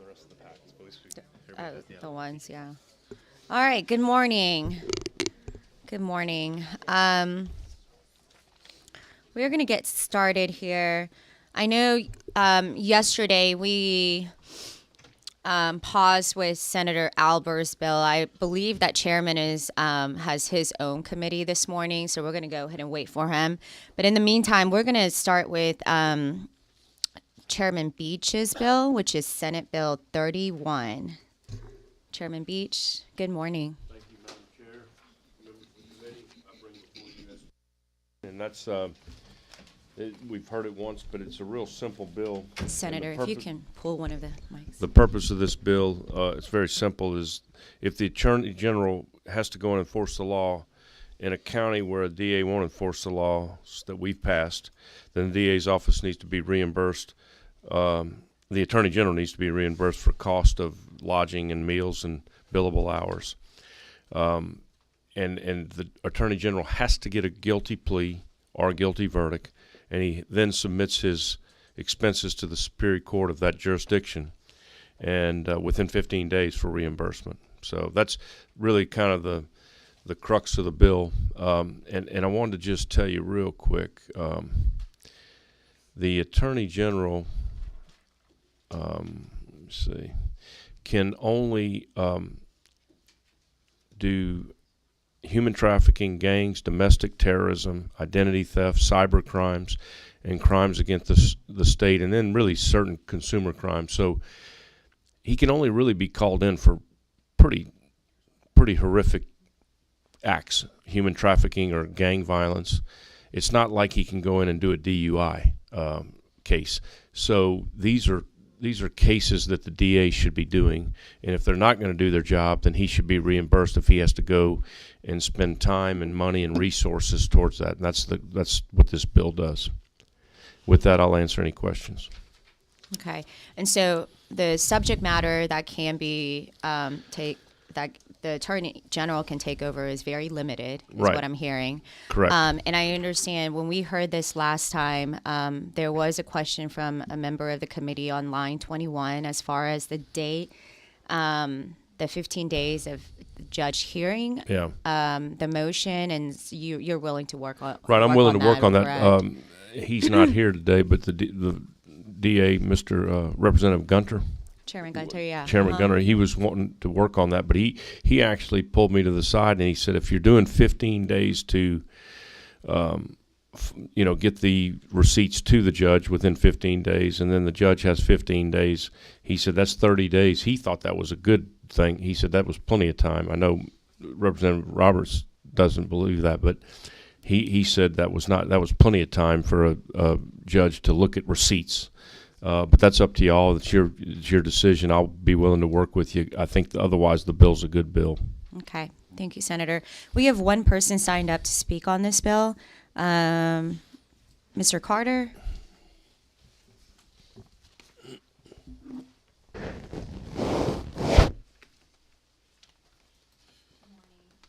rest of the packets, but at least everybody has the The other. ones, yeah. All right, good morning. Good morning. We're going to get started here. I know yesterday we paused with Senator Albert's bill. I believe that chairman has his own committee this morning, so we're going to go ahead and wait for him. But in the meantime, we're going to start with Chairman Beach's bill, which is Senate Bill 31. Chairman Beach, good morning. Thank you, Madam Chair. Members of the committee, I bring before you this. And that's, we've heard it once, but it's a real simple bill. Senator, if you can pull one of the mics. The purpose of this bill, it's very simple, is if the Attorney General has to go and enforce the law in a county where a DA won't enforce the laws that we've passed, then the DA's office needs to be reimbursed. The Attorney General needs to be reimbursed for cost of lodging and meals and billable hours. And the Attorney General has to get a guilty plea or a guilty verdict, and he then submits his expenses to the Superior Court of that jurisdiction, and within 15 days for reimbursement. So that's really kind of the crux of the bill. And I wanted to just tell you real quick, the Attorney General, let me see, can only do human trafficking, gangs, domestic terrorism, identity theft, cyber crimes, and crimes against the state, and then really certain consumer crimes. So he can only really be called in for pretty horrific acts, human trafficking or gang violence. It's not like he can go in and do a DUI case. So these are cases that the DA should be doing, and if they're not going to do their job, then he should be reimbursed if he has to go and spend time and money and resources towards that. And that's what this bill does. With that, I'll answer any questions. Okay, and so the subject matter that can be that the Attorney General can take over is very limited, is Right. what I'm hearing. Correct. And I understand when we heard this last time, there was a question from a member of the committee on line 21 as far as the date, the 15 days of judge hearing Yeah. the motion, and you're willing to work on. Right, I'm willing to work on that. correct? He's not here today, but the DA, Mr. Representative Gunter, Chairman Gunter, yeah. Chairman Gunter, he was wanting to work on that, but he actually pulled me to the side and he said, if you're doing 15 days to, get the receipts to the judge within 15 days, and then the judge has 15 days, he said that's 30 days. He thought that was a good thing. He said that was plenty of time. I know Representative Roberts doesn't believe that, but he said that was plenty of time for a judge to look at receipts. But that's up to y'all. It's your decision. I'll be willing to work with you. I think otherwise the bill's a good bill. Okay. Thank you, Senator. We have one person signed up to speak on this bill. Mr. Carter?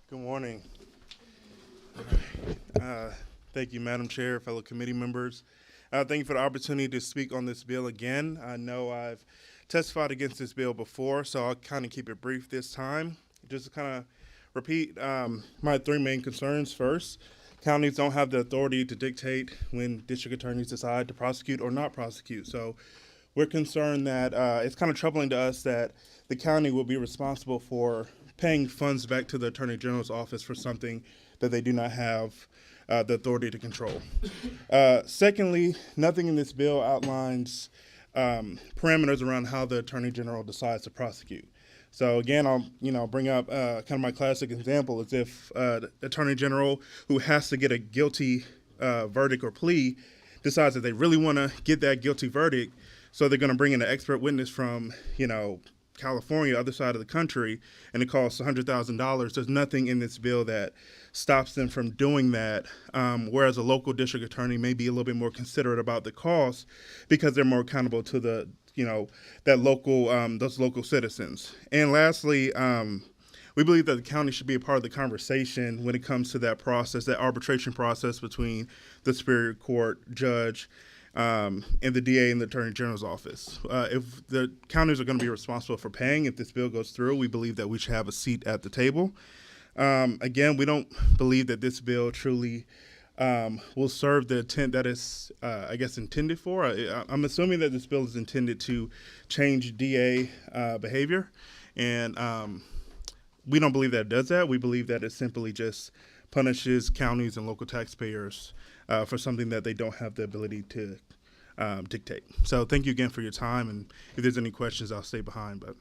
Good morning. Thank you, Madam Chair, fellow committee members. Thank you for the opportunity to speak on this bill again. I know I've testified against this bill before, so I'll kind of keep it brief this time. Just to kind of repeat my three main concerns. First, counties don't have the authority to dictate when district attorneys decide to prosecute or not prosecute. So we're concerned that it's kind of troubling to us that the county will be responsible for paying funds back to the Attorney General's office for something that they do not have the authority to control. Secondly, nothing in this bill outlines parameters around how the Attorney General decides to prosecute. So again, I'll bring up kind of my classic example is if the Attorney General who has to get a guilty verdict or plea decides that they really want to get that guilty verdict, so they're going to bring in an expert witness from, California, other side of the country, and it costs $100,000. There's nothing in this bill that stops them from doing that, whereas a local district attorney may be a little bit more considerate about the cost because they're more accountable to the, that local, those local citizens. And lastly, we believe that the county should be a part of the conversation when it comes to that process, that arbitration process between the Superior Court judge and the DA and the Attorney General's office. If the counties are going to be responsible for paying, if this bill goes through, we believe that we should have a seat at the table. Again, we don't believe that this bill truly will serve the intent that it's, intended for. I'm assuming that this bill is intended to change DA behavior, and we don't believe that it does that. We believe that it simply just punishes counties and local taxpayers for something that they don't have the ability to dictate. So thank you again for your time, and if there's any questions, I'll stay behind. But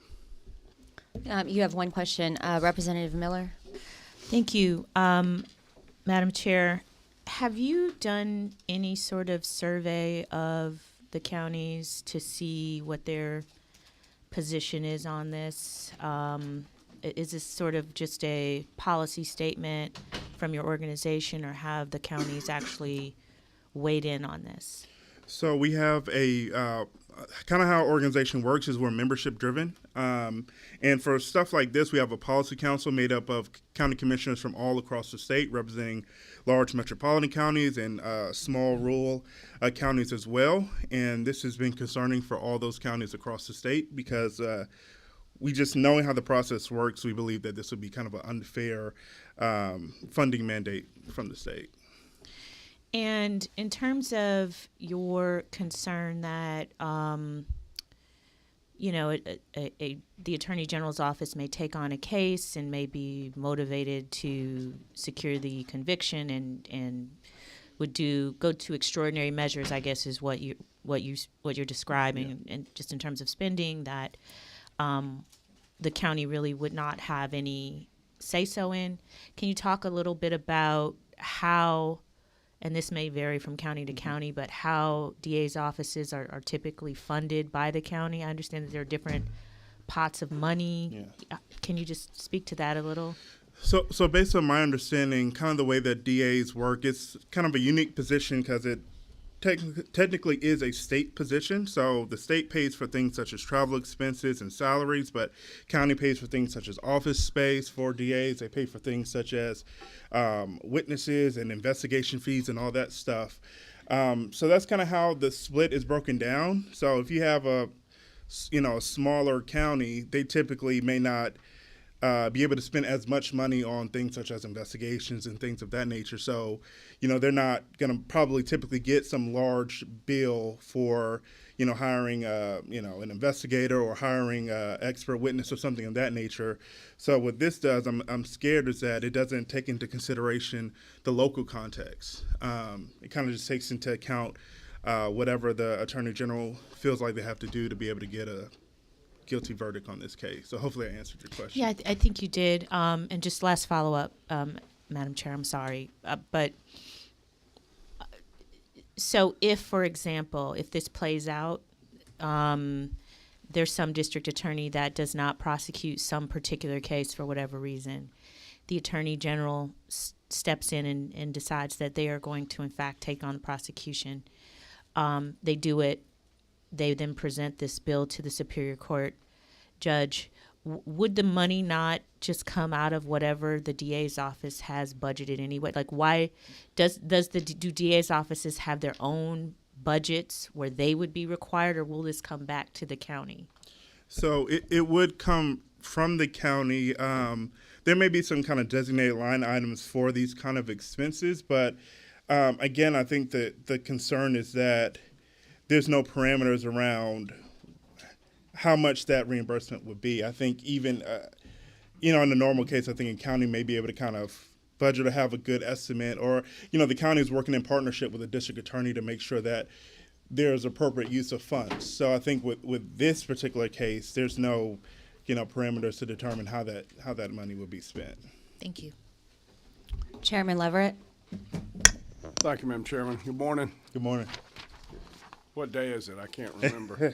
You have one question. Representative Miller? Thank you. Madam Chair, have you done any sort of survey of the counties to see what their position is on this? Is this sort of just a policy statement from your organization, or have the counties actually weighed in on this? So we have a kind of how our organization works is we're membership driven. And for stuff like this, we have a policy council made up of county commissioners from all across the state, representing large metropolitan counties and small rural counties as well. And this has been concerning for all those counties across the state because we just knowing how the process works, we believe that this would be kind of an unfair funding mandate from the state. And in terms of your concern that, the Attorney General's office may take on a case and may be motivated to secure the conviction and would go to extraordinary measures, I guess, is what you're describing, yeah. And just in terms of spending that the county really would not have any say-so in. Can you talk a little bit about how, and this may vary from county to county, but how DA's offices are typically funded by the county? I understand that there are different pots of money. Yeah. Can you just speak to that a little? So based on my understanding, kind of the way that DAs work, it's kind of a unique position because it technically is a state position. So the state pays for things such as travel expenses and salaries, but county pays for things such as office space for DAs. They pay for things such as witnesses and investigation fees and all that stuff. So that's kind of how the split is broken down. So if you have a smaller county, they typically may not be able to spend as much money on things such as investigations and things of that nature. So, they're not going to probably typically get some large bill for, hiring, an investigator or hiring an expert witness or something of that nature. So what this does, I'm scared, is that it doesn't take into consideration the local context. It kind of just takes into account whatever the Attorney General feels like they have to do to be able to get a guilty verdict on this case. So hopefully I answered your question. Yeah, I think you did. And just last follow-up, Madam Chair, I'm sorry. So if, for example, if this plays out, there's some district attorney that does not prosecute some particular case for whatever reason, the Attorney General steps in and decides that they are going to, in fact, take on the prosecution. They do it. They then present this bill to the Superior Court judge. Would the money not just come out of whatever the DA's office has budgeted anyway? Like, why do DA's offices have their own budgets where they would be required, or will this come back to the county? So it would come from the county. There may be some kind of designated line items for these kind of expenses, but again, I think that the concern is that there's no parameters around how much that reimbursement would be. I think even, in the normal case, I think a county may be able to kind of budget or have a good estimate, or, the county is working in partnership with the district attorney to make sure that there's appropriate use of funds. So I think with this particular case, there's no, parameters to determine how that money would be spent. Thank you. Chairman Leverett? Thank you, Madam Chairman. Good morning. Good morning. What day is it? I can't remember.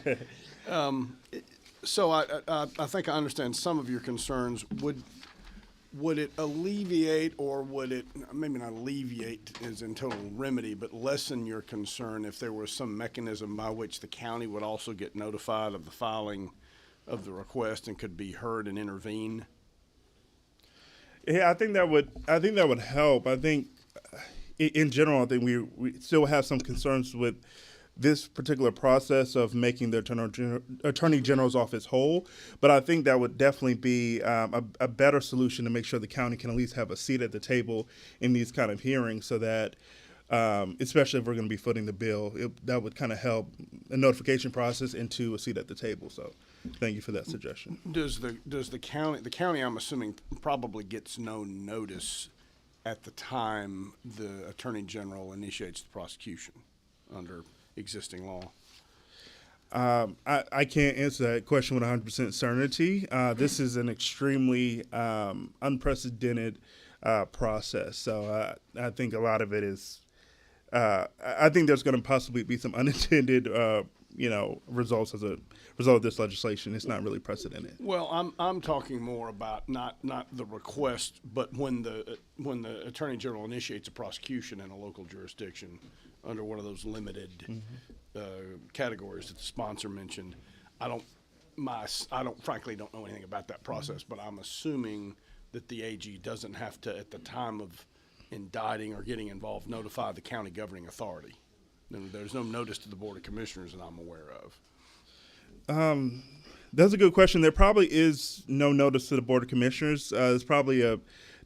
So I think I understand some of your concerns. Would it alleviate, or would it, maybe not alleviate as in total remedy, but lessen your concern if there was some mechanism by which the county would also get notified of the filing of the request and could be heard and intervene? Yeah, I think that would help. I think in general, I think we still have some concerns with this particular process of making the Attorney General's office whole, but I think that would definitely be a better solution to make sure the county can at least have a seat at the table in these kind of hearings, so that, especially if we're going to be footing the bill, that would kind of help a notification process into a seat at the table. So thank you for that suggestion. Does the county, I'm assuming, probably gets no notice at the time the Attorney General initiates the prosecution under existing law? I can't answer that question with 100% certainty. This is an extremely unprecedented process. So I think a lot of it is, I think there's going to possibly be some unintended, results as a result of this legislation. It's not really precedented. Well, I'm talking more about not the request, but when the Attorney General initiates a prosecution in a local jurisdiction under one of those limited categories that the sponsor mentioned. I frankly don't know anything about that process, but I'm assuming that the AG doesn't have to, at the time of indicting or getting involved, notify the county governing authority. There's no notice to the Board of Commissioners that I'm aware of. That's a good question. There probably is no notice to the Board of Commissioners. There's probably a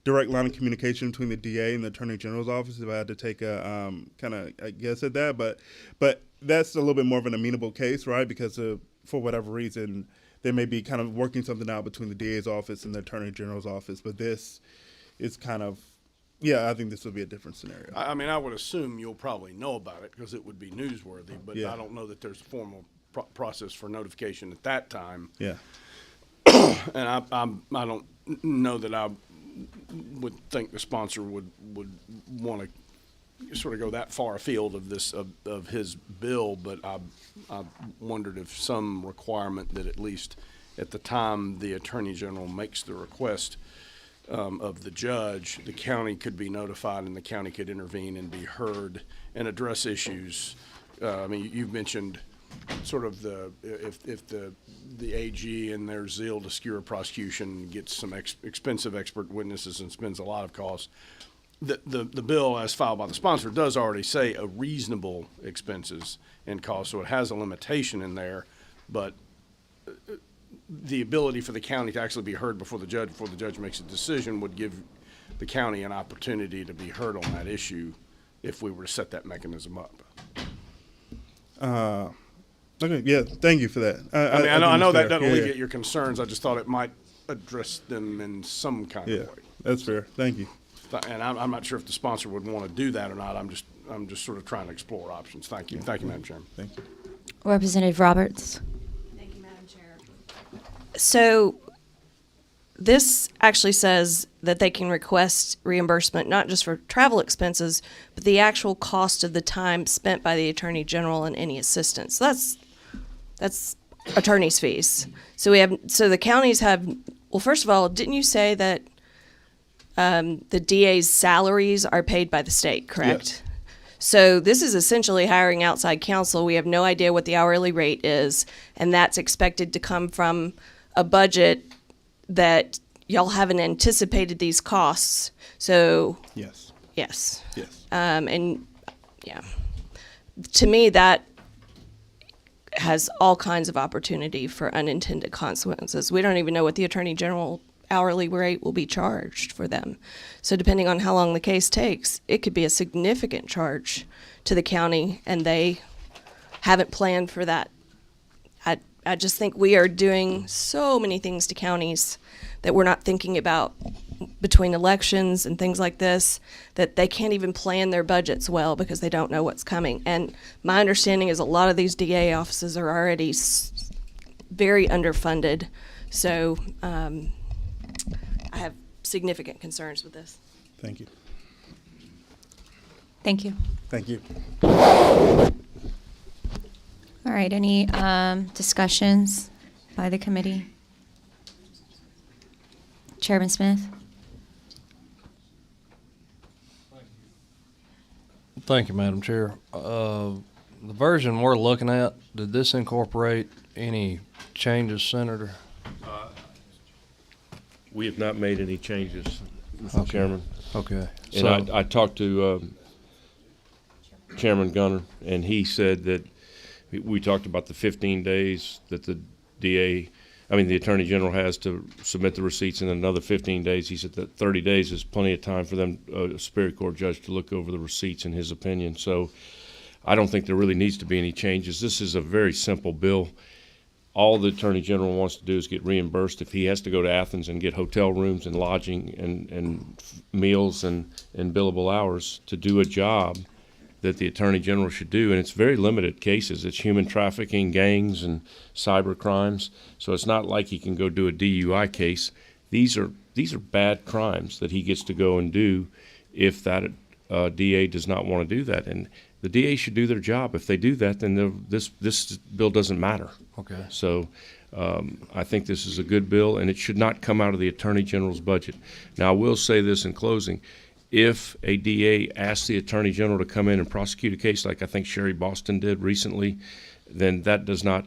direct line of communication between the DA and the Attorney General's office, if I had to take a kind of a guess at that. But that's a little bit more of an amenable case, right? Because for whatever reason, they may be kind of working something out between the DA's office and the Attorney General's office. But this is kind of, I think this would be a different scenario. I mean, I would assume you'll probably know about it because it would be newsworthy, but Yeah. I don't know that there's a formal process for notification at that time. Yeah. And I don't know that I would think the sponsor would want to sort of go that far afield of his bill, but I wondered if some requirement that at least at the time the Attorney General makes the request of the judge, the county could be notified and the county could intervene and be heard and address issues. I mean, you've mentioned sort of if the AG in their zeal to skewer a prosecution gets some expensive expert witnesses and spends a lot of costs. The bill as filed by the sponsor does already say a reasonable expenses and costs, so it has a limitation in there, but the ability for the county to actually be heard before the judge makes a decision would give the county an opportunity to be heard on that issue if we were to set that mechanism up. Okay. Yeah. Thank you for that. I know that doesn't Yeah, alleviate your concerns. I just thought it might address them in some kind of way. That's fair. Thank you. And I'm not sure if the sponsor would want to do that or not. I'm just sort of trying to explore options. Thank you. Thank you, Madam Chairman. Thank you. Representative Roberts. Thank you, Madam Chair. So this actually says that they can request reimbursement not just for travel expenses, but the actual cost of the time spent by the Attorney General and any assistance. So that's attorney's fees. So the counties have, well, first of all, didn't you say that the DA's salaries are paid by the state, correct? Yes. So this is essentially hiring outside counsel. We have no idea what the hourly rate is, and that's expected to come from a budget that y'all haven't anticipated these costs. So Yes. yes. Yes. And yeah, to me that has all kinds of opportunity for unintended consequences. We don't even know what the Attorney General hourly rate will be charged for them. So depending on how long the case takes, it could be a significant charge to the county, and they haven't planned for that. I just think we are doing so many things to counties that we're not thinking about between elections and things like this, that they can't even plan their budgets well because they don't know what's coming. And my understanding is a lot of these DA offices are already very underfunded. So I have significant concerns with this. Thank you. Thank you. Thank you. All right, any discussions by the committee? Chairman Smith? Thank you, Madam Chair. The version we're looking at, did this incorporate any changes, Senator? We have not made any changes, Mr. Chairman. Okay. And I talked to Chairman Gunner, and he said that We talked about the 15 days that the the Attorney General has to submit the receipts, and then another 15 days. He said that 30 days is plenty of time for them, a Superior Court judge, to look over the receipts in his opinion. So I don't think there really needs to be any changes. This is a very simple bill. All the Attorney General wants to do is get reimbursed if he has to go to Athens and get hotel rooms and lodging and meals and billable hours to do a job that the Attorney General should do. And it's very limited cases. It's human trafficking, gangs, and cyber crimes. So it's not like he can go do a DUI case. These are bad crimes that he gets to go and do if that DA does not want to do that. And the DA should do their job. If they do that, then this bill doesn't matter. Okay. So I think this is a good bill, and it should not come out of the Attorney General's budget. Now, I will say this in closing. If a DA asks the Attorney General to come in and prosecute a case like I think Sherry Boston did recently, then that does not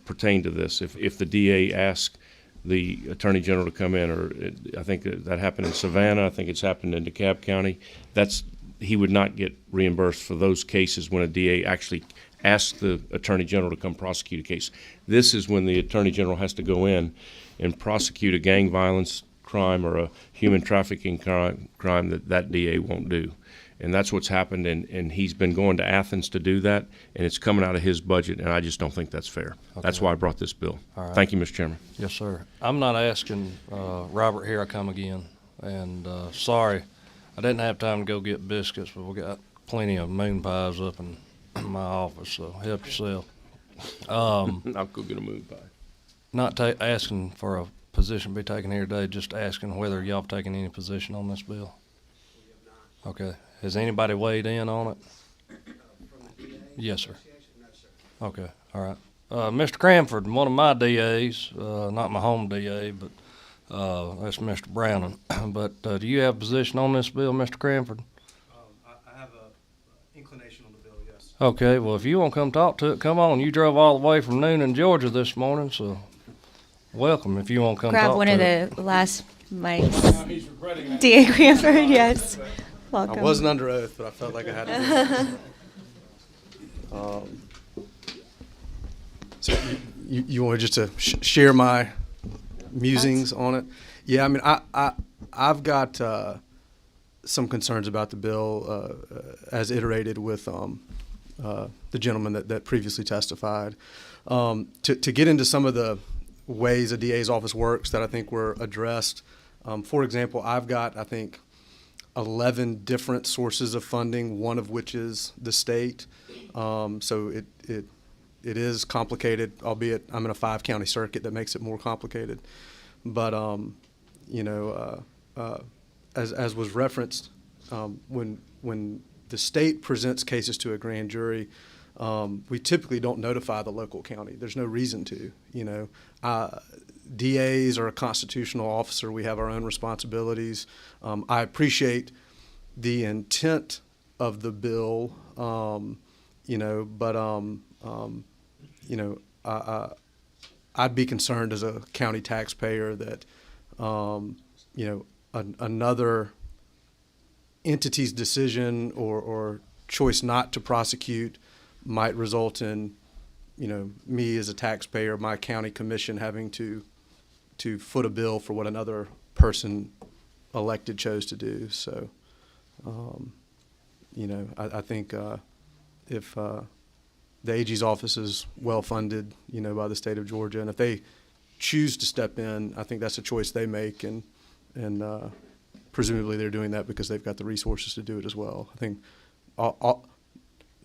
pertain to this. If the DA asks the Attorney General to come in, or I think that happened in Savannah, I think it's happened in DeKalb County, he would not get reimbursed for those cases when a DA actually asks the Attorney General to come prosecute a case. This is when the Attorney General has to go in and prosecute a gang violence crime or a human trafficking crime that DA won't do. And that's what's happened, and he's been going to Athens to do that, and it's coming out of his budget, and I just don't think that's fair. Okay. That's why I brought this bill. All right. Thank you, Mr. Chairman. Yes, sir. I'm not asking, Robert, here I come again, and sorry, I didn't have time to go get biscuits, but we got plenty of moon pies up in my office, so help yourself. I'll go get a moon pie. Not asking for a position to be taken here today, just asking whether y'all have taken any position on this bill. Okay. Has anybody weighed in on it? Yes, sir. Okay. All right. Mr. Cranford, one of my DAs, not my home DA, but that's Mr. Browning. But do you have a position on this bill, Mr. Cranford? I have a inclination on the bill, yes. Okay. Well, if you want to come talk to it, come on. You drove all the way from Noonan, Georgia this morning, so welcome if you want to come Grab talk one to of it. the last mics. DA Cranford, yes. Welcome. I wasn't under oath, but I felt like I had to do it. So you want just to share my musings on it? Yeah, I mean, I've got some concerns about the bill as iterated with the gentleman that previously testified. To get into some of the ways a DA's office works that I think were addressed. For example, I've got, I think, 11 different sources of funding, one of which is the state. So it is complicated, albeit I'm in a 5-county circuit that makes it more complicated. But as was referenced, when the state presents cases to a grand jury, we typically don't notify the local county. There's no reason to. DAs are a constitutional officer. We have our own responsibilities. I appreciate the intent of the bill, but I'd be concerned as a county taxpayer that another entity's decision or choice not to prosecute might result in me as a taxpayer, my county commission having to foot a bill for what another person elected chose to do. So, I think if the AG's office is well funded, by the state of Georgia, and if they choose to step in, I think that's a choice they make, and presumably they're doing that because they've got the resources to do it as well. I think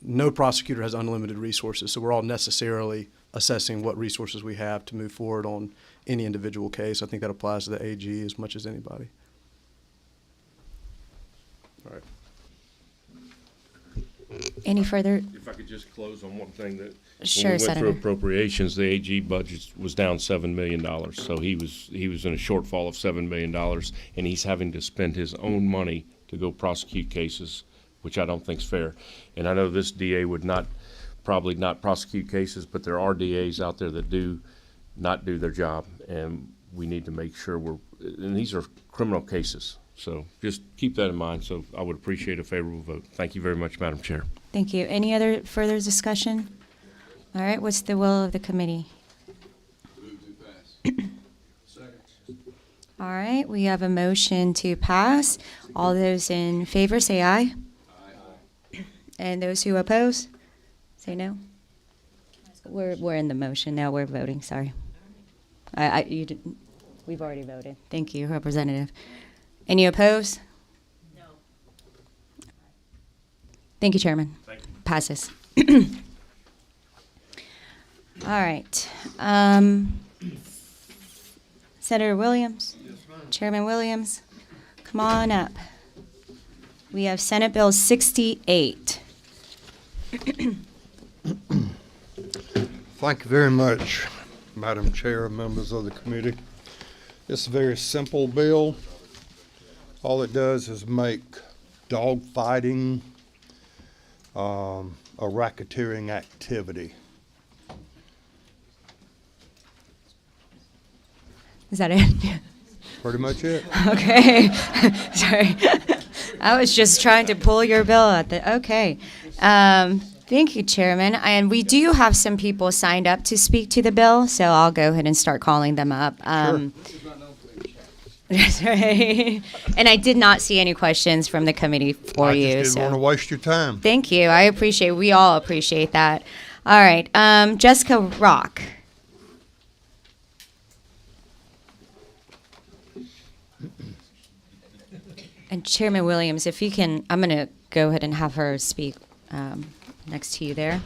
no prosecutor has unlimited resources, so we're all necessarily assessing what resources we have to move forward on any individual case. I think that applies to the AG as much as anybody. All right. Any further? If I could just close on one thing that Sure, when we went Senator. through appropriations, the AG budget was down $7 million. So he was in a shortfall of $7 million, and he's having to spend his own money to go prosecute cases, which I don't think is fair. And I know this DA would probably not prosecute cases, but there are DAs out there that do not do their job, and we need to make sure and these are criminal cases. So just keep that in mind. So I would appreciate a favorable vote. Thank you very much, Madam Chair. Thank you. Any other further discussion? All right, what's the will of the committee? All right, we have a motion to pass. All those in favor say aye. Aye. And those who oppose, say no. We're in the motion now. We're voting. Sorry. You didn't. We've already voted. Thank you, Representative. Any opposed? No. Thank you, Chairman. Thank you. Passes. All right. Senator Williams. Yes, ma'am. Chairman Williams, come on up. We have Senate Bill 68. Thank you very much, Madam Chair, members of the committee. It's a very simple bill. All it does is make dog fighting a racketeering activity. Is that it? Pretty much it. Okay. Sorry. I was just trying to pull your bill at the, okay. Thank you, Chairman. And we do have some people signed up to speak to the bill, so I'll go ahead and start calling them up. That's right. And I did not see any questions from the committee for you. I just didn't want to waste your time. Thank you. I appreciate, we all appreciate that. All right. Jessica Rock. And Chairman Williams, if you can, I'm going to go ahead and have her speak next to you there.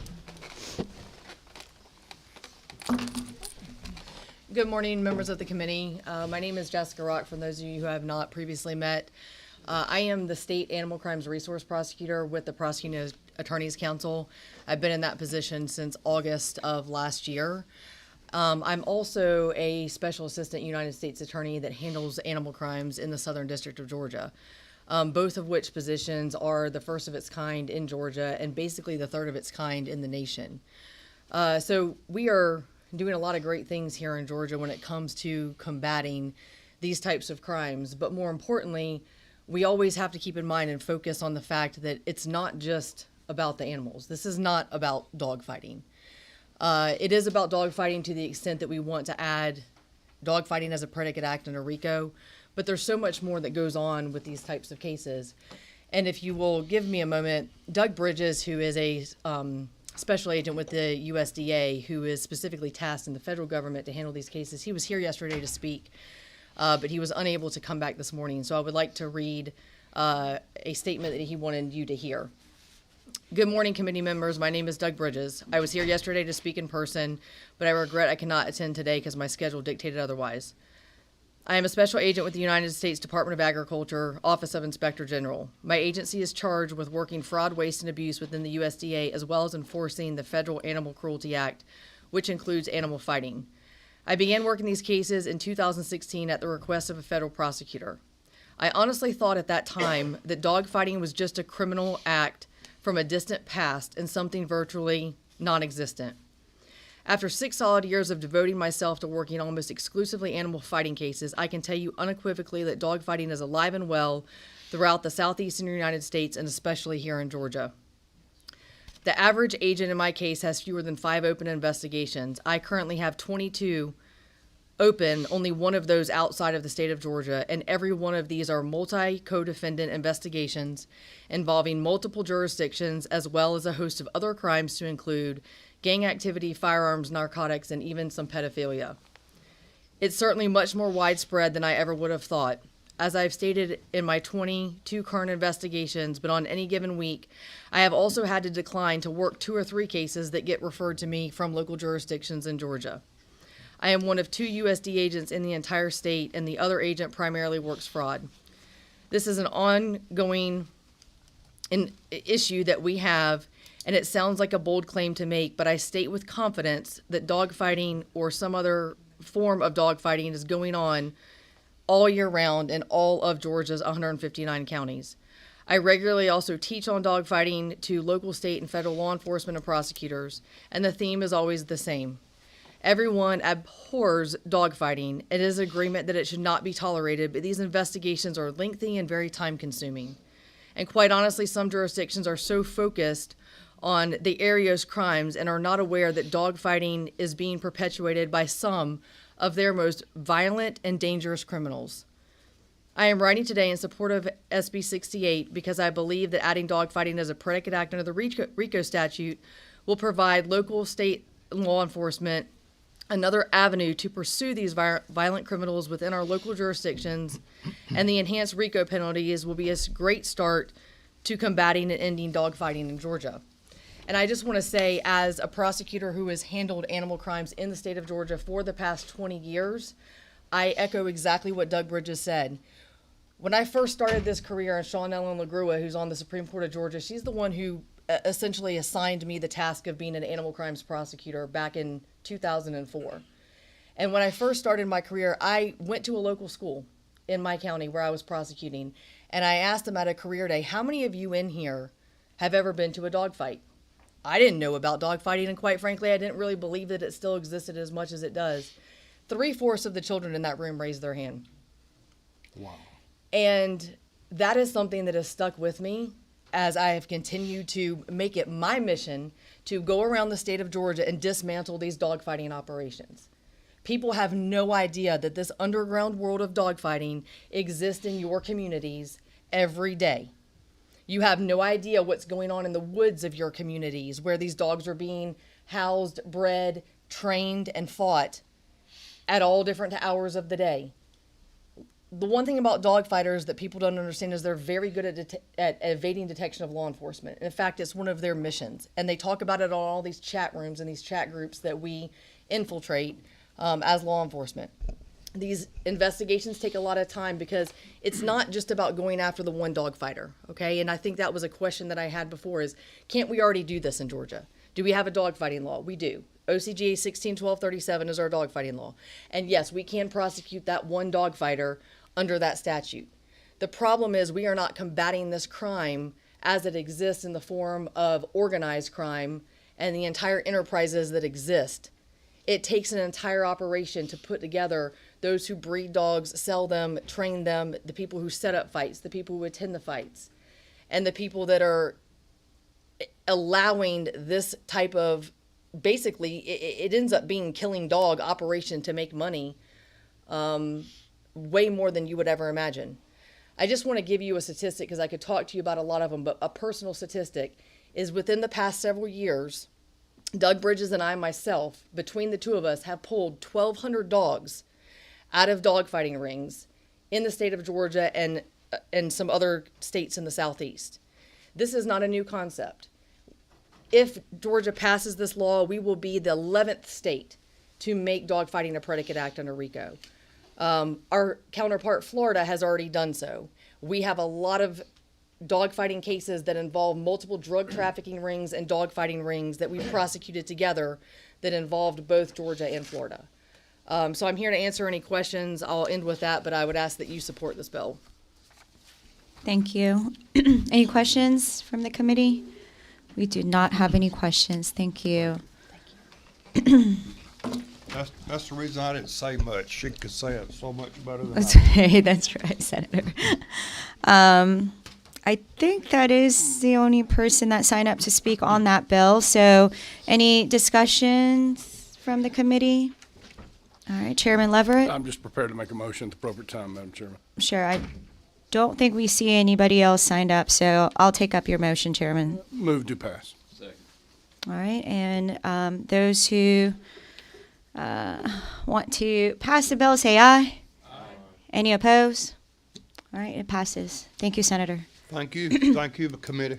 Good morning, members of the committee. My name is Jessica Rock, for those of you who have not previously met. I am the State Animal Crimes Resource Prosecutor with the Prosecuting Attorneys Council. I've been in that position since August of last year. I'm also a Special Assistant United States Attorney that handles animal crimes in the Southern District of Georgia, both of which positions are the first of its kind in Georgia and basically the third of its kind in the nation. So we are doing a lot of great things here in Georgia when it comes to combating these types of crimes. But more importantly, we always have to keep in mind and focus on the fact that it's not just about the animals. This is not about dogfighting. It is about dogfighting to the extent that we want to add dogfighting as a predicate act under RICO, but there's so much more that goes on with these types of cases. And if you will give me a moment, Doug Bridges, who is a special agent with the USDA, who is specifically tasked in the federal government to handle these cases, he was here yesterday to speak, but he was unable to come back this morning. So I would like to read a statement that he wanted you to hear. Good morning, committee members. My name is Doug Bridges. I was here yesterday to speak in person, but I regret I cannot attend today because my schedule dictated otherwise. I am a special agent with the United States Department of Agriculture, Office of Inspector General. My agency is charged with working fraud, waste, and abuse within the USDA, as well as enforcing the Federal Animal Cruelty Act, which includes animal fighting. I began working these cases in 2016 at the request of a federal prosecutor. I honestly thought at that time that dogfighting was just a criminal act from a distant past and something virtually non-existent. After 6 solid years of devoting myself to working almost exclusively animal fighting cases, I can tell you unequivocally that dogfighting is alive and well throughout the southeastern United States and especially here in Georgia. The average agent in my case has fewer than 5 open investigations. I currently have 22 open, only one of those outside of the state of Georgia, and every one of these are multi-co-defendant investigations involving multiple jurisdictions, as well as a host of other crimes to include gang activity, firearms, narcotics, and even some pedophilia. It's certainly much more widespread than I ever would have thought. As I've stated in my 22 current investigations, but on any given week, I have also had to decline to work 2 or 3 cases that get referred to me from local jurisdictions in Georgia. I am one of 2 USD agents in the entire state, and the other agent primarily works fraud. This is an ongoing issue that we have, and it sounds like a bold claim to make, but I state with confidence that dogfighting or some other form of dogfighting is going on all year round in all of Georgia's 159 counties. I regularly also teach on dogfighting to local, state, and federal law enforcement and prosecutors, and the theme is always the same. Everyone abhors dogfighting. It is agreement that it should not be tolerated, but these investigations are lengthy and very time-consuming. And quite honestly, some jurisdictions are so focused on the area's crimes and are not aware that dogfighting is being perpetuated by some of their most violent and dangerous criminals. I am writing today in support of SB 68 because I believe that adding dogfighting as a predicate act under the RICO statute will provide local state law enforcement another avenue to pursue these violent criminals within our local jurisdictions, and the enhanced RICO penalties will be a great start to combating and ending dogfighting in Georgia. And I just want to say, as a prosecutor who has handled animal crimes in the state of Georgia for the past 20 years, I echo exactly what Doug Bridges said. When I first started this career, and Sean Ellen LaGrua, who's on the Supreme Court of Georgia, she's the one who essentially assigned me the task of being an animal crimes prosecutor back in 2004. And when I first started my career, I went to a local school in my county where I was prosecuting, and I asked them at a career day, how many of you in here have ever been to a dogfight? I didn't know about dogfighting, and quite frankly, I didn't really believe that it still existed as much as it does. 3/4 of the children in that room raised their hand. Wow. And that is something that has stuck with me as I have continued to make it my mission to go around the state of Georgia and dismantle these dogfighting operations. People have no idea that this underground world of dogfighting exists in your communities every day. You have no idea what's going on in the woods of your communities where these dogs are being housed, bred, trained, and fought at all different hours of the day. The one thing about dogfighters that people don't understand is they're very good at evading detection of law enforcement. In fact, it's one of their missions. And they talk about it on all these chat rooms and these chat groups that we infiltrate as law enforcement. These investigations take a lot of time because it's not just about going after the one dogfighter, okay? And I think that was a question that I had before is, can't we already do this in Georgia? Do we have a dogfighting law? We do. OCGA 161237 is our dogfighting law. And yes, we can prosecute that one dogfighter under that statute. The problem is we are not combating this crime as it exists in the form of organized crime and the entire enterprises that exist. It takes an entire operation to put together those who breed dogs, sell them, train them, the people who set up fights, the people who attend the fights, and the people that are allowing this type of, basically, it ends up being killing dog operation to make money, way more than you would ever imagine. I just want to give you a statistic because I could talk to you about a lot of them, but a personal statistic is within the past several years, Doug Bridges and I myself, between the two of us, have pulled 1,200 dogs out of dogfighting rings in the state of Georgia and some other states in the southeast. This is not a new concept. If Georgia passes this law, we will be the 11th state to make dogfighting a predicate act under RICO. Our counterpart Florida has already done so. We have a lot of dogfighting cases that involve multiple drug trafficking rings and dogfighting rings that we prosecuted together that involved both Georgia and Florida. So I'm here to answer any questions. I'll end with that, but I would ask that you support this bill. Thank you. Any questions from the committee? We do not have any questions. Thank you. That's the reason I didn't say much. She could say it so much better than I That's could. right. That's right, Senator. I think that is the only person that signed up to speak on that bill. So any discussions from the committee? All right, Chairman Leverett? I'm just prepared to make a motion at the appropriate time, Madam Chairman. Sure. I don't think we see anybody else signed up, so I'll take up your motion, Chairman. Move to pass. All right, and those who want to pass the bill, say aye. Aye. Any opposed? All right, it passes. Thank you, Senator. Thank you. Thank you, the committee.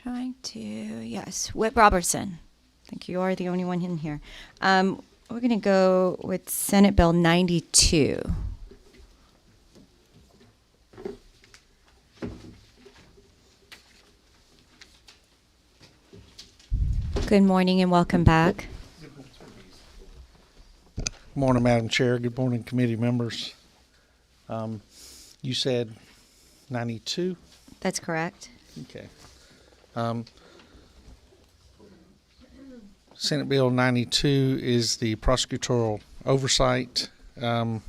trying to, yes, Whip Robertson. I think you are the only one in here. We're going to go with Senate Bill 92. Good morning and welcome back. Morning, Madam Chair. Good morning, committee members. You said 92? That's correct. Okay. Senate Bill 92 is the prosecutorial oversight, the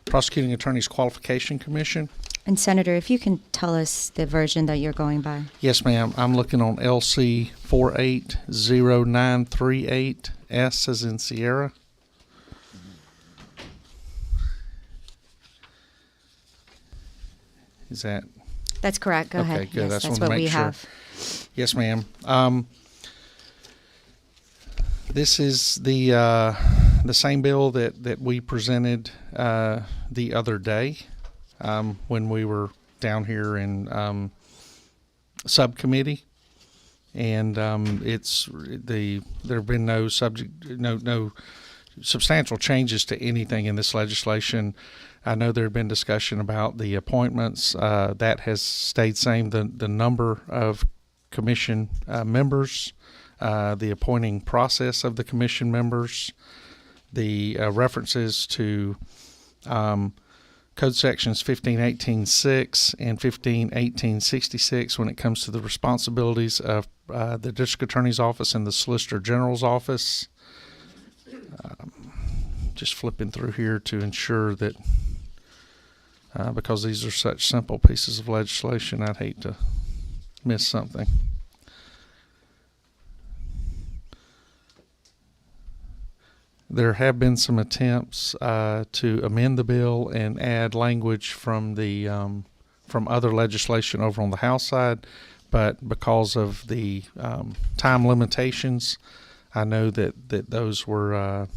Prosecuting Attorneys Qualification Commission. And Senator, if you can tell us the version that you're going by. Yes, ma'am. I'm looking on LC 480938, S as in Sierra. Is that? That's correct. Go ahead. Okay, good. Yes, I just that's wanted to what we make sure. have. Yes, ma'am. This is the same bill that we presented the other day when we were down here in subcommittee, and there have been no substantial changes to anything in this legislation. I know there had been discussion about the appointments. That has stayed same. The number of commission members, the appointing process of the commission members, the references to Code Sections 1518.6 and 1518.66 when it comes to the responsibilities of the District Attorney's Office and the Solicitor General's Office. Just flipping through here to ensure that, because these are such simple pieces of legislation, I'd hate to miss something. There have been some attempts to amend the bill and add language from the from other legislation over on the House side, but because of the time limitations, I know that those were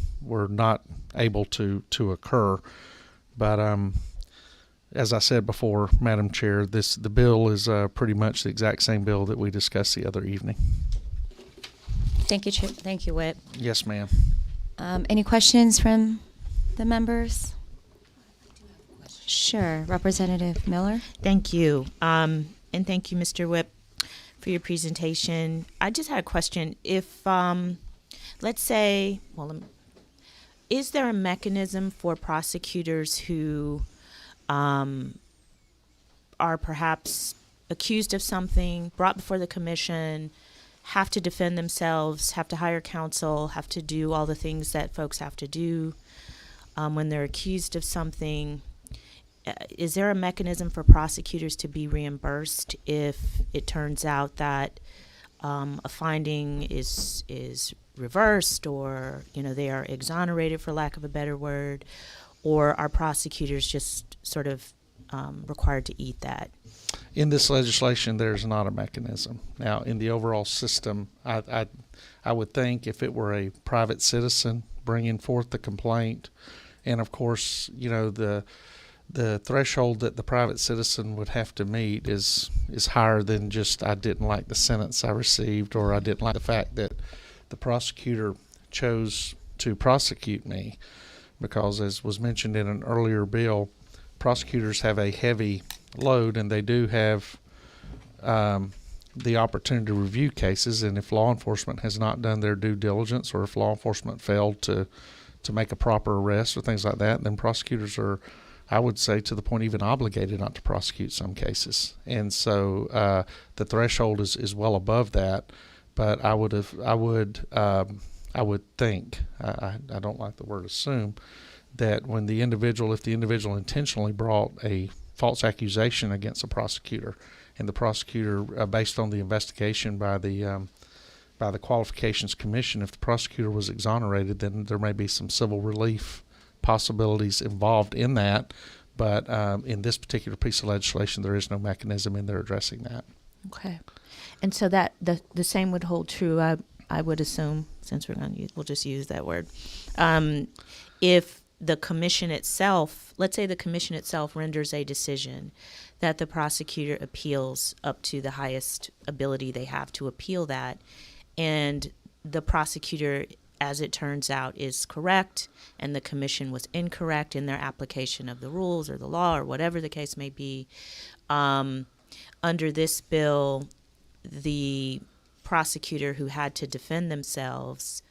not able to occur. But as I said before, Madam Chair, the bill is pretty much the exact same bill that we discussed the other evening. Thank you, Thank you, Whip. Yes, ma'am. Any questions from the members? Sure. Representative Miller? Thank you. And thank you, Mr. Whip, for your presentation. I just had a question. If, let's say, is there a mechanism for prosecutors who are perhaps accused of something, brought before the commission, have to defend themselves, have to hire counsel, have to do all the things that folks have to do when they're accused of something? Is there a mechanism for prosecutors to be reimbursed if it turns out that a finding is reversed, or they are exonerated, for lack of a better word, or are prosecutors just sort of required to eat that? In this legislation, there's not a mechanism. Now, in the overall system, I would think if it were a private citizen bringing forth the complaint, and of course, the threshold that the private citizen would have to meet is higher than just I didn't like the sentence I received, or I didn't like the fact that the prosecutor chose to prosecute me, because as was mentioned in an earlier bill, prosecutors have a heavy load, and they do have the opportunity to review cases, and if law enforcement has not done their due diligence, or if law enforcement failed to make a proper arrest or things like that, then prosecutors are, I would say, to the point even obligated not to prosecute some cases. And so the threshold is well above that. But I would think, I don't like the word assume, that if the individual intentionally brought a false accusation against a prosecutor, and the prosecutor, based on the investigation by the Qualifications Commission, if the prosecutor was exonerated, then there may be some civil relief possibilities involved in that. But in this particular piece of legislation, there is no mechanism in there addressing that. Okay. And so that the same would hold true, I would assume, since we'll just use that word. If the commission itself, let's say the commission itself renders a decision that the prosecutor appeals up to the highest ability they have to appeal that, and the prosecutor, as it turns out, is correct, and the commission was incorrect in their application of the rules or the law or whatever the case may be. Under this bill, the prosecutor who had to defend themselves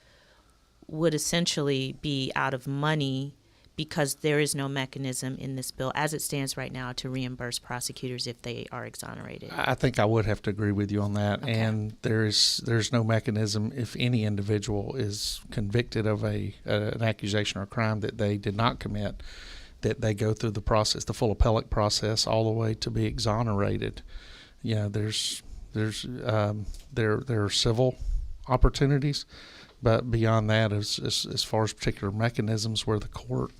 would essentially be out of money because there is no mechanism in this bill as it stands right now to reimburse prosecutors if they are exonerated. I think I would have to agree with you on that. Okay. And there's no mechanism if any individual is convicted of an accusation or a crime that they did not commit, that they go through the process, the full appellate process, all the way to be exonerated. You know, there are civil opportunities, but beyond that, as far as particular mechanisms where the court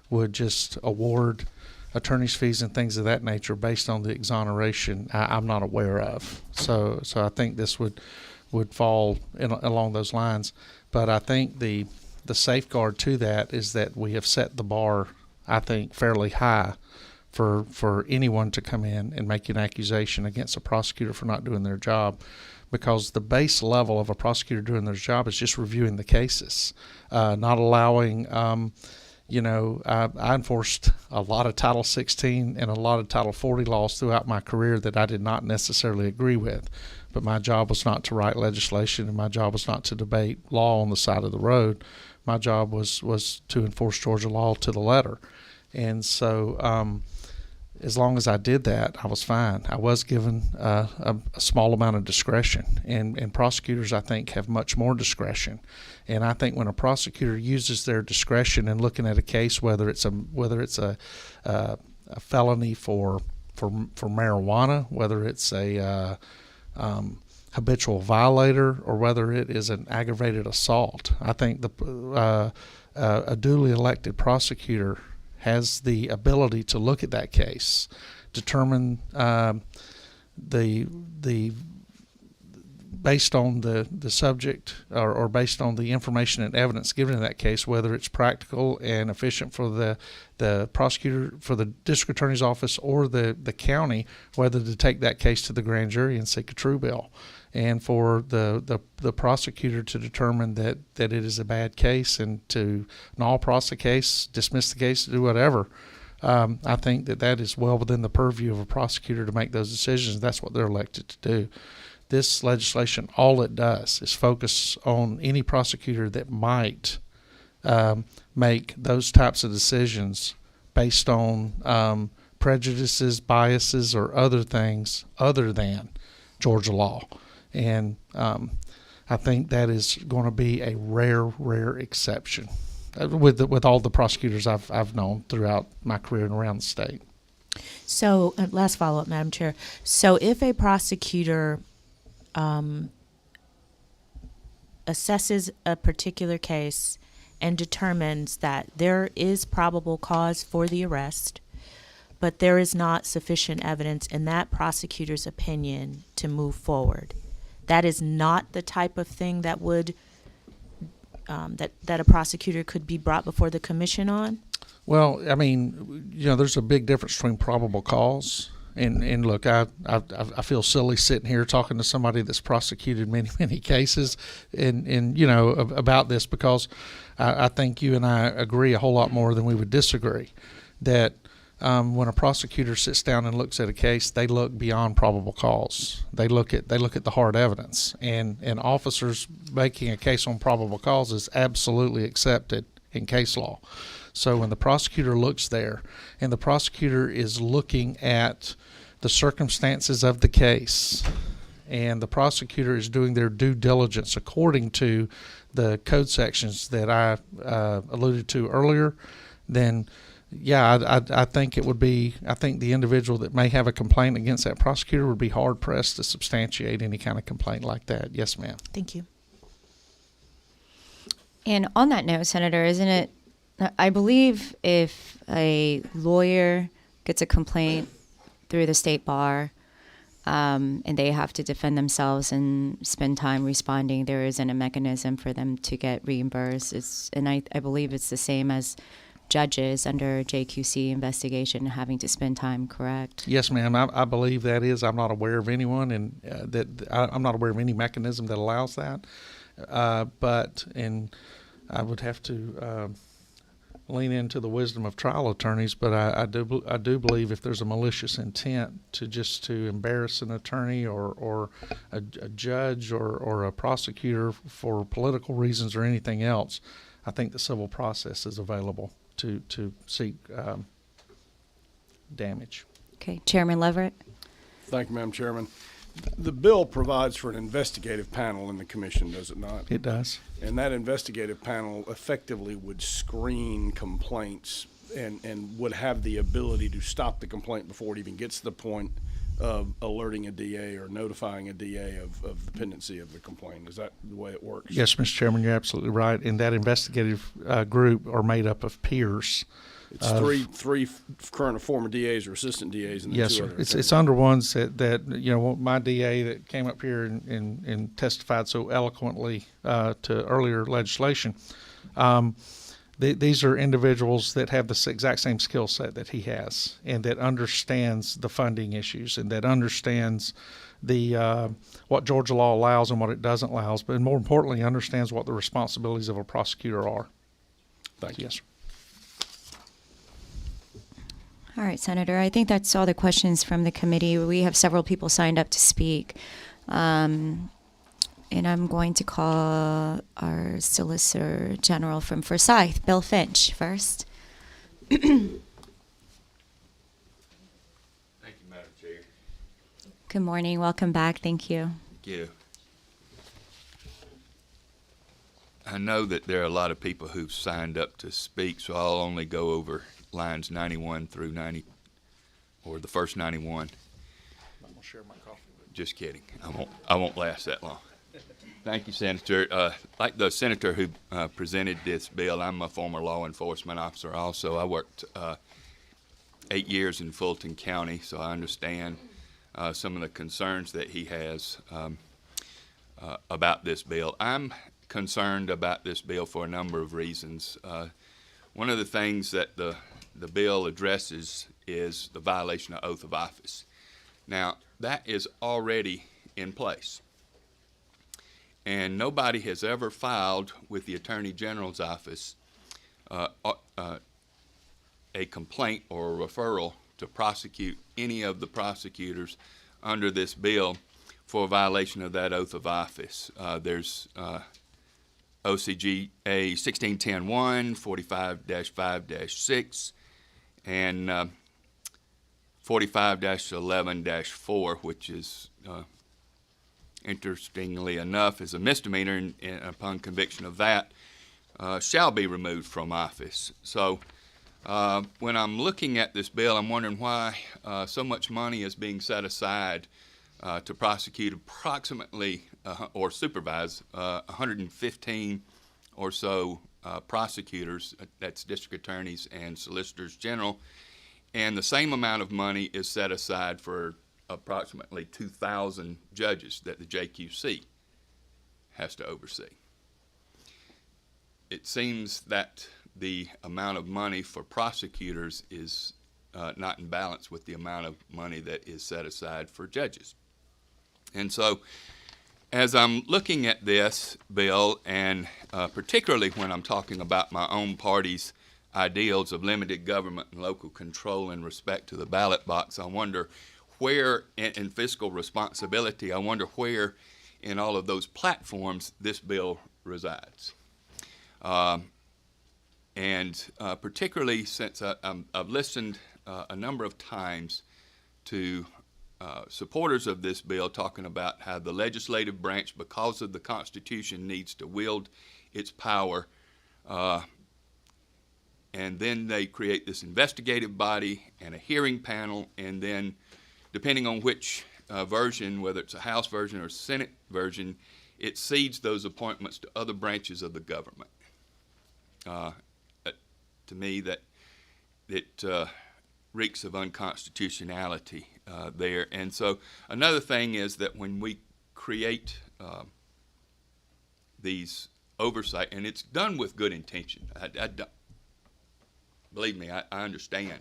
would just award attorney's fees and things of that nature based on the exoneration, I'm not aware of. So I think this would fall along those lines. But I think the safeguard to that is that we have set the bar, I think, fairly high for anyone to come in and make an accusation against a prosecutor for not doing their job, because the base level of a prosecutor doing their job is just reviewing the cases, not allowing, I enforced a lot of Title 16 and a lot of Title 40 laws throughout my career that I did not necessarily agree with. But my job was not to write legislation, and my job was not to debate law on the side of the road. My job was to enforce Georgia law to the letter. And so as long as I did that, I was fine. I was given a small amount of discretion, and prosecutors, I think, have much more discretion. And I think when a prosecutor uses their discretion in looking at a case, whether it's a felony for marijuana, whether it's a habitual violator, or whether it is an aggravated assault, I think a duly elected prosecutor has the ability to look at that case, determine based on the subject or based on the information and evidence given in that case, whether it's practical and efficient for the prosecutor, for the district attorney's office, or the county, whether to take that case to the grand jury and seek a true bill, and for the prosecutor to determine that it is a bad case and to null the case, dismiss the case, do whatever. I think that is well within the purview of a prosecutor to make those decisions. That's what they're elected to do. This legislation, all it does is focus on any prosecutor that might make those types of decisions based on prejudices, biases, or other things other than Georgia law. And I think that is going to be a rare exception with all the prosecutors I've known throughout my career and around the state. So, last follow-up, Madam Chair. So if a prosecutor assesses a particular case and determines that there is probable cause for the arrest, but there is not sufficient evidence in that prosecutor's opinion to move forward, that is not the type of thing that would that a prosecutor could be brought before the commission on? Well, I mean, there's a big difference between probable cause and look, I feel silly sitting here talking to somebody that's prosecuted many cases and about this, because I think you and I agree a whole lot more than we would disagree. That when a prosecutor sits down and looks at a case, they look beyond probable cause. They look at the hard evidence, and officers making a case on probable cause is absolutely accepted in case law. So when the prosecutor looks there, and the prosecutor is looking at the circumstances of the case, and the prosecutor is doing their due diligence according to the code sections that I alluded to earlier, then I think it would be, I think the individual that may have a complaint against that prosecutor would be hard pressed to substantiate any kind of complaint like that. Yes, ma'am. Thank you. And on that note, Senator, isn't it, I believe if a lawyer gets a complaint through the state bar, and they have to defend themselves and spend time responding, there isn't a mechanism for them to get reimbursed. And I believe it's the same as judges under JQC investigation having to spend time, correct? Yes, ma'am. I believe that is. I'm not aware of anyone, and I'm not aware of any mechanism that allows that. But I would have to lean into the wisdom of trial attorneys. But I do believe if there's a malicious intent to embarrass an attorney or a judge or a prosecutor for political reasons or anything else, I think the civil process is available to seek damage. Okay, Chairman Leverett. Thank you, Madam Chairman. The bill provides for an investigative panel in the commission, does it not? It does. And that investigative panel effectively would screen complaints and would have the ability to stop the complaint before it even gets to the point of alerting a DA or notifying a DA of the pendency of the complaint. Is that the way it works? Yes, Mr. Chairman, you're absolutely right. And that investigative group are made up of peers. It's three current or former DAs or assistant DAs. And Yes, sir. It's under ones that my DA that came up here and testified so eloquently to earlier legislation. These are individuals that have the exact same skill set that he has, and that understands the funding issues, and that understands the what Georgia law allows and what it doesn't allow, but more importantly, understands what the responsibilities of a prosecutor are. Thank you. Yes, sir. All right, Senator, I think that's all the questions from the committee. We have several people signed up to speak. And I'm going to call our Solicitor General from Forsyth, Bill Finch, first. Thank you, Madam Chair. Good morning. Welcome back. Thank you. Thank you. I know that there are a lot of people who've signed up to speak, so I'll only go over lines 91 through 90, or the first 91. I'm going to share my coffee with you. Just kidding. I won't last that long. Thank you, Senator. Like the senator who presented this bill, I'm a former law enforcement officer also. I worked 8 years in Fulton County, so I understand some of the concerns that he has about this bill. I'm concerned about this bill for a number of reasons. One of the things that the bill addresses is the violation of oath of office. Now, that is already in place. And nobody has ever filed with the Attorney General's office a complaint or a referral to prosecute any of the prosecutors under this bill for a violation of that oath of office. There's OCGA 1610-1, 45-5-6, and 45-11-4, which is interestingly enough, is a misdemeanor, and upon conviction of that, shall be removed from office. So when I'm looking at this bill, I'm wondering why so much money is being set aside to prosecute approximately or supervise 115 or so prosecutors, that's district attorneys and solicitors general, and the same amount of money is set aside for approximately 2,000 judges that the JQC has to oversee. It seems that the amount of money for prosecutors is not in balance with the amount of money that is set aside for judges. And so as I'm looking at this bill, and particularly when I'm talking about my own party's ideals of limited government and local control in respect to the ballot box, I wonder where, in fiscal responsibility, I wonder where in all of those platforms this bill resides. Particularly since I've listened a number of times to supporters of this bill talking about how the legislative branch, because of the Constitution, needs to wield its power, and then they create this investigative body and a hearing panel, and then depending on which version, whether it's a House version or a Senate version, it cedes those appointments to other branches of the government. To me, that it reeks of unconstitutionality. there. And so another thing is that when we create these oversight, and it's done with good intention. Believe me, I understand,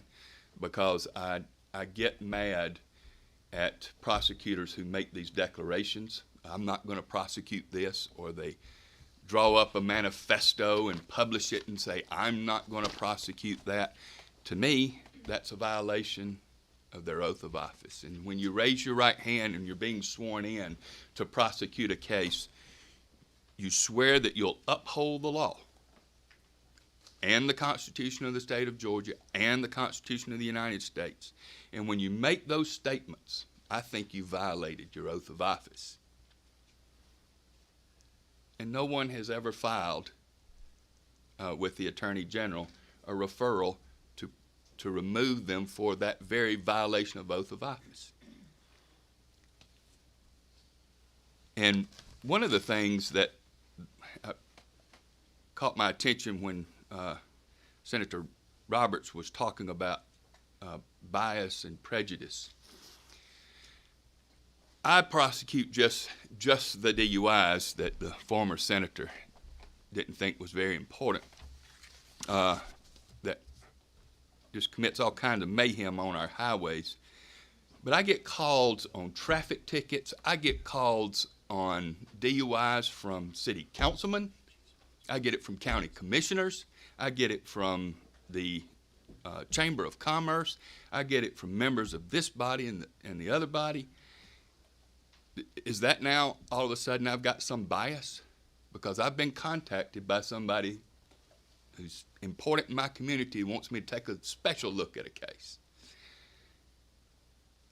because I get mad at prosecutors who make these declarations. I'm not going to prosecute this, or they draw up a manifesto and publish it and say, I'm not going to prosecute that. To me, that's a violation of their oath of office. And when you raise your right hand and you're being sworn in to prosecute a case, you swear that you'll uphold the law and the Constitution of the state of Georgia and the Constitution of the United States. And when you make those statements, I think you violated your oath of office. And no one has ever filed with the Attorney General a referral to remove them for that very violation of oath of office. And one of the things that caught my attention when Senator Roberts was talking about bias and prejudice. I prosecute just the DUIs that the former senator didn't think was very important, that just commits all kinds of mayhem on our highways. But I get calls on traffic tickets. I get calls on DUIs from city councilmen. I get it from county commissioners. I get it from the Chamber of Commerce. I get it from members of this body and the other body. Is that now all of a sudden I've got some bias? Because I've been contacted by somebody who's important in my community who wants me to take a special look at a case.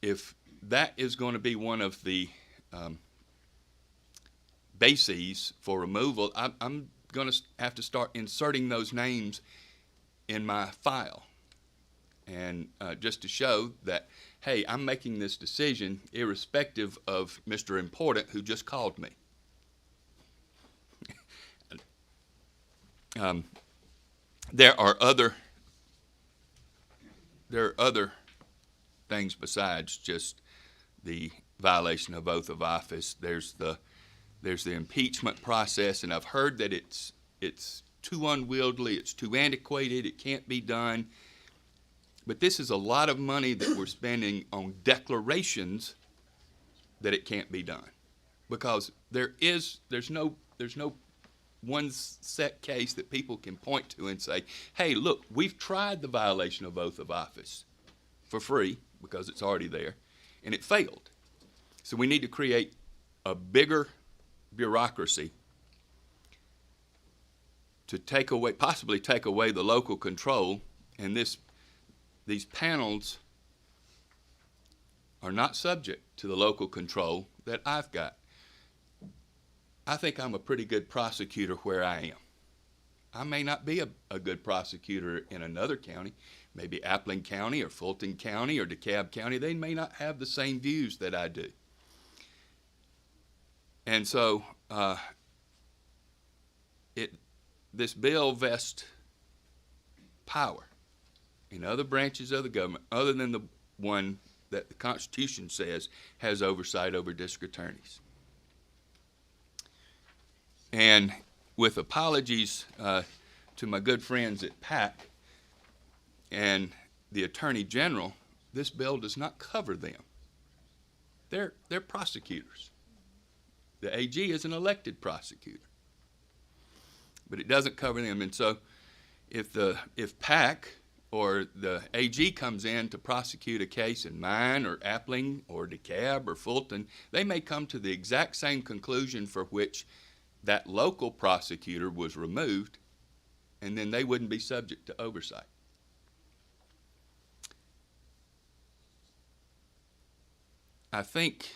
If that is going to be one of the bases for removal, I'm going to have to start inserting those names in my file. And just to show that, hey, I'm making this decision irrespective of Mr. Important who just called me. There are other things besides just the violation of oath of office. There's the impeachment process, and I've heard that it's too unwieldy, it's too antiquated, it can't be done. But this is a lot of money that we're spending on declarations that it can't be done, because there's no one set case that people can point to and say, hey, look, we've tried the violation of oath of office for free because it's already there, and it failed. So we need to create a bigger bureaucracy to possibly take away the local control. And these panels are not subject to the local control that I've got. I think I'm a pretty good prosecutor where I am. I may not be a good prosecutor in another county, maybe Appling County or Fulton County or DeKalb County. They may not have the same views that I do. And so this bill vests power in other branches of the government other than the one that the Constitution says has oversight over district attorneys. And with apologies to my good friends at PAC and the Attorney General, this bill does not cover them. They're prosecutors. The AG is an elected prosecutor, but it doesn't cover them. And so if PAC or the AG comes in to prosecute a case in mine or Appling or DeKalb or Fulton, they may come to the exact same conclusion for which that local prosecutor was removed, and then they wouldn't be subject to oversight. I think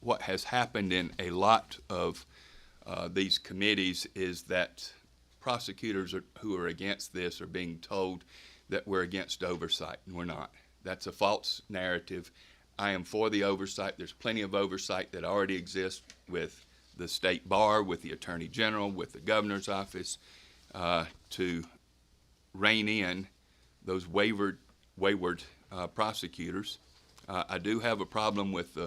what has happened in a lot of these committees is that prosecutors who are against this are being told that we're against oversight, and we're not. That's a false narrative. I am for the oversight. There's plenty of oversight that already exists with the state bar, with the Attorney General, with the governor's office, to rein in those wayward prosecutors I do have a problem with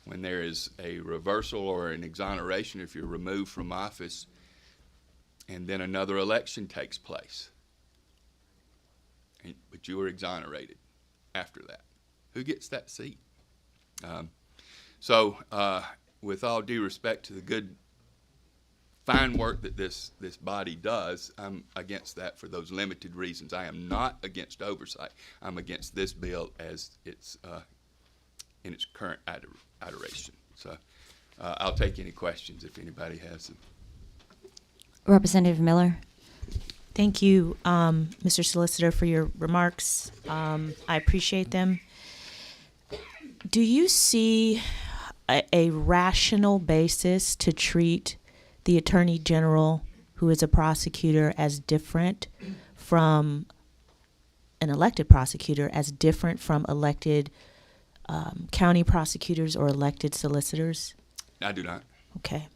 when there is a reversal or an exoneration if you're removed from office and then another election takes place. But you were exonerated after that. Who gets that seat? So with all due respect to the good, fine work that this body does, I'm against that for those limited reasons. I am not against oversight. I'm against this bill as it's in its current iteration. So I'll take any questions if anybody has them. Representative Miller. Thank you, Mr. Solicitor, for your remarks. I appreciate them. Do you see a rational basis to treat the Attorney General, who is a prosecutor, as different from an elected prosecutor, as different from elected county prosecutors or elected solicitors? I do not. Okay.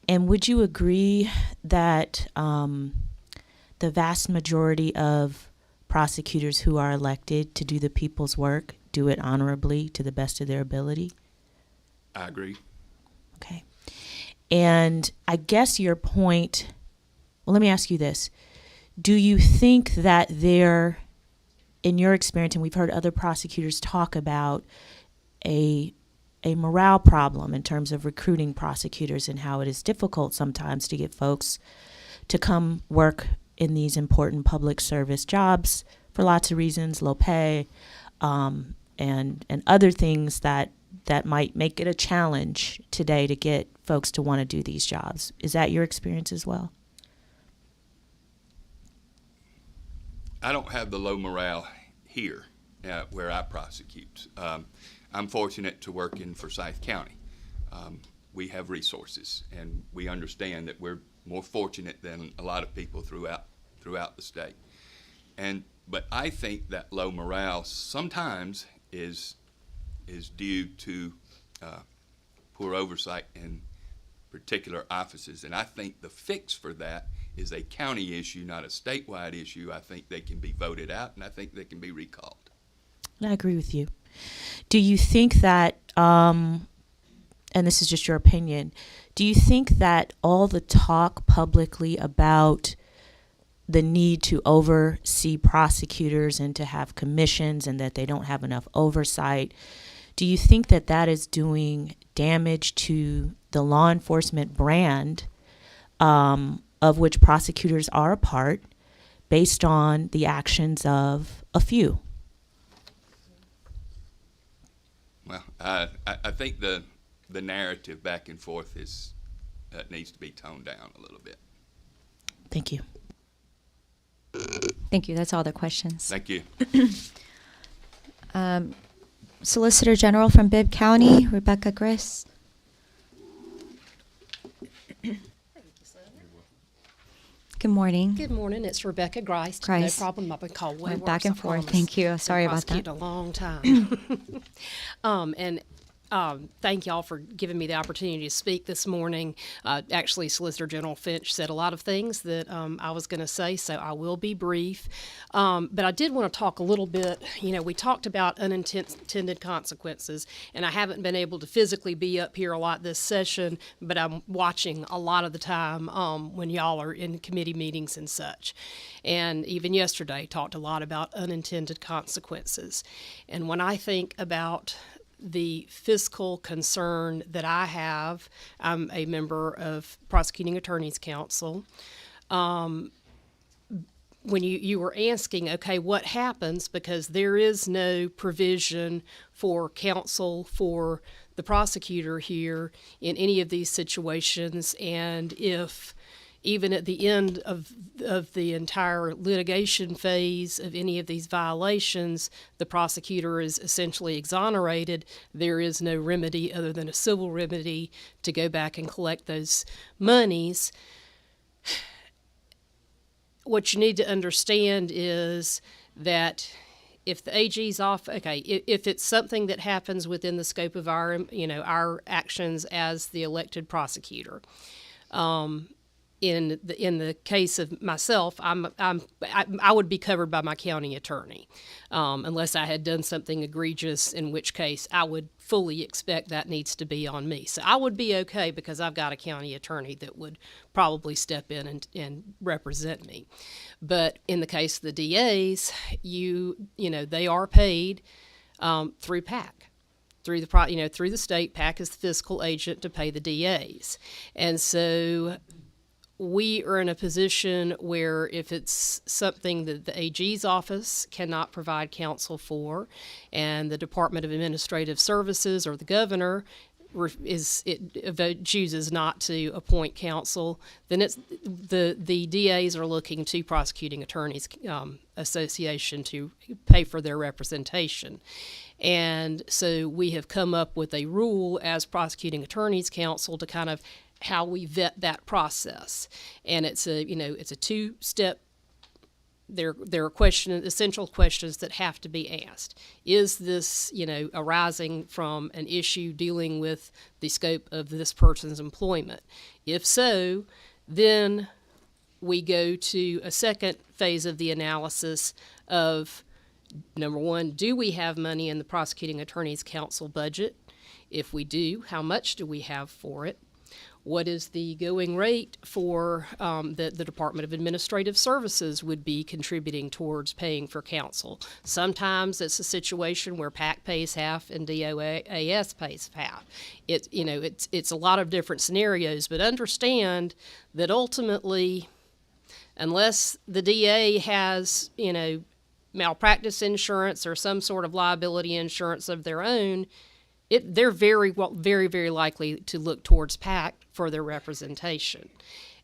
And would you agree that the vast majority of prosecutors who are elected to do the people's work do it honorably to the best of their ability? I agree. Okay. And I guess your point, well, let me ask you this. Do you think that there, in your experience, and we've heard other prosecutors talk about a morale problem in terms of recruiting prosecutors and how it is difficult sometimes to get folks to come work in these important public service jobs for lots of reasons, low pay, and other things that might make it a challenge today to get folks to want to do these jobs. Is that your experience as well? I don't have the low morale here where I prosecute. I'm fortunate to work in Forsyth County. We have resources, and we understand that we're more fortunate than a lot of people throughout the state. But I think that low morale sometimes is due to poor oversight in particular offices. And I think the fix for that is a county issue, not a statewide issue. I think they can be voted out, and I think they can be recalled. I agree with you. Do you think that, and this is just your opinion, do you think that all the talk publicly about the need to oversee prosecutors and to have commissions and that they don't have enough oversight, do you think that that is doing damage to the law enforcement brand of which prosecutors are a part based on the actions of a few? Well, I think the narrative back and forth needs to be toned down a little bit. Thank you. Thank you. That's all the questions. Thank you. Solicitor General from Bibb County, Rebecca Griss. Good morning. Good morning. It's Rebecca Grice. No problem. I've been called way Went worse, back and I forth. promise. Thank you. Sorry about that. Been prosecuting a long time. Thank y'all for giving me the opportunity to speak this morning. Actually, Solicitor General Finch said a lot of things that I was going to say, so I will be brief. But I did want to talk a little bit. We talked about unintended consequences, and I haven't been able to physically be up here a lot this session, but I'm watching a lot of the time when y'all are in committee meetings and such. And even yesterday, talked a lot about unintended consequences. And when I think about the fiscal concern that I have, I'm a member of Prosecuting Attorneys Council. When you were asking, okay, what happens, because there is no provision for counsel for the prosecutor here in any of these situations, and if even at the end of the entire litigation phase of any of these violations, the prosecutor is essentially exonerated, there is no remedy other than a civil remedy to go back and collect those monies. What you need to understand is that if the AG's off, okay, if it's something that happens within the scope of our actions as the elected prosecutor, in the case of myself, I would be covered by my county attorney, unless I had done something egregious, in which case I would fully expect that needs to be on me. So I would be okay because I've got a county attorney that would probably step in and represent me. But in the case of the DAs, you know, they are paid through PAC. Through the state, PAC is the fiscal agent to pay the DAs. And so we are in a position where if it's something that the AG's office cannot provide counsel for, and the Department of Administrative Services or the governor chooses not to appoint counsel, then it's the DAs are looking to Prosecuting Attorneys Association to pay for their representation. And so we have come up with a rule as Prosecuting Attorneys Council to kind of how we vet that process. And it's a two-step. There are essential questions that have to be asked. Is this, arising from an issue dealing with the scope of this person's employment? If so, then we go to a second phase of the analysis of, number one, do we have money in the Prosecuting Attorneys Council budget? If we do, how much do we have for it? What is the going rate for the Department of Administrative Services would be contributing towards paying for counsel? Sometimes it's a situation where PAC pays half and DOAS pays half. It's a lot of different scenarios, but understand that ultimately, unless the DA has, malpractice insurance or some sort of liability insurance of their own, they're very likely to look towards PAC for their representation.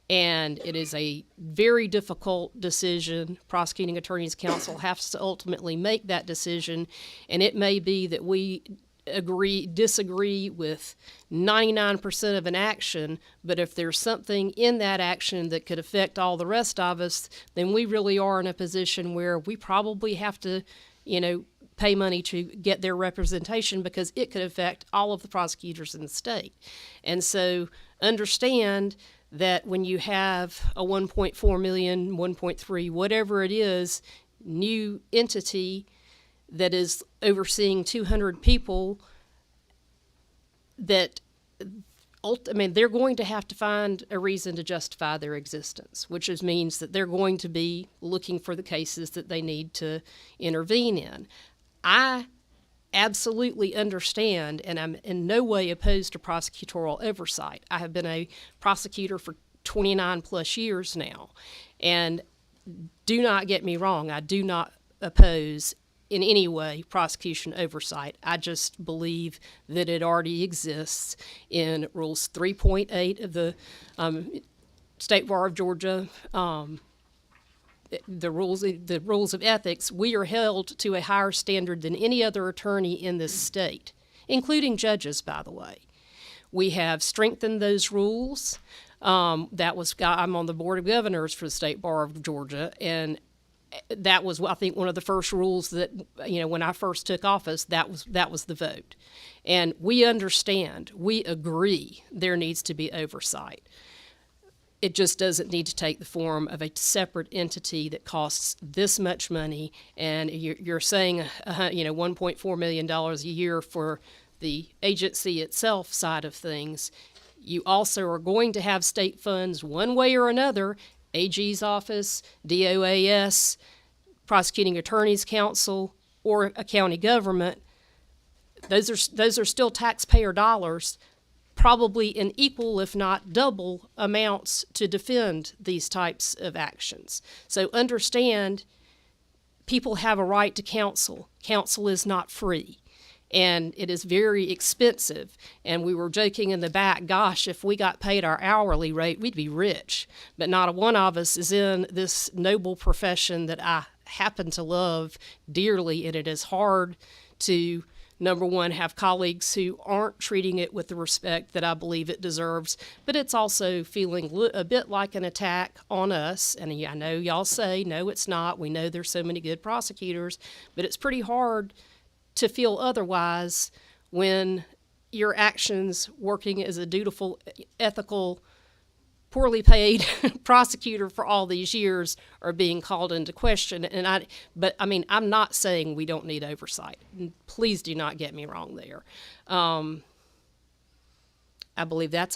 And it is a very difficult decision. Prosecuting Attorneys Council has to ultimately make that decision, and it may be that we disagree with 99% of an action, but if there's something in that action that could affect all the rest of us, then we really are in a position where we probably have to, pay money to get their representation because it could affect all of the prosecutors in the state. And so understand that when you have a 1.4 million, 1.3, whatever it is, new entity that is overseeing 200 people, they're going to have to find a reason to justify their existence, which means that they're going to be looking for the cases that they need to intervene in. I absolutely understand, and I'm in no way opposed to prosecutorial oversight. I have been a prosecutor for 29 plus years now, and do not get me wrong, I do not oppose in any way prosecution oversight. I just believe that it already exists in Rules 3.8 of the State Bar of Georgia, the rules of ethics. We are held to a higher standard than any other attorney in this state, including judges, by the way. We have strengthened those rules. I'm on the Board of Governors for the State Bar of Georgia, and that was, I think, one of the first rules that, when I first took office, that was the vote. And we understand, we agree there needs to be oversight. It just doesn't need to take the form of a separate entity that costs this much money. And you're saying, $1.4 million a year for the agency itself side of things. You also are going to have state funds one way or another, AG's office, DOAS, Prosecuting Attorneys Council, or a county government. Those are still taxpayer dollars, probably in equal, if not double, amounts to defend these types of actions. So understand, people have a right to counsel. Counsel is not free, and it is very expensive. And we were joking in the back, gosh, if we got paid our hourly rate, we'd be rich. But not a one of us is in this noble profession that I happen to love dearly, and it is hard to, number one, have colleagues who aren't treating it with the respect that I believe it deserves, but it's also feeling a bit like an attack on us. And I know y'all say, no, it's not. We know there's so many good prosecutors, but it's pretty hard to feel otherwise when your actions working as a dutiful, ethical poorly paid prosecutor for all these years are being called into question. But I'm not saying we don't need oversight. Please do not get me wrong there. I believe that's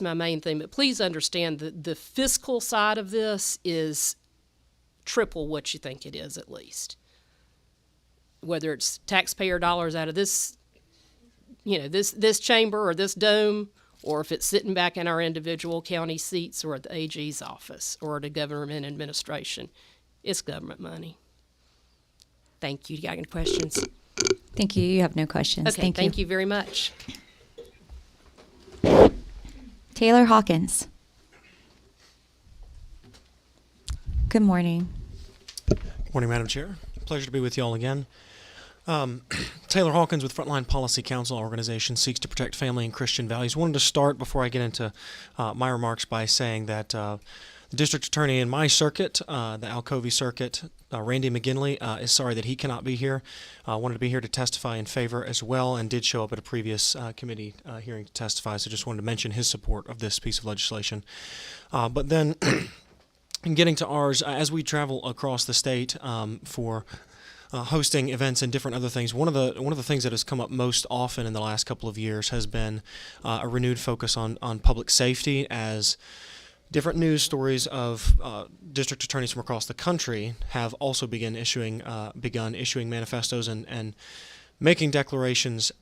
my main thing. But please understand that the fiscal side of this is triple what you think it is, at least. Whether it's taxpayer dollars out of this, this chamber or this dome, or if it's sitting back in our individual county seats or at the AG's office or at a government administration, it's government money. Thank you. You got any questions? Thank you. You have no questions. Okay, thank you very much. Taylor Hawkins. Good morning. Morning, Madam Chair. Pleasure to be with you all again. Taylor Hawkins with Frontline Policy Council organization seeks to protect family and Christian values. Wanted to start before I get into my remarks by saying that the district attorney in my circuit, the Alcovey circuit, Randy McGinley, is sorry that he cannot be here. Wanted to be here to testify in favor as well, and did show up at a previous committee hearing to testify, so just wanted to mention his support of this piece of legislation. But then, in getting to ours, as we travel across the state for hosting events and different other things, one of the things that has come up most often in the last couple of years has been a renewed focus on public safety, as different news stories of district attorneys from across the country have also begun issuing manifestos and making declarations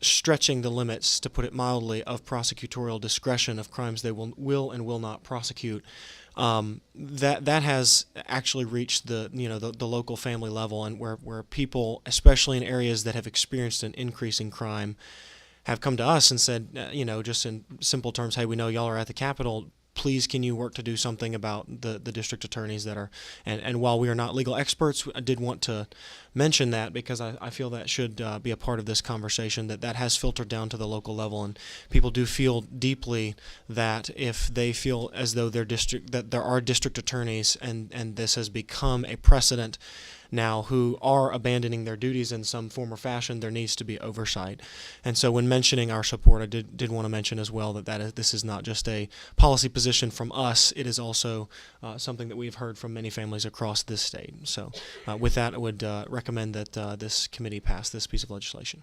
stretching the limits, to put it mildly, of prosecutorial discretion of crimes they will and will not prosecute. That has actually reached the local family level, and where people, especially in areas that have experienced an increase in crime, have come to us and said, just in simple terms, hey, we know y'all are at the Capitol. Please, can you work to do something about the district attorneys that are, and while we are not legal experts, I did want to mention that because I feel that should be a part of this conversation, that has filtered down to the local level, and people do feel deeply that if they feel as though that there are district attorneys and this has become a precedent now who are abandoning their duties in some form or fashion, there needs to be oversight. And so when mentioning our support, I did want to mention as well that this is not just a policy position from us, it is also something that we've heard from many families across this state. So with that, I would recommend that this committee pass this piece of legislation.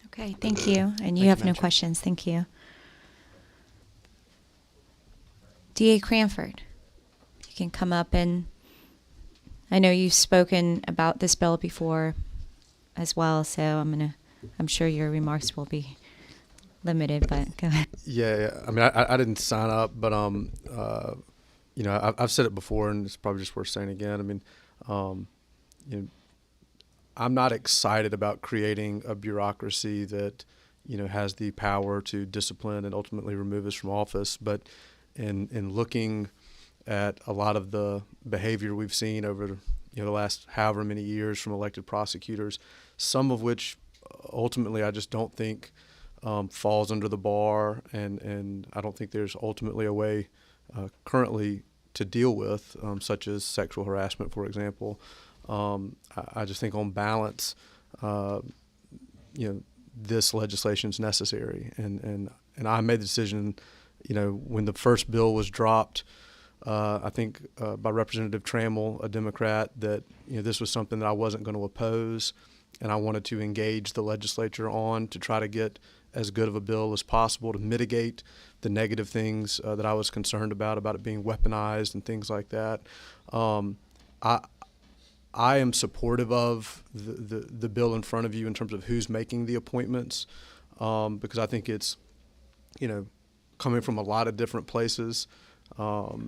Okay, thank you. And you have no questions. Thank you. DA Cranford, you can come up, and I know you've spoken about this bill before as well, so I'm sure your remarks will be limited, but go ahead. Yeah. I mean, I didn't sign up, but I've said it before, and it's probably just worth saying again. I mean, I'm not excited about creating a bureaucracy that has the power to discipline and ultimately remove us from office. But in looking at a lot of the behavior we've seen over the last however many years from elected prosecutors, some of which ultimately I just don't think falls under the bar, and I don't think there's ultimately a way currently to deal with, such as sexual harassment, for example. I just think on balance, this legislation is necessary, and I made the decision, when the first bill was dropped, I think by Representative Trammell, a Democrat, that this was something that I wasn't going to oppose, and I wanted to engage the legislature on to try to get as good of a bill as possible to mitigate the negative things that I was concerned about it being weaponized and things like that. I am supportive of the bill in front of you in terms of who's making the appointments, because I think it's coming from a lot of different places. There'll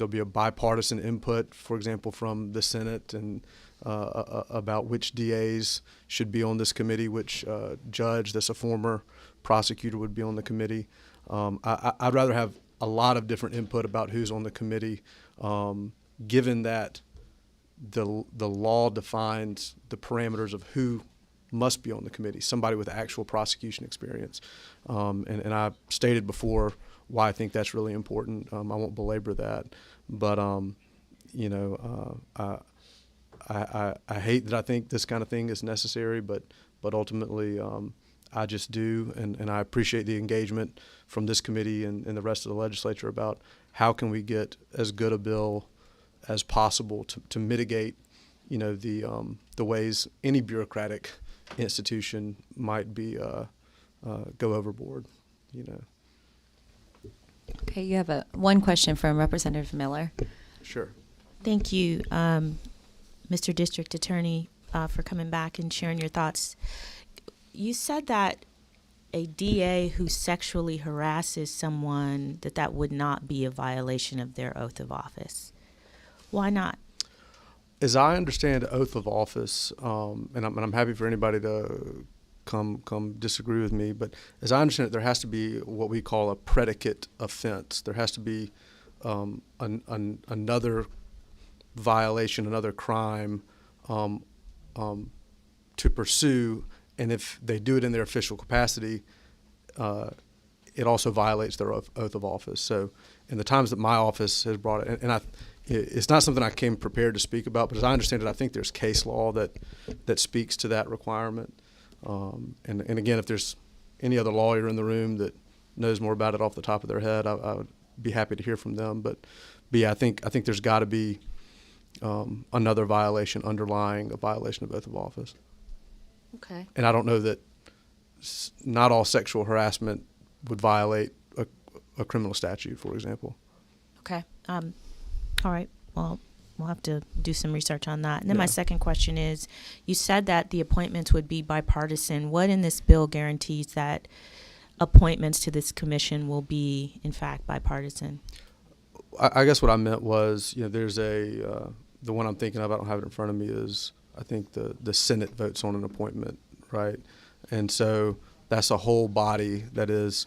be a bipartisan input, for example, from the Senate and about which DAs should be on this committee, which judge that's a former prosecutor would be on the committee. I'd rather have a lot of different input about who's on the committee, given that the law defines the parameters of who must be on the committee, somebody with actual prosecution experience. And I stated before why I think that's really important. I won't belabor that, but I hate that I think this kind of thing is necessary, but ultimately I just do, and I appreciate the engagement from this committee and the rest of the legislature about how can we get as good a bill as possible to mitigate, the ways any bureaucratic institution might be go overboard, Okay, you have one question from Representative Miller. Sure. Thank you, Mr. District Attorney, for coming back and sharing your thoughts. You said that a DA who sexually harasses someone, that would not be a violation of their oath of office. Why not? As I understand oath of office, and I'm happy for anybody to come disagree with me, but as I understand it, there has to be what we call a predicate offense. There has to be another violation, another crime to pursue, and if they do it in their official capacity, it also violates their oath of office. So in the times that my office has brought it, and it's not something I came prepared to speak about, but as I understand it, I think there's case law that speaks to that requirement. And again, if there's any other lawyer in the room that knows more about it off the top of their head, I would be happy to hear from them. But yeah, I think there's got to be another violation underlying a violation of oath of office. Okay. And I don't know that not all sexual harassment would violate a criminal statute, for example. Okay. All right. Well, we'll have to do some research on that. And then Yeah. my second question is, you said that the appointments would be bipartisan. What in this bill guarantees that appointments to this commission will be, in fact, bipartisan? I guess what I meant was, there's the one I'm thinking of, I don't have it in front of me, is I think the Senate votes on an appointment, right? And so that's a whole body that is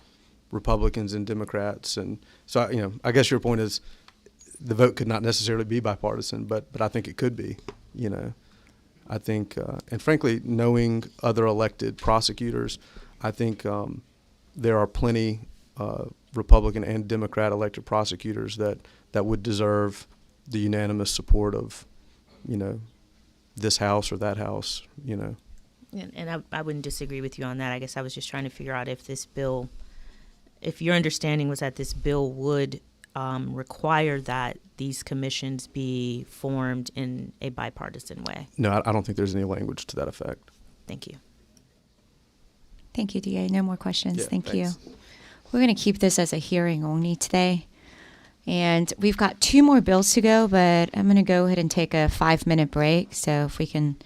Republicans and Democrats. And so, I guess your point is the vote could not necessarily be bipartisan, but I think it could be, I think, and frankly, knowing other elected prosecutors, I think there are plenty Republican and Democrat elected prosecutors that would deserve the unanimous support of, this House or that House, And I wouldn't disagree with you on that. I guess I was just trying to figure out if this bill, if your understanding was that this bill would require that these commissions be formed in a bipartisan way. No, I don't think there's any language to that effect. Thank you. Thank you, DA. No more questions. Yeah, Thank thanks. you. We're going to keep this as a hearing only today. And we've got 2 more bills to go, but I'm going to go ahead and take a 5-minute break. So if we can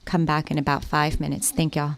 come back in about 5 minutes. Thank y'all.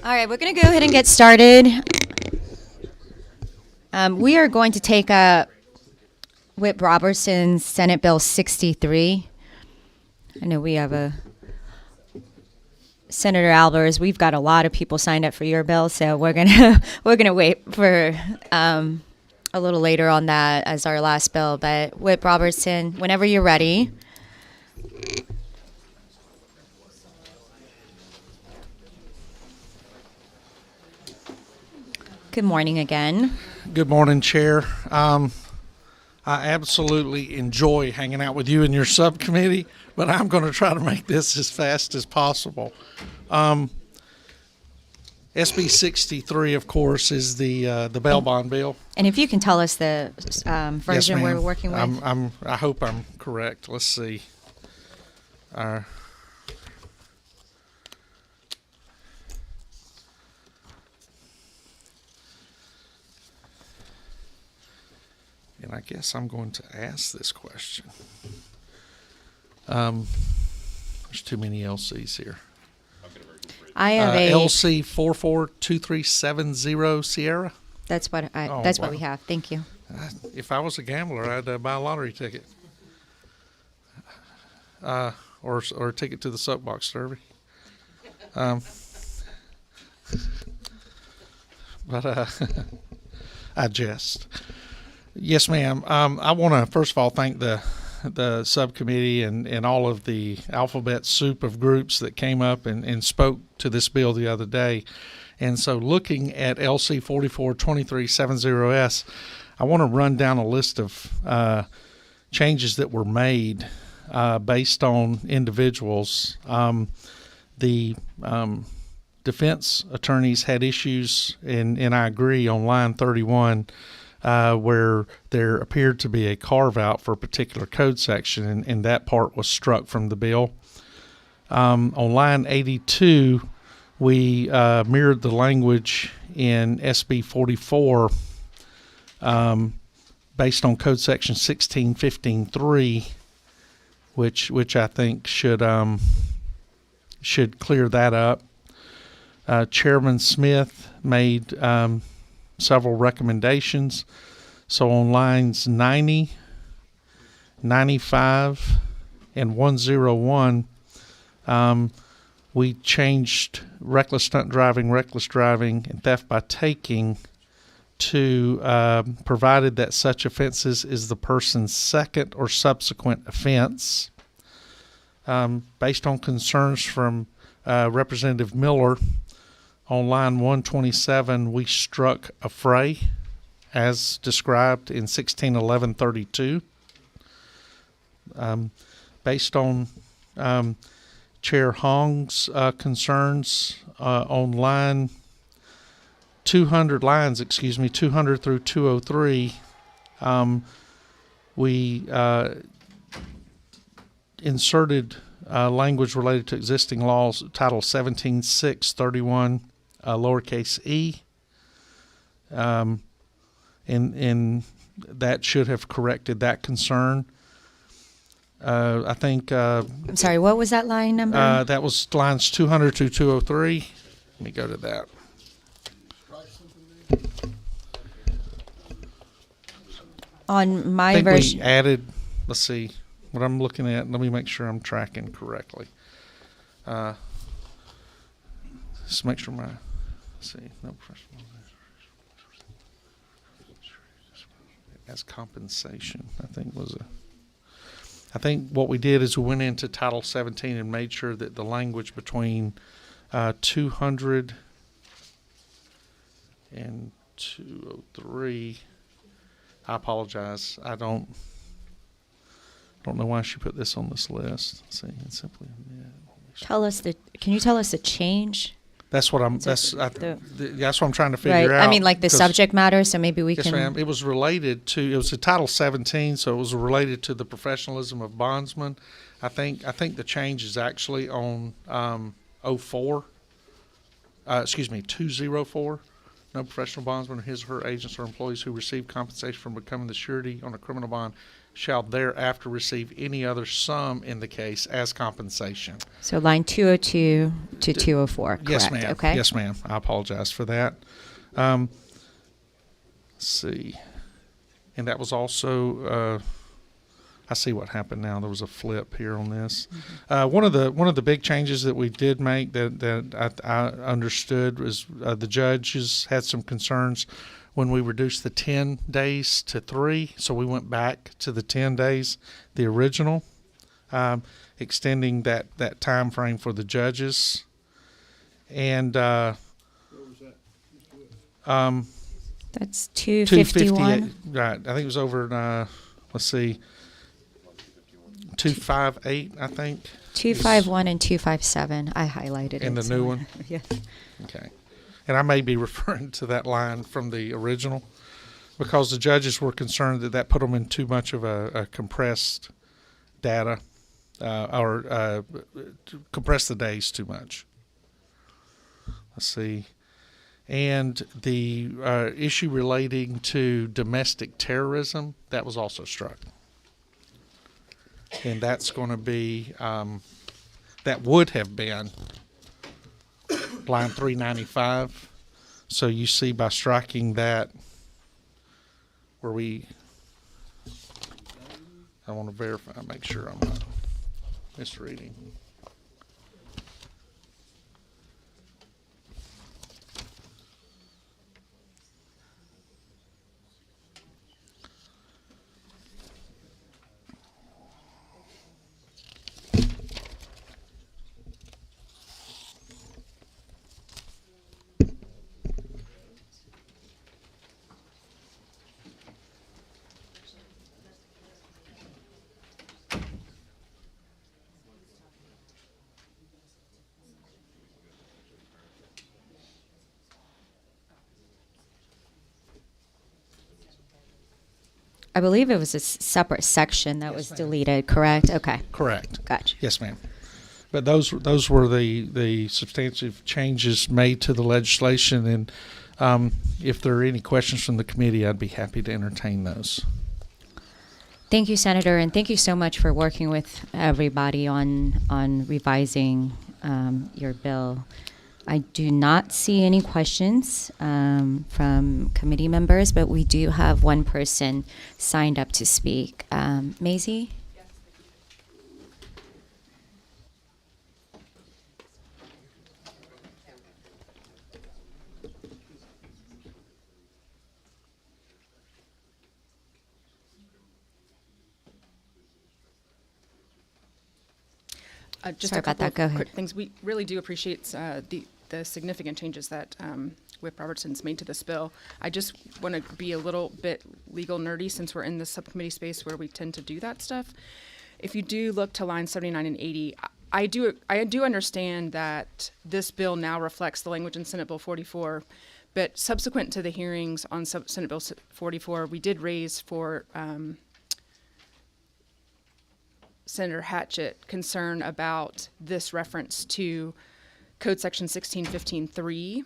All right, we're going to go ahead and get started. We are going to take up Whip Robertson's Senate Bill 63. I know we have a Senator Albers. We've got a lot of people signed up for your bill, so we're gonna wait for a little later on that as our last bill. But Whip Robertson, whenever you're ready. Good morning again. Good morning, Chair. I absolutely enjoy hanging out with you and your subcommittee, but I'm going to try to make this as fast as possible. SB 63, of course, is the bail bond bill. And if you can tell us the version Yes, we're ma'am. working with. I hope I'm correct. Let's see. And I guess I'm going to ask this question. There's too many LCs here. I have a LC 442370 Sierra. That's what Oh, that's what wow. we have. Thank you. If I was a gambler, I'd buy a lottery ticket, or a ticket to the soapbox derby. But I jest. Yes, ma'am. I want to first of all thank the subcommittee and all of the alphabet soup of groups that came up and spoke to this bill the other day. And so looking at LC 442370S, I want to run down a list of changes that were made based on individuals. The defense attorneys had issues, and I agree, on line 31, where there appeared to be a carve-out for a particular code section, and that part was struck from the bill. On line 82, we mirrored the language in SB 44 based on code section 1615.3, which I think should clear that up. Chairman Smith made several recommendations. So on lines 90, 95, and 101, we changed reckless stunt driving, and theft by taking to provided that such offenses is the person's second or subsequent offense. Based on concerns from Representative Miller, on line 127, we struck affray as described in 1611.32. Based on Chair Hong's concerns on line 200 through 203, we inserted language related to existing laws, Title 17.6.31, lowercase e, and that should have corrected that concern. I think. I'm sorry. What was that line number? That was lines 200 to 203. Let me go to that. On my I think version, we added. Let's see what I'm looking at. Let me make sure I'm tracking correctly. Just make sure my. Let's see. No professional. As compensation, I think I think what we did is we went into Title 17 and made sure that the language between 200 and 203. I apologize. I don't know why she put this on this list. Let's see, it's simply. Can you tell us the change? That's what that's what I'm trying to figure Right. out. I mean, like the subject matter, so maybe we Yes, can. ma'am. It was related to. It was a Title 17, so it was related to the professionalism of bondsmen. I think the change is actually on 04. 204. No professional bondsman or his or her agents or employees who receive compensation from becoming the surety on a criminal bond shall thereafter receive any other sum in the case as compensation. So line 202 to 204, correct? Yes, ma'am. Okay. Yes, ma'am. I apologize for that. Let's see. And that was also, I see what happened now. There was a flip here on this. One of the big changes that we did make that I understood was the judges had some concerns when we reduced the 10 days to 3. So we went back to the 10 days, the original, extending that time frame for the judges. And That's 251. Right. I think it was over, let's see, 258, I think. 251 and 257. I highlighted it. In the new one? Yes. Okay. And I may be referring to that line from the original because the judges were concerned that put them in too much of a compressed data or compress the days too much. Let's see. And the issue relating to domestic terrorism, that was also struck. And that's going to be, that would have been line 395. So you see by striking that, where I want to verify, make sure I'm not misreading. I believe it was a separate section that was deleted, correct? Okay. Correct. Gotcha. Yes, ma'am. But those were the substantive changes made to the legislation, and if there are any questions from the committee, I'd be happy to entertain those. Thank you, Senator, and thank you so much for working with everybody on revising your bill. I do not see any questions from committee members, but we do have one person signed up to speak. Maisie? Just Sorry a about couple that. Go of ahead. quick things. We really do appreciate the significant changes that Whip Robertson's made to this bill. I just want to be a little bit legal nerdy since we're in the subcommittee space where we tend to do that stuff. If you do look to lines 79 and 80, I do understand that this bill now reflects the language in Senate Bill 44, but subsequent to the hearings on Senate Bill 44, we did raise for Senator Hatchett concern about this reference to Code Section 1615.3.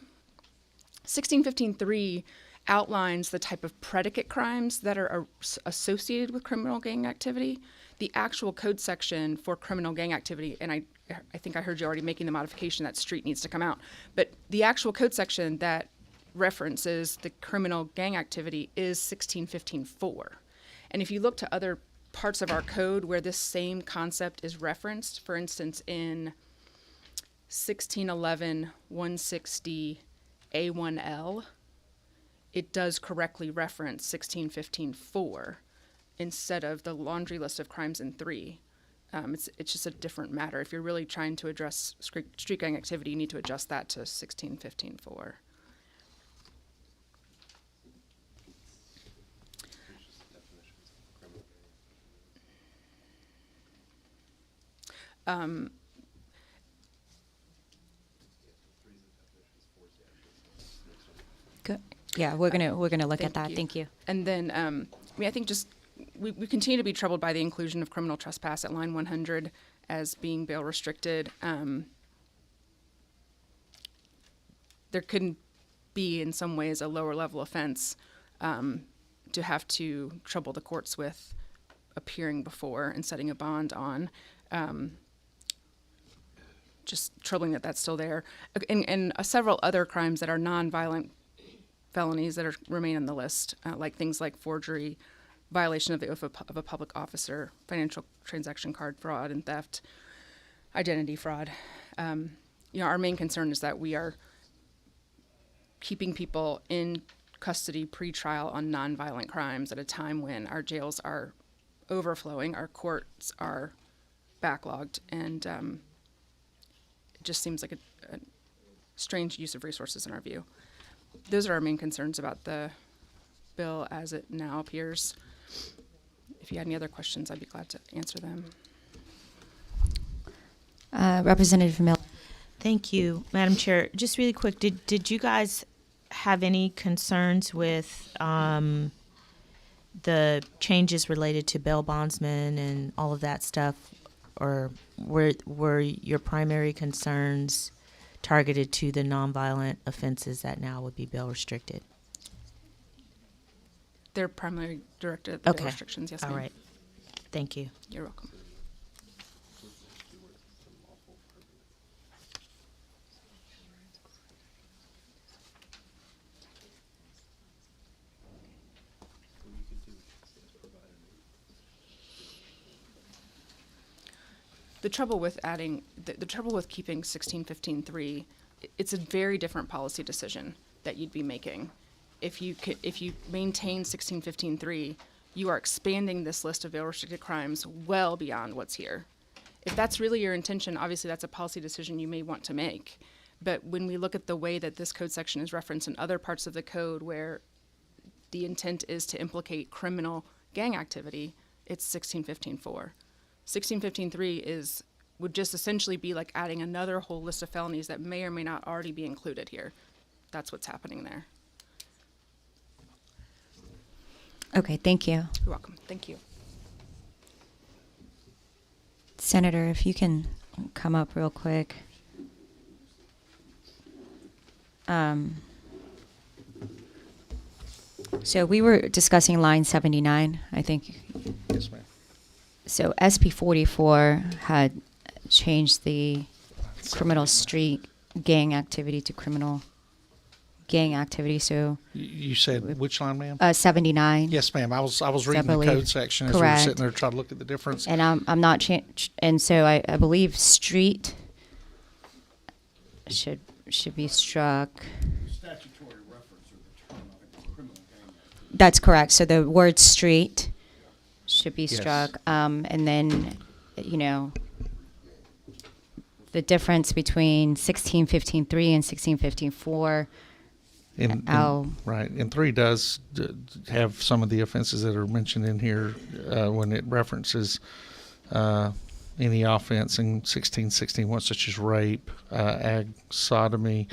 1615.3 outlines the type of predicate crimes that are associated with criminal gang activity. The actual code section for criminal gang activity, and I think I heard you already making the modification that street needs to come out, but the actual code section that references the criminal gang activity is 1615.4. And if you look to other parts of our code where this same concept is referenced, for instance, in 1611-160 A1L, it does correctly reference 1615.4 instead of the laundry list of crimes in 3. It's just a different matter. If you're really trying to address street gang activity, you need to adjust that to 1615.4. Good. Yeah, we're gonna look at that. you. Thank you. And then, I think just we continue to be troubled by the inclusion of criminal trespass at line 100 as being bail restricted. There couldn't be, in some ways, a lower level offense to have to trouble the courts with appearing before and setting a bond on. Just troubling that that's still there. And several other crimes that are nonviolent felonies that remain on the list, like things like forgery, violation of the oath of a public officer, financial transaction card fraud and theft, identity fraud. Our main concern is that we are keeping people in custody pre-trial on nonviolent crimes at a time when our jails are overflowing, our courts are backlogged, and it just seems like a strange use of resources in our view. Those are our main concerns about the bill as it now appears. If you had any other questions, I'd be glad to answer them. Representative Miller. Thank you, Madam Chair. Just really quick, did you guys have any concerns with the changes related to bail bondsmen and all of that stuff, or were your primary concerns targeted to the nonviolent offenses that now would be bail restricted? They're primarily directed at the bail restrictions, yes, ma'am. All right. Thank you. You're welcome. The trouble with adding, the trouble with keeping 1615.3, it's a very different policy decision that you'd be making. If you maintain 1615.3, you are expanding this list of bail restricted crimes well beyond what's here. If that's really your intention, obviously that's a policy decision you may want to make. But when we look at the way that this code section is referenced in other parts of the code where the intent is to implicate criminal gang activity, it's 1615.4. 1615.3 would just essentially be like adding another whole list of felonies that may or may not already be included here. That's what's happening there. Okay, thank you. You're welcome. Thank you. Senator, if you can come up real quick. So we were discussing line 79, I think. Yes, ma'am. So SB 44 had changed the criminal street gang activity to criminal gang activity. So You said which line, ma'am? 79. Yes, ma'am. I was reading the believe- code section as we were correct. sitting there trying to look at the difference. And I'm not and so I believe street should be struck. Statutory reference or the term of it, criminal gang activity. That's correct. So the word street should be Yes. struck. And then, the difference between 1615.3 and 1615.4. Right, and 3 does have some of the offenses that are mentioned in here when it references any offense in 1661, such as rape, ag sodomy,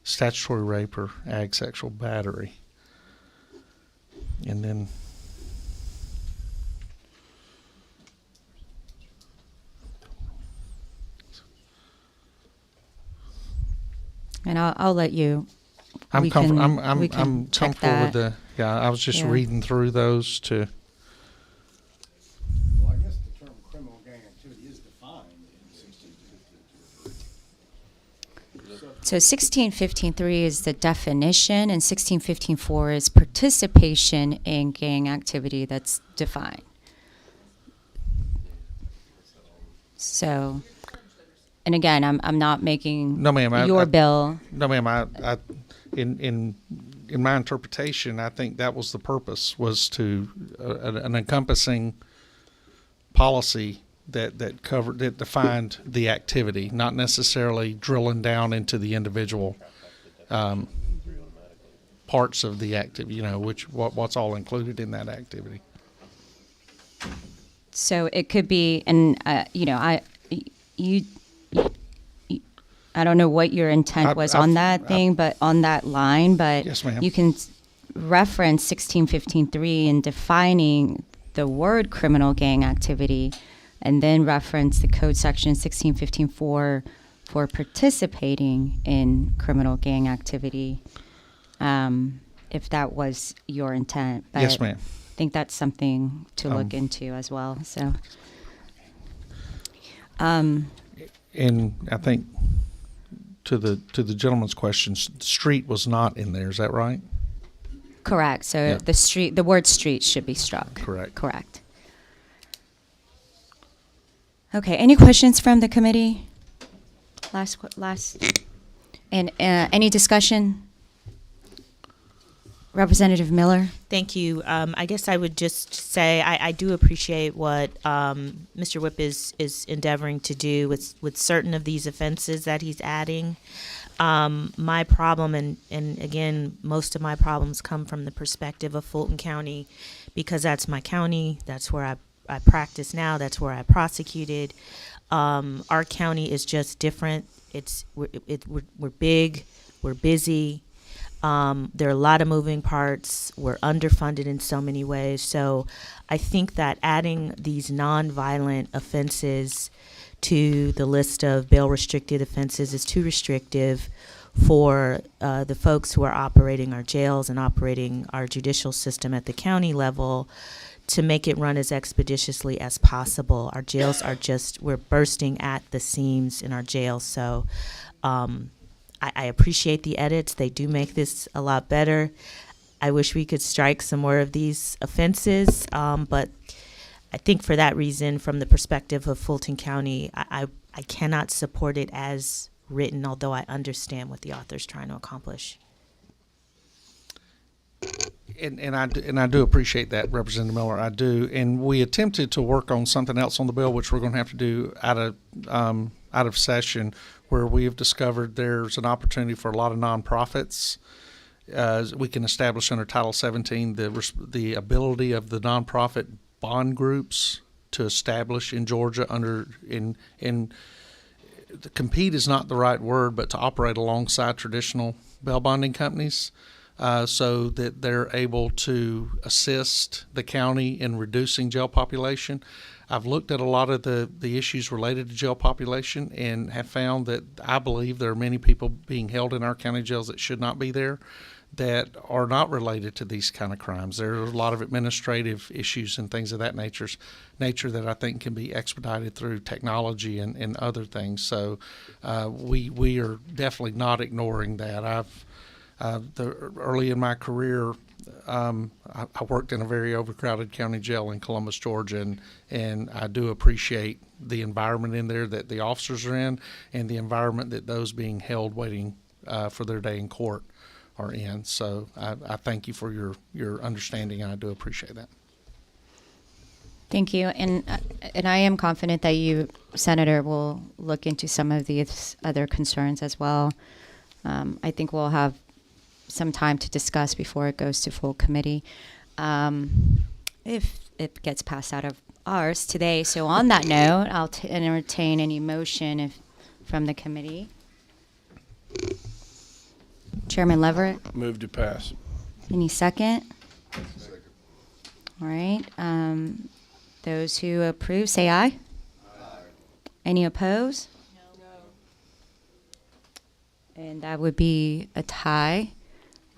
statutory rape, or ag sexual battery. And then And I'll let you. I'm we comfortable. can- we can I'm check comfortable with that. I was just Yeah. reading through those to. Well, I guess the term criminal gang activity is defined in 1615.3. So 1615.3 is the definition, and 1615.4 is participation in gang activity that's defined. So, and again, I'm not making No, ma'am. your bill. No, ma'am. In my interpretation, I think that was the purpose, was to an encompassing policy that defined the activity, not necessarily drilling down into the individual parts of the activity. What's all included in that activity. So it could be, and I don't know what your intent was on that thing, but on that line, but Yes, ma'am. you can reference 1615.3 in defining the word criminal gang activity, and then reference the code section 1615.4 for participating in criminal gang activity, if that was your intent. But Yes, ma'am. think that's something to look into as well. So, and I think to the gentleman's questions, street was not in there. Is that right? correct. So Yeah. the word street should be struck. Correct. Correct. Okay. Any questions from the committee? And any discussion? Representative Miller. Thank you. I guess I would just say I do appreciate what Mr. Whip is endeavoring to do with certain of these offenses that he's adding. My problem, and again, most of my problems come from the perspective of Fulton County, because that's my county. That's where I practice now. That's where I prosecuted. Our county is just different. We're big. We're busy. There are a lot of moving parts. We're underfunded in so many ways. So I think that adding these nonviolent offenses to the list of bail-restricted offenses is too restrictive for the folks who are operating our jails and operating our judicial system at the county level to make it run as expeditiously as possible. Our jails are we're bursting at the seams in our jails. So I appreciate the edits. They do make this a lot better. I wish we could strike some more of these offenses, but I think for that reason, from the perspective of Fulton County, I cannot support it as written, although I understand what the author's trying to accomplish. And I do appreciate that, Representative Miller. I do. And we attempted to work on something else on the bill, which we're going to have to do out of session, where we have discovered there's an opportunity for a lot of nonprofits. We can establish under Title 17 the ability of the nonprofit bond groups to establish in Georgia compete is not the right word, but to operate alongside traditional bail bonding companies. So that they're able to assist the county in reducing jail population. I've looked at a lot of the issues related to jail population and have found that I believe there are many people being held in our county jails that should not be there that are not related to these kind of crimes. There are a lot of administrative issues and things of that nature that I think can be expedited through technology and other things. So we are definitely not ignoring that. Early in my career, I worked in a very overcrowded county jail in Columbus, Georgia, and I do appreciate the environment in there that the officers are in and the environment that those being held waiting for their day in court are in. So I thank you for your understanding, and I do appreciate that. Thank you. And I am confident that you, Senator, will look into some of these other concerns as well. I think we'll have some time to discuss before it goes to full committee, if it gets passed out of ours today. So on that note, I'll entertain any motion from the committee. Chairman Leverett. Move to pass. Any second? All right. Those who approve, say aye. Any opposed? No. And that would be a tie.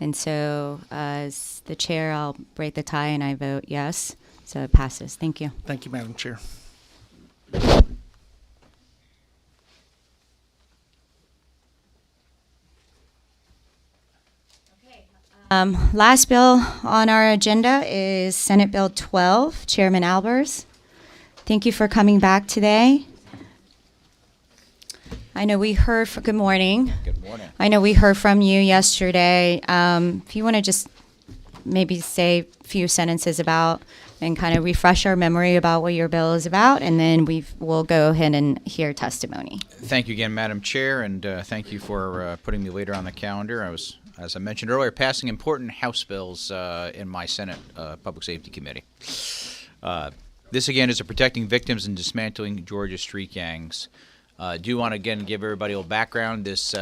And so, as the chair, I'll break the tie and I vote yes. So it passes. Thank you. Thank you, Madam Chair. Last bill on our agenda is Senate Bill 12. Chairman Albers, thank you for coming back today. I know we heard. Good morning. Good morning. I know we heard from you yesterday. If you want to just maybe say a few sentences about and kind of refresh our memory about what your bill is about, and then we'll go ahead and hear testimony. Thank you again, Madam Chair, and thank you for putting me later on the calendar. I was, as I mentioned earlier, passing important House bills in my Senate Public Safety Committee. This, again, is a protecting victims and dismantling Georgia street gangs. Do want to again give everybody a little background. This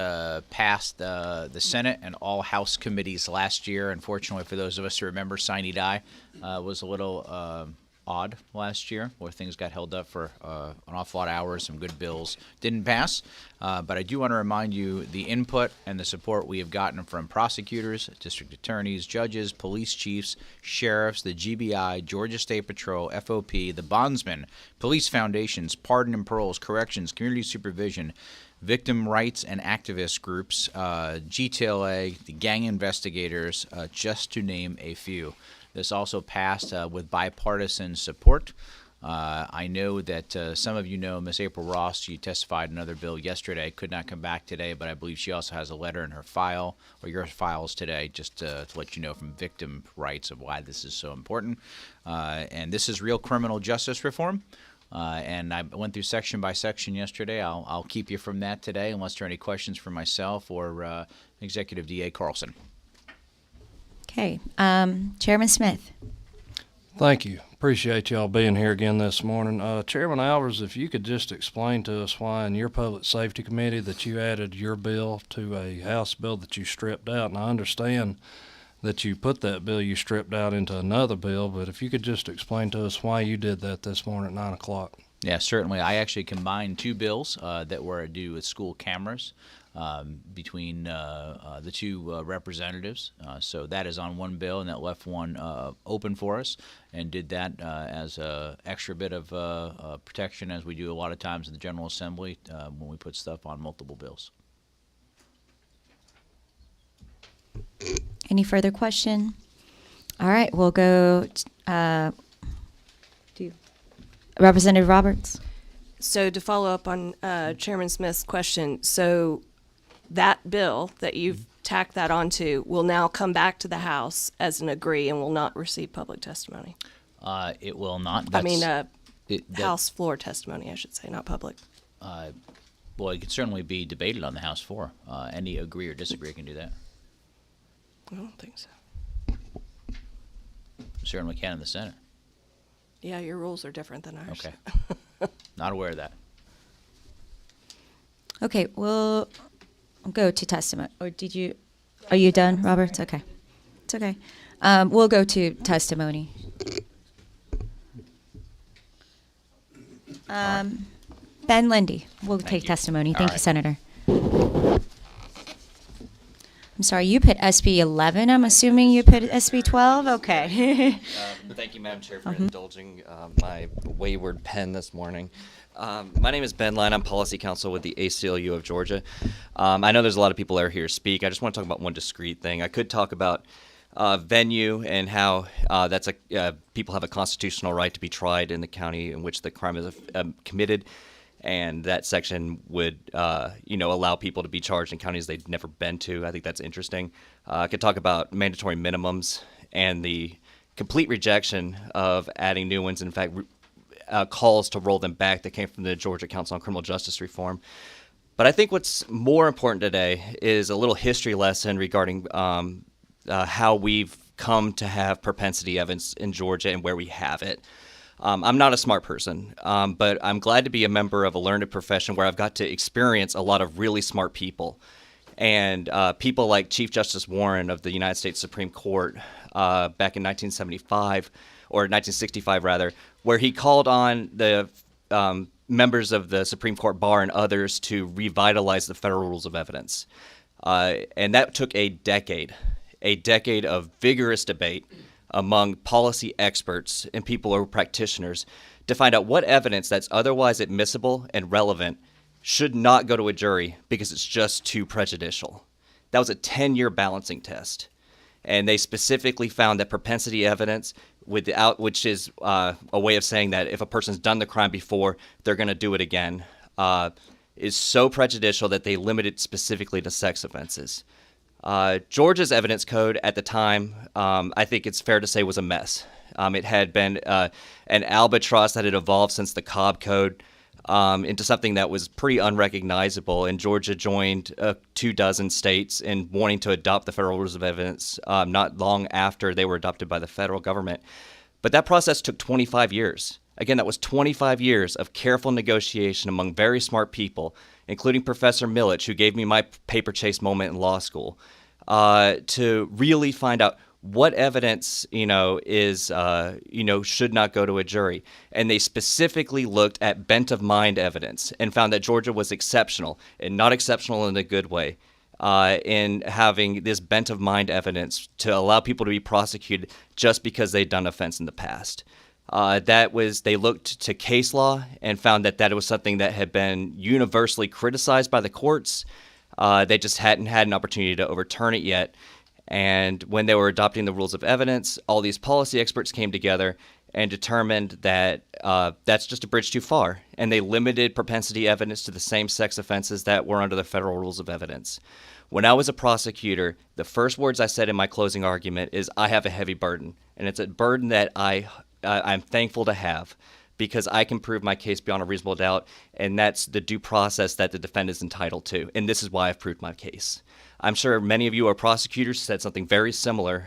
passed the Senate and all House committees last year. Unfortunately, for those of us who remember, sine die was a little odd last year, where things got held up for an awful lot of hours. Some good bills didn't pass. But I do want to remind you the input and the support we have gotten from prosecutors, district attorneys, judges, police chiefs, sheriffs, the GBI, Georgia State Patrol, FOP, the bondsmen, police foundations, pardon and paroles, corrections, community supervision, victim rights and activist groups, GTLA, the gang investigators, just to name a few. This also passed with bipartisan support. I know that some of you know Ms. April Ross. She testified in another bill yesterday, could not come back today, but I believe she also has a letter in her file, or your files today, just to let you know from victim rights of why this is so important. And this is real criminal justice reform. And I went through section by section yesterday. I'll keep you from that today, unless there are any questions for myself or Executive DA Carlson. Okay, Chairman Smith. Thank you. Appreciate y'all being here again this morning. Chairman Albers, if you could just explain to us why in your Public Safety Committee that you added your bill to a House bill that you stripped out. And I understand that you put that bill you stripped out into another bill, but if you could just explain to us why you did that this morning at 9 o'clock. Yeah, certainly. I actually combined two bills that were to do with school cameras between the two representatives. So that is on one bill, and that left one open for us, and did that as an extra bit of protection, as we do a lot of times in the General Assembly when we put stuff on multiple bills. Any further question? All right, we'll go to Representative Roberts. So to follow up on Chairman Smith's question, so that bill that you've tacked that onto will now come back to the House as an agree and will not receive public testimony. It will not. House floor testimony, I should say, not public. Well, it can certainly be debated on the House floor. Any agree or disagree can do that. I don't think so. Certainly can in the Senate. Yeah, your rules are different than ours. Okay. Not aware of that. Okay, we'll go to testimony. Or are you done, Roberts? Okay. It's okay. We'll go to testimony. Ben Lindy will take testimony. Thank you, Senator. I'm sorry, you put SB 11. I'm assuming you put SB 12? Okay. Thank you, Madam Chair, for indulging my wayward pen this morning. My name is Ben Lyon. I'm Policy Counsel with the ACLU of Georgia. I know there's a lot of people that are here to speak. I just want to talk about one discrete thing. I could talk about venue and how people have a constitutional right to be tried in the county in which the crime is committed. And that section would, allow people to be charged in counties they've never been to. I think that's interesting. I could talk about mandatory minimums and the complete rejection of adding new ones. In fact, calls to roll them back that came from the Georgia Council on Criminal Justice Reform. But I think what's more important today is a little history lesson regarding how we've come to have propensity evidence in Georgia and where we have it. I'm not a smart person, but I'm glad to be a member of a learned profession where I've got to experience a lot of really smart people. And people like Chief Justice Warren of the United States Supreme Court back in 1975, or 1965 rather, where he called on the members of the Supreme Court bar and others to revitalize the federal rules of evidence. And that took a decade of vigorous debate among policy experts and people who are practitioners to find out what evidence that's otherwise admissible and relevant should not go to a jury because it's just too prejudicial. That was a 10-year balancing test. And they specifically found that propensity evidence, which is a way of saying that if a person's done the crime before, they're going to do it again, is so prejudicial that they limit it specifically to sex offenses. Georgia's evidence code at the time, I think it's fair to say, was a mess. It had been an albatross that had evolved since the Cobb Code into something that was pretty unrecognizable. And Georgia joined 24 states in wanting to adopt the federal rules of evidence not long after they were adopted by the federal government. But that process took 25 years. Again, that was 25 years of careful negotiation among very smart people, including Professor Milich, who gave me my paper chase moment in law school, to really find out what evidence, is, should not go to a jury. And they specifically looked at bent of mind evidence and found that Georgia was exceptional, and not exceptional in a good way, in having this bent of mind evidence to allow people to be prosecuted just because they'd done offense in the past. They looked to case law and found that it was something that had been universally criticized by the courts. They just hadn't had an opportunity to overturn it yet. And when they were adopting the rules of evidence, all these policy experts came together and determined that that's just a bridge too far. And they limited propensity evidence to the same sex offenses that were under the federal rules of evidence. When I was a prosecutor, the first words I said in my closing argument is, I have a heavy burden. And it's a burden that I'm thankful to have, because I can prove my case beyond a reasonable doubt, and that's the due process that the defendant is entitled to. And this is why I've proved my case. I'm sure many of you are prosecutors said something very similar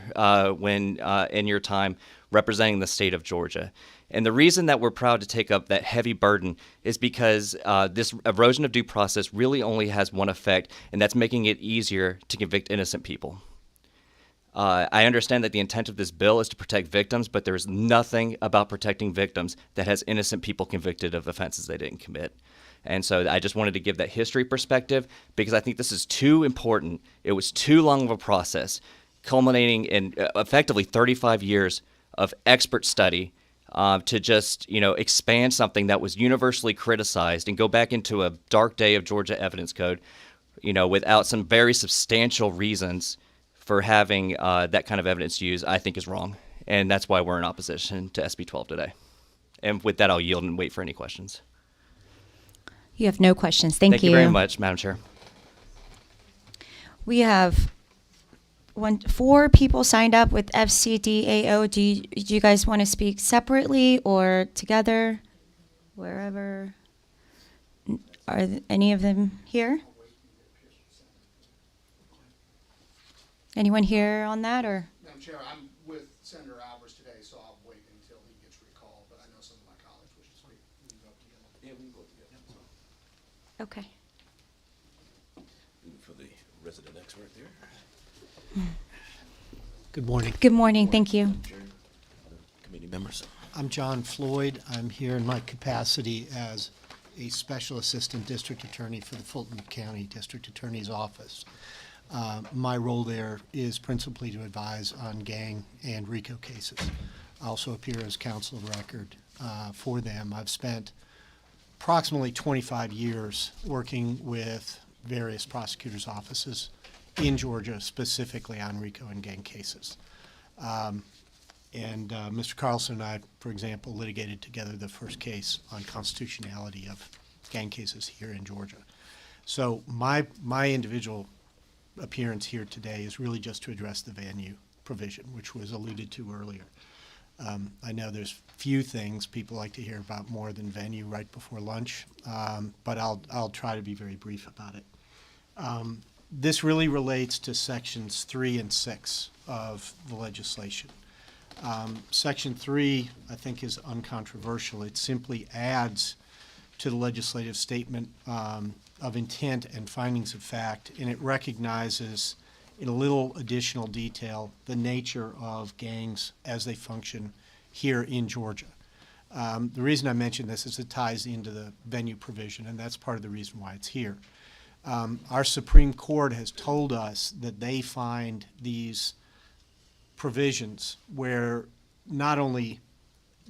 when in your time representing the state of Georgia. And the reason that we're proud to take up that heavy burden is because this erosion of due process really only has one effect, and that's making it easier to convict innocent people. I understand that the intent of this bill is to protect victims, but there's nothing about protecting victims that has innocent people convicted of offenses they didn't commit. And so I just wanted to give that history perspective, because I think this is too important. It was too long of a process, culminating in effectively 35 years of expert study to just, expand something that was universally criticized and go back into a dark day of Georgia evidence code, without some very substantial reasons for having that kind of evidence used, I think is wrong. And that's why we're in opposition to SB 12 today. And with that, I'll yield and wait for any questions. You have no questions. Thank you. Thank you very much, Madam Chair. We have 4 people signed up with FCDAO. Do you guys want to speak separately or together? Wherever. Are any of them here? Anyone here on that, or? Madam Chair, I'm with Senator Albers today, so I'll wait until he gets recalled, but I know some of my colleagues wish to speak. We can go together. Yeah, we can go together. Okay. For the resident expert there. Good morning. Good morning. Thank you. Committee members. I'm John Floyd. I'm here in my capacity as a Special Assistant District Attorney for the Fulton County District Attorney's Office. My role there is principally to advise on gang and RICO cases. I also appear as counsel of record for them. I've spent approximately 25 years working with various prosecutors' offices in Georgia, specifically on RICO and gang cases. Mr. Carlson and I, for example, litigated together the first case on constitutionality of gang cases here in Georgia. So my individual appearance here today is really just to address the venue provision, which was alluded to earlier. I know there's few things people like to hear about more than venue right before lunch, but I'll try to be very brief about it. This really relates to sections 3 and 6 of the legislation. Section 3, I think, is uncontroversial. It simply adds to the legislative statement of intent and findings of fact, and it recognizes in a little additional detail the nature of gangs as they function here in Georgia. The reason I mention this is it ties into the venue provision, and that's part of the reason why it's here. Our Supreme Court has told us that they find these provisions where not only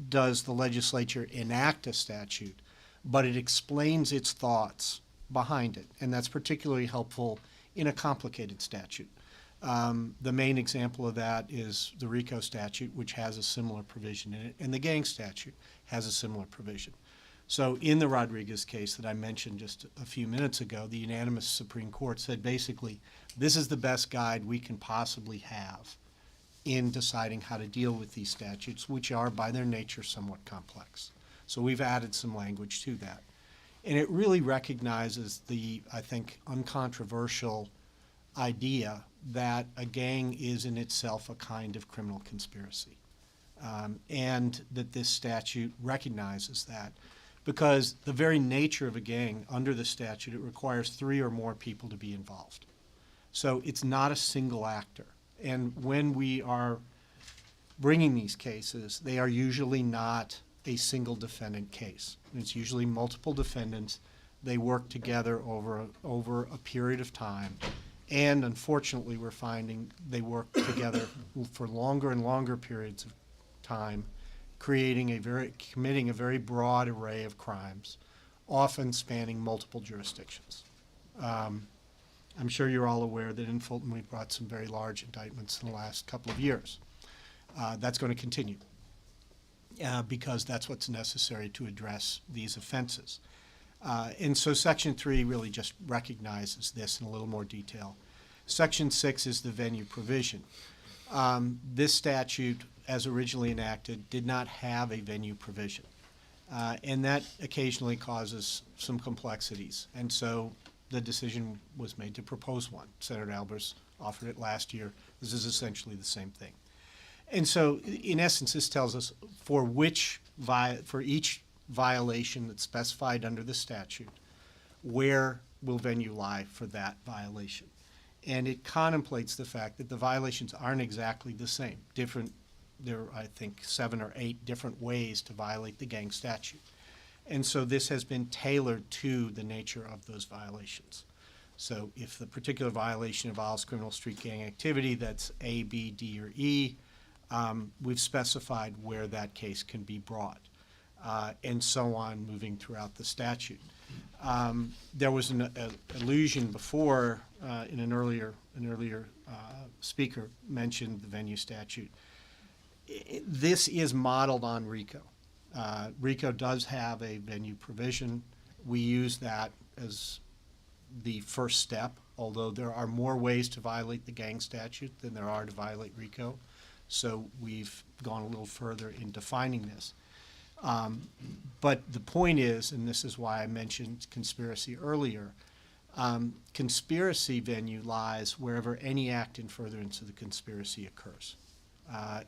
does the legislature enact a statute, but it explains its thoughts behind it, and that's particularly helpful in a complicated statute. The main example of that is the RICO statute, which has a similar provision in it, and the gang statute has a similar provision. So in the Rodriguez case that I mentioned just a few minutes ago, the unanimous Supreme Court said basically, this is the best guide we can possibly have in deciding how to deal with these statutes, which are by their nature somewhat complex. So we've added some language to that. And it really recognizes the, I think, uncontroversial idea that a gang is in itself a kind of criminal conspiracy. And that this statute recognizes that, because the very nature of a gang under the statute, it requires 3 or more people to be involved. So it's not a single actor. And when we are bringing these cases, they are usually not a single defendant case. It's usually multiple defendants. They work together over a period of time. And unfortunately, we're finding they work together for longer and longer periods of time, committing a very broad array of crimes, often spanning multiple jurisdictions. I'm sure you're all aware that in Fulton we've brought some very large indictments in the last couple of years. That's going to continue because that's what's necessary to address these offenses. And so Section 3 really just recognizes this in a little more detail. Section 6 is the venue provision. This statute, as originally enacted, did not have a venue provision. And that occasionally causes some complexities. And so the decision was made to propose one. Senator Albers offered it last year. This is essentially the same thing. And so, in essence, this tells us for each violation that's specified under the statute, where will venue lie for that violation. And it contemplates the fact that the violations aren't exactly the same. There are, I think, 7 or 8 different ways to violate the gang statute. And so this has been tailored to the nature of those violations. So if the particular violation involves criminal street gang activity, that's A, B, D, or E, we've specified where that case can be brought, and so on, moving throughout the statute. There was an allusion before in an earlier speaker mentioned the venue statute. This is modeled on RICO. RICO does have a venue provision. We use that as the first step, although there are more ways to violate the gang statute than there are to violate RICO. So we've gone a little further in defining this. But the point is, and this is why I mentioned conspiracy earlier, conspiracy venue lies wherever any act in furtherance of the conspiracy occurs.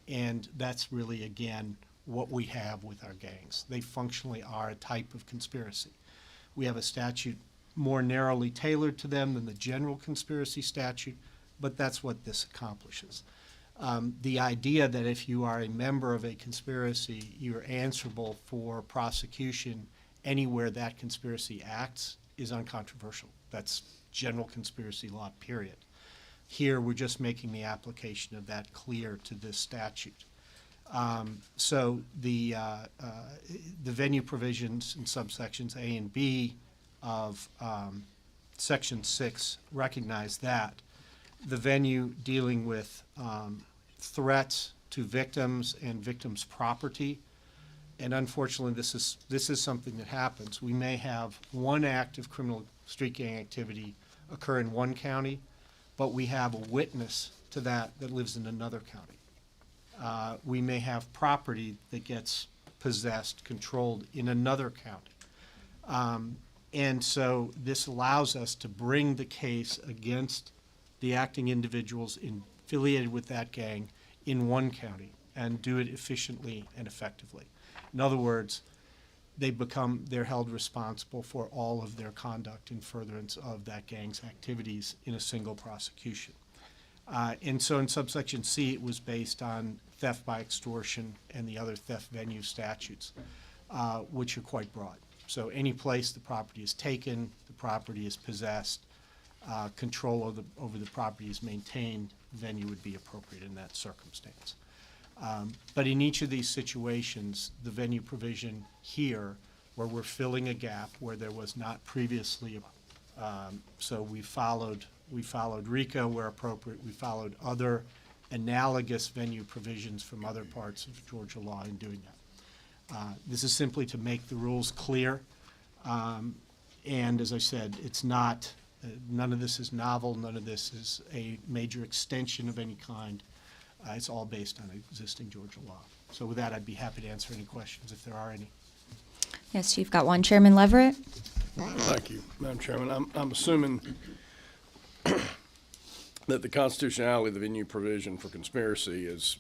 And that's really, again, what we have with our gangs. They functionally are a type of conspiracy. We have a statute more narrowly tailored to them than the general conspiracy statute, but that's what this accomplishes. The idea that if you are a member of a conspiracy, you're answerable for prosecution anywhere that conspiracy acts is uncontroversial. That's general conspiracy law, period. Here, we're just making the application of that clear to this statute. So the venue provisions in subsections A and B of Section 6 recognize that. The venue dealing with threats to victims and victims' property, and unfortunately this is something that happens. We may have one act of criminal street gang activity occur in one county, but we have a witness to that lives in another county. We may have property that gets possessed, controlled in another county. And so this allows us to bring the case against the acting individuals affiliated with that gang in one county and do it efficiently and effectively. In other words, they're held responsible for all of their conduct in furtherance of that gang's activities in a single prosecution. And so in subsection C, it was based on theft by extortion and the other theft venue statutes, which are quite broad. So any place the property is taken, the property is possessed, control over the property is maintained, venue would be appropriate in that circumstance. But in each of these situations, the venue provision here, where we're filling a gap where there was not previously, so we followed RICO where appropriate. We followed other analogous venue provisions from other parts of Georgia law in doing that. This is simply to make the rules clear. And as I said, it's not, none of this is novel. None of this is a major extension of any kind. It's all based on existing Georgia law. So with that, I'd be happy to answer any questions if there are any. Yes, you've got one, Chairman Leverett. Thank you, Madam Chairman. I'm assuming that the constitutionality of the venue provision for conspiracy is,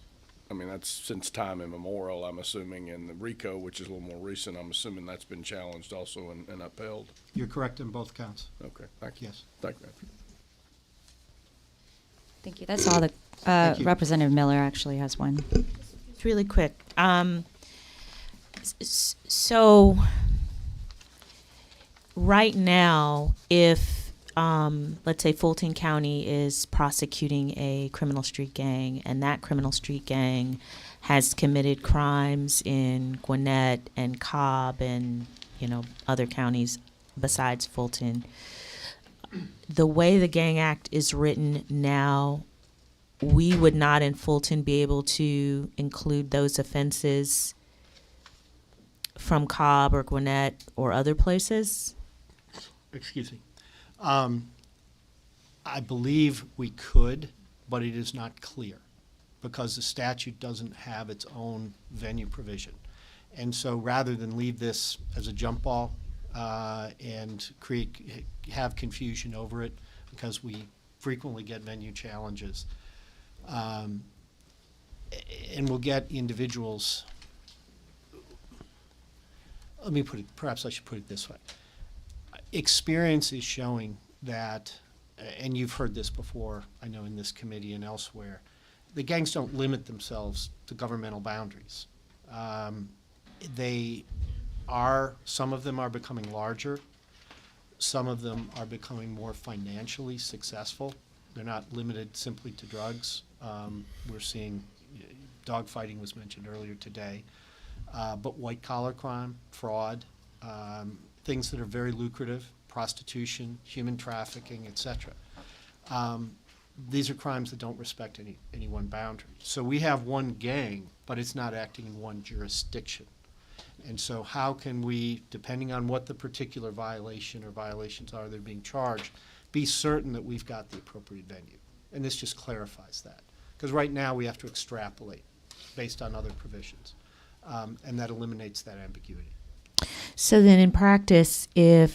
I mean, that's since time immemorial, I'm assuming, and the RICO, which is a little more recent, I'm assuming that's been challenged also and upheld. You're correct in both counts. Okay, thank you. Yes. Thank you. Thank you. That's all the Thank you. Representative Miller actually has one. It's really quick. So right now, if let's say Fulton County is prosecuting a criminal street gang, and that criminal street gang has committed crimes in Gwinnett and Cobb and other counties besides Fulton, the way the Gang Act is written now, we would not in Fulton be able to include those offenses from Cobb or Gwinnett or other places? Excuse me. I believe we could, but it is not clear because the statute doesn't have its own venue provision. And so rather than leave this as a jump ball and have confusion over it, because we frequently get venue challenges, and we'll get individuals. Let me put it, perhaps I should put it this way. Experience is showing that, and you've heard this before, I know in this committee and elsewhere, the gangs don't limit themselves to governmental boundaries. Some of them are becoming larger. Some of them are becoming more financially successful. They're not limited simply to drugs. We're seeing dogfighting was mentioned earlier today, but white-collar crime, fraud, things that are very lucrative, prostitution, human trafficking, etc. These are crimes that don't respect any one boundary. So we have one gang, but it's not acting in one jurisdiction. And so how can we, depending on what the particular violation or violations are that are being charged, be certain that we've got the appropriate venue? And this just clarifies that. Because right now we have to extrapolate based on other provisions. And that eliminates that ambiguity. So then in practice, and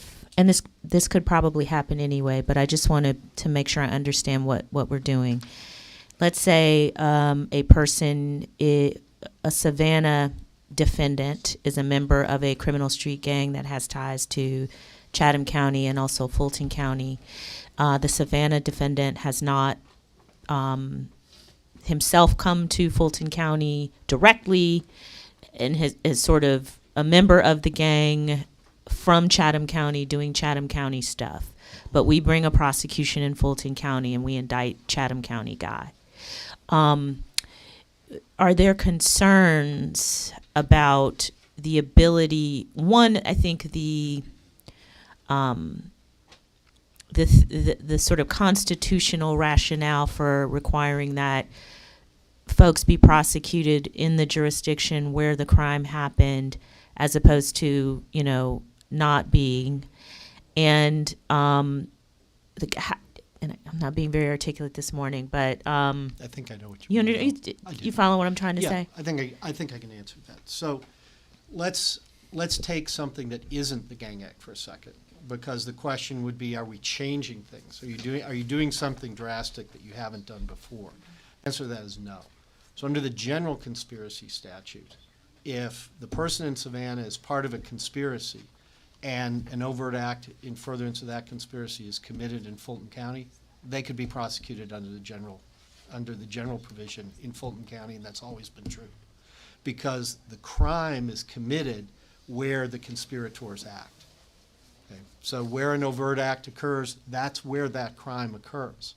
this could probably happen anyway, but I just wanted to make sure I understand what we're doing. Let's say a person, a Savannah defendant is a member of a criminal street gang that has ties to Chatham County and also Fulton County. The Savannah defendant has not himself come to Fulton County directly and is sort of a member of the gang from Chatham County doing Chatham County stuff. But we bring a prosecution in Fulton County and we indict Chatham County guy. Are there concerns about the ability, one, I think the sort of constitutional rationale for requiring that folks be prosecuted in the jurisdiction where the crime happened as opposed to, not being. And and I'm not being very articulate this morning, but I think I know what you mean. You follow what I'm trying to say? I think I can answer that. So let's take something that isn't the Gang Act for a second, because the question would be, are we changing things? Are you doing something drastic that you haven't done before? The answer to that is no. So under the general conspiracy statute, if the person in Savannah is part of a conspiracy and an overt act in furtherance of that conspiracy is committed in Fulton County, they could be prosecuted under the general provision in Fulton County, and that's always been true. Because the crime is committed where the conspirators act. Okay? So where an overt act occurs, that's where that crime occurs.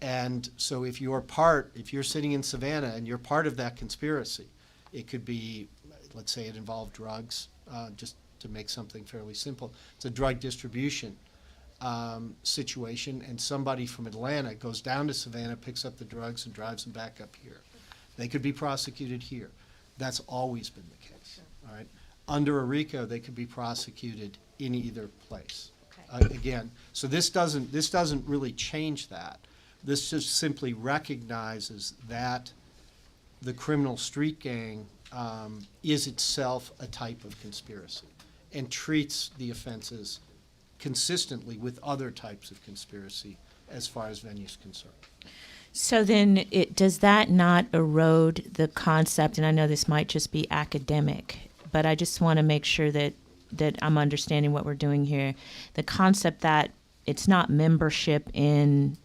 And so if you're sitting in Savannah and you're part of that conspiracy, it could be, let's say it involved drugs, just to make something fairly simple. It's a drug distribution situation, and somebody from Atlanta goes down to Savannah, picks up the drugs, and drives them back up here. They could be prosecuted here. That's always been the case. All right. Under a RICO, they could be prosecuted in either place. Okay. Again, so this doesn't really change that. This just simply recognizes that the criminal street gang is itself a type of conspiracy and treats the offenses consistently with other types of conspiracy as far as venue is concerned. So then does that not erode the concept, and I know this might just be academic, but I just want to make sure that I'm understanding what we're doing here, the concept that it's not membership in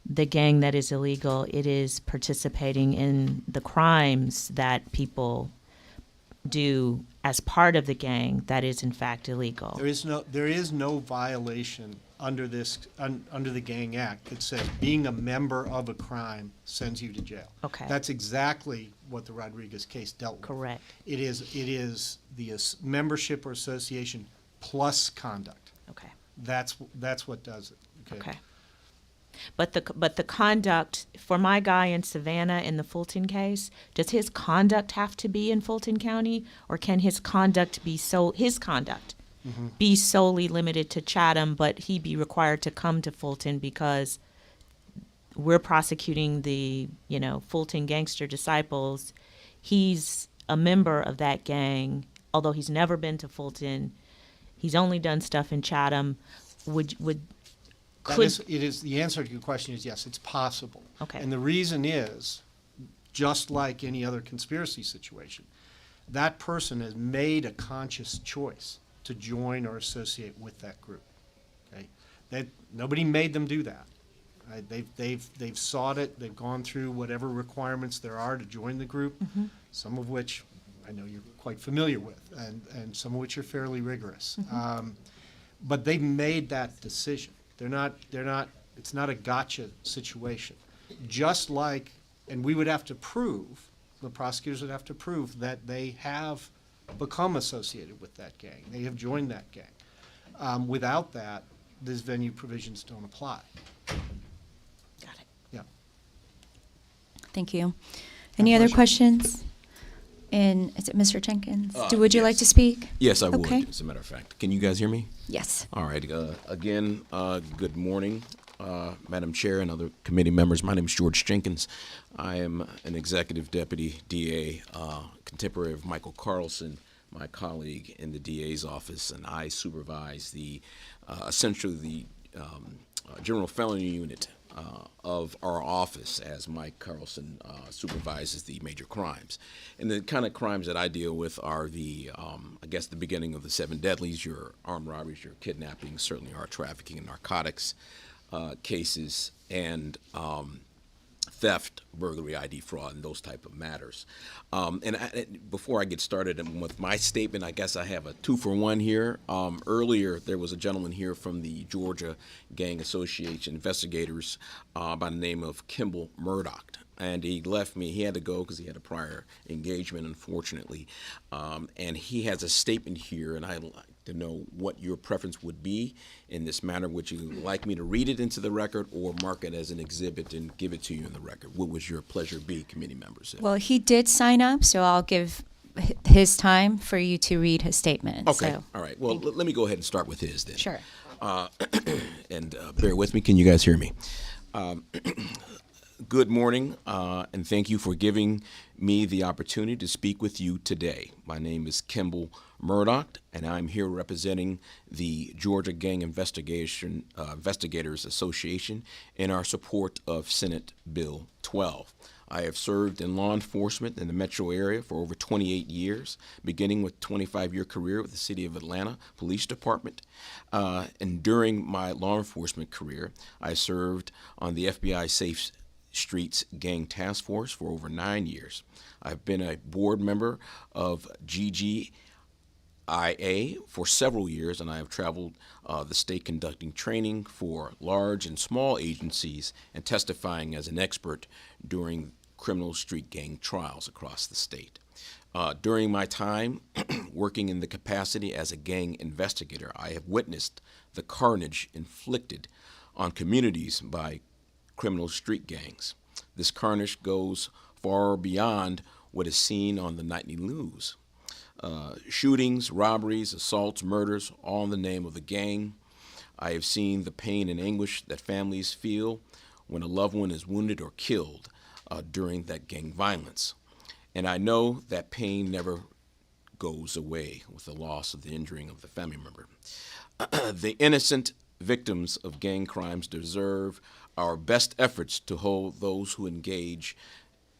the gang that is illegal. It is participating in the crimes that people do as part of the gang that is in fact illegal. There is no violation under under the Gang Act that says being a member of a crime sends you to jail. Okay. That's exactly what the Rodriguez case dealt with. Correct. It is the membership or association plus conduct. Okay. That's what does it. Okay. But the conduct for my guy in Savannah in the Fulton case, does his conduct have to be in Fulton County, or can his conduct be be solely limited to Chatham, but he be required to come to Fulton because we're prosecuting the Fulton gangster disciples? He's a member of that gang, although he's never been to Fulton. He's only done stuff in Chatham. The answer to your question is yes, it's possible. Okay. And the reason is, just like any other conspiracy situation, that person has made a conscious choice to join or associate with that group. Okay, nobody made them do that. They've sought it. They've gone through whatever requirements there are to join the group, some of which I know you're quite familiar with, and some of which are fairly rigorous. But they've made that decision. They're not, it's not a gotcha situation. Just like, and we would have to prove, the prosecutors would have to prove that they have become associated with that gang. They have joined that gang. Without that, these venue provisions don't apply. Got it. Yeah. Thank you. Any other questions? And is it Mr. Jenkins? Would you like to speak? Yes, I Okay. would, as a matter of fact. Can you guys hear me? Yes. All right. Again, good morning, Madam Chair and other committee members. My name is George Jenkins. I am an executive deputy DA, contemporary of Michael Carlson, my colleague in the DA's office, and I supervise essentially the general felony unit of our office, as Mike Carlson supervises the major crimes. And the kind of crimes that I deal with are I guess the beginning of the 7 deadlies, your armed robberies, your kidnapping, certainly our trafficking and narcotics cases, and theft, burglary, ID fraud, and those type of matters. Before I get started with my statement, I guess I have a 2-for-1 here. Earlier, there was a gentleman here from the Georgia Gang Association investigators by the name of Kimball Murdoch. And he left me. He had to go because he had a prior engagement, unfortunately. And he has a statement here, and I'd like to know what your preference would be in this matter. Would you like me to read it into the record or mark it as an exhibit and give it to you in the record? What would your pleasure be, committee members? Well, he did sign up, so I'll give his time for you to read his statement. Okay. So. All right. Well, let me go ahead and start with his then. Sure. And bear with me. Can you guys hear me? Good morning, and thank you for giving me the opportunity to speak with you today. My name is Kimball Murdoch, and I'm here representing the Georgia Gang Investigators Association in our support of Senate Bill 12. I have served in law enforcement in the metro area for over 28 years, beginning with a 25-year career with the City of Atlanta Police Department. And during my law enforcement career, I served on the FBI Safe Streets Gang Task Force for over 9 years. I've been a board member of GGIA for several years, and I have traveled the state conducting training for large and small agencies and testifying as an expert during criminal street gang trials across the state. During my time working in the capacity as a gang investigator, I have witnessed the carnage inflicted on communities by criminal street gangs. This carnage goes far beyond what is seen on the nightly news. Shootings, robberies, assaults, murders, all in the name of the gang. I have seen the pain and anguish that families feel when a loved one is wounded or killed during that gang violence. And I know that pain never goes away with the loss of the injuring of the family member. The innocent victims of gang crimes deserve our best efforts to hold those who engage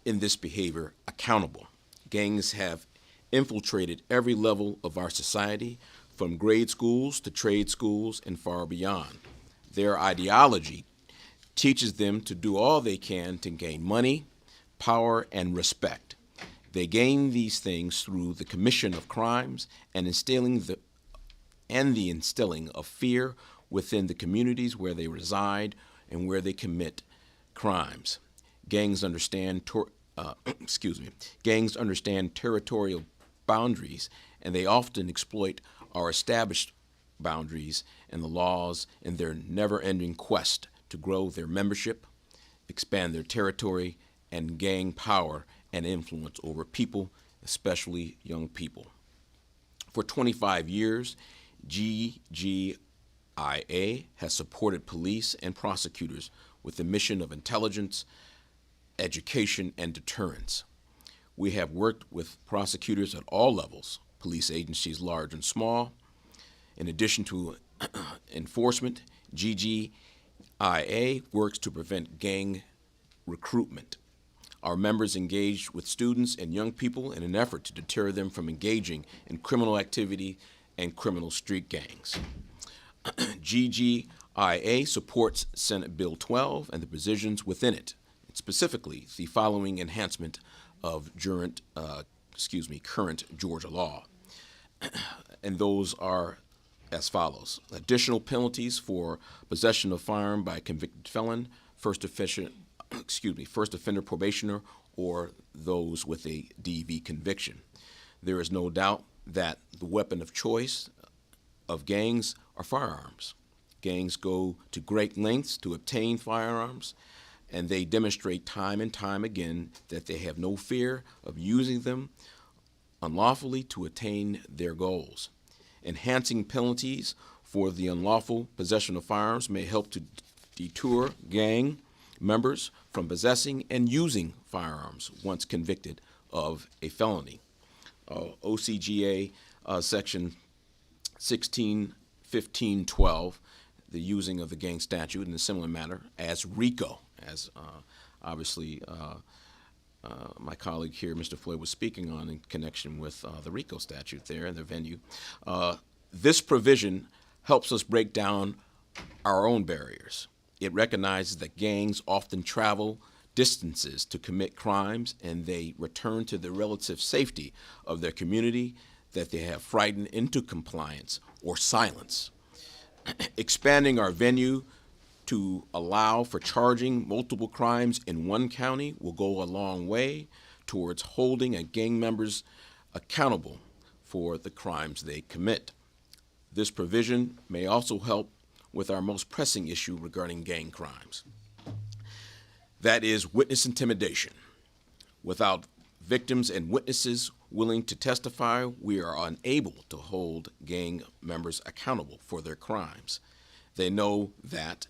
in this behavior accountable. Gangs have infiltrated every level of our society, from grade schools to trade schools and far beyond. Their ideology teaches them to do all they can to gain money, power, and respect. They gain these things through the commission of crimes and the instilling of fear within the communities where they reside and where they commit crimes. Gangs understand Gangs understand territorial boundaries, and they often exploit our established boundaries and the laws in their never-ending quest to grow their membership, expand their territory, and gain power and influence over people, especially young people. For 25 years, GGIA has supported police and prosecutors with the mission of intelligence, education, and deterrence. We have worked with prosecutors at all levels, police agencies large and small. In addition to enforcement, GGIA works to prevent gang recruitment. Our members engage with students and young people in an effort to deter them from engaging in criminal activity and criminal street gangs. GGIA supports Senate Bill 12 and the provisions within it, specifically the following enhancement of current Georgia law. And those are as follows: additional penalties for possession of firearm by a convicted felon, first offender probationer, or those with a DV conviction. There is no doubt that the weapon of choice of gangs are firearms. Gangs go to great lengths to obtain firearms, and they demonstrate time and time again that they have no fear of using them unlawfully to attain their goals. Enhancing penalties for the unlawful possession of firearms may help to deter gang members from possessing and using firearms once convicted of a felony. OCGA section 161512, the using of the gang statute in a similar manner as RICO, as obviously my colleague here, Mr. Floyd, was speaking on in connection with the RICO statute there in the venue. This provision helps us break down our own barriers. It recognizes that gangs often travel distances to commit crimes, and they return to the relative safety of their community that they have frightened into compliance or silence. Expanding our venue to allow for charging multiple crimes in one county will go a long way towards holding gang members accountable for the crimes they commit. This provision may also help with our most pressing issue regarding gang crimes. That is witness intimidation. Without victims and witnesses willing to testify, we are unable to hold gang members accountable for their crimes. They know that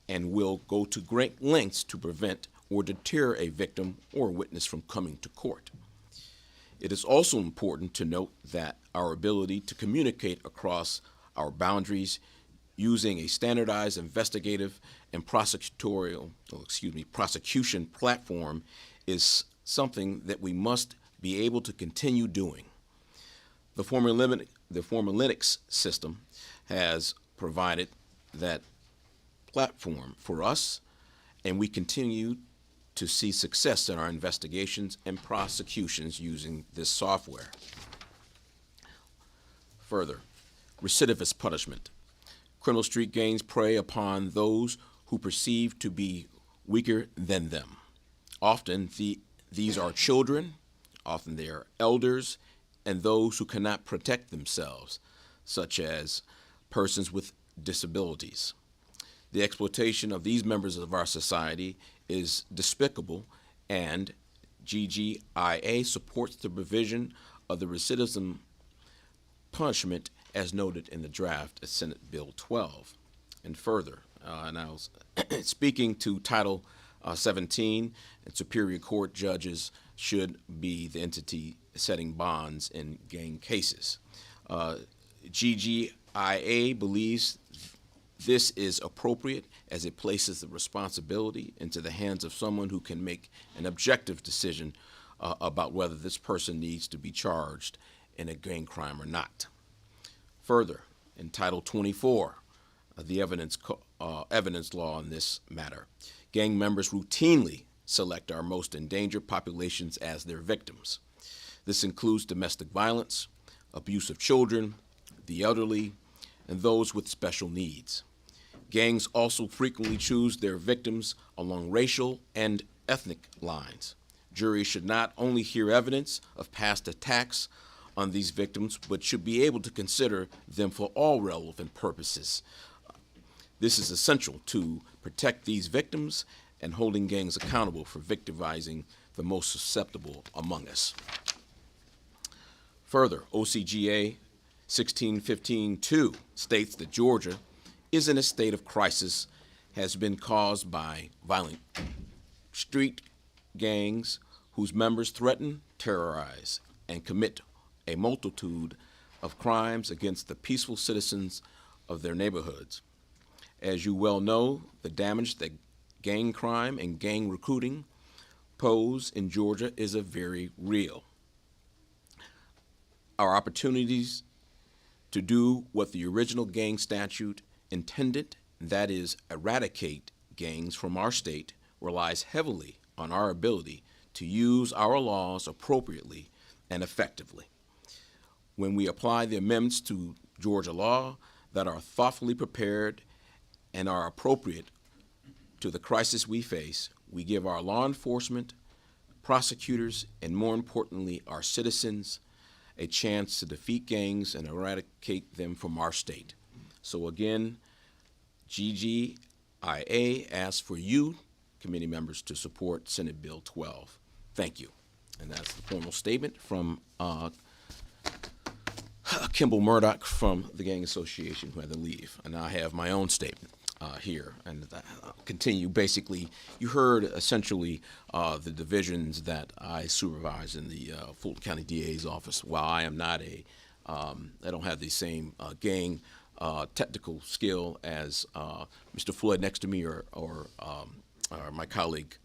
and will go to great lengths to prevent or deter a victim or witness from coming to court. It is also important to note that our ability to communicate across our boundaries using a standardized investigative and prosecution platform is something that we must be able to continue doing. The former Linux system has provided that platform for us, and we continue to see success in our investigations and prosecutions using this software. Further, recidivist punishment. Criminal street gangs prey upon those who perceive to be weaker than them. Often these are children, often they are elders, and those who cannot protect themselves, such as persons with disabilities. The exploitation of these members of our society is despicable, and GGIA supports the provision of the recidivism punishment as noted in the draft of Senate Bill 12. And further, and I was speaking to Title 17, and Superior Court judges should be the entity setting bonds in gang cases. GGIA believes this is appropriate as it places the responsibility into the hands of someone who can make an objective decision about whether this person needs to be charged in a gang crime or not. Further, in Title 24, the evidence evidence law in this matter. Gang members routinely select our most endangered populations as their victims. This includes domestic violence, abuse of children, the elderly, and those with special needs. Gangs also frequently choose their victims along racial and ethnic lines. Juries should not only hear evidence of past attacks on these victims, but should be able to consider them for all relevant purposes. This is essential to protect these victims and holding gangs accountable for victimizing the most susceptible among us. Further, OCGA 1615-2 states that Georgia is in a state of crisis has been caused by violent street gangs whose members threaten, terrorize, and commit a multitude of crimes against the peaceful citizens of their neighborhoods. As you well know, the damage that gang crime and gang recruiting pose in Georgia is a very real. Our opportunities to do what the original gang statute intended, that is, eradicate gangs from our state, relies heavily on our ability to use our laws appropriately and effectively. When we apply the amendments to Georgia law that are thoughtfully prepared and are appropriate to the crisis we face, we give our law enforcement, prosecutors, and more importantly, our citizens a chance to defeat gangs and eradicate them from our state. So again, GGIA asks for you, committee members, to support Senate Bill 12. Thank you. And that's the formal statement from Kimball Murdoch from the Gang Association, who had to leave. And I have my own statement here. And I'll continue. Basically, you heard essentially the divisions that I supervise in the Fulton County DA's office. While I am not I don't have the same gang technical skill as Mr. Floyd next to me or my colleague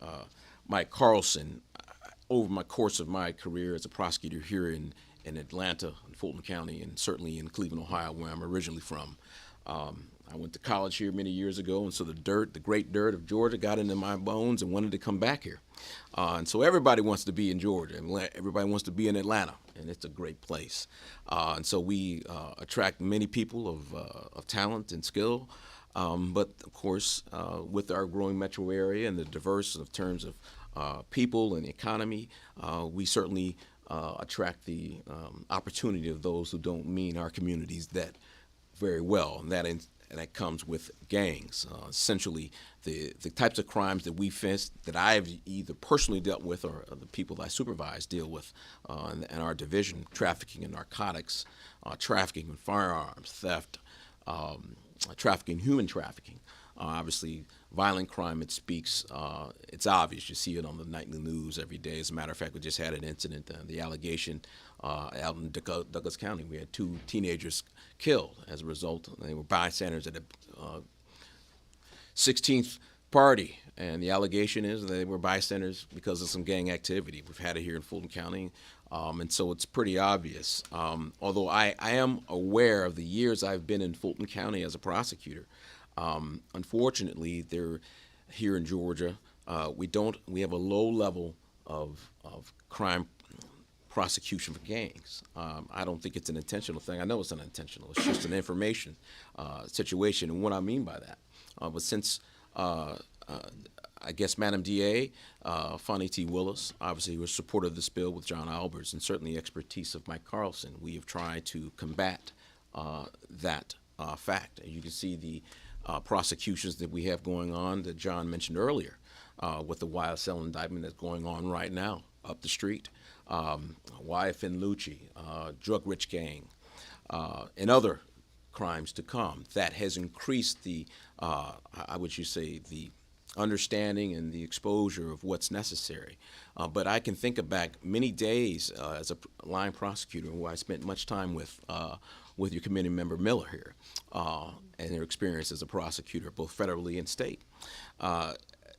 Mike Carlson. Over my course of my career as a prosecutor here in Atlanta, in Fulton County, and certainly in Cleveland, Ohio, where I'm originally from, I went to college here many years ago, and so the great dirt of Georgia got into my bones and wanted to come back here. And so everybody wants to be in Georgia, and everybody wants to be in Atlanta, and it's a great place. And so we attract many people of talent and skill, but of course, with our growing metro area and the diverse in terms of people and the economy, we certainly attract the opportunity of those who don't mean our communities that very well, and that comes with gangs. Essentially, the types of crimes that we face, that I've either personally dealt with or the people that I supervise deal with in our division: trafficking in narcotics, trafficking in firearms, theft, trafficking, human trafficking. Obviously, violent crime, it speaks, it's obvious. You see it on the nightly news every day. As a matter of fact, we just had an incident, the allegation out in Douglas County. We had 2 teenagers killed as a result. They were bystanders at a 16th party, and the allegation is they were bystanders because of some gang activity. We've had it here in Fulton County, and so it's pretty obvious. Although I am aware of the years I've been in Fulton County as a prosecutor, unfortunately, here in Georgia, we have a low level of crime prosecution for gangs. I don't think it's an intentional thing. I know it's unintentional. It's just an information situation, and what I mean by that. But since I guess Madam DA, Fonnie T. Willis, obviously was supportive of this bill with John Albers, and certainly the expertise of Mike Carlson, we have tried to combat that fact. And you can see the prosecutions that we have going on that John mentioned earlier with the YSL indictment that's going on right now up the street, YFN Lucci, Drug Rich Gang, and other crimes to come. That has increased the, the understanding and the exposure of what's necessary. But I can think back many days as a line prosecutor who I spent much time with your committee member Miller here, and their experience as a prosecutor, both federally and state.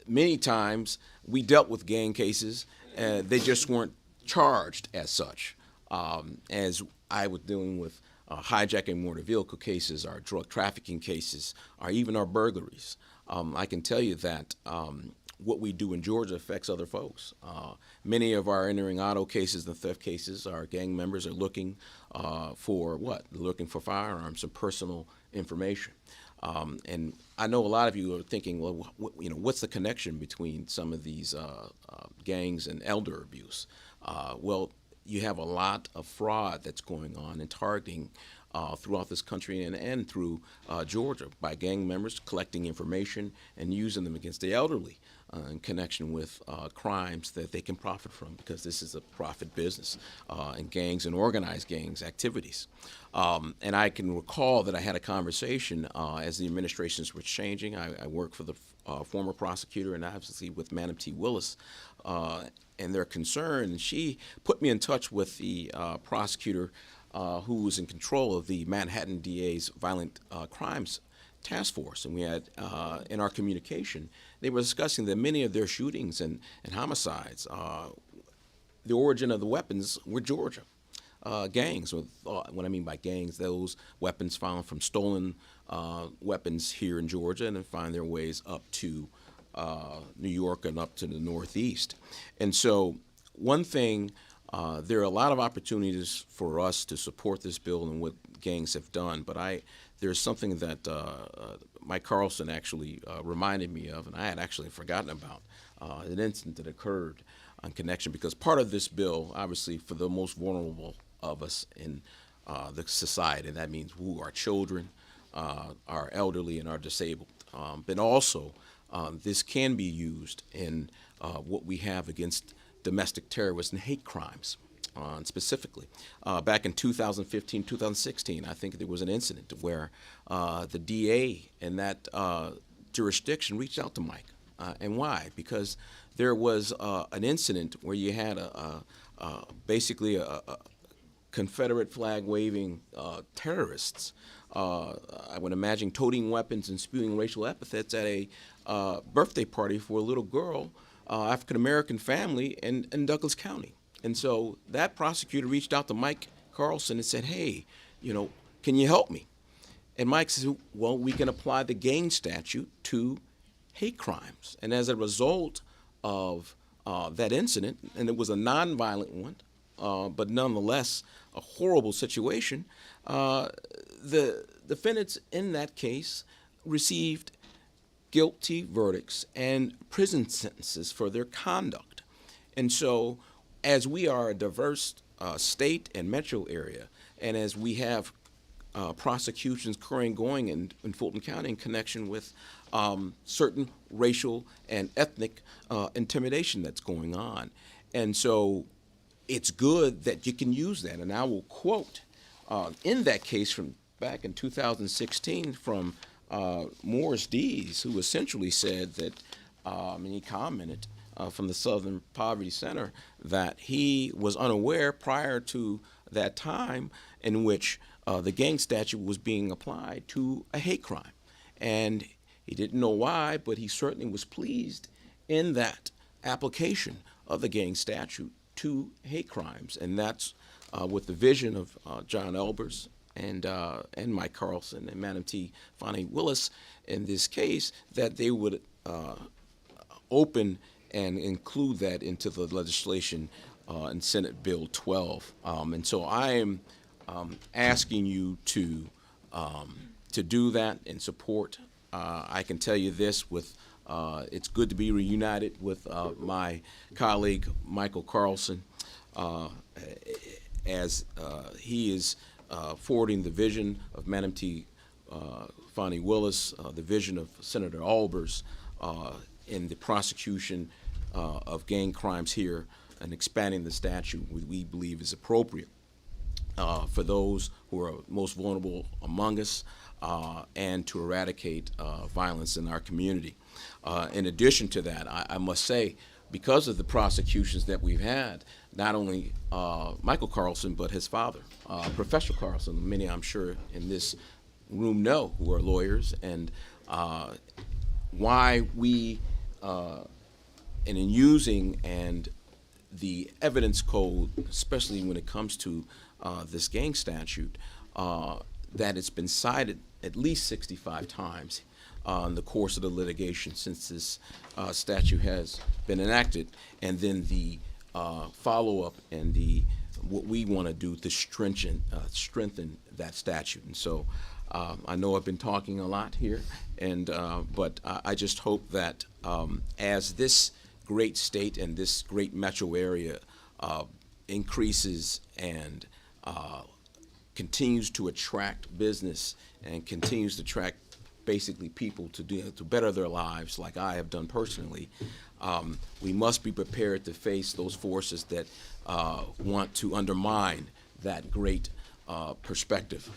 Many times we dealt with gang cases, they just weren't charged as such. As I was dealing with hijacking motor vehicle cases, our drug trafficking cases, or even our burglaries. I can tell you that what we do in Georgia affects other folks. Many of our entering auto cases and theft cases, our gang members are looking for what? They're looking for firearms and personal information. And I know a lot of you are thinking, well, what's the connection between some of these gangs and elder abuse? Well, you have a lot of fraud that's going on and targeting throughout this country and through Georgia by gang members collecting information and using them against the elderly in connection with crimes that they can profit from, because this is a profit business and gangs and organized gangs activities. And I can recall that I had a conversation as the administrations were changing. I worked for the former prosecutor and obviously with Madam T. Willis and their concern. And she put me in touch with the prosecutor who was in control of the Manhattan DA's Violent Crimes Task Force. And we had, in our communication, they were discussing that many of their shootings and homicides, the origin of the weapons were Georgia. Gangs, what I mean by gangs, those weapons found from stolen weapons here in Georgia and then find their ways up to New York and up to the Northeast. And so one thing, there are a lot of opportunities for us to support this bill and what gangs have done, but there's something that Mike Carlson actually reminded me of, and I had actually forgotten about, an incident that occurred in connection, because part of this bill, obviously, for the most vulnerable of us in the society, and that means who are children, our elderly, and our disabled. But also, this can be used in what we have against domestic terrorists and hate crimes. Specifically, back in 2015, 2016, I think there was an incident where the DA in that jurisdiction reached out to Mike. And why? Because there was an incident where you had basically a Confederate flag waving terrorists, I would imagine, toting weapons and spewing racial epithets at a birthday party for a little girl, African-American family in Douglas County. And so that prosecutor reached out to Mike Carlson and said, hey, can you help me? And Mike says, well, we can apply the gang statute to hate crimes. And as a result of that incident, and it was a nonviolent one, but nonetheless a horrible situation, the defendants in that case received guilty verdicts and prison sentences for their conduct. And so as we are a diverse state and metro area, and as we have prosecutions going in Fulton County in connection with certain racial and ethnic intimidation that's going on. And so it's good that you can use that. And I will quote in that case from back in 2016 from Morris Dees, who essentially said that, and he commented from the Southern Poverty Center, that he was unaware prior to that time in which the gang statute was being applied to a hate crime. And he didn't know why, but he certainly was pleased in that application of the gang statute to hate crimes. And that's with the vision of John Elbers and Mike Carlson and Madam T. Fonnie Willis in this case, that they would open and include that into the legislation in Senate Bill 12. And so I am asking you to do that and support. I can tell you this, it's good to be reunited with my colleague Michael Carlson as he is forwarding the vision of Madam T. Fonnie Willis, the vision of Senator Albers in the prosecution of gang crimes here and expanding the statute we believe is appropriate for those who are most vulnerable among us and to eradicate violence in our community. In addition to that, I must say, because of the prosecutions that we've had, not only Michael Carlson, but his father, Professor Carlson, many I'm sure in this room know who are lawyers, and why we, and in using and the evidence code, especially when it comes to this gang statute, that it's been cited at least 65 times in the course of the litigation since this statute has been enacted, and then the follow-up and what we want to do to strengthen that statute. And so I know I've been talking a lot here, but I just hope that as this great state and this great metro area increases and continues to attract business and continues to attract basically people to better their lives like I have done personally, we must be prepared to face those forces that want to undermine that great perspective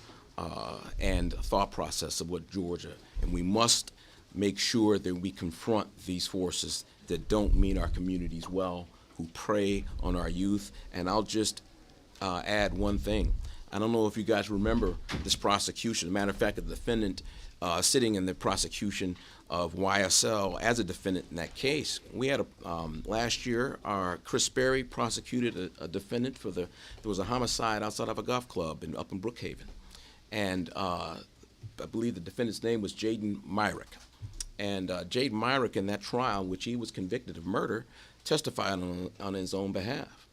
and thought process of what Georgia, and we must make sure that we confront these forces that don't mean our communities well, who prey on our youth. And I'll just add one thing. I don't know if you guys remember this prosecution. As a matter of fact, the defendant sitting in the prosecution of YSL as a defendant in that case. We had last year, Chris Sperry prosecuted a defendant there was a homicide outside of a golf club up in Brookhaven. And I believe the defendant's name was Jaden Myrick. And Jaden Myrick in that trial, which he was convicted of murder, testified on his own behalf.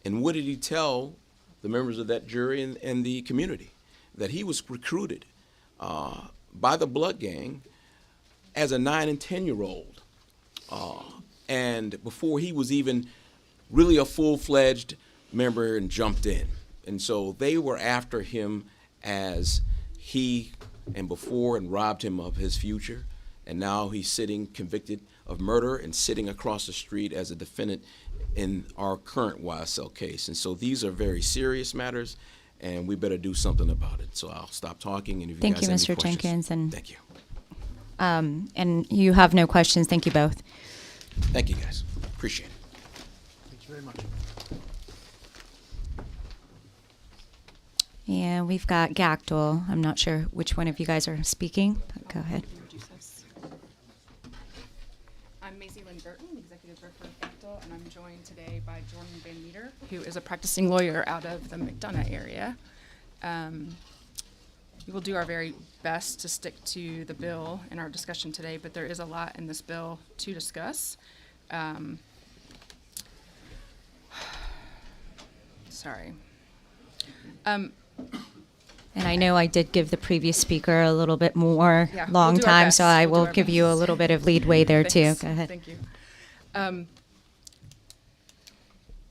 And what did he tell the members of that jury and the community? That he was recruited by the Blood Gang as a 9 and 10-year-old, and before he was even really a full-fledged member and jumped in. And so they were after him as and robbed him of his future. And now he's sitting convicted of murder and sitting across the street as a defendant in our current YSL case. And so these are very serious matters, and we better do something about it. So I'll stop talking. And if Thank you, guys have any Mr. questions. Jenkins. And thank you. And you have no questions. Thank you both. Thank you, guys. Appreciate it. Thank you very much. And we've got Gactyl. I'm not sure which one of you guys are speaking, but go ahead. I'm Maisie Lynn Burton, Executive Director of Gactyl, and I'm joined today by Jordan Van Meter, who is a practicing lawyer out of the McDonough area. We will do our very best to stick to the bill in our discussion today, but there is a lot in this bill to discuss. Sorry. And I know I did give the previous speaker a little bit more Yeah, long we'll do our time, best. so I We'll do will our give you a best. little bit of leadway there too. Thanks. Go ahead. Thank you.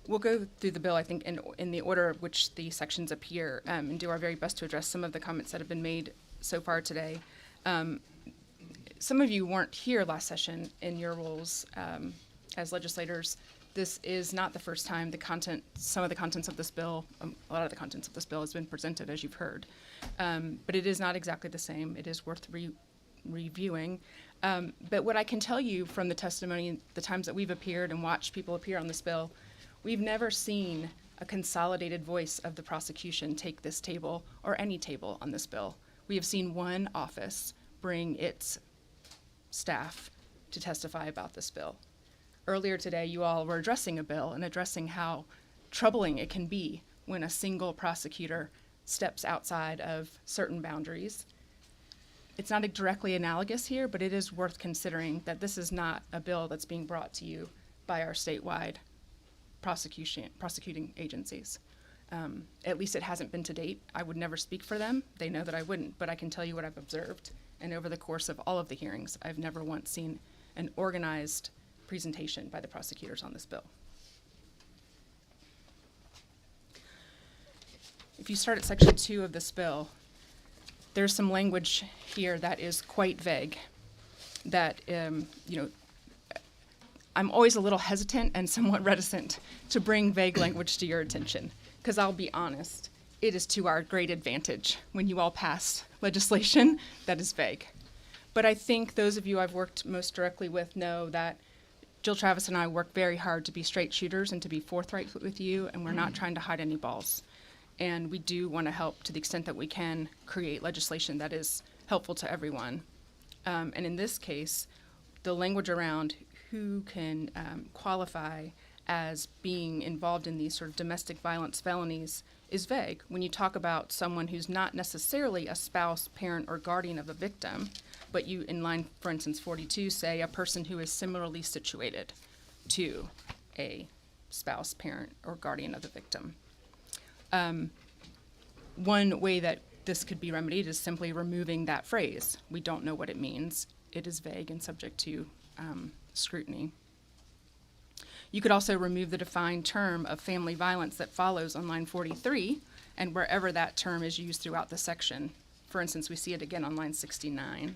We'll go through the bill, I think, in the order of which the sections appear, and do our very best to address some of the comments that have been made so far today. Some of you weren't here last session in your roles as legislators. This is not the first time some of the contents of this bill, a lot of the contents of this bill has been presented, as you've heard. But it is not exactly the same. It is worth reviewing. But what I can tell you from the testimony, the times that we've appeared and watched people appear on this bill, we've never seen a consolidated voice of the prosecution take this table or any table on this bill. We have seen one office bring its staff to testify about this bill. Earlier today, you all were addressing a bill and addressing how troubling it can be when a single prosecutor steps outside of certain boundaries. It's not directly analogous here, but it is worth considering that this is not a bill that's being brought to you by our statewide prosecuting agencies. At least it hasn't been to date. I would never speak for them. They know that I wouldn't, but I can tell you what I've observed. And over the course of all of the hearings, I've never once seen an organized presentation by the prosecutors on this bill. If you start at section 2 of this bill, there's some language here that is quite vague, that, I'm always a little hesitant and somewhat reticent to bring vague language to your attention, because I'll be honest, it is to our great advantage when you all pass legislation that is vague. But I think those of you I've worked most directly with know that Jill Travis and I work very hard to be straight shooters and to be forthright with you, and we're not trying to hide any balls. And we do want to help to the extent that we can create legislation that is helpful to everyone. And in this case, the language around who can qualify as being involved in these sort of domestic violence felonies is vague. When you talk about someone who's not necessarily a spouse, parent, or guardian of a victim, but you, in line, for instance, 42, say a person who is similarly situated to a spouse, parent, or guardian of the victim. One way that this could be remedied is simply removing that phrase. We don't know what it means. It is vague and subject to scrutiny. You could also remove the defined term of family violence that follows on line 43 and wherever that term is used throughout the section. For instance, we see it again on line 69.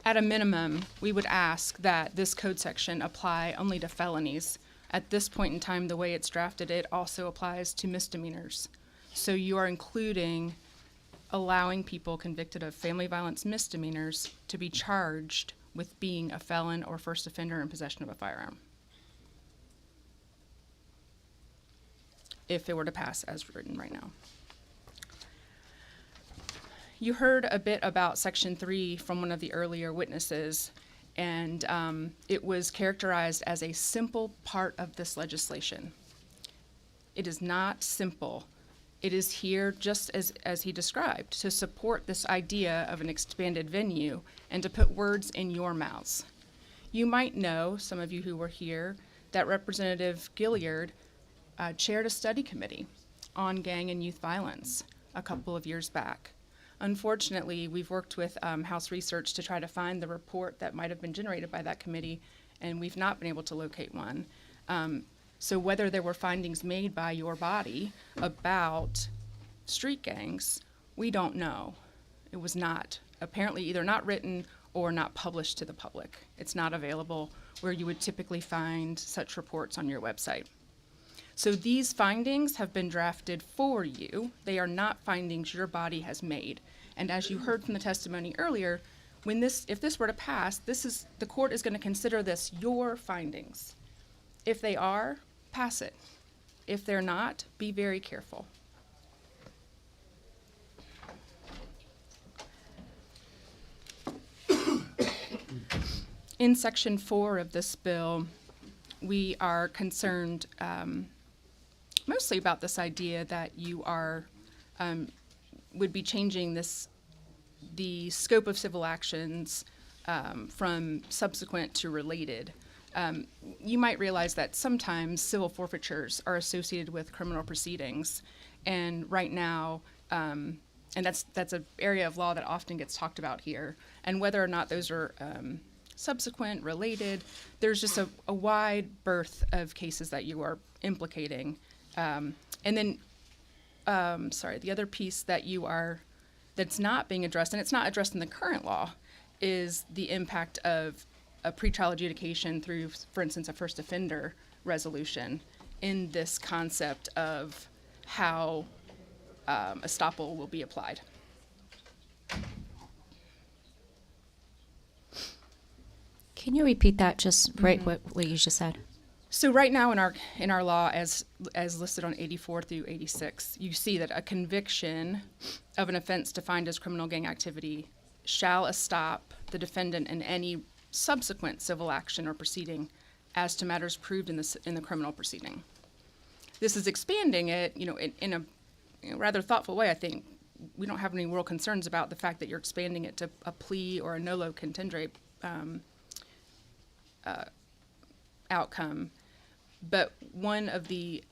At a minimum, we would ask that this code section apply only to felonies. At this point in time, the way it's drafted, it also applies to misdemeanors. So you are including allowing people convicted of family violence misdemeanors to be charged with being a felon or first offender in possession of a firearm, if it were to pass as written right now. You heard a bit about Section 3 from one of the earlier witnesses, and it was characterized as a simple part of this legislation. It is not simple. It is here, just as he described, to support this idea of an expanded venue and to put words in your mouths. You might know, some of you who were here, that Representative Gilliard chaired a study committee on gang and youth violence a couple of years back. Unfortunately, we've worked with House Research to try to find the report that might have been generated by that committee, and we've not been able to locate one. So whether there were findings made by your body about street gangs, we don't know. It was not, apparently either not written or not published to the public. It's not available where you would typically find such reports on your website. So these findings have been drafted for you. They are not findings your body has made. And as you heard from the testimony earlier, if this were to pass, the court is going to consider this your findings. If they are, pass it. If they're not, be very careful. In Section 4 of this bill, we are concerned mostly about this idea that you are would be changing the scope of civil actions from subsequent to related. You might realize that sometimes civil forfeitures are associated with criminal proceedings, and right now, and that's an area of law that often gets talked about here. And whether or not those are subsequent, related, there's just a wide berth of cases that you are implicating. And then, the other piece that's not being addressed, and it's not addressed in the current law, is the impact of a pretrial adjudication through, for instance, a first offender resolution in this concept of how estoppel will be applied. Can you repeat that just right what you just said? So right now in our law, as listed on 84 through 86, you see that a conviction of an offense defined as criminal gang activity shall estop the defendant in any subsequent civil action or proceeding as to matters proved in the criminal proceeding. This is expanding it, in a rather thoughtful way. I think we don't have any real concerns about the fact that you're expanding it to a plea or a nolo contendere outcome. But one of the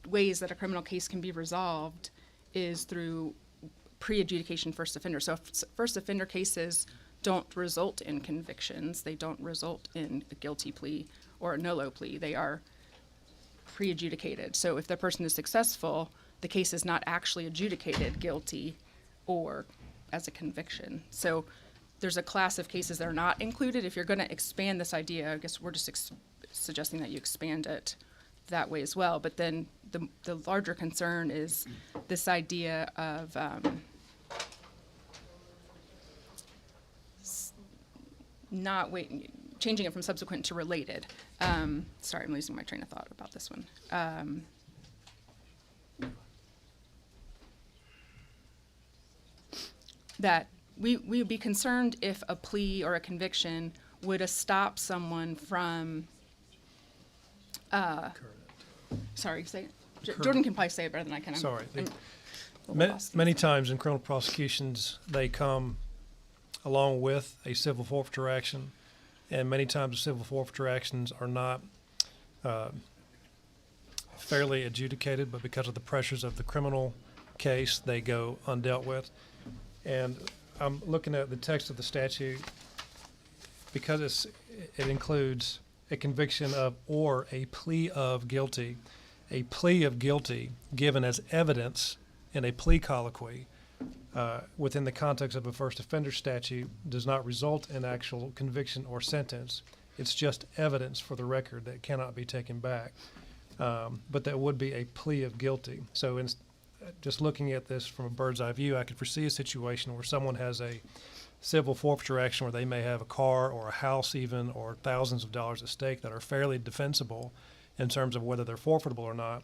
ways that a criminal case can be resolved is through pre-adjudication first offender. So if first offender cases don't result in convictions, they don't result in a guilty plea or a nolo plea, they are pre-adjudicated. So if the person is successful, the case is not actually adjudicated guilty or as a conviction. So there's a class of cases that are not included. If you're going to expand this idea, I guess we're just suggesting that you expand it that way as well. But then the larger concern is this idea of changing it from subsequent to related. Sorry, I'm losing my train of thought about this one. That we would be concerned if a plea or a conviction would stop someone from, sorry, say it. Jordan can probably say it better than I can. Sorry. I'm a little lost. Many times in criminal prosecutions, they come along with a civil forfeiture action, and many times the civil forfeiture actions are not fairly adjudicated, but because of the pressures of the criminal case, they go undealt with. And I'm looking at the text of the statute, because it includes a conviction of or a plea of guilty. A plea of guilty given as evidence in a plea colloquy within the context of a first offender statute does not result in actual conviction or sentence. It's just evidence for the record that cannot be taken back. But that would be a plea of guilty. So just looking at this from a bird's eye view, I could foresee a situation where someone has a civil forfeiture action where they may have a car or a house even or thousands of dollars at stake that are fairly defensible in terms of whether they're forfeitable or not.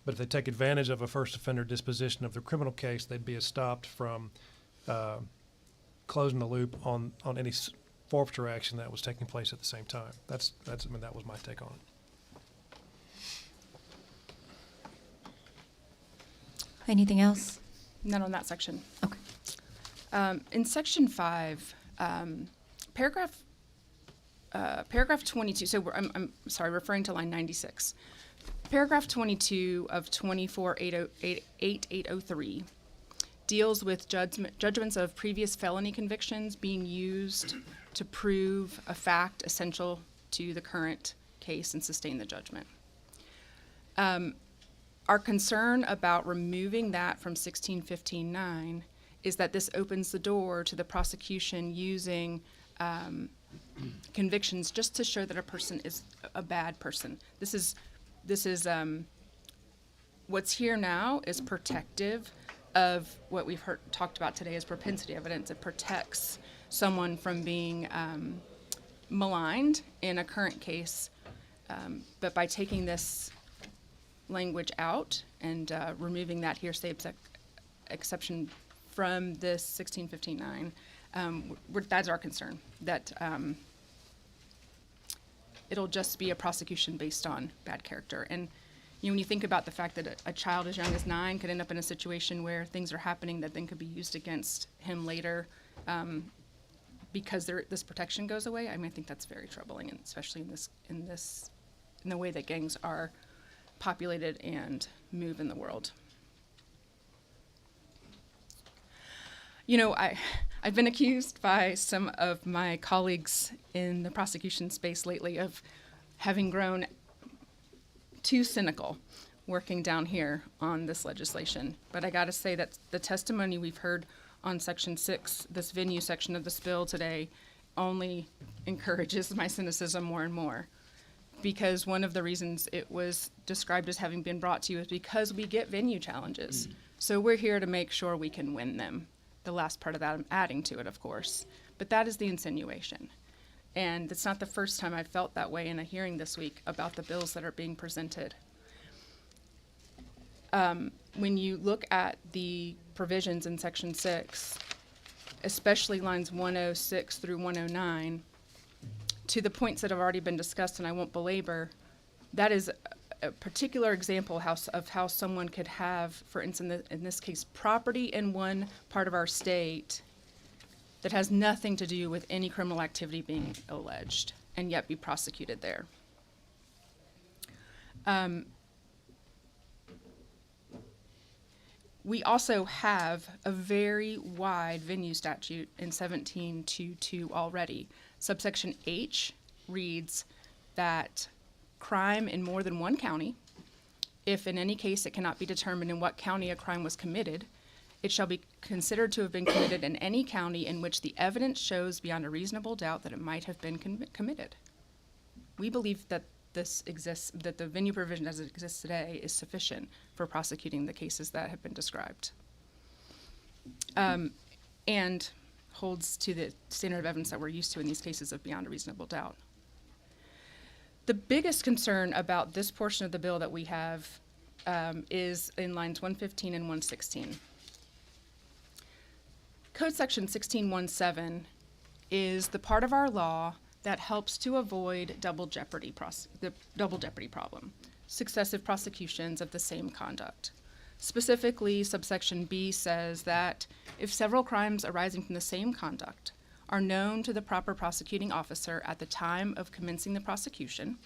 But if they take advantage of a first offender disposition of their criminal case, they'd be stopped from closing the loop on any forfeiture action that was taking place at the same time. That was my take on it. Anything else? None on that section. Okay. In section 5, paragraph 22. So I'm sorry, referring to line 96. Paragraph 22 of 248803 deals with judgments of previous felony convictions being used to prove a fact essential to the current case and sustain the judgment. Our concern about removing that from 1615-9 is that this opens the door to the prosecution using convictions just to show that a person is a bad person. This is what's here now is protective of what we've talked about today as propensity evidence. It protects someone from being maligned in a current case, but by taking this language out and removing that hearsay exception from this 1615-9, that's our concern, that it'll just be a prosecution based on bad character. And when you think about the fact that a child as young as 9 could end up in a situation where things are happening that then could be used against him later because this protection goes away, I think that's very troubling, and especially in the way that gangs are populated and move in the world. I've been accused by some of my colleagues in the prosecution space lately of having grown too cynical working down here on this legislation. But I gotta say that the testimony we've heard on Section 6, this venue section of this bill today, only encourages my cynicism more and more. Because one of the reasons it was described as having been brought to you is because we get venue challenges. So we're here to make sure we can win them. The last part of that I'm adding to it, of course. But that is the insinuation. And it's not the first time I've felt that way in a hearing this week about the bills that are being presented. When you look at the provisions in Section 6, especially lines 106 through 109, to the points that have already been discussed, and I won't belabor, that is a particular example of how someone could have, for instance, in this case, property in one part of our state that has nothing to do with any criminal activity being alleged, and yet be prosecuted there. We also have a very wide venue statute in 1722 already. Subsection H reads that crime in more than one county, if in any case it cannot be determined in what county a crime was committed, it shall be considered to have been committed in any county in which the evidence shows beyond a reasonable doubt that it might have been committed. We believe that this exists, that the venue provision as it exists today is sufficient for prosecuting the cases that have been described. And holds to the standard of evidence that we're used to in these cases of beyond a reasonable doubt. The biggest concern about this portion of the bill that we have is in lines 115 and 116. Code Section 1617 is the part of our law that helps to avoid the double jeopardy problem, successive prosecutions of the same conduct. Specifically, subsection B says that if several crimes arising from the same conduct are known to the proper prosecuting officer at the time of commencing the prosecution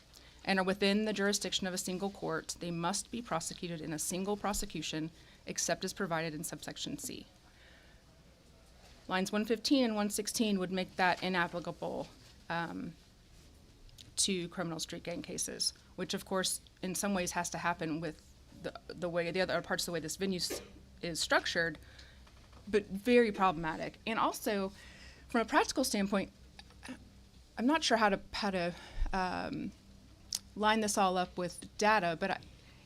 and are within the jurisdiction of a single court, they must be prosecuted in a single prosecution except as provided in subsection C. Lines 115 and 116 would make that inapplicable to criminal street gang cases, which of course in some ways has to happen with the other parts of the way this venue is structured, but very problematic. And also, from a practical standpoint, I'm not sure how to line this all up with data, but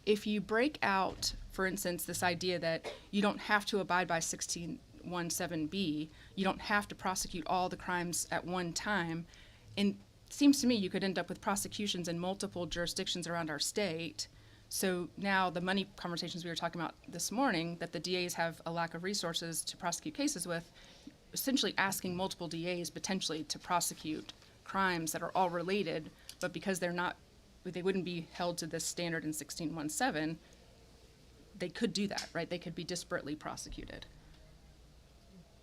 if you break out, for instance, this idea that you don't have to abide by 1617B, you don't have to prosecute all the crimes at one time, and it seems to me you could end up with prosecutions in multiple jurisdictions around our state. So now the money conversations we were talking about this morning, that the DAs have a lack of resources to prosecute cases with, essentially asking multiple DAs potentially to prosecute crimes that are all related, but because they wouldn't be held to this standard in 1617, they could do that, right? They could be disparately prosecuted,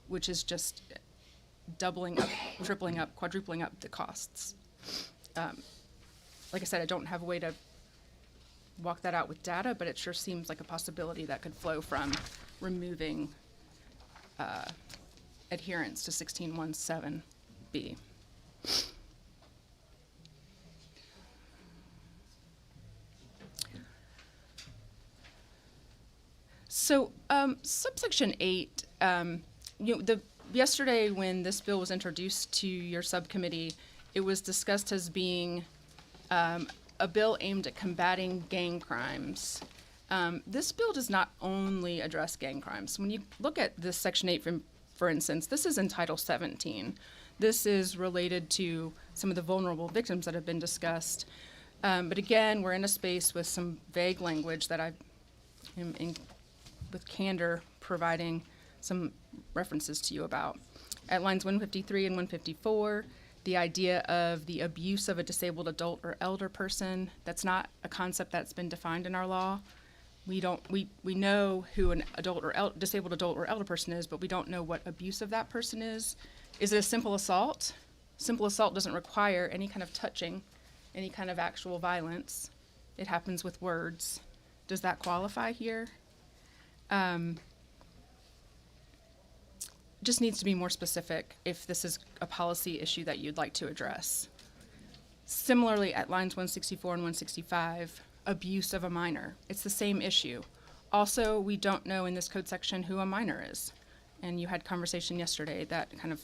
which is just doubling up, tripling up, quadrupling up the costs. Like I said, I don't have a way to walk that out with data, but it sure seems like a possibility that could flow from removing adherence to 1617B. So subsection 8, yesterday when this bill was introduced to your subcommittee, it was discussed as being a bill aimed at combating gang crimes. This bill does not only address gang crimes. When you look at this Section 8, for instance, this is in Title 17. This is related to some of the vulnerable victims that have been discussed. But again, we're in a space with some vague language that I am, with candor, providing some references to you about. At lines 153 and 154, the idea of the abuse of a disabled adult or elder person, that's not a concept that's been defined in our law. We know who an adult or disabled adult or elder person is, but we don't know what abuse of that person is. Is it a simple assault? Simple assault doesn't require any kind of touching, any kind of actual violence. It happens with words. Does that qualify here? Just needs to be more specific if this is a policy issue that you'd like to address. Similarly, at lines 164 and 165, abuse of a minor. It's the same issue. Also, we don't know in this code section who a minor is. And you had conversation yesterday that kind of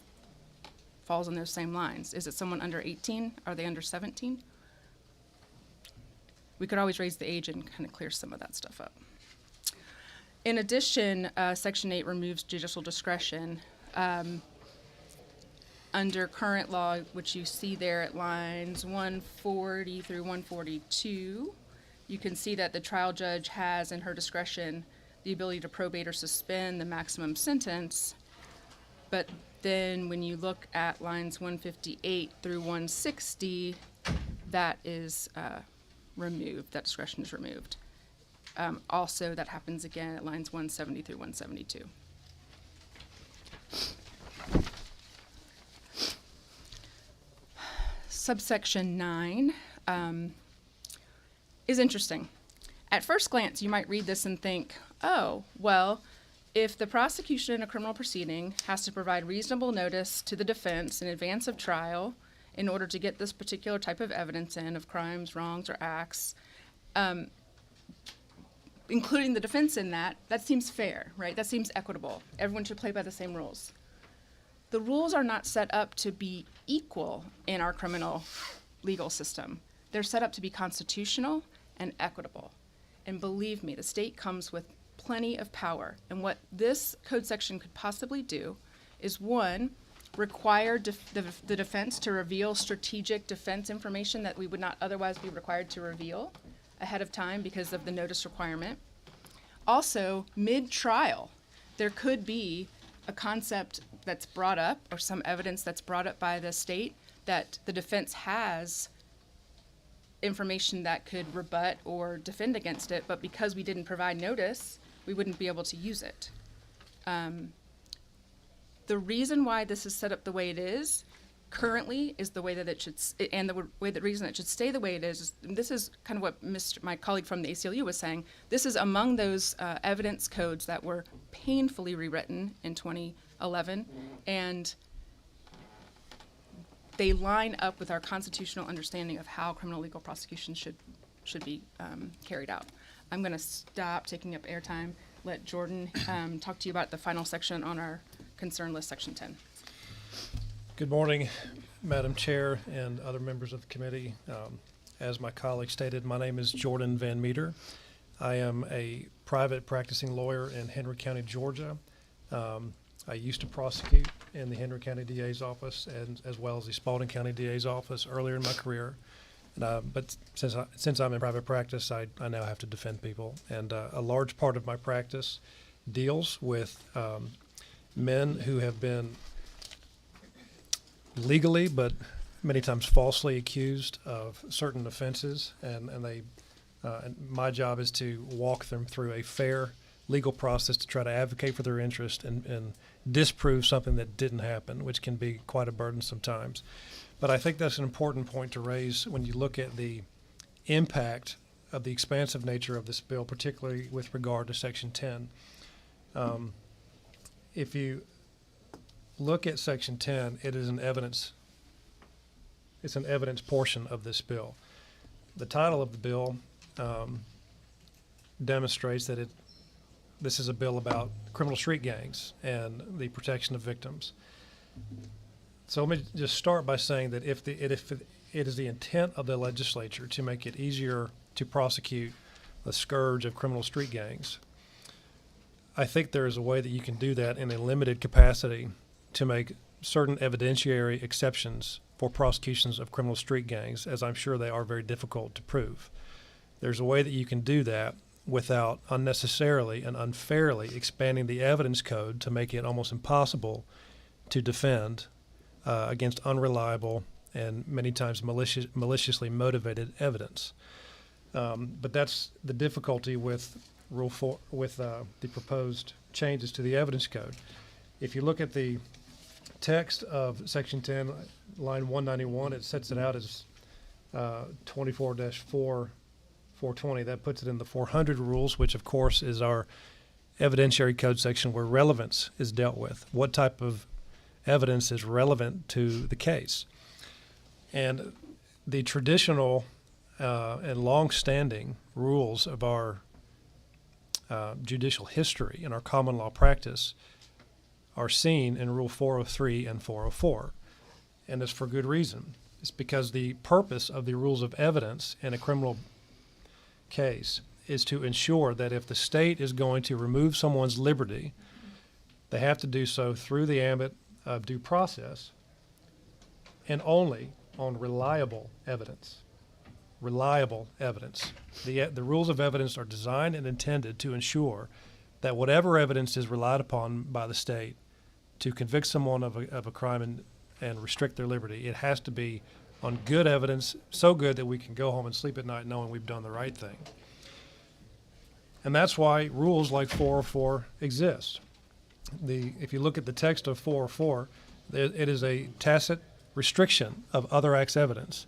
falls on those same lines. Is it someone under 18? Are they under 17? We could always raise the age and kind of clear some of that stuff up. In addition, Section 8 removes judicial discretion. Under current law, which you see there at lines 140 through 142, you can see that the trial judge has in her discretion the ability to probate or suspend the maximum sentence. But then when you look at lines 158 through 160, that is removed, that discretion is removed. Also, that happens again at lines 170 through 172. Subsection 9 is interesting. At first glance, you might read this and think, oh, well, if the prosecution in a criminal proceeding has to provide reasonable notice to the defense in advance of trial in order to get this particular type of evidence in of crimes, wrongs, or acts, including the defense in that seems fair, right? That seems equitable. Everyone should play by the same rules. The rules are not set up to be equal in our criminal legal system. They're set up to be constitutional and equitable. And believe me, the state comes with plenty of power. And what this code section could possibly do is, one, require the defense to reveal strategic defense information that we would not otherwise be required to reveal ahead of time because of the notice requirement. Also, mid-trial, there could be a concept that's brought up or some evidence that's brought up by the state that the defense has information that could rebut or defend against it, but because we didn't provide notice, we wouldn't be able to use it. The reason why this is set up the way it is currently is the way that it should, and the reason it should stay the way it is this is kind of what my colleague from the ACLU was saying. This is among those evidence codes that were painfully rewritten in 2011, and they line up with our constitutional understanding of how criminal legal prosecution should be carried out. I'm going to stop taking up airtime, let Jordan talk to you about the final section on our concern list, section 10. Good morning, Madam Chair and other members of the committee. As my colleague stated, my name is Jordan Van Meter. I am a private practicing lawyer in Henry County, Georgia. I used to prosecute in the Henry County DA's office and as well as the Spalding County DA's office earlier in my career. But since I'm in private practice, I now have to defend people. And a large part of my practice deals with men who have been legally, but many times falsely accused of certain offenses, and my job is to walk them through a fair legal process to try to advocate for their interest and disprove something that didn't happen, which can be quite a burden sometimes. But I think that's an important point to raise when you look at the impact of the expansive nature of this bill, particularly with regard to Section 10. If you look at Section 10, it is it's an evidence portion of this bill. The title of the bill demonstrates that this is a bill about criminal street gangs and the protection of victims. So let me just start by saying that if it is the intent of the legislature to make it easier to prosecute the scourge of criminal street gangs, I think there is a way that you can do that in a limited capacity to make certain evidentiary exceptions for prosecutions of criminal street gangs, as I'm sure they are very difficult to prove. There's a way that you can do that without unnecessarily and unfairly expanding the evidence code to make it almost impossible to defend against unreliable and many times maliciously motivated evidence. But that's the difficulty with Rule 4, with the proposed changes to the evidence code. If you look at the text of Section 10, line 191, it sets it out as 24-420. That puts it in the 400 rules, which of course is our evidentiary code section where relevance is dealt with. What type of evidence is relevant to the case? And the traditional and long-standing rules of our judicial history and our common law practice are seen in Rule 403 and 404. And it's for good reason. It's because the purpose of the rules of evidence in a criminal case is to ensure that if the state is going to remove someone's liberty, they have to do so through the ambit of due process and only on reliable evidence. Reliable evidence. The rules of evidence are designed and intended to ensure that whatever evidence is relied upon by the state to convict someone of a crime and restrict their liberty, it has to be on good evidence, so good that we can go home and sleep at night knowing we've done the right thing. And that's why rules like 404 exist. If you look at the text of 404, it is a tacit restriction of other acts evidence.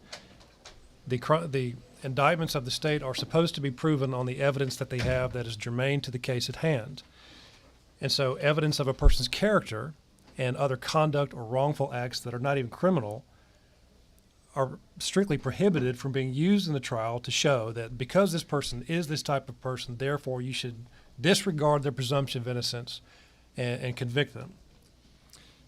The indictments of the state are supposed to be proven on the evidence that they have that is germane to the case at hand. And so evidence of a person's character and other conduct or wrongful acts that are not even criminal are strictly prohibited from being used in the trial to show that because this person is this type of person, therefore you should disregard their presumption of innocence and convict them.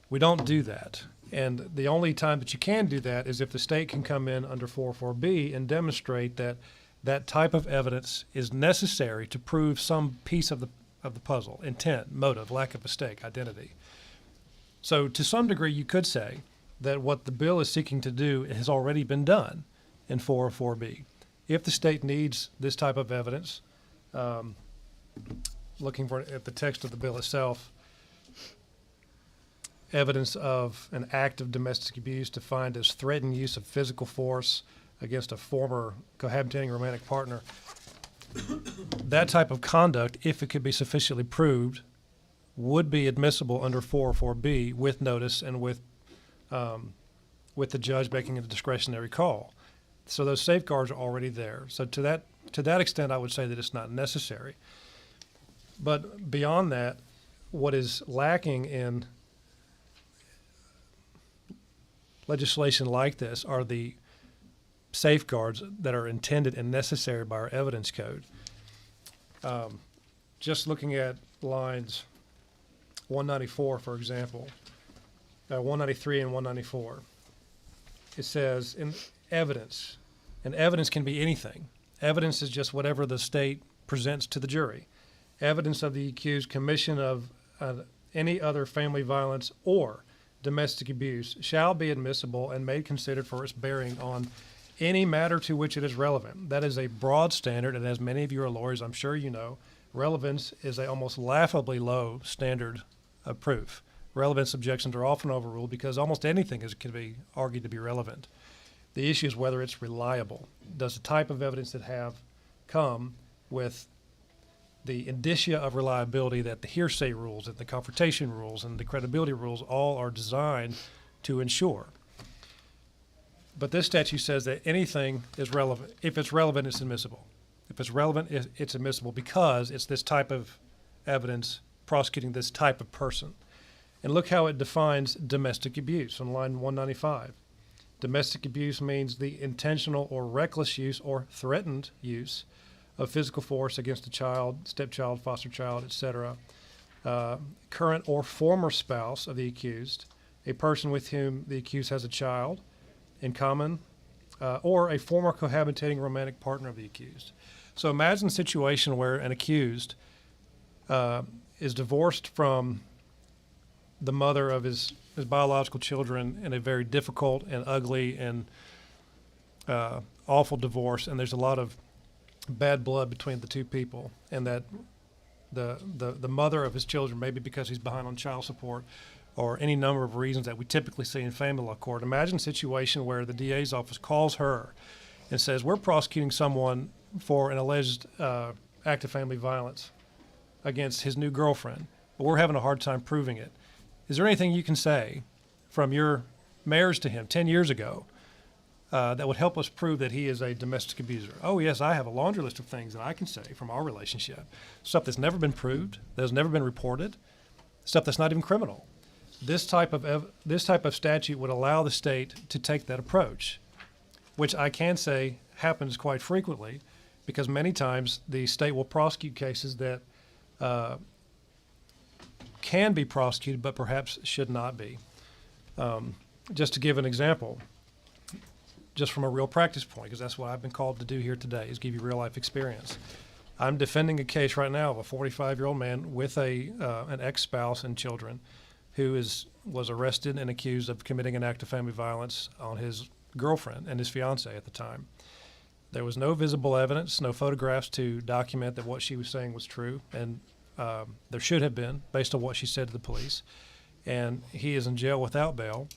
We don't do that. And the only time that you can do that is if the state can come in under 404B and demonstrate that that type of evidence is necessary to prove some piece of the puzzle: intent, motive, lack of mistake, identity. So to some degree, you could say that what the bill is seeking to do has already been done in 404B. If the state needs this type of evidence, looking at the text of the bill itself, evidence of an act of domestic abuse defined as threatened use of physical force against a former cohabitating romantic partner. That type of conduct, if it could be sufficiently proved, would be admissible under 404B with notice and with the judge making a discretionary call. So those safeguards are already there. So to that extent, I would say that it's not necessary. But beyond that, what is lacking in legislation like this are the safeguards that are intended and necessary by our evidence code. Just looking at lines 194, for example, 193 and 194, it says in evidence, and evidence can be anything. Evidence is just whatever the state presents to the jury. Evidence of the accused commission of any other family violence or domestic abuse shall be admissible and may considered for its bearing on any matter to which it is relevant. That is a broad standard, and as many of you are lawyers, I'm sure you know, relevance is a almost laughably low standard of proof. Relevance objections are often overruled because almost anything can be argued to be relevant. The issue is whether it's reliable. Does the type of evidence that have come with the indicia of reliability that the hearsay rules and the confrontation rules and the credibility rules all are designed to ensure? But this statute says that anything is relevant. If it's relevant, it's admissible. If it's relevant, it's admissible because it's this type of evidence prosecuting this type of person. And look how it defines domestic abuse on line 195. Domestic abuse means the intentional or reckless use or threatened use of physical force against a child, stepchild, foster child, etc., current or former spouse of the accused, a person with whom the accused has a child in common, or a former cohabitating romantic partner of the accused. So imagine a situation where an accused is divorced from the mother of his biological children in a very difficult and ugly and awful divorce, and there's a lot of bad blood between the two people, and that the mother of his children, maybe because he's behind on child support or any number of reasons that we typically see in family law court. Imagine a situation where the DA's office calls her and says, we're prosecuting someone for an alleged act of family violence against his new girlfriend, but we're having a hard time proving it. Is there anything you can say from your marriage to him 10 years ago that would help us prove that he is a domestic abuser? Oh, yes, I have a laundry list of things that I can say from our relationship. Stuff that's never been proved, that has never been reported, stuff that's not even criminal. This type of statute would allow the state to take that approach, which I can say happens quite frequently because many times the state will prosecute cases that can be prosecuted but perhaps should not be. Just to give an example, just from a real practice point, because that's what I've been called to do here today, is give you real life experience. I'm defending a case right now of a 45-year-old man with an ex-spouse and children who was arrested and accused of committing an act of family violence on his girlfriend and his fiance at the time. There was no visible evidence, no photographs to document that what she was saying was true, and there should have been based on what she said to the police. And he is in jail without bail.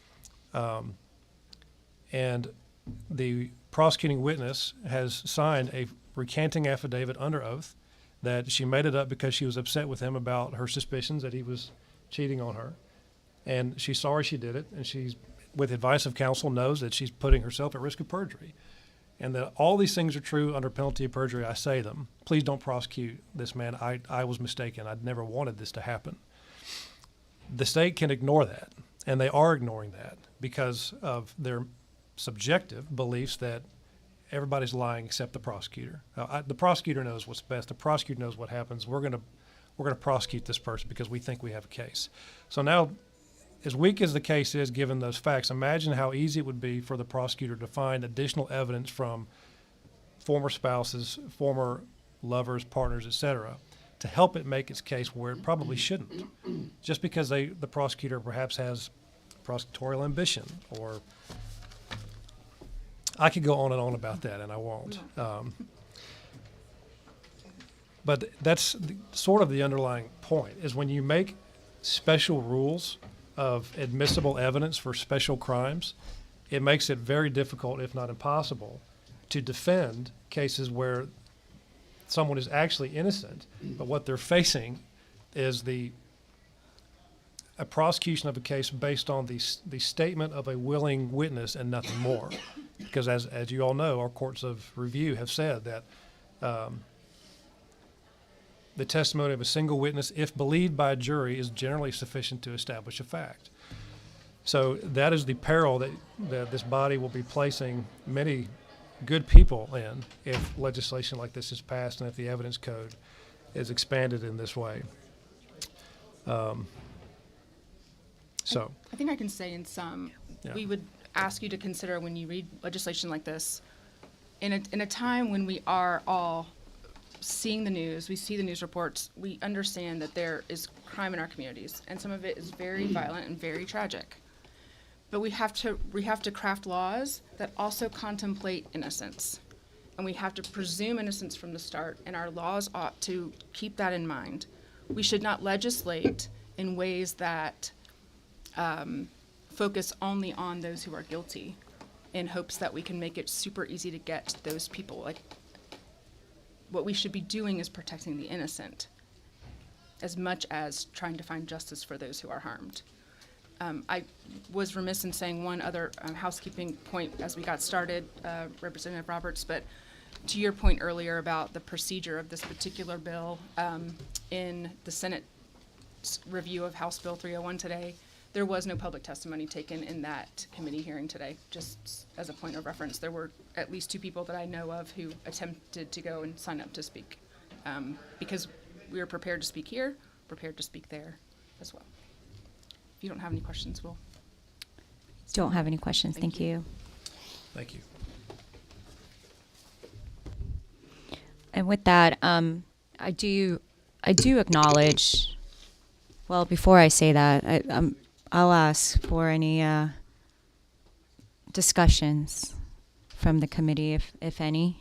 And the prosecuting witness has signed a recanting affidavit under oath that she made it up because she was upset with him about her suspicions that he was cheating on her. And she's sorry she did it, and she's, with advice of counsel, knows that she's putting herself at risk of perjury. And that all these things are true under penalty of perjury. I say them. Please don't prosecute this man. I was mistaken. I'd never wanted this to happen. The state can ignore that, and they are ignoring that because of their subjective beliefs that everybody's lying except the prosecutor. The prosecutor knows what's best. The prosecutor knows what happens. We're gonna prosecute this person because we think we have a case. So now, as weak as the case is, given those facts, imagine how easy it would be for the prosecutor to find additional evidence from former spouses, former lovers, partners, etc., to help it make its case where it probably shouldn't, just because the prosecutor perhaps has prosecutorial ambition, or I could go on and on about that, and I won't. But that's sort of the underlying point, is when you make special rules of admissible evidence for special crimes, it makes it very difficult, if not impossible, to defend cases where someone is actually innocent, but what they're facing is a prosecution of a case based on the statement of a willing witness and nothing more. Because as you all know, our courts of review have said that the testimony of a single witness, if believed by a jury, is generally sufficient to establish a fact. So that is the peril that this body will be placing many good people in if legislation like this is passed and if the evidence code is expanded in this way. So I think I can say in sum, we would ask you to consider when you read legislation like this, in a time when we are all seeing the news, we see the news reports, we understand that there is crime in our communities, and some of it is very violent and very tragic. But we have to craft laws that also contemplate innocence. And we have to presume innocence from the start, and our laws ought to keep that in mind. We should not legislate in ways that focus only on those who are guilty in hopes that we can make it super easy to get those people. Like, what we should be doing is protecting the innocent as much as trying to find justice for those who are harmed. I was remiss in saying one other housekeeping point as we got started, Representative Roberts, but to your point earlier about the procedure of this particular bill, in the Senate review of House Bill 301 today, there was no public testimony taken in that committee hearing today. Just as a point of reference, there were at least 2 people that I know of who attempted to go and sign up to speak, because we are prepared to speak here, prepared to speak there as well. If you don't have any questions, we'll. Don't have any questions. Thank you. thank you. And with that, I do acknowledge. Well, before I say that, I'll ask for any discussions from the committee, if any.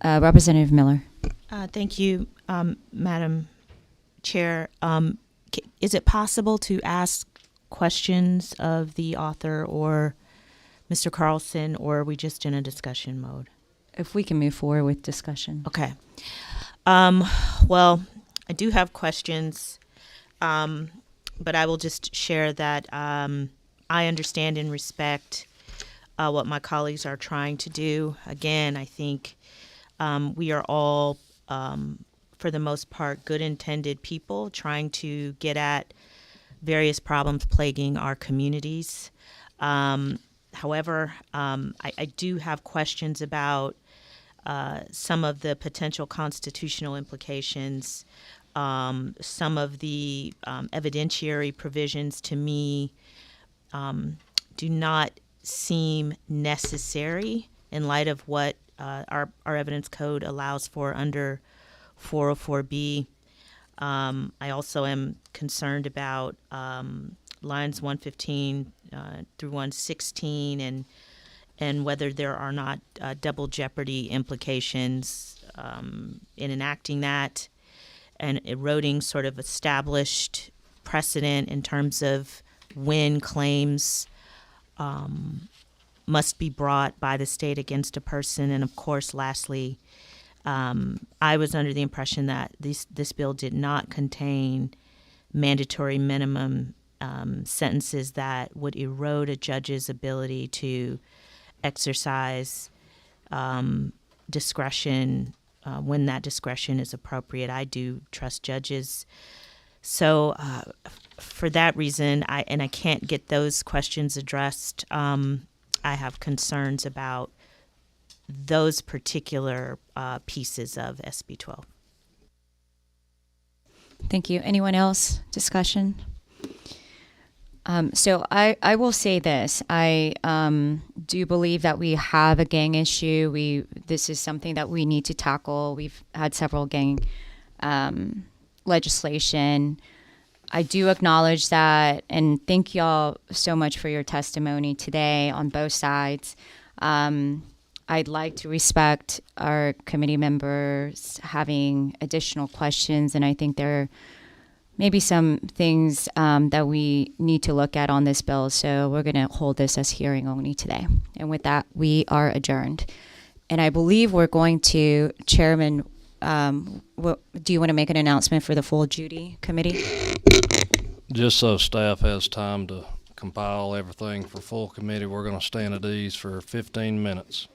Representative Miller. Thank you, Madam Chair. Is it possible to ask questions of the author or Mr. Carlson, or are we just in a discussion mode? If we can move forward with discussion. Okay. Well, I do have questions, but I will just share that I understand and respect what my colleagues are trying to do. Again, I think we are all, for the most part, good-intended people trying to get at various problems plaguing our communities. However, I do have questions about some of the potential constitutional implications. Some of the evidentiary provisions to me do not seem necessary in light of what our evidence code allows for under 404B. I also am concerned about lines 115 through 116 and whether there are not double jeopardy implications in enacting that and eroding sort of established precedent in terms of when claims must be brought by the state against a person. And of course, lastly, I was under the impression that this bill did not contain mandatory minimum sentences that would erode a judge's ability to exercise discretion when that discretion is appropriate. I do trust judges. So for that reason, I can't get those questions addressed. I have concerns about those particular pieces of SB 12. Thank you. Anyone else? Discussion? So I will say this. I do believe that we have a gang issue. This is something that we need to tackle. We've had several gang legislation. I do acknowledge that, and thank y'all so much for your testimony today on both sides. I'd like to respect our committee members having additional questions, and I think they're maybe some things that we need to look at on this bill. So we're going to hold this as hearing only today. And with that, we are adjourned. And I believe we're going to, Chairman, do you want to make an announcement for the full Judy committee? Just so staff has time to compile everything for full committee, we're going to stand at ease for 15 minutes.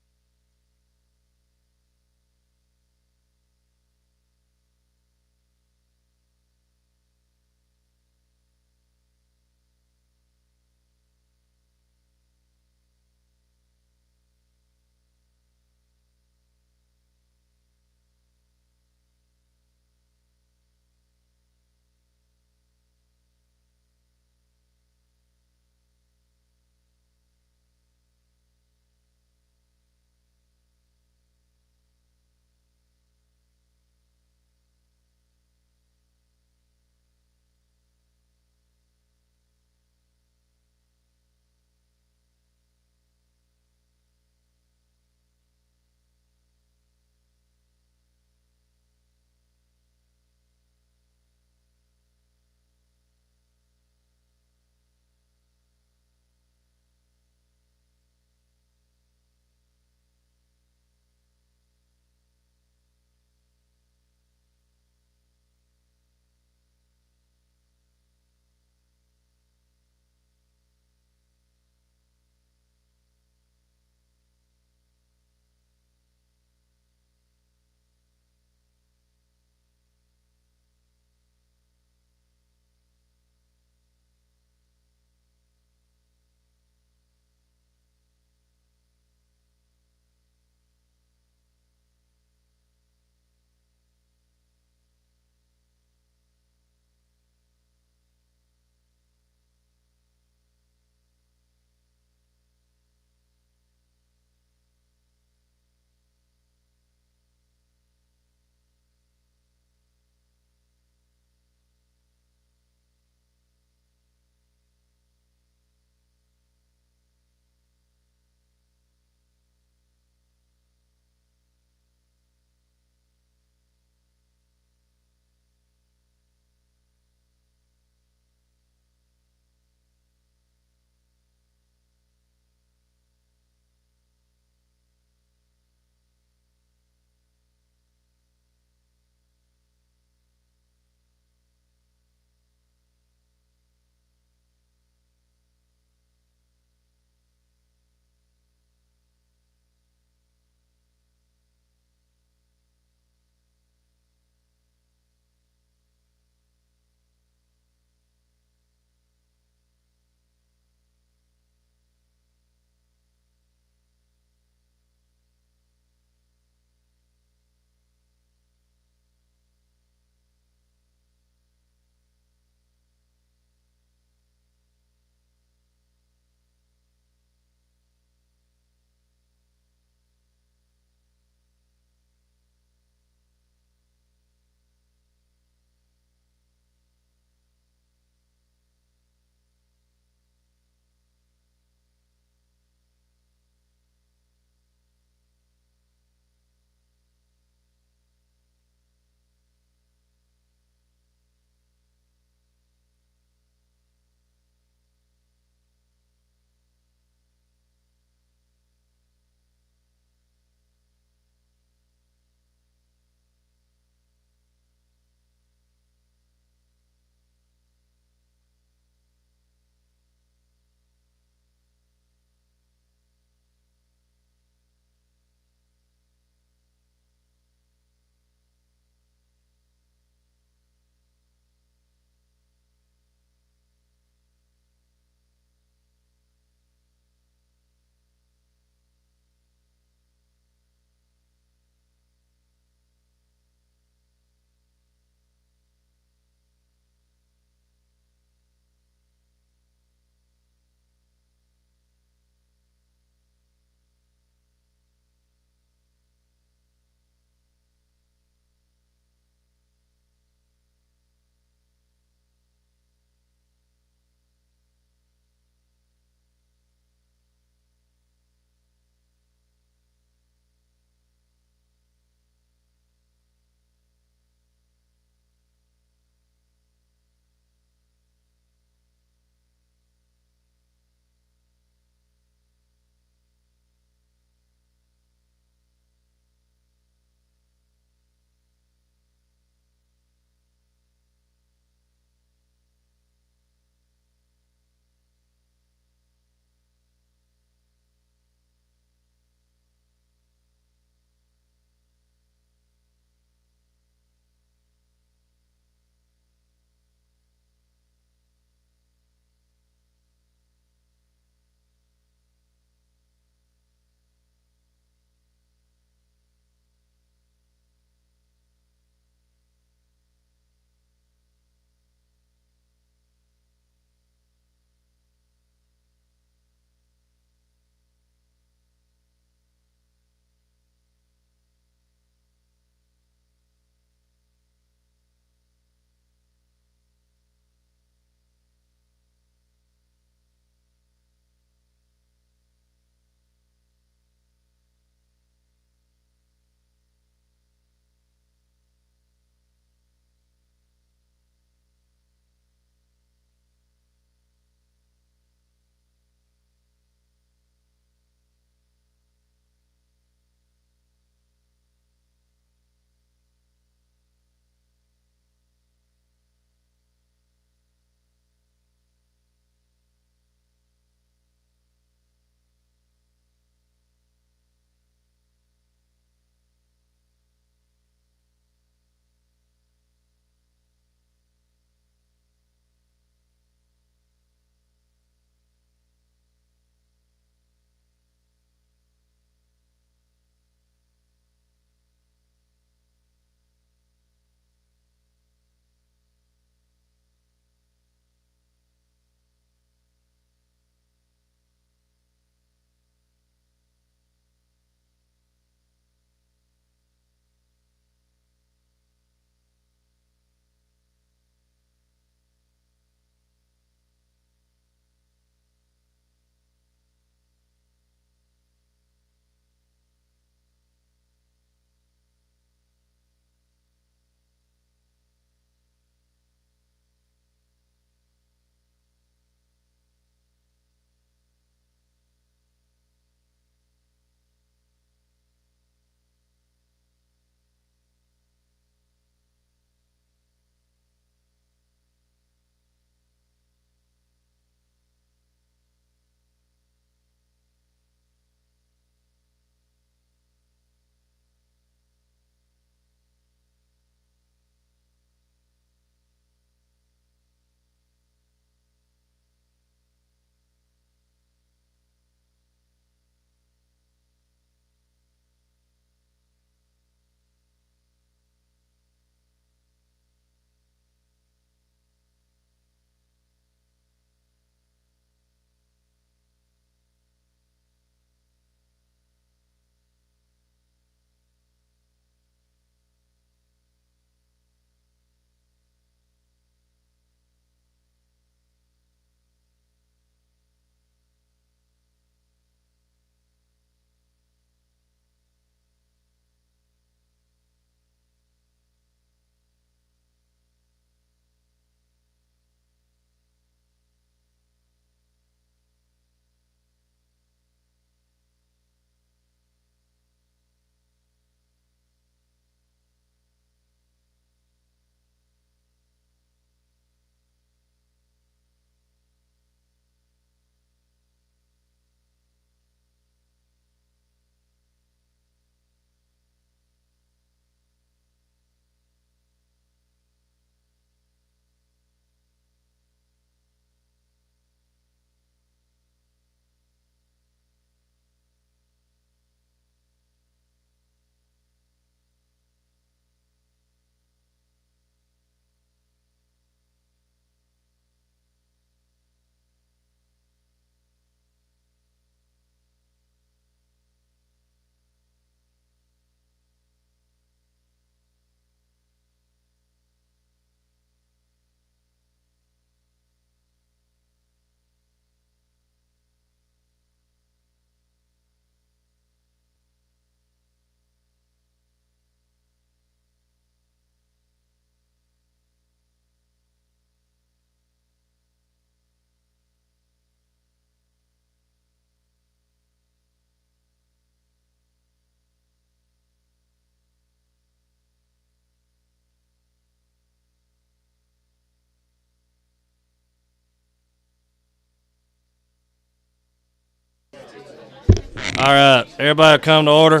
All right, everybody come to order.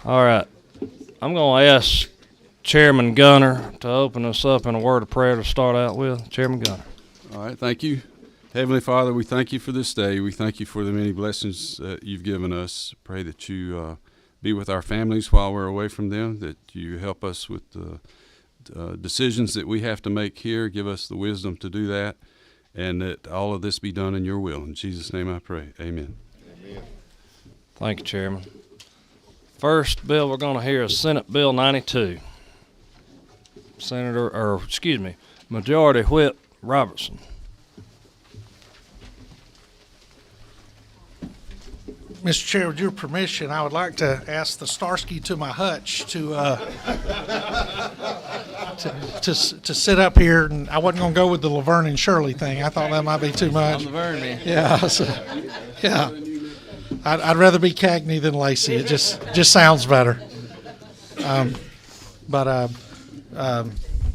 All right, I'm going to ask Chairman Gunner to open us up in a word of prayer to start out with. Chairman Gunner. All right, thank you. Heavenly Father, we thank you for this day. We thank you for the many blessings that you've given us. Pray that you be with our families while we're away from them, that you help us with the decisions that we have to make here. Give us the wisdom to do that, and that all of this be done in your will. In Jesus' name I pray. Amen. Amen. Thank you, Chairman. First bill we're going to hear is Senate Bill 92. Majority Whip Robertson. Mr. Chair, with your permission, I would like to ask the Starsky to my hutch to sit up here. And I wasn't going to go with the Laverne and Shirley thing. I thought that might be too much. I'm Laverne, man. Yeah. Yeah. I'd rather be Cagney than Lacey. It just sounds better.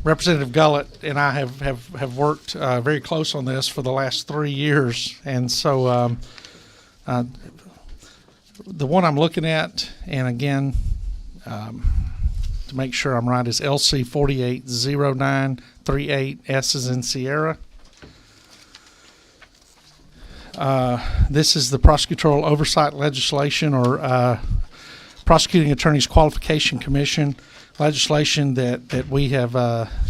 Representative Gullett and I have worked very close on this for the last 3 years, and so the one I'm looking at, and again, to make sure I'm right, is LC 480938, S as in Sierra. This is the prosecutorial oversight legislation, or Prosecuting Attorneys Qualification Commission legislation that we have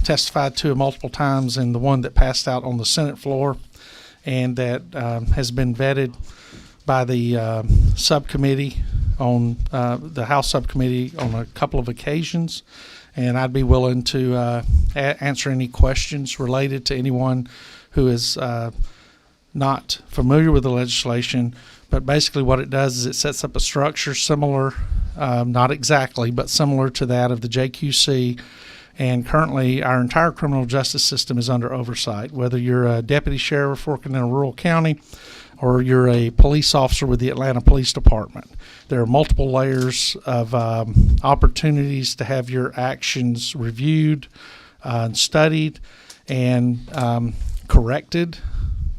testified to multiple times, and the one that passed out on the Senate floor, and that has been vetted by the subcommittee on the House subcommittee on a couple of occasions, and I'd be willing to answer any questions related to anyone who is not familiar with the legislation. But basically what it does is it sets up a structure similar, not exactly, but similar to that of the JQC. And currently our entire criminal justice system is under oversight, whether you're a deputy sheriff working in a rural county or you're a police officer with the Atlanta Police Department. There are multiple layers of opportunities to have your actions reviewed, studied, and corrected.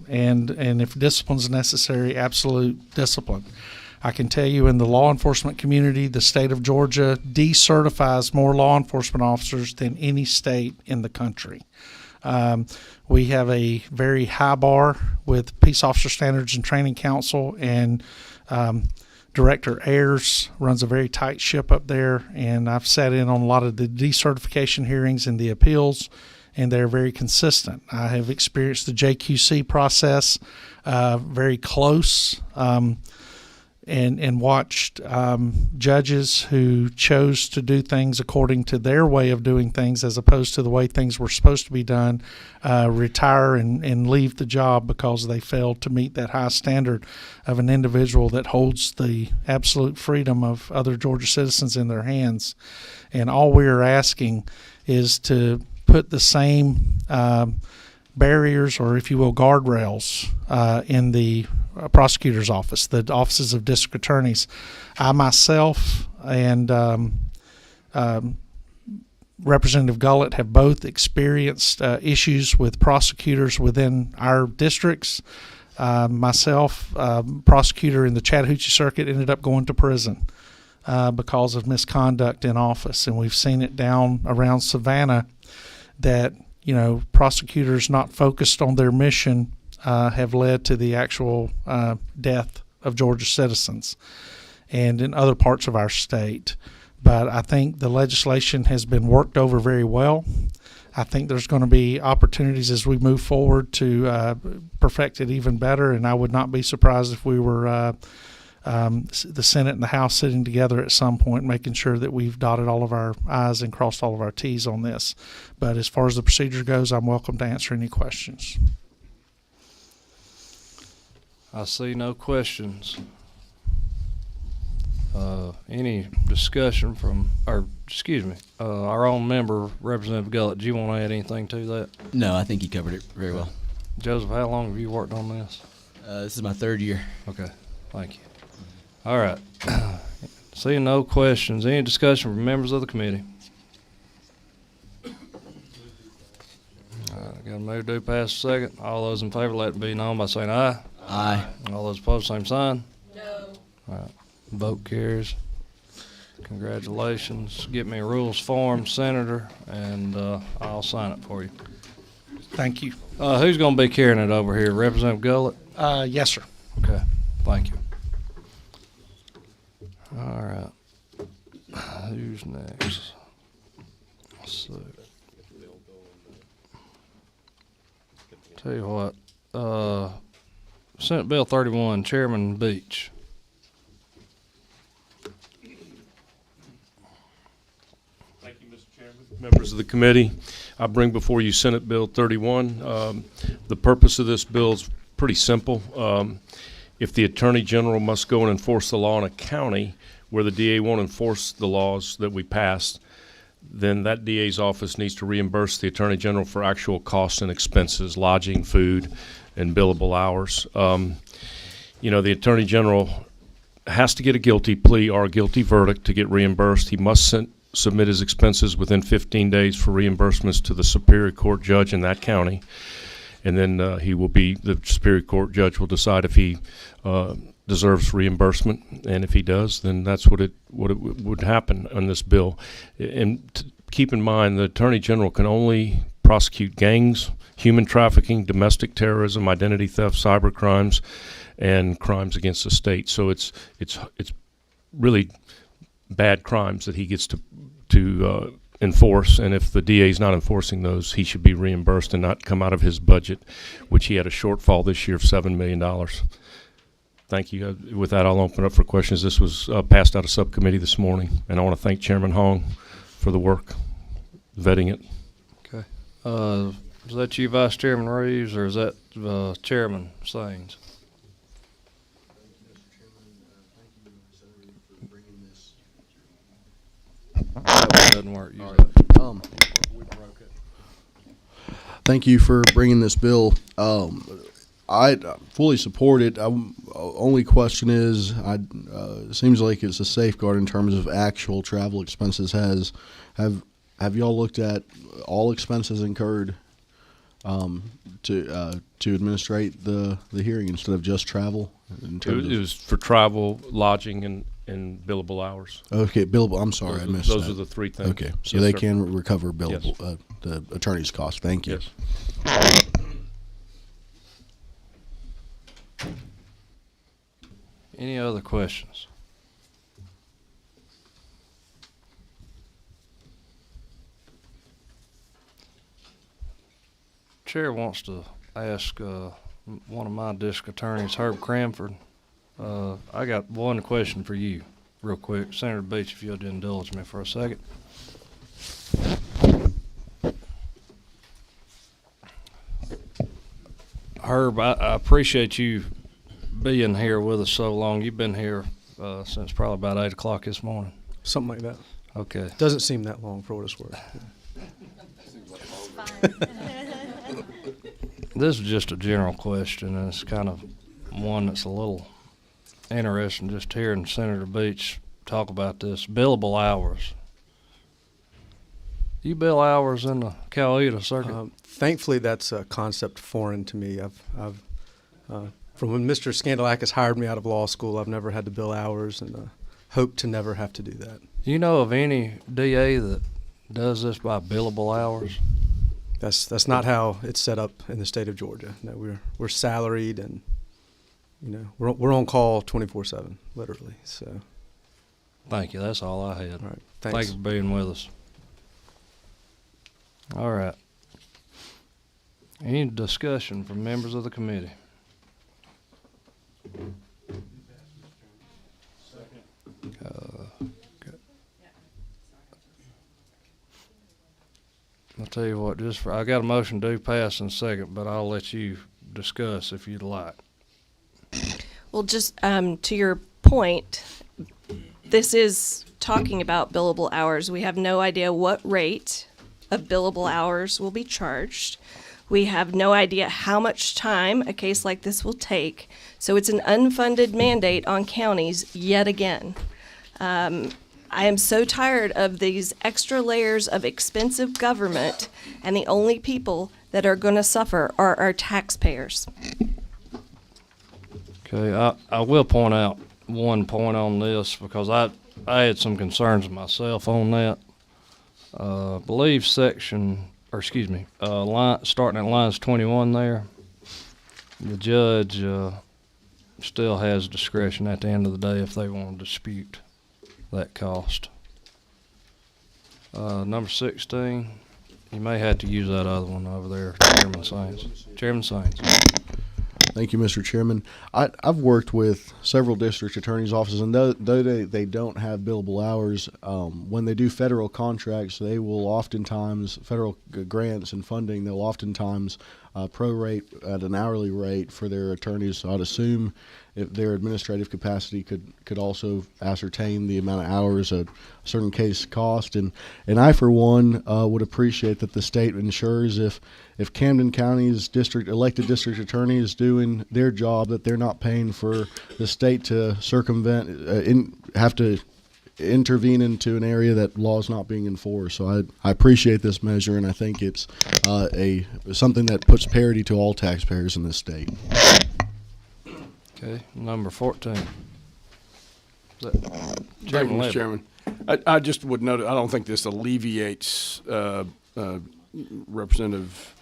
And if discipline is necessary, absolute discipline. I can tell you, in the law enforcement community, the state of Georgia decertifies more law enforcement officers than any state in the country. We have a very high bar with Peace Officer Standards and Training Council, and Director Ayers runs a very tight ship up there, and I've sat in on a lot of the decertification hearings and the appeals, and they're very consistent. I have experienced the JQC process very close, and watched judges who chose to do things according to their way of doing things as opposed to the way things were supposed to be done, retire and leave the job because they failed to meet that high standard of an individual that holds the absolute freedom of other Georgia citizens in their hands. And all we are asking is to put the same barriers, or if you will, guardrails, in the prosecutor's office, the offices of district attorneys. I myself and Representative Gullett have both experienced issues with prosecutors within our districts. Myself, prosecutor in the Chattahoochee Circuit, ended up going to prison because of misconduct in office, and we've seen it down around Savannah that, you know, prosecutors not focused on their mission have led to the actual death of Georgia citizens, and in other parts of our state. But I think the legislation has been worked over very well. I think there's going to be opportunities as we move forward to perfect it even better, and I would not be surprised if we were the Senate and the House sitting together at some point, making sure that we've dotted all of our I's and crossed all of our T's on this. But as far as the procedure goes, I'm welcome to answer any questions. I see no questions. Any discussion from, our own member, Representative Gullett? Do you want to add anything to that? No, I think you covered it very well. Joseph, how long have you worked on this? This is my third year. Okay, thank you. All right. Seeing no questions, any discussion from members of the committee? I Got a move to pass a second. All those in favor, let it be known by saying aye. Aye. All those opposed, same sign. No. All right. Vote carries. Congratulations. Get me a rules form, Senator, and I'll sign it for you. Thank you. Who's going to be carrying it over here? Representative Gullett? Yes, sir. Okay. Thank you. All right. Who's next? Let's see. Tell you what. Senate Bill 31, Chairman Beach. Thank you, Mr. Chairman. Members of the committee, I bring before you Senate Bill 31. The purpose of this bill is pretty simple. If the Attorney General must go and enforce the law in a county where the DA won't enforce the laws that we passed, then that DA's office needs to reimburse the Attorney General for actual costs and expenses, lodging, food, and billable hours. You know, the Attorney General has to get a guilty plea or a guilty verdict to get reimbursed. He must submit his expenses within 15 days for reimbursements to the Superior Court judge in that county. And then the Superior Court judge will decide if he deserves reimbursement, and if he does, then that's what it would happen on this bill. And keep in mind, the Attorney General can only prosecute gangs, human trafficking, domestic terrorism, identity theft, cyber crimes, and crimes against the state. So it's really bad crimes that he gets to enforce, and if the DA is not enforcing those, he should be reimbursed and not come out of his budget, which he had a shortfall this year of $7 million. Thank you. With that, I'll open up for questions. This was passed out of subcommittee this morning, and I want to thank Chairman Hong for the work vetting it. Okay. Is that you, Vice Chairman Reeves, or is that Chairman Saines? That doesn't work. Thank you for bringing this bill. I fully support it. Only question is, it seems like it's a safeguard in terms of actual travel expenses. Have y'all looked at all expenses incurred to administrate the hearing instead of just travel? It was for travel, lodging, and billable hours. Okay, billable. I'm sorry, I missed those that. are the three things. Okay, so Yes, they sir. can recover billable, Yes. the attorney's cost. Thank you. Yes. Any other questions? Chair wants to ask one of my district attorneys, Herb Cranford. I got one question for you, real quick. Senator Beach, if you'll indulge me for a second. Herb, I appreciate you being here with us so long. You've been here since probably about 8 o'clock this morning. Something like that. Okay. Doesn't seem that long for what it's worth. This is just a general question, and it's kind of one that's a little interesting, just hearing Senator Beach talk about this. Billable hours. You bill hours in the Coweta circuit? Thankfully, that's a concept foreign to me. From when Mr. Scandalakis hired me out of law school, I've never had to bill hours, and hope to never have to do that. Do you know of any DA that does this by billable hours? That's not how it's set up in the state of Georgia. No, we're salaried, and we're on call 24/7, literally. So, thank you. That's all I had. All right. Thank Thanks. you for being with us. All right. Any discussion from members of the committee? Okay. I'll tell you what, I got a motion to pass in a second, but I'll let you discuss if you'd like. Well, just to your point, this is talking about billable hours. We have no idea what rate of billable hours will be charged. We have no idea how much time a case like this will take. So it's an unfunded mandate on counties yet again. I am so tired of these extra layers of expensive government, and the only people that are going to suffer are our taxpayers. Okay, I will point out one point on this because I had some concerns myself on that. Believe starting at lines 21 there, the judge still has discretion at the end of the day if they want to dispute that cost. Number 16, you may have to use that other one over there, Chairman Sainz. Chairman Sainz. Thank you, Mr. Chairman. I've worked with several district attorneys' offices, and though they don't have billable hours, when they do federal contracts, they will oftentimes, federal grants and funding, they'll oftentimes prorate at an hourly rate for their attorneys. So I'd assume if their administrative capacity could also ascertain the amount of hours a certain case cost. And I, for one, would appreciate that the state ensures if Camden County's elected district attorney is doing their job, that they're not paying for the state to circumvent, have to intervene into an area that law is not being enforced. So I appreciate this measure, and I think it's something that puts parity to all taxpayers in this state. Okay, number 14. Thank you, Mr. Chairman. I just would note, I don't think this alleviates Representative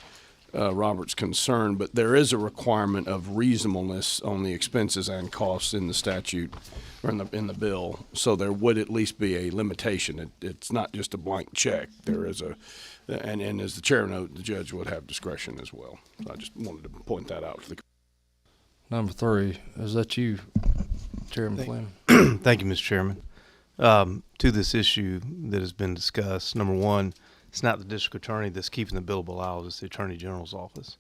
Roberts' concern, but there is a requirement of reasonableness on the expenses and costs in the statute or in the bill. So there would at least be a limitation. It's not just a blank check. There is and as the chair noted, the judge would have discretion as well. So I just wanted to point that out for the. Number 3, is that you, Chairman Flynn? Thank you, Mr. Chairman. To this issue that has been discussed, number 1, it's not the district attorney that's keeping the billable hours, it's the Attorney General's office.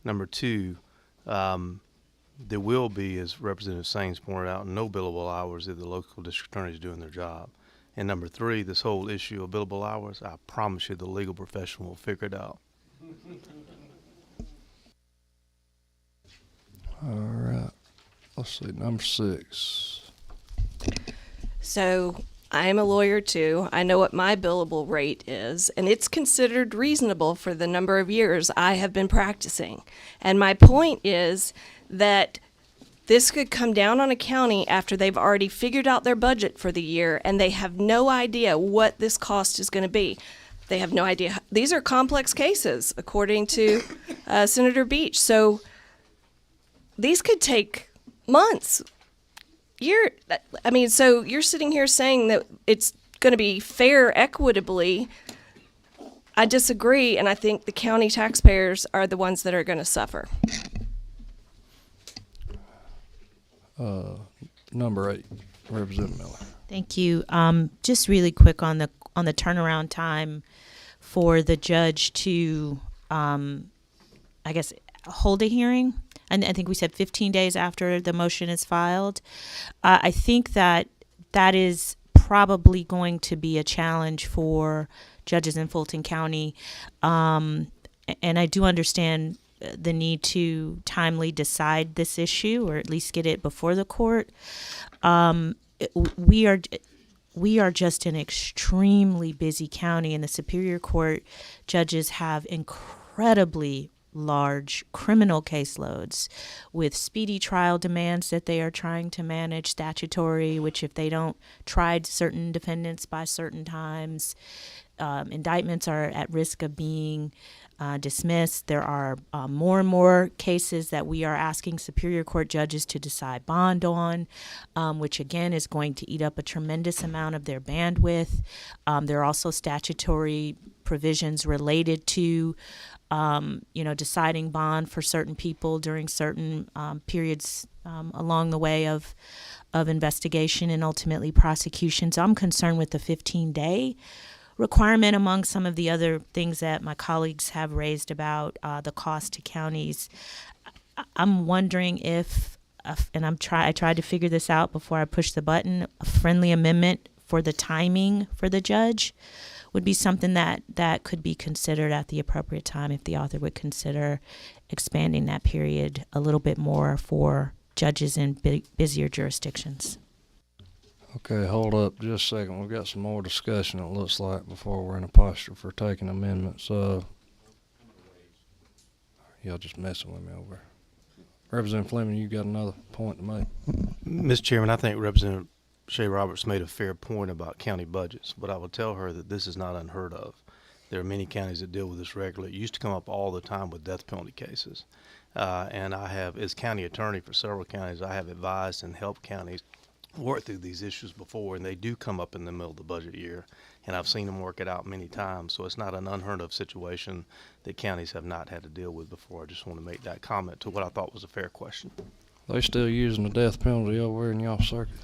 Number 2, there will be, as Representative Sainz pointed out, no billable hours if the local district attorney is doing their job. And number 3, this whole issue of billable hours, I promise you the legal profession will figure it out. All right. Let's see, number 6. So I am a lawyer too. I know what my billable rate is, and it's considered reasonable for the number of years I have been practicing. And my point is that this could come down on a county after they've already figured out their budget for the year and they have no idea what this cost is going to be. They have no idea. These are complex cases, according to Senator Beach. So these could take months. So you're sitting here saying that it's going to be fair equitably. I disagree, and I think the county taxpayers are the ones that are going to suffer. Number 8, Representative Miller. Thank you. Just really quick on the turnaround time for the judge to, hold a hearing. And I think we said 15 days after the motion is filed. I think that is probably going to be a challenge for judges in Fulton County. And I do understand the need to timely decide this issue, or at least get it before the court. We are just an extremely busy county, and the Superior Court judges have incredibly large criminal caseloads with speedy trial demands that they are trying to manage, statutory, which if they don't try certain defendants by certain times, indictments are at risk of being dismissed. There are more and more cases that we are asking Superior Court judges to decide bond on, which again is going to eat up a tremendous amount of their bandwidth. There are also statutory provisions related to deciding bond for certain people during certain periods along the way of investigation and ultimately prosecution. So I'm concerned with the 15-day requirement, among some of the other things that my colleagues have raised about the cost to counties. I'm wondering if, I tried to figure this out before I pushed the button, a friendly amendment for the timing for the judge would be something that could be considered at the appropriate time if the author would consider expanding that period a little bit more for judges in busier jurisdictions. Okay, hold up just a second. We've got some more discussion, it looks like, before we're in a posture for taking amendments. y'all just messing with me over there. Representative Fleming, you got another point to make? Mr. Chairman, I think Representative Shea Roberts made a fair point about county budgets, but I will tell her that this is not unheard of. There are many counties that deal with this regularly. It used to come up all the time with death penalty cases. And I have, as county attorney for several counties, I have advised and helped counties work through these issues before, and they do come up in the middle of the budget year, and I've seen them work it out many times. So it's not an unheard of situation that counties have not had to deal with before. I just want to make that comment to what I thought was a fair question. They still using the death penalty over there in y'all circuit?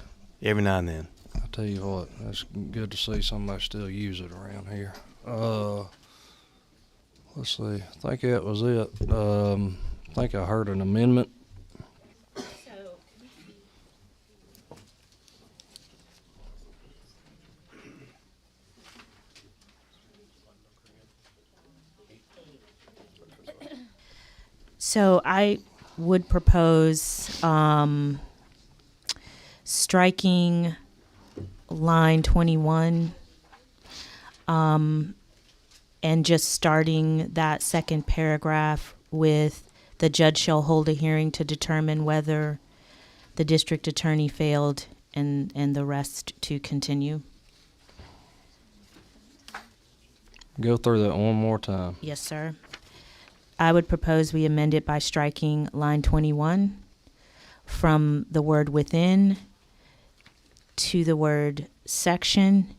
Every now and then. I tell you what, that's good to see somebody still use it around here. Let's see, I think that was it. I think I heard an amendment. So I would propose striking line 21 and just starting that second paragraph with the judge shall hold a hearing to determine whether the district attorney failed and the rest to continue. Go through that one more time. Yes, sir. I would propose we amend it by striking line 21 from the word within to the word section.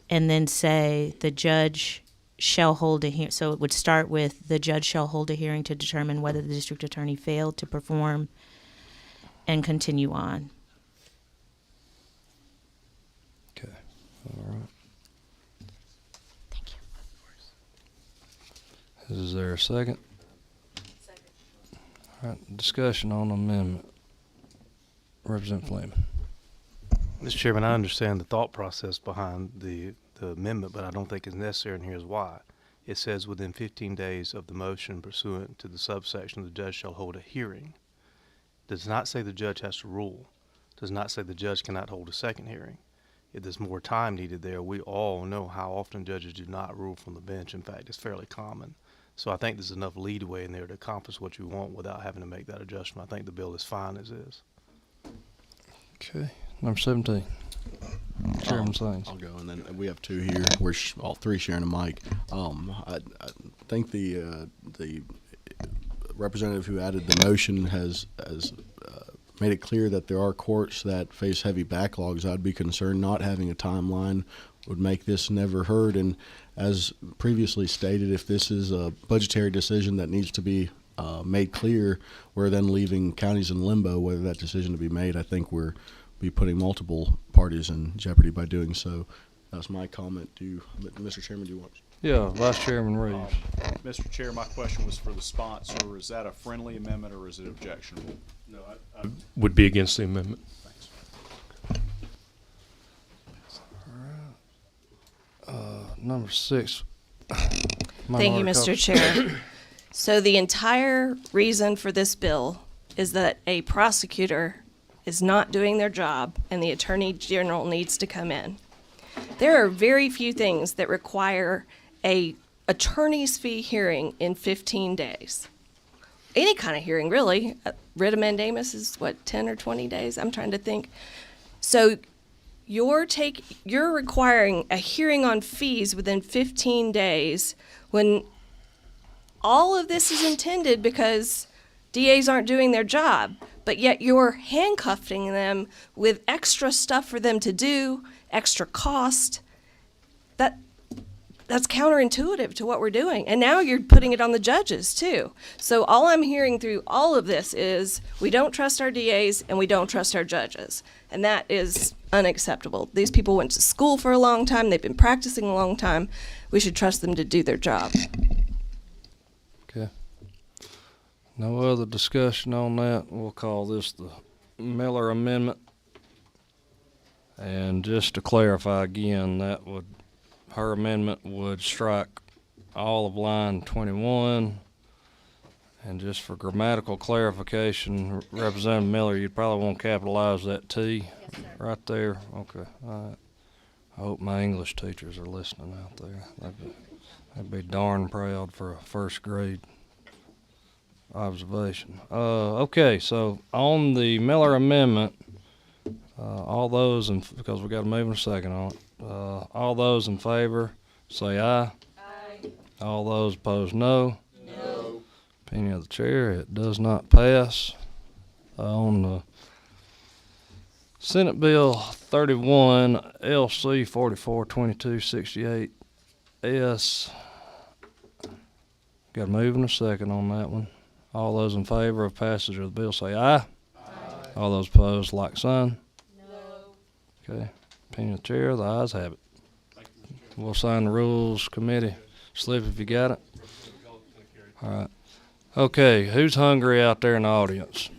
And then say the judge shall hold a hearing. So it would start with the judge shall hold a hearing to determine whether the district attorney failed to perform and continue on. Okay. All right. Thank you. Is there a second? Second. All right. Discussion on the amendment. Representative Fleming. Mr. Chairman, I understand the thought process behind the amendment, but I don't think it's necessary, and here's why. It says within 15 days of the motion pursuant to the subsection, the judge shall hold a hearing. Does not say the judge has to rule. Does not say the judge cannot hold a second hearing. If there's more time needed there, we all know how often judges do not rule from the bench. In fact, it's fairly common. So I think there's enough leadway in there to accomplish what you want without having to make that adjustment. I think the bill is fine as is. Okay. Number 17. Chairman Saines. I'll go, and then we have two here. We're all three sharing a mic. I think the representative who added the motion has made it clear that there are courts that face heavy backlogs. I'd be concerned not having a timeline would make this never heard. And as previously stated, if this is a budgetary decision that needs to be made clear, we're then leaving counties in limbo whether that decision to be made. I think we're be putting multiple parties in jeopardy by doing so. That's my comment. Mr. Chairman, do you want? Yeah, Vice Chairman Reeves. Mr. Chair, my question was for the sponsor. Is that a friendly amendment or is it objectionable? No, I would be against the amendment. Thanks. All right. Number 6. Thank you, Mr. Chair. So the entire reason for this bill is that a prosecutor is not doing their job and the attorney general needs to come in. There are very few things that require a attorney's fee hearing in 15 days. Any kind of hearing, really. Writ of mandamus is, 10 or 20 days? I'm trying to think. So you're requiring a hearing on fees within 15 days when all of this is intended because DAs aren't doing their job, but yet you're handcuffing them with extra stuff for them to do, extra cost. That's counterintuitive to what we're doing. And now you're putting it on the judges, too. So all I'm hearing through all of this is we don't trust our DAs and we don't trust our judges. And that is unacceptable. These people went to school for a long time. They've been practicing a long time. We should trust them to do their job. Okay. No other discussion on that. We'll call this the Miller Amendment. And just to clarify again, her amendment would strike all of line 21. And just for grammatical clarification, Representative Miller, you'd probably want to capitalize that T right there. Okay. All right. I hope my English teachers are listening out there. They'd be darn proud for a first grade observation. Okay, so on the Miller Amendment, all those, because we got to move in a second on it, all those in favor say aye. Aye. All those opposed, no. No. Opinion of the chair, it does not pass. On the Senate Bill 31, LC 442268S, got to move in a second on that one. All those in favor of passage of the bill say aye. Aye. All those opposed, like sign. No. Okay. Opinion of the chair, the ayes have it. We'll sign the rules committee slip if you got it. All right. Okay, who's hungry out there in the audience?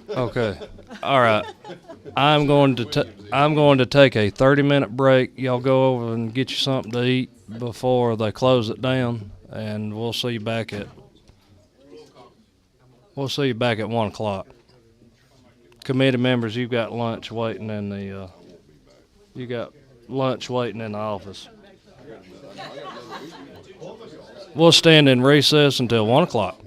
Okay. All right. I'm going to take a 30-minute break. Y'all go over and get you something to eat before they close it down, and we'll see you back at 1 o'clock. Committee members, you've got lunch waiting in the office. We'll stand in recess until 1 o'clock.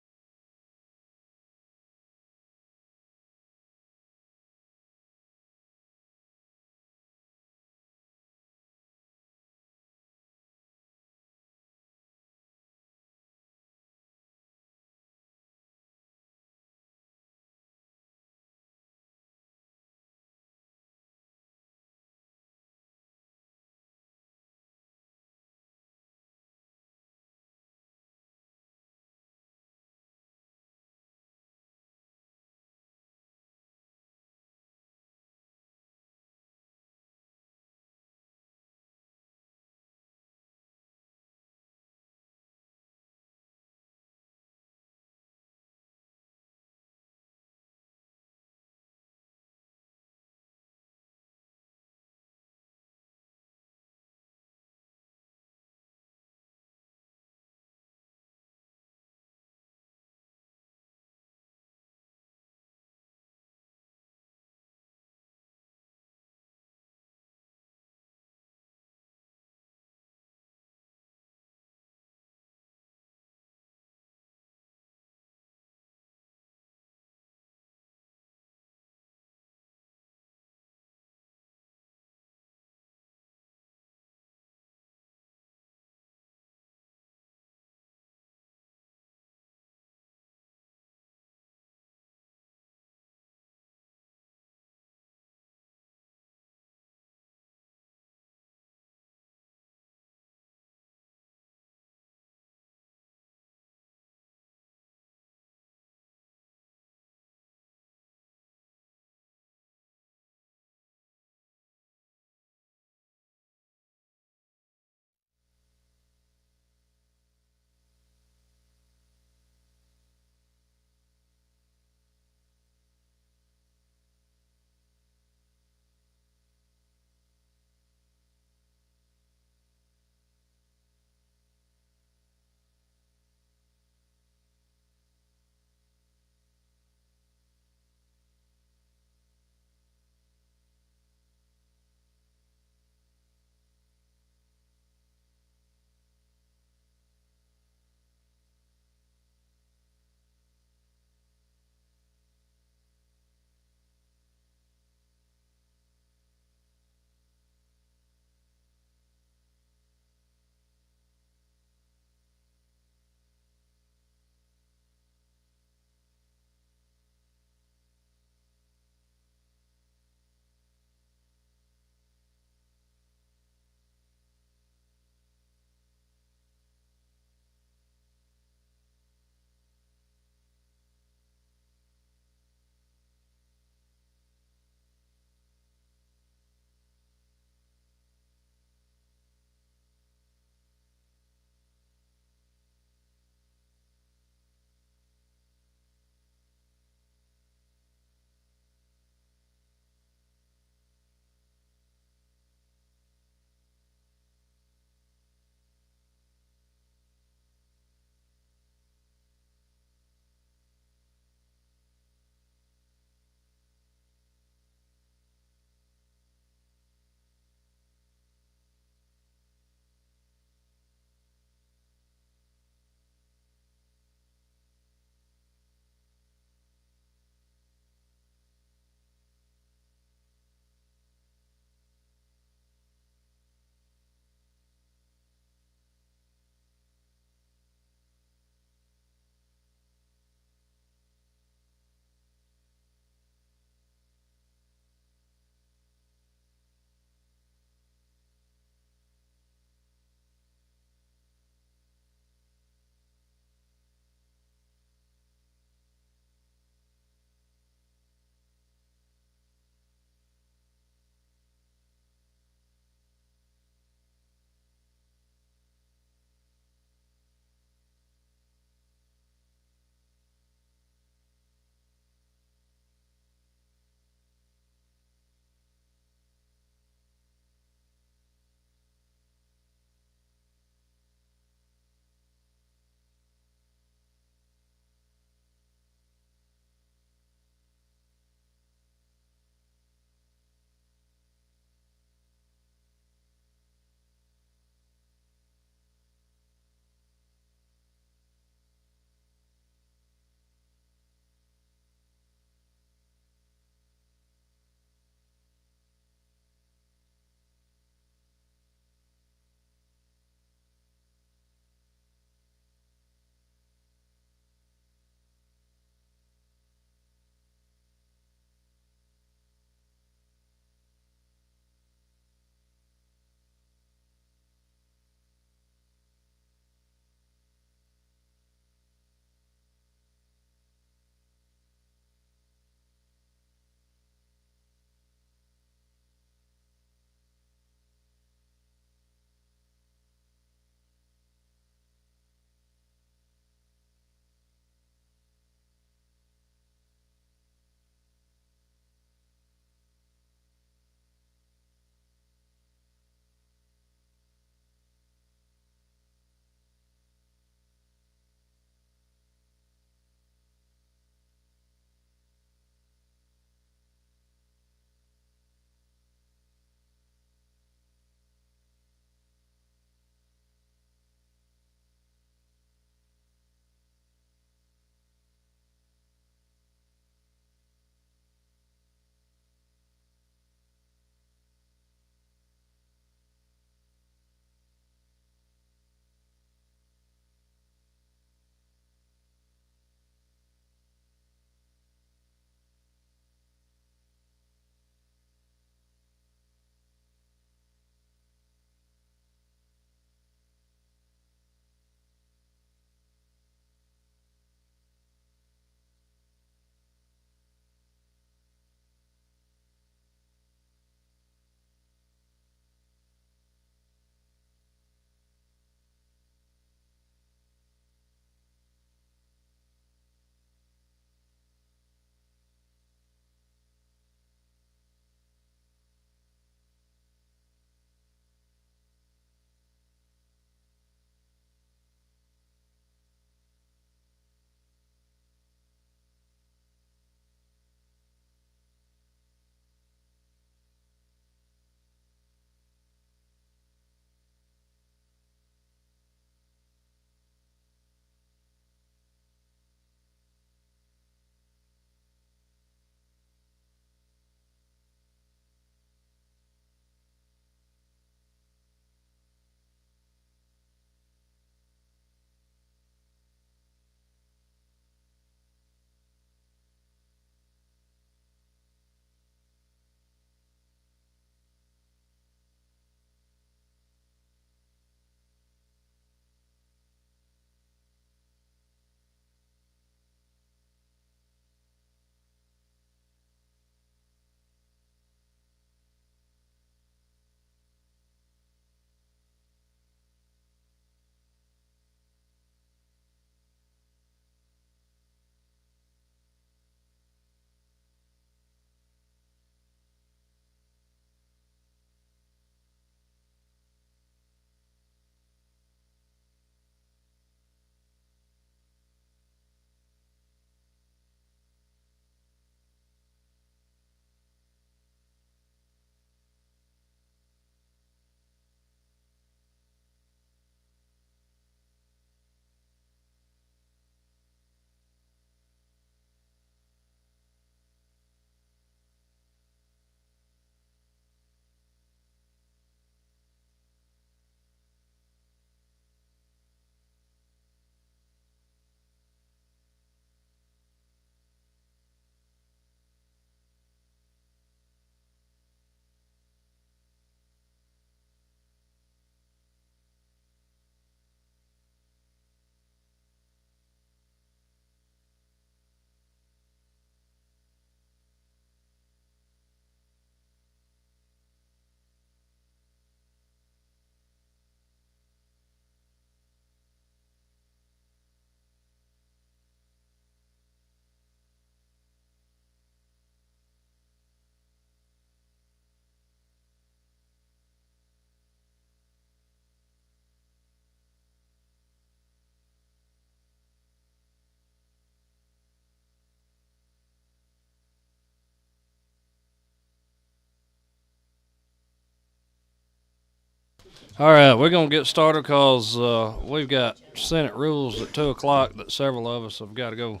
All right, we're going to get started because we've got Senate rules at 2 o'clock that several of us have got to go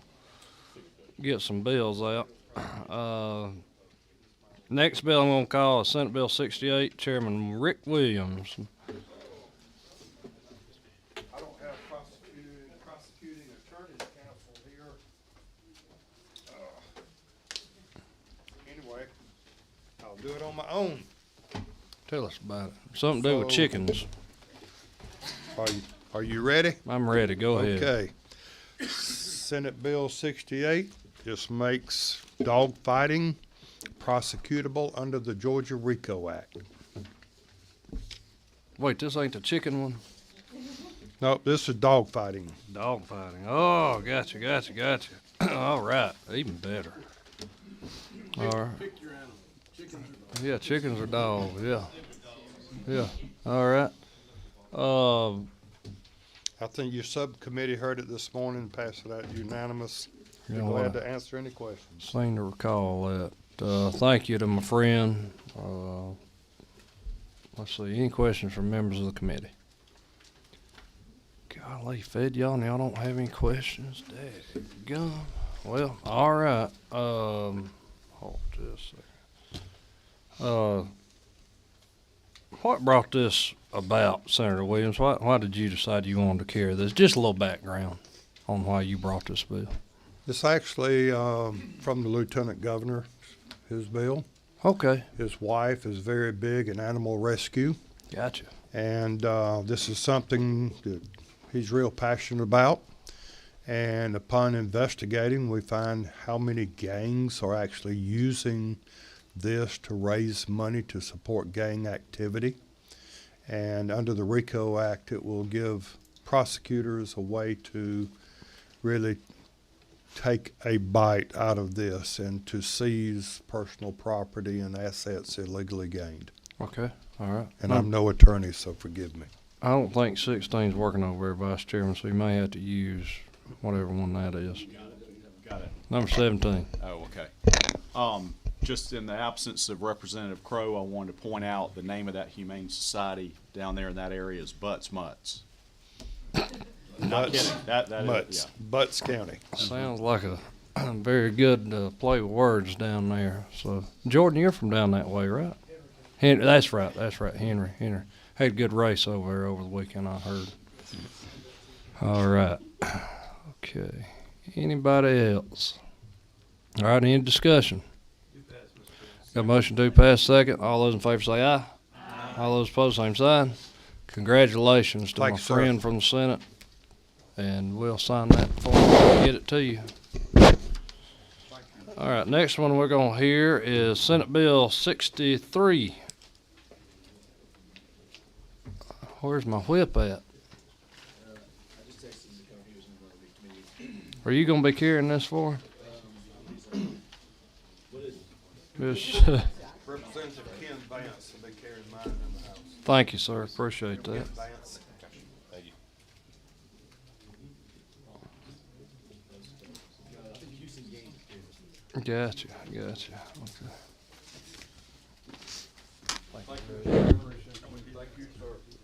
get some bills out. Next bill I'm going to call is Senate Bill 68, Chairman Rick Williams. I don't have prosecuting attorney's counsel here. Anyway, I'll do it on my own. Tell us about it. Something to do with chickens. Are you ready? I'm ready. Go ahead. Okay. Senate Bill 68 just makes dog fighting prosecutable under the Georgia RICO Act. Wait, this ain't the chicken one? No, this is dog fighting. Dog fighting. Oh, gotcha. All right, even better. All right. Yeah, chickens are dogs. Yeah. All right. I think your subcommittee heard it this morning, passed it out unanimous. Be Yeah, glad well, to answer any questions. Seem to recall that. Thank you to my friend. Let's see. Any questions from members of the committee? Golly, fed y'all and y'all don't have any questions? Daggum. Well, all right. Hold just a second. What brought this about, Senator Williams? Why did you decide you wanted to carry this? Just a little background on why you brought this bill. It's actually from the Lieutenant Governor, his bill. Okay. His wife is very big in animal rescue. Gotcha. And this is something that he's real passionate about. And upon investigating, we find how many gangs are actually using this to raise money to support gang activity. And under the RICO Act, it will give prosecutors a way to really take a bite out of this and to seize personal property and assets illegally gained. Okay, all right. And I'm no attorney, so forgive me. I don't think 16's working over there, Vice Chairman, so you may have to use whatever one that is. Got it. Number 17. Oh, okay. Just in the absence of Representative Crow, I wanted to point out the name of that humane society down there in that area is Butts Mutts. Not kidding. That Mutts. yeah. Butts County. Sounds like a very good play with words down there. So, Jordan, you're from down that way, right? Henry, that's right. Henry. Had a good race over there over the weekend, I heard. All right. Okay. Anybody else? All right, any discussion? Got a motion to pass second. All those in favor say aye. All those opposed, same sign. Congratulations to my friend from the Senate. And we'll sign that form and get it to you. All right, next one we're going to hear is Senate Bill 63. Where's my whip at? Are you going to be carrying this for? Yes. Representative Ken Vance will be carrying mine in the House. Thank you, sir. Appreciate that. Vance. Thank you. Gotcha. Okay.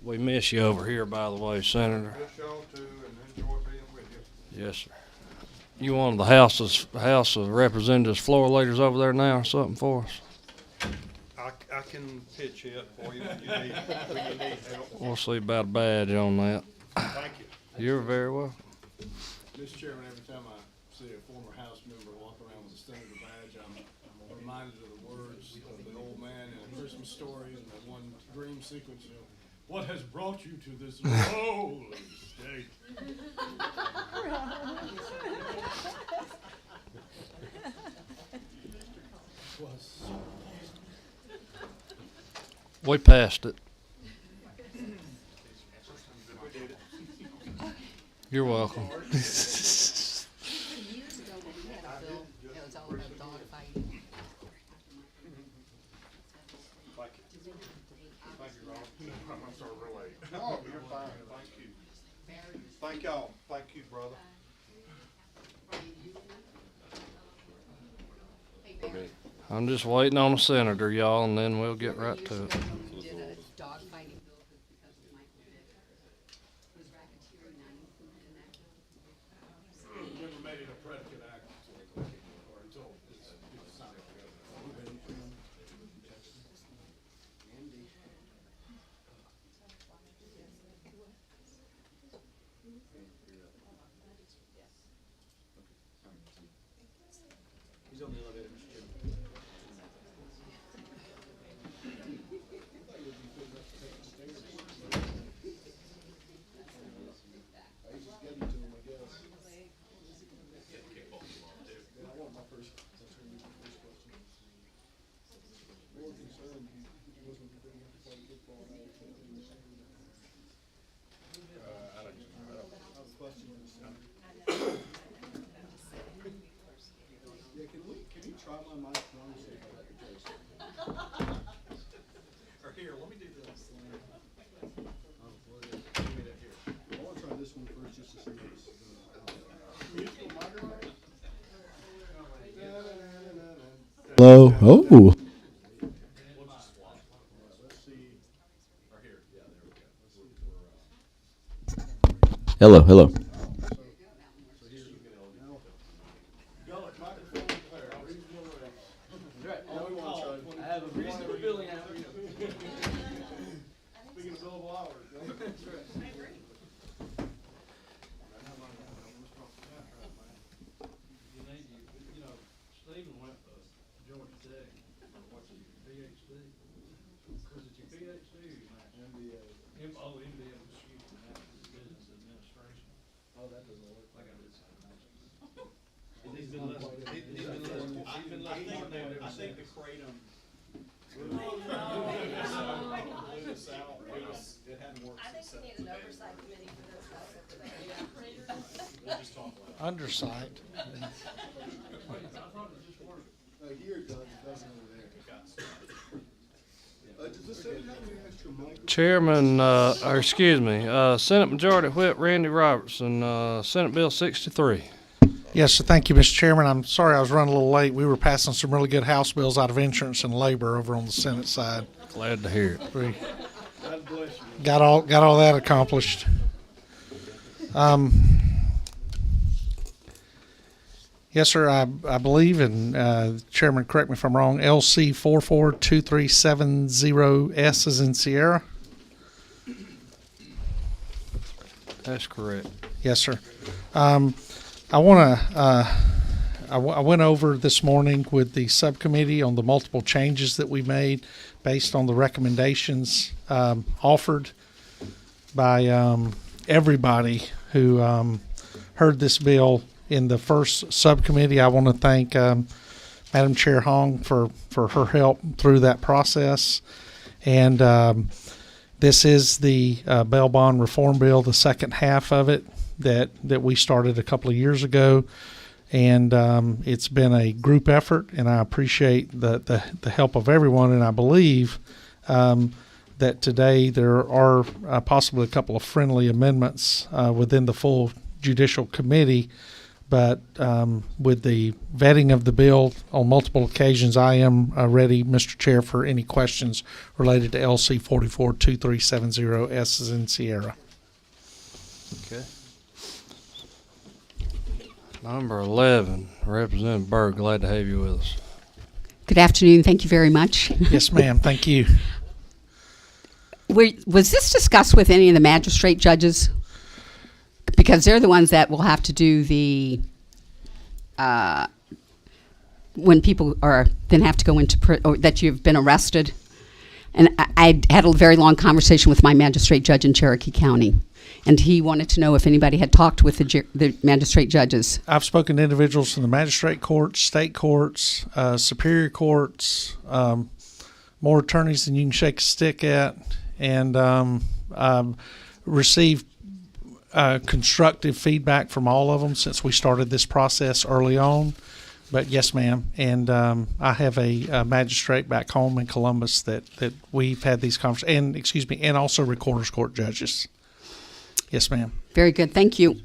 We miss you over here, by the way, Senator. Miss y'all too, and enjoy being with you. Yes, sir. You one of the House of Representatives floor leaders over there now or something for us? I can pitch it for you when you need help. We'll see about a badge on that. Thank you. You're very welcome. Mr. Chairman, every time I see a former House member walk around with a senator badge, I'm reminded of the words of the old man in A Christmas Story in the one dream sequence, you know, what has brought you to this lowly state? We passed it. You're welcome. No, you're fine. Thank you. Thank y'all. Thank you, brother. I'm just waiting on a senator, y'all, and then we'll get right to it. Can you try my mic? Or here, let me do this. I want to try this one first just to see this. Hello. Oh. Hello, hello. I think the kratom. It hadn't worked. I think we need an oversight committee for this. Undersight. Here it does, it doesn't over there. Does this Senate have any extra mic? Chairman, or excuse me, Senate Majority Whip Randy Robertson, Senate Bill 63. Yes, sir. Thank you, Mr. Chairman. I'm sorry I was running a little late. We were passing some really good House bills out of insurance and labor over on the Senate side. Glad to hear it. We God bless you. got all that accomplished. Yes, sir. I believe, and Chairman, correct me if I'm wrong, LC 442370S is in Sierra. That's correct. Yes, sir. I want to. I went over this morning with the subcommittee on the multiple changes that we made based on the recommendations offered by everybody who heard this bill in the first subcommittee. I want to thank Madam Chair Hong for her help through that process. And this is the bail bond reform bill, the second half of it that we started a couple of years ago. And it's been a group effort, and I appreciate the help of everyone. And I believe that today there are possibly a couple of friendly amendments within the full judicial committee. But with the vetting of the bill on multiple occasions, I am ready, Mr. Chair, for any questions related to LC 442370S as in Sierra. Okay. Number 11, Representative Berg, glad to have you with us. Good afternoon. Thank you very much. Yes, ma'am. Thank you. Was this discussed with any of the magistrate judges? Because they're the ones that will have to do the when people are then have to go into or that you've been arrested. And I had a very long conversation with my magistrate judge in Cherokee County, and he wanted to know if anybody had talked with the magistrate judges. I've spoken to individuals from the magistrate courts, state courts, superior courts, more attorneys than you can shake a stick at, and received constructive feedback from all of them since we started this process early on. But yes, ma'am, and I have a magistrate back home in Columbus that we've had these conversations, and also recorder's court judges. Yes, ma'am. Very good. Thank you.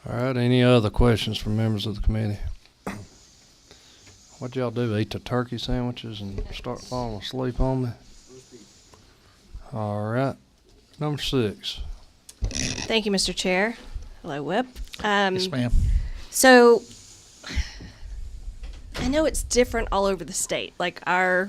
All right, any other questions from members of the committee? What'd y'all do, eat the turkey sandwiches and start falling asleep on me? All right, number 6. Thank you, Mr. Chair. Hello, Whip. Yes, ma'am. So, I know it's different all over the state. Like our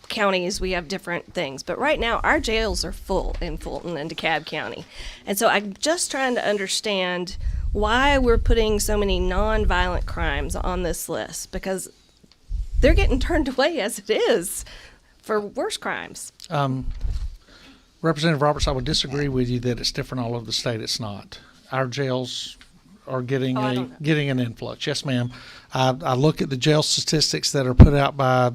counties, we have different things. But right now, our jails are full in Fulton and DeKalb County. And so I'm just trying to understand why we're putting so many non-violent crimes on this list, because they're getting turned away as it is for worse crimes. Representative Roberts, I would disagree with you that it's different all over the state. It's not. Our jails are getting getting an influx. Yes, ma'am. I look at the jail statistics that are put out by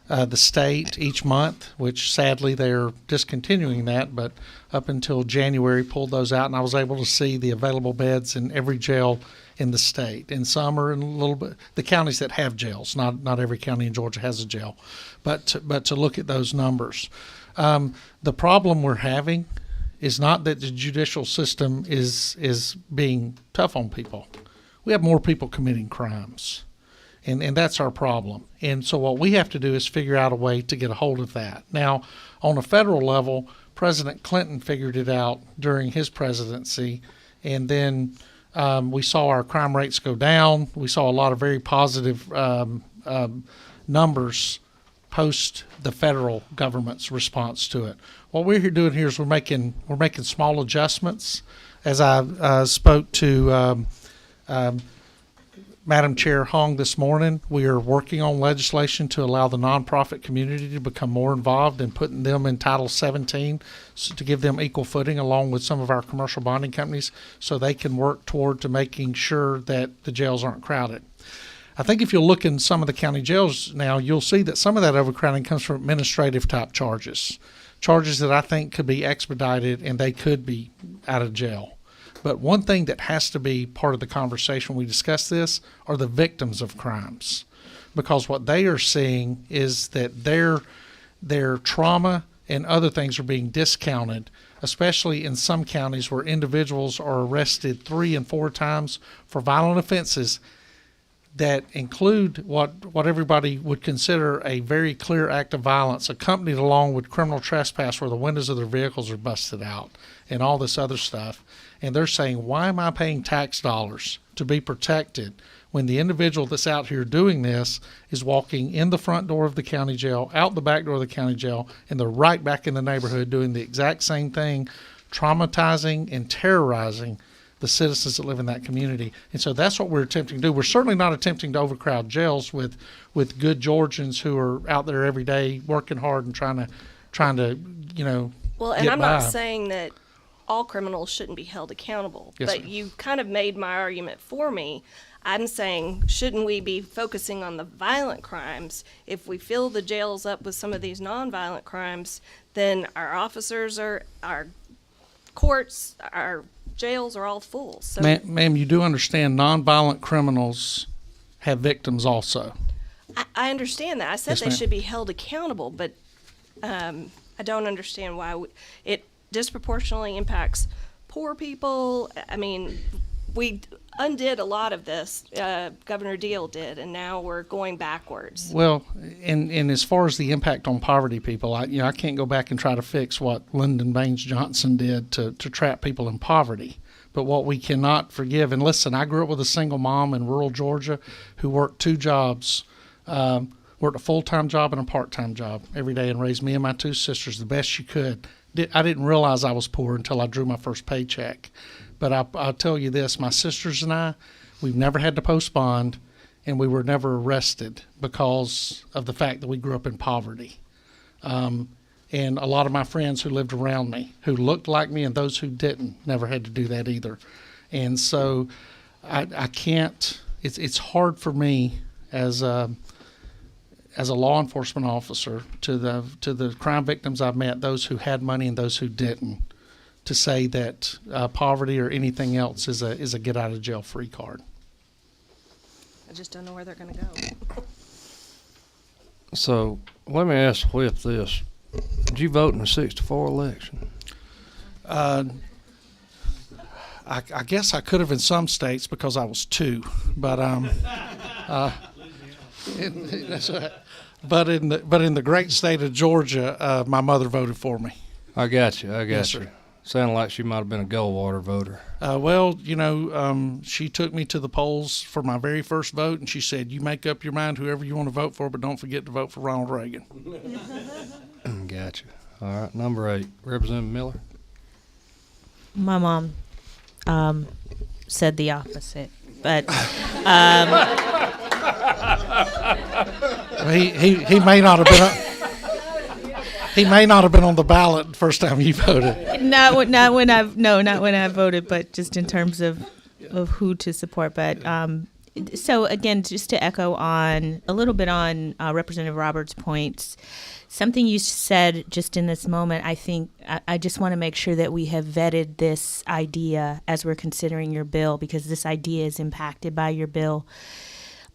the state each month, which sadly they're discontinuing that, but up until January pulled those out, and I was able to see the available beds in every jail in the state. And some are in a little bit the counties that have jails. Not every county in Georgia has a jail, but to look at those numbers. The problem we're having is not that the judicial system is being tough on people. We have more people committing crimes, and that's our problem. And so what we have to do is figure out a way to get a hold of that. Now, on a federal level, President Clinton figured it out during his presidency, and then we saw our crime rates go down. We saw a lot of very positive numbers post the federal government's response to it. What we're doing here is we're making small adjustments. As I spoke to Madam Chair Hong this morning, we are working on legislation to allow the nonprofit community to become more involved in putting them in Title 17 to give them equal footing along with some of our commercial bonding companies so they can work toward to making sure that the jails aren't crowded. I think if you look in some of the county jails now, you'll see that some of that overcrowding comes from administrative type charges that I think could be expedited and they could be out of jail. But one thing that has to be part of the conversation when we discuss this are the victims of crimes, because what they are seeing is that their trauma and other things are being discounted, especially in some counties where individuals are arrested 3 and 4 times for violent offenses that include what everybody would consider a very clear act of violence, accompanied along with criminal trespass where the windows of their vehicles are busted out and all this other stuff. And they're saying, why am I paying tax dollars to be protected when the individual that's out here doing this is walking in the front door of the county jail, out the back door of the county jail, and they're right back in the neighborhood doing the exact same thing, traumatizing and terrorizing the citizens that live in that community. And so that's what we're attempting to do. We're certainly not attempting to overcrowd jails with good Georgians who are out there every day working hard and trying to Well, and get I'm by. not saying that all criminals shouldn't be held accountable, Yes, but ma'am. you kind of made my argument for me. I'm saying, shouldn't we be focusing on the violent crimes? If we fill the jails up with some of these nonviolent crimes, then our officers our courts, our jails are all full. So, Ma'am, you do understand nonviolent criminals have victims also. I understand that. I said Yes, they ma'am. should be held accountable, but I don't understand why it disproportionately impacts poor people. I mean, we undid a lot of this. Governor Deal did, and now we're going backwards. Well, and as far as the impact on poverty people, I can't go back and try to fix what Lyndon Baines Johnson did to trap people in poverty. But what we cannot forgive, and listen, I grew up with a single mom in rural Georgia who worked 2 jobs, worked a full-time job and a part-time job every day and raised me and my 2 sisters the best she could. I didn't realize I was poor until I drew my first paycheck. But I'll tell you this, my sisters and I, we've never had to post bond, and we were never arrested because of the fact that we grew up in poverty. And a lot of my friends who lived around me, who looked like me, and those who didn't, never had to do that either. And so I can't, it's hard for me as a law enforcement officer to the crime victims I've met, those who had money and those who didn't, to say that poverty or anything else is a get out of jail free card. I just don't know where they're going to go. So let me ask Whip this. Did you vote in the 64 election? I guess I could have in some states because I was 2, but but in the great state of Georgia, my mother voted for me. I got you. Yes, you. sir. Sounded like she might have been a Goldwater voter. Well, she took me to the polls for my very first vote, and she said, "You make up your mind whoever you want to vote for, but don't forget to vote for Ronald Reagan." Gotcha. All right, number 8, Representative Miller. My mom said the opposite. But he may not have been. He may not have been on the ballot the first time you voted. not when I voted, but just in terms of who to support. But so again, just to echo on a little bit on Representative Roberts' points, something you said just in this moment, I think I just want to make sure that we have vetted this idea as we're considering your bill, because this idea is impacted by your bill.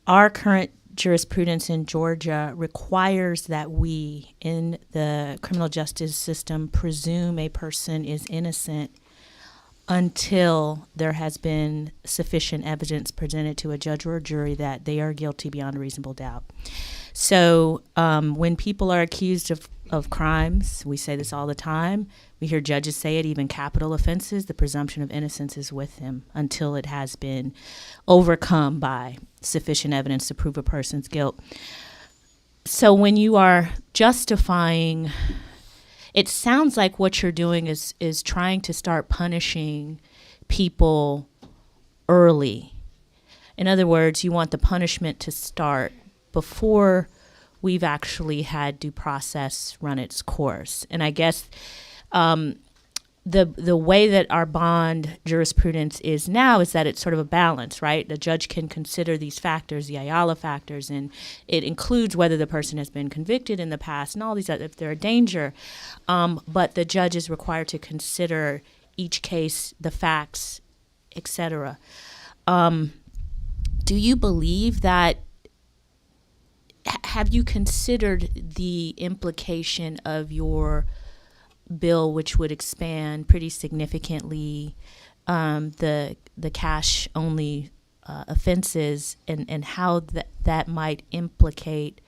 Our current jurisprudence in Georgia requires that we, in the criminal justice system, presume a person is innocent until there has been sufficient evidence presented to a judge or a jury that they are guilty beyond a reasonable doubt. So when people are accused of crimes, we say this all the time, we hear judges say it, even capital offenses, the presumption of innocence is with them until it has been overcome by sufficient evidence to prove a person's guilt. So when you are justifying, it sounds like what you're doing is trying to start punishing people early. In other words, you want the punishment to start before we've actually had due process run its course. And I guess the way that our bond jurisprudence is now is that it's sort of a balance, right? The judge can consider these factors, the Ayala factors, and it includes whether the person has been convicted in the past and all these other, if they're a danger. But the judge is required to consider each case, the facts, etc. Do you believe that? Have you considered the implication of your bill, which would expand pretty significantly the cash only offenses, and how that might implicate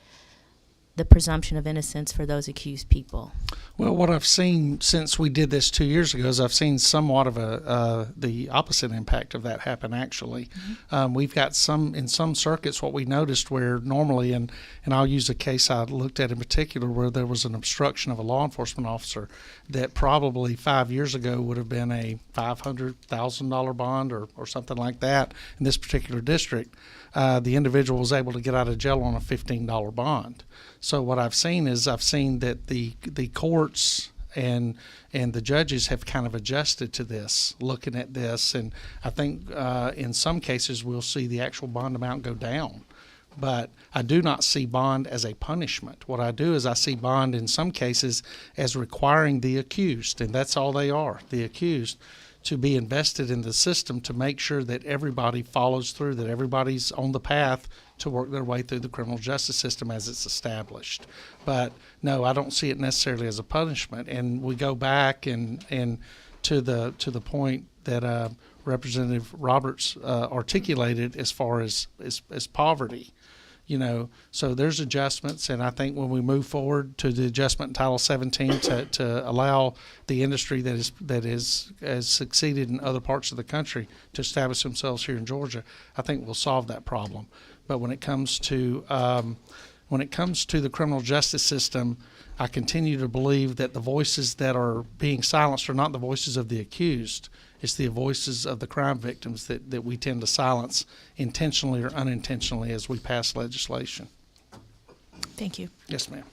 the presumption of innocence for those accused people? Well, what I've seen since we did this 2 years ago is I've seen somewhat of the opposite impact of that happen, actually. Mm-hmm. We've got in some circuits what we noticed where normally, and I'll use a case I looked at in particular where there was an obstruction of a law enforcement officer that probably 5 years ago would have been a $500,000 bond or something like that in this particular district. The individual was able to get out of jail on a $15 bond. So what I've seen that the courts and the judges have kind of adjusted to this, looking at this, and I think in some cases we'll see the actual bond amount go down. But I do not see bond as a punishment. What I do is I see bond in some cases as requiring the accused, and that's all they are, the accused, to be invested in the system to make sure that everybody follows through, that everybody's on the path to work their way through the criminal justice system as it's established. But no, I don't see it necessarily as a punishment. And we go back and to the point that Representative Roberts articulated as far as poverty. So there's adjustments, and I think when we move forward to the adjustment in Title 17 to allow the industry that has succeeded in other parts of the country to establish themselves here in Georgia, I think we'll solve that problem. But when it comes to the criminal justice system, I continue to believe that the voices that are being silenced are not the voices of the accused. It's the voices of the crime victims that we tend to silence intentionally or unintentionally as we pass legislation. Thank you. Yes, ma'am.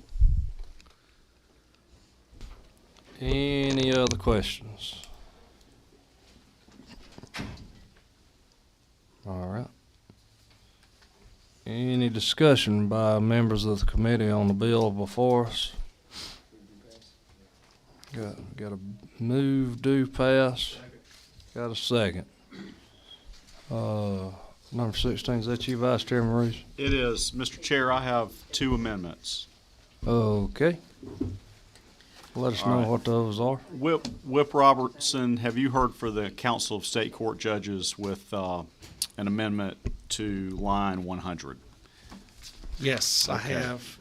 Any other questions? All right. Any discussion by members of the committee on the bill before us? Got a move, do, pass. Got a second. Number 16, is that you, Vice Chairman Reese? It is. Mr. Chair, I have two amendments. Okay. Let us know what those are. Whip Robertson, have you heard for the Council of State Court Judges with an amendment to line 100? Yes, Okay. I have.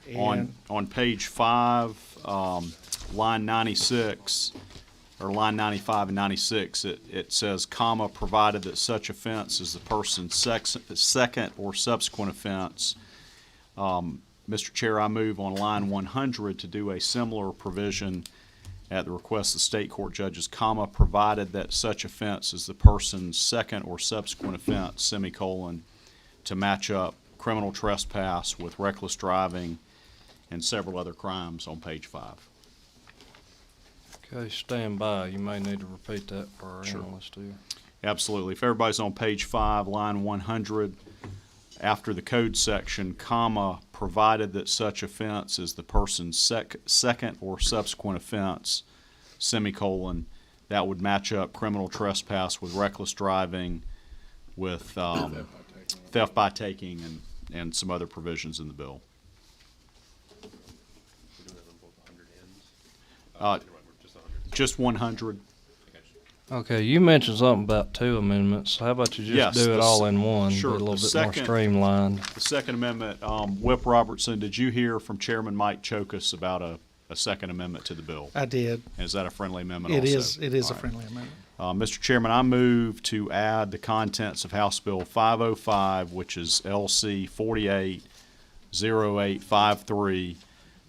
On page 5, line 96, or line 95 and 96, it says, comma, provided that such offense is the person's second or subsequent offense. Mr. Chair, I move on line 100 to do a similar provision at the request of the state court judges, comma, provided that such offense is the person's second or subsequent offense, semicolon, to match up criminal trespass with reckless driving and several other crimes on page 5. Okay, stand by. You may need to repeat that for our Sure. analyst here. Absolutely. If everybody's on page 5, line 100, after the code section, comma, provided that such offense is the person's second or subsequent offense, semicolon, that would match up criminal trespass with reckless driving, with theft by taking, and some other provisions in the bill. Just 100. Okay, you mentioned something about 2 amendments. How about you just Yes, do it the all s- in one, sure, be a little the bit second- more streamlined? The Second Amendment, Whip Robertson, did you hear from Chairman Mike Chokus about a Second Amendment to the bill? I did. And is that a friendly amendment It also? is. It is a friendly amendment. Mr. Chairman, I move to add the contents of House Bill 505, which is LC 480853,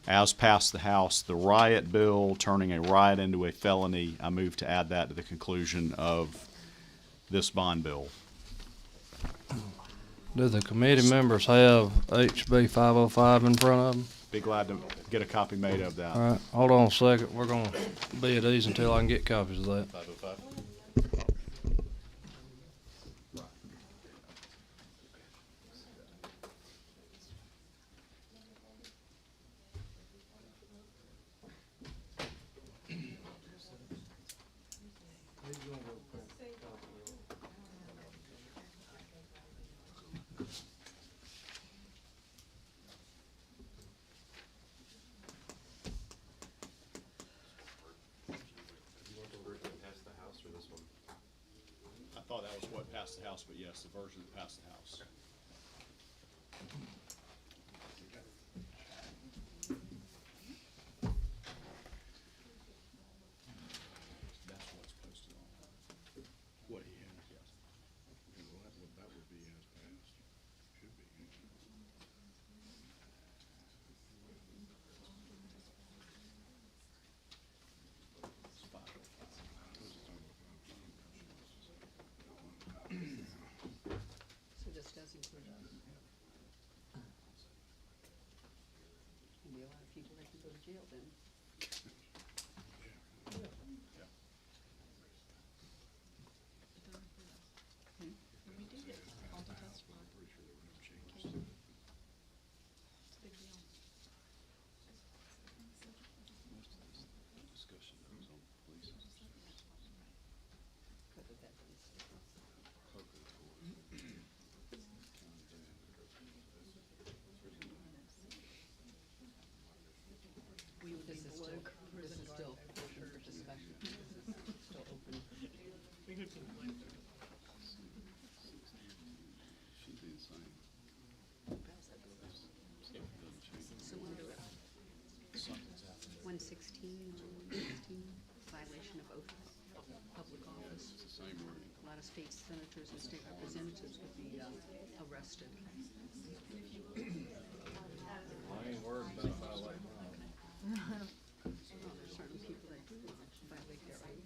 as passed the House, the riot bill turning a riot into a felony. I move to add that to the conclusion of this bond bill. Do the committee members have HB 505 in front of them? Be glad to get a copy made of that. All right, hold on a second. We're going to be at ease until I can get copies of that. 505. I thought that was what passed the House, but yes, the version that passed the House. That's what's posted on what he had, yes. That would be as passed. Should be. It's 505. So this does include us. We allow people that can go to jail then. This is still open for discussion. Still open. So under 116, violation of oath of public office. A lot of state senators and state representatives would be arrested. I ain't worried about violating There's certain people that do violate their oath.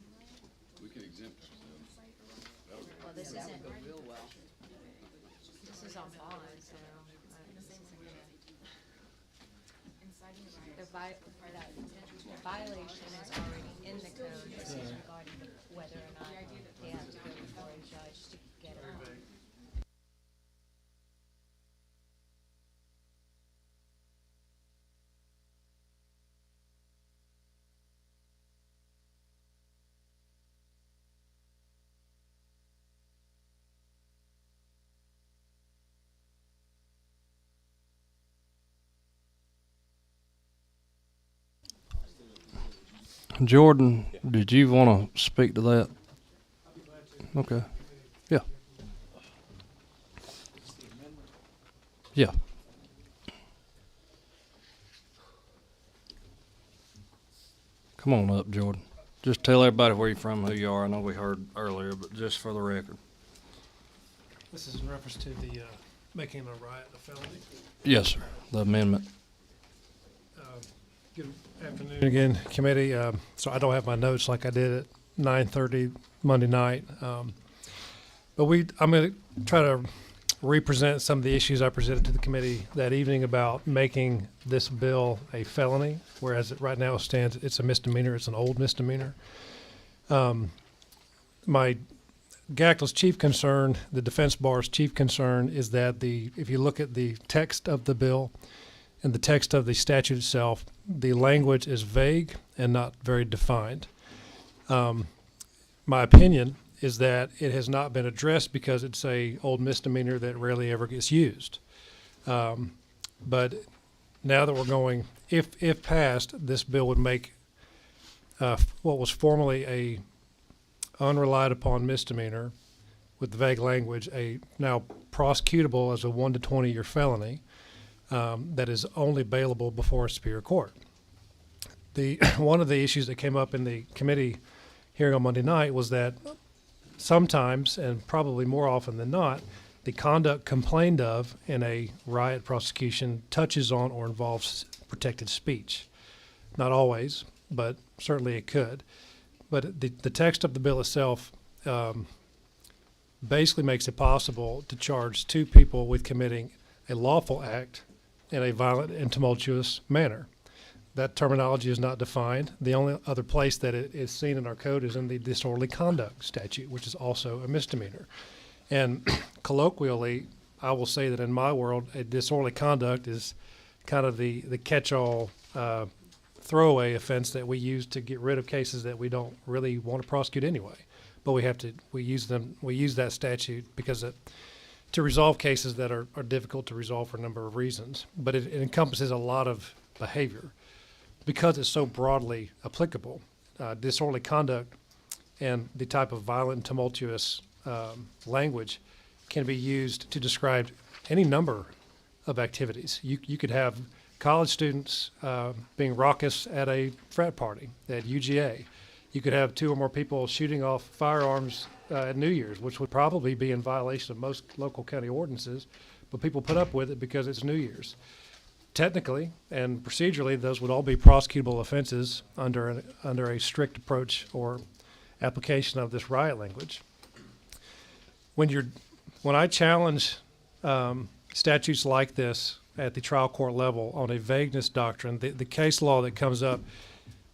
We can exempt ourselves. Well, this That isn't, would go real well. this is on bond, so. The violation is already in the code. This is regarding whether or not they have to go before a judge to get it on. Jordan, did you want to speak to that? Okay. Yeah. Yeah. Come on up, Jordan. Just tell everybody where you're from, who you are. I know we heard earlier, but just for the record. This is in reference to the making a riot a felony. Yes, sir. The amendment. Good afternoon again, committee. So I don't have my notes like I did at 9:30 Monday night. But I'm going to try to represent some of the issues I presented to the committee that evening about making this bill a felony, whereas right now it stands, it's a misdemeanor. It's an old misdemeanor. My GACL's chief concern, the defense bar's chief concern, is that if you look at the text of the bill and the text of the statute itself, the language is vague and not very defined. My opinion is that it has not been addressed because it's a old misdemeanor that rarely ever gets used. But now that we're going, if passed, this bill would make what was formerly a unrelied upon misdemeanor with the vague language a now prosecutable as a 1 to 20 year felony that is only bailable before a superior court. One of the issues that came up in the committee hearing on Monday night was that sometimes, and probably more often than not, the conduct complained of in a riot prosecution touches on or involves protected speech. Not always, but certainly it could. But the text of the bill itself basically makes it possible to charge two people with committing a lawful act in a violent and tumultuous manner. That terminology is not defined. The only other place that it is seen in our code is in the disorderly conduct statute, which is also a misdemeanor. And colloquially, I will say that in my world, a disorderly conduct is kind of the catch-all throwaway offense that we use to get rid of cases that we don't really want to prosecute anyway. But we use that statute because to resolve cases that are difficult to resolve for a number of reasons. But it encompasses a lot of behavior because it's so broadly applicable. Disorderly conduct and the type of violent and tumultuous language can be used to describe any number of activities. You could have college students being raucous at a frat party at UGA. You could have two or more people shooting off firearms at New Year's, which would probably be in violation of most local county ordinances, but people put up with it because it's New Year's. Technically and procedurally, those would all be prosecutable offenses under a strict approach or application of this riot language. When I challenge statutes like this at the trial court level on a vagueness doctrine, the case law that comes up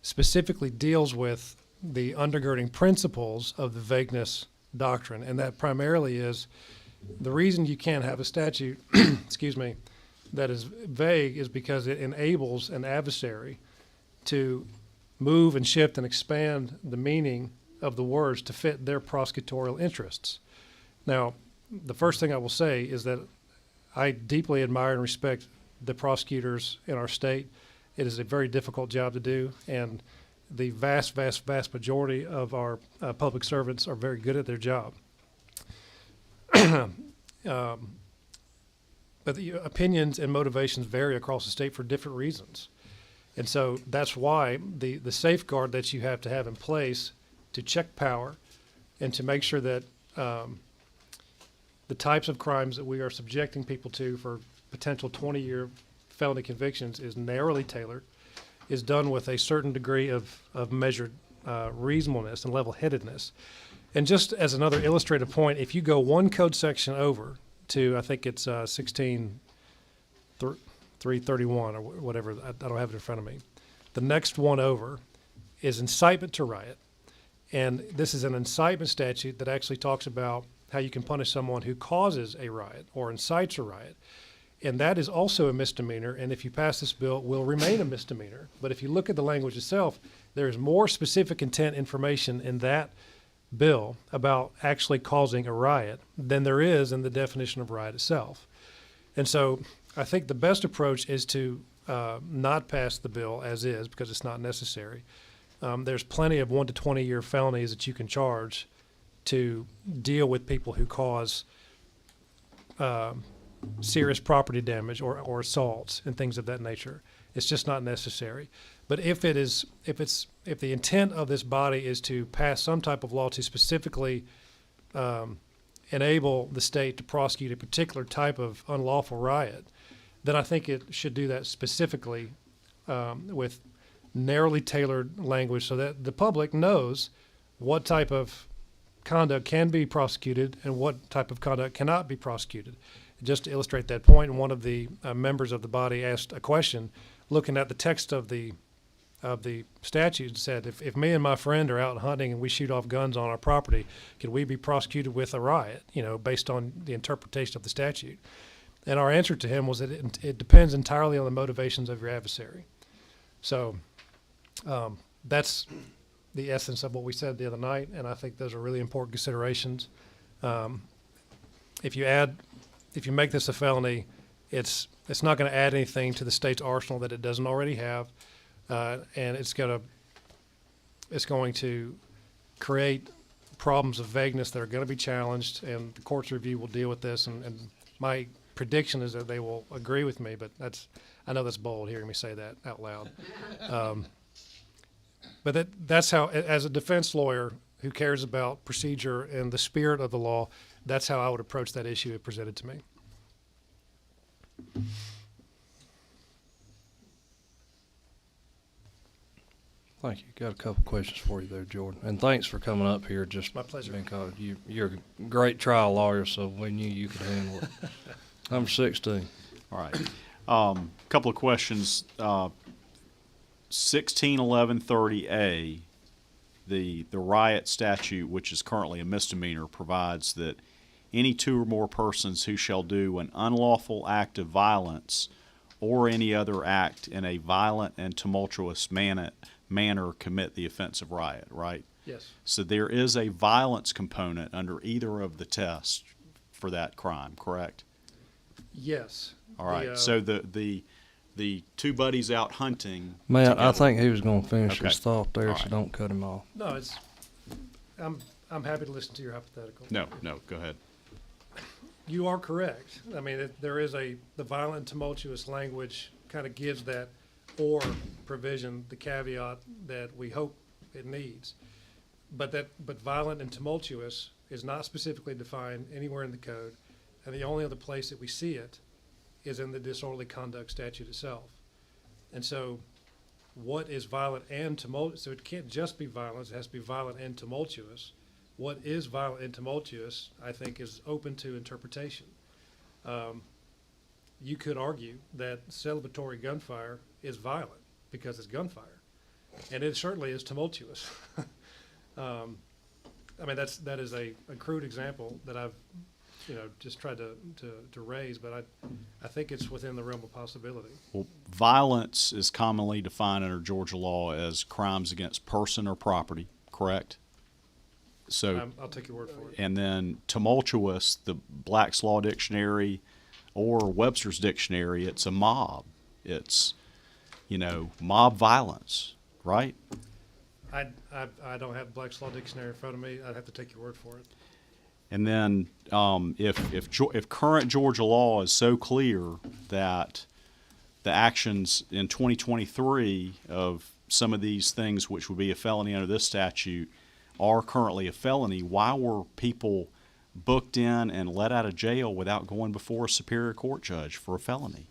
specifically deals with the undergirding principles of the vagueness doctrine, and that primarily is the reason you can't have a statute, excuse me, that is vague is because it enables an adversary to move and shift and expand the meaning of the words to fit their prosecutorial interests. Now, the first thing I will say is that I deeply admire and respect the prosecutors in our state. It is a very difficult job to do, and the vast majority of our public servants are very good at their job. But the opinions and motivations vary across the state for different reasons. And so that's why the safeguard that you have to have in place to check power and to make sure that the types of crimes that we are subjecting people to for potential 20-year felony convictions is narrowly tailored, is done with a certain degree of measured reasonableness and level-headedness. And just as another illustrative point, if you go one code section over to, I think it's 16.331 or whatever, I don't have it in front of me. The next one over is incitement to riot. And this is an incitement statute that actually talks about how you can punish someone who causes a riot or incites a riot. And that is also a misdemeanor, and if you pass this bill, it will remain a misdemeanor. But if you look at the language itself, there is more specific intent information in that bill about actually causing a riot than there is in the definition of riot itself. And so I think the best approach is to not pass the bill as is because it's not necessary. There's plenty of 1 to 20 year felonies that you can charge to deal with people who cause serious property damage or assaults and things of that nature. It's just not necessary. But if the intent of this body is to pass some type of law to specifically enable the state to prosecute a particular type of unlawful riot, then I think it should do that specifically with narrowly tailored language so that the public knows what type of conduct can be prosecuted and what type of conduct cannot be prosecuted. Just to illustrate that point, one of the members of the body asked a question looking at the text of the statute and said, if me and my friend are out hunting and we shoot off guns on our property, could we be prosecuted with a riot, based on the interpretation of the statute? And our answer to him was that it depends entirely on the motivations of your adversary. So that's the essence of what we said the other night, and I think those are really important considerations. If you make this a felony, it's not going to add anything to the state's arsenal that it doesn't already have, and it's going to create problems of vagueness that are going to be challenged, and the court's review will deal with this. And my prediction is that they will agree with me, but I know that's bold hearing me say that out loud. But that's how, as a defense lawyer who cares about procedure and the spirit of the law, that's how I would approach that issue if presented to me. Thank you. Got a couple questions for you there, Jordan. And thanks for coming up here. Just my pleasure. Because you're a great trial lawyer, so we knew you could handle it. Number 16. All right. Couple of questions. 161130A, the riot statute, which is currently a misdemeanor, provides that any two or more persons who shall do an unlawful act of violence or any other act in a violent and tumultuous manner commit the offense of riot, right? Yes. So there is a violence component under either of the tests for that crime, correct? Yes. All right. So the two buddies out hunting. Man, together. I think he was going to finish Okay. his thought there, All so right. don't cut him off. No, I'm happy to listen to your hypothetical. No, go ahead. You are correct. I mean, there is the violent, tumultuous language kind of gives that or provision the caveat that we hope it needs. But violent and tumultuous is not specifically defined anywhere in the code, and the only other place that we see it is in the disorderly conduct statute itself. And so what is violent and tumultuous? So it can't just be violence, it has to be violent and tumultuous. What is violent and tumultuous, I think, is open to interpretation. You could argue that celebratory gunfire is violent because it's gunfire, and it certainly is tumultuous. I mean, that is a crude example that I've just tried to raise, but I think it's within the realm of possibility. Well, violence is commonly defined under Georgia law as crimes against person or property, correct? So I'll take your word for it. And then tumultuous, the Black's Law Dictionary or Webster's Dictionary, it's a mob. It's, mob violence, right? I don't have Black's Law Dictionary in front of me. I'd have to take your word for it. And then if current Georgia law is so clear that the actions in 2023 of some of these things, which would be a felony under this statute, are currently a felony, why were people booked in and let out of jail without going before a superior court judge for a felony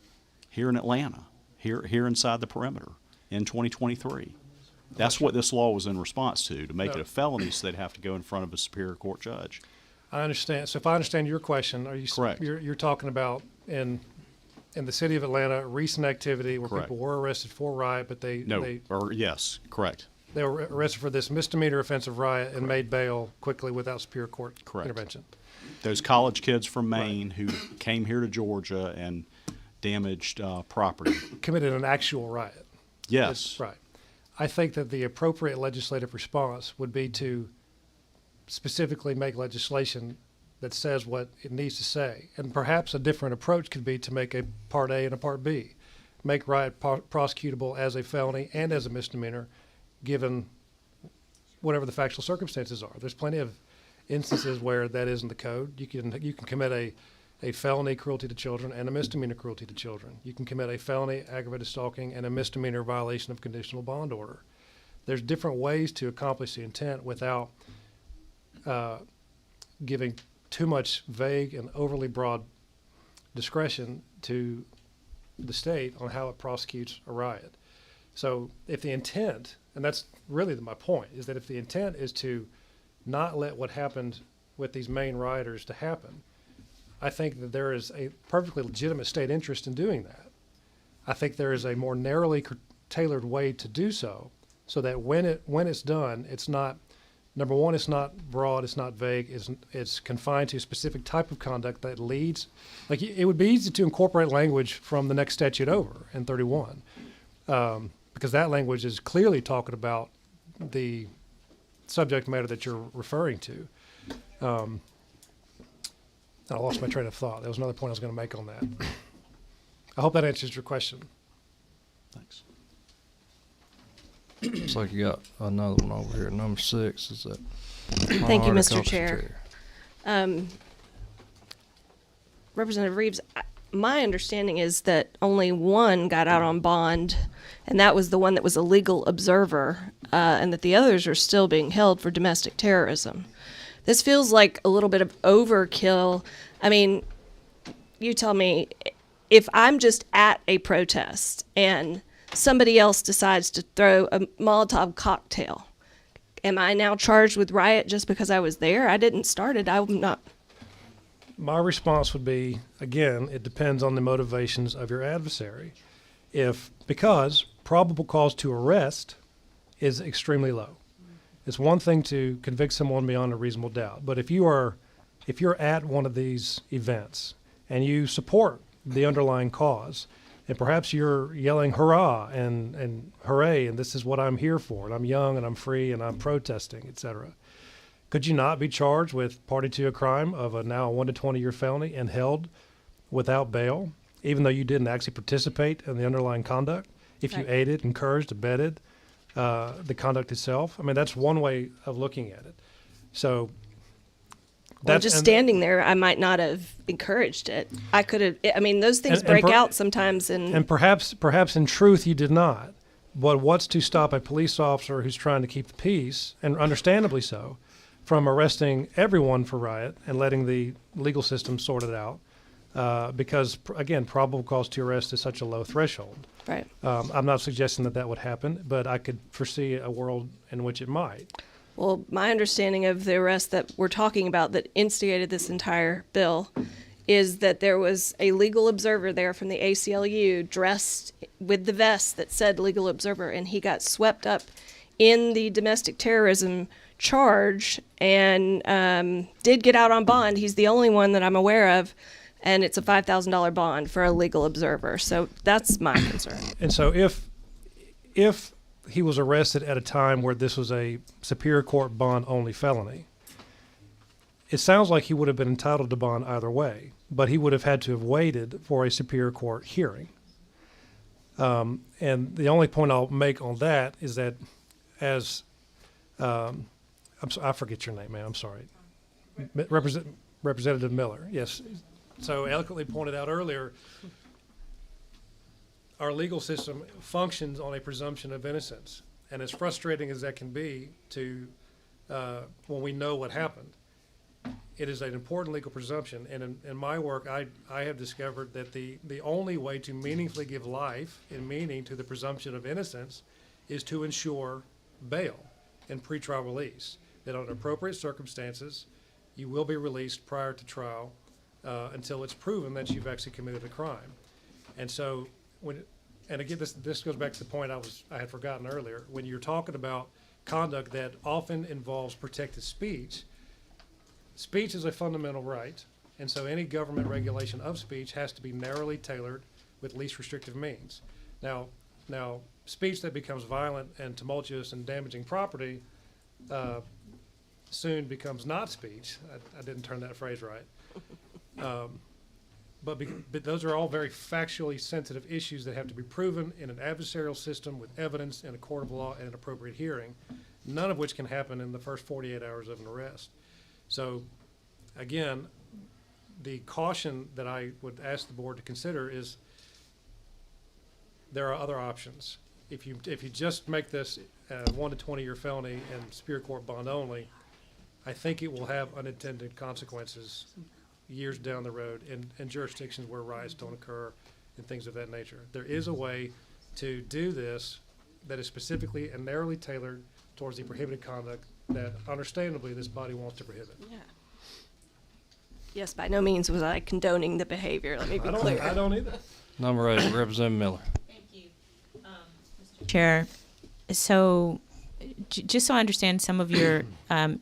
here in Atlanta, here inside the perimeter in 2023? That's what this law was in response to make it a felony, so they'd have to go in front of a superior court judge. I understand. So if I understand your question, are you Correct. You're talking about in the city of Atlanta, recent activity where Correct. people were arrested for riot, but yes, correct. They were arrested for this misdemeanor offense of riot and made bail quickly without superior court Correct. intervention. Those college kids from Maine who came here to Georgia and damaged property. Committed an actual riot. Yes. Right. I think that the appropriate legislative response would be to specifically make legislation that says what it needs to say. And perhaps a different approach could be to make a Part A and a Part B. Make riot prosecutable as a felony and as a misdemeanor, given whatever the factual circumstances are. There's plenty of instances where that is in the code. You can commit a felony cruelty to children and a misdemeanor cruelty to children. You can commit a felony aggravated stalking and a misdemeanor violation of conditional bond order. There's different ways to accomplish the intent without giving too much vague and overly broad discretion to the state on how it prosecutes a riot. So if the intent, and that's really my point, is that if the intent is to not let what happened with these main rioters to happen, I think that there is a perfectly legitimate state interest in doing that. I think there is a more narrowly tailored way to do so that when it's done, it's not, number one, it's not broad, it's not vague, it's confined to a specific type of conduct that leads, like it would be easy to incorporate language from the next statute over in 31, because that language is clearly talking about the subject matter that you're referring to. I lost my train of thought. There was another point I was going to make on that. I hope that answers your question. Thanks. Looks like you got another one over here. Number 6 is that. Thank you, Mr. Chair. Representative Reeves, my understanding is that only one got out on bond, and that was the one that was a legal observer, and that the others are still being held for domestic terrorism. This feels like a little bit of overkill. I mean, you tell me, if I'm just at a protest and somebody else decides to throw a Molotov cocktail, am I now charged with riot just because I was there? I didn't start it. I'm not. My response would be, again, it depends on the motivations of your adversary. Because probable cause to arrest is extremely low. It's one thing to convict someone beyond a reasonable doubt, but if you're at one of these events and you support the underlying cause, and perhaps you're yelling hurrah and hooray, and this is what I'm here for, and I'm young and I'm free and I'm protesting, etc., could you not be charged with party to a crime of a now 1 to 20 year felony and held without bail, even though you didn't actually participate in the underlying conduct? If you aided, encouraged, abetted the conduct itself. I mean, that's one way of looking at it. So Well, just standing there, I might not have encouraged it. I could have. I mean, those things break out sometimes. And perhaps in truth you did not. But what's to stop a police officer who's trying to keep the peace, and understandably so, from arresting everyone for riot and letting the legal system sort it out? Because, again, probable cause to arrest is such a low threshold. Right. I'm not suggesting that would happen, but I could foresee a world in which it might. Well, my understanding of the arrest that we're talking about that instigated this entire bill is that there was a legal observer there from the ACLU dressed with the vest that said legal observer, and he got swept up in the domestic terrorism charge and did get out on bond. He's the only one that I'm aware of, and it's a $5,000 bond for a legal observer. So that's my concern. And so if he was arrested at a time where this was a Superior Court bond-only felony, it sounds like he would have been entitled to bond either way, but he would have had to have waited for a Superior Court hearing. And the only point I'll make on that is that as I forget your name, man. I'm sorry. Representative Miller. Yes. So eloquently pointed out earlier, our legal system functions on a presumption of innocence. And as frustrating as that can be to when we know what happened, it is an important legal presumption. And in my work, I have discovered that the only way to meaningfully give life and meaning to the presumption of innocence is to ensure bail and pretrial release, that under appropriate circumstances, you will be released prior to trial until it's proven that you've actually committed a crime. And so, and again, this goes back to the point I had forgotten earlier. When you're talking about conduct that often involves protected speech, speech is a fundamental right, and so any government regulation of speech has to be narrowly tailored with least restrictive means. Now, speech that becomes violent and tumultuous and damaging property soon becomes not speech. I didn't turn that phrase right. But those are all very factually sensitive issues that have to be proven in an adversarial system with evidence in a court of law and an appropriate hearing, none of which can happen in the first 48 hours of an arrest. So, again, the caution that I would ask the board to consider is there are other options. If you just make this 1 to 20 year felony and Superior Court bond only, I think it will have unintended consequences years down the road in jurisdictions where riots don't occur and things of that nature. There is a way to do this that is specifically and narrowly tailored towards the prohibited conduct that understandably this body wants to prohibit. Yeah. Yes, by no means was I condoning the behavior. Let me be clear. I don't either. Number 8, Representative Miller. Chair, so just so I understand some of your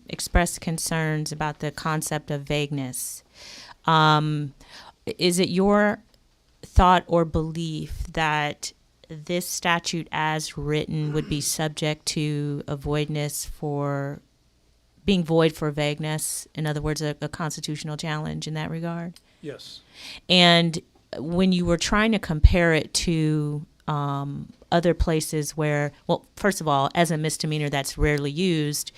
expressed concerns about the concept of vagueness, is it your thought or belief that this statute as written would be subject to a voidness for being void for vagueness? In other words, a constitutional challenge in that regard? Yes. And when you were trying to compare it to other places where, well, first of all, as a misdemeanor that's rarely used,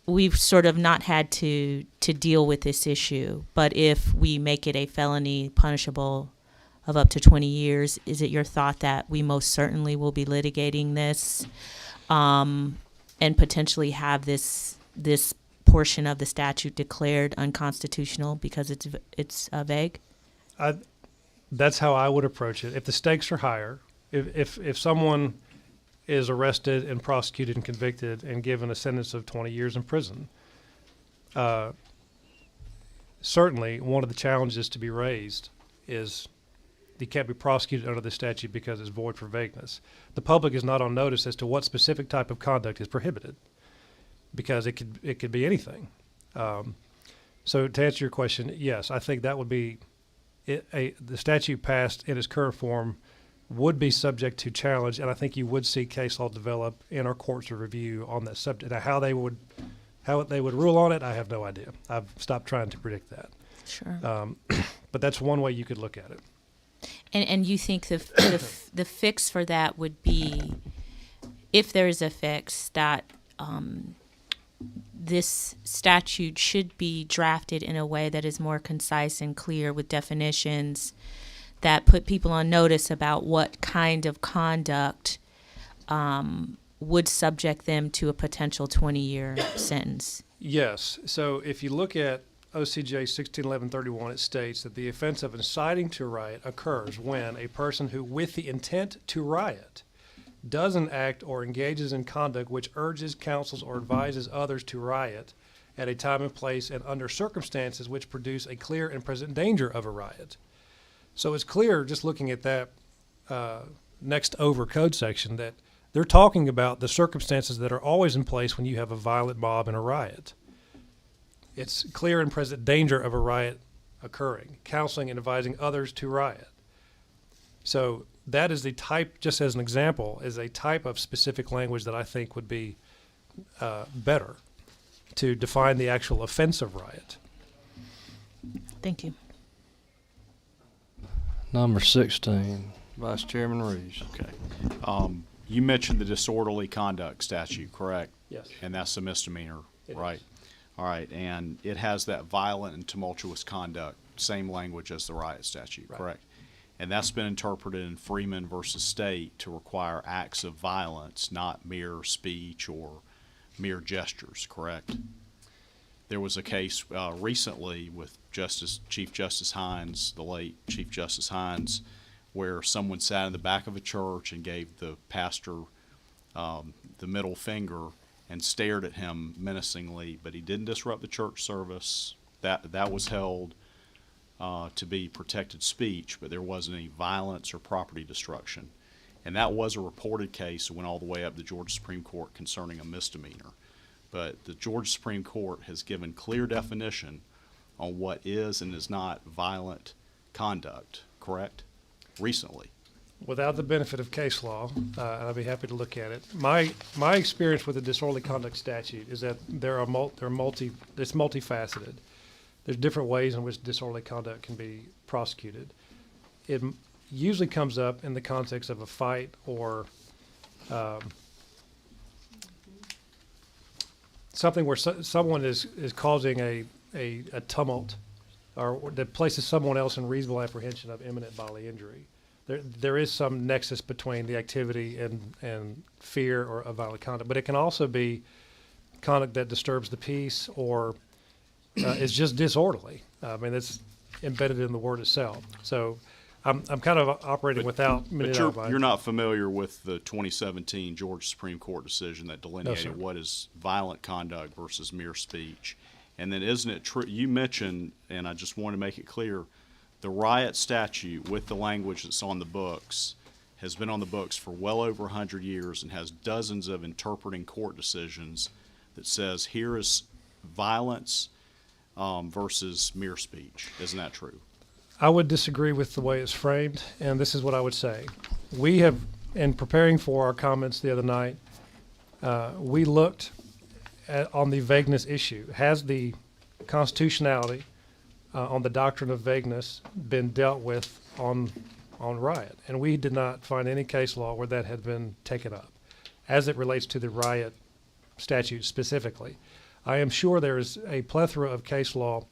we've sort of not had to deal with this issue. But if we make it a felony punishable of up to 20 years, is it your thought that we most certainly will be litigating this and potentially have this portion of the statute declared unconstitutional because it's vague? That's how I would approach it. If the stakes are higher, if someone is arrested and prosecuted and convicted and given a sentence of 20 years in prison, certainly one of the challenges to be raised is you can't be prosecuted under the statute because it's void for vagueness. The public is not on notice as to what specific type of conduct is prohibited because it could be anything. So to answer your question, yes, I think that would be the statute passed in its current form would be subject to challenge, and I think you would see case law develop in our courts of review on that subject. Now, how they would rule on it, I have no idea. I've stopped trying to predict that. Sure. But that's one way you could look at it. And you think the fix for that would be, if there is a fix, that this statute should be drafted in a way that is more concise and clear with definitions that put people on notice about what kind of conduct would subject them to a potential 20-year sentence. Yes. So if you look at OCJ 161131, it states that the offense of inciting to riot occurs when a person who, with the intent to riot, does an act or engages in conduct which urges, counsels, or advises others to riot at a time and place and under circumstances which produce a clear and present danger of a riot. So it's clear, just looking at that next over code section, that they're talking about the circumstances that are always in place when you have a violent mob and a riot. It's clear and present danger of a riot occurring, counseling and advising others to riot. So that is the type, just as an example, is a type of specific language that I think would be better to define the actual offense of riot. Thank you. Number 16, Vice Chairman Reeves. Okay. You mentioned the disorderly conduct statute, correct? Yes. And that's a misdemeanor, It right? is. All right, and it has that violent and tumultuous conduct, same language as the riot statute, Right. correct? And that's been interpreted in Freeman versus State to require acts of violence, not mere speech or mere gestures, correct? There was a case recently with Chief Justice Hines, the late Chief Justice Hines, where someone sat in the back of a church and gave the pastor the middle finger and stared at him menacingly, but he didn't disrupt the church service. That was held to be protected speech, but there wasn't any violence or property destruction. And that was a reported case that went all the way up to the Georgia Supreme Court concerning a misdemeanor. But the Georgia Supreme Court has given clear definition on what is and is not violent conduct, correct? Recently. Without the benefit of case law, and I'd be happy to look at it. My experience with the disorderly conduct statute is that it's multifaceted. There's different ways in which disorderly conduct can be prosecuted. It usually comes up in the context of a fight or something where someone is causing a tumult or that places someone else in reasonable apprehension of imminent bodily injury. There is some nexus between the activity and fear or of violent conduct, but it can also be conduct that disturbs the peace or is just disorderly. I mean, it's embedded in the word itself. So I'm kind of operating without many But outline. you're not familiar with the 2017 Georgia Supreme Court decision that delineated sir. what is violent conduct versus mere speech. And then isn't it true, you mentioned, and I just want to make it clear, the riot statute with the language that's on the books has been on the books for well over 100 years and has dozens of interpreting court decisions that says here is violence versus mere speech. Isn't that true? I would disagree with the way it's framed, and this is what I would say. We have, in preparing for our comments the other night, we looked on the vagueness issue. Has the constitutionality on the doctrine of vagueness been dealt with on riot? And we did not find any case law where that had been taken up as it relates to the riot statute specifically. I am sure there is a plethora of case law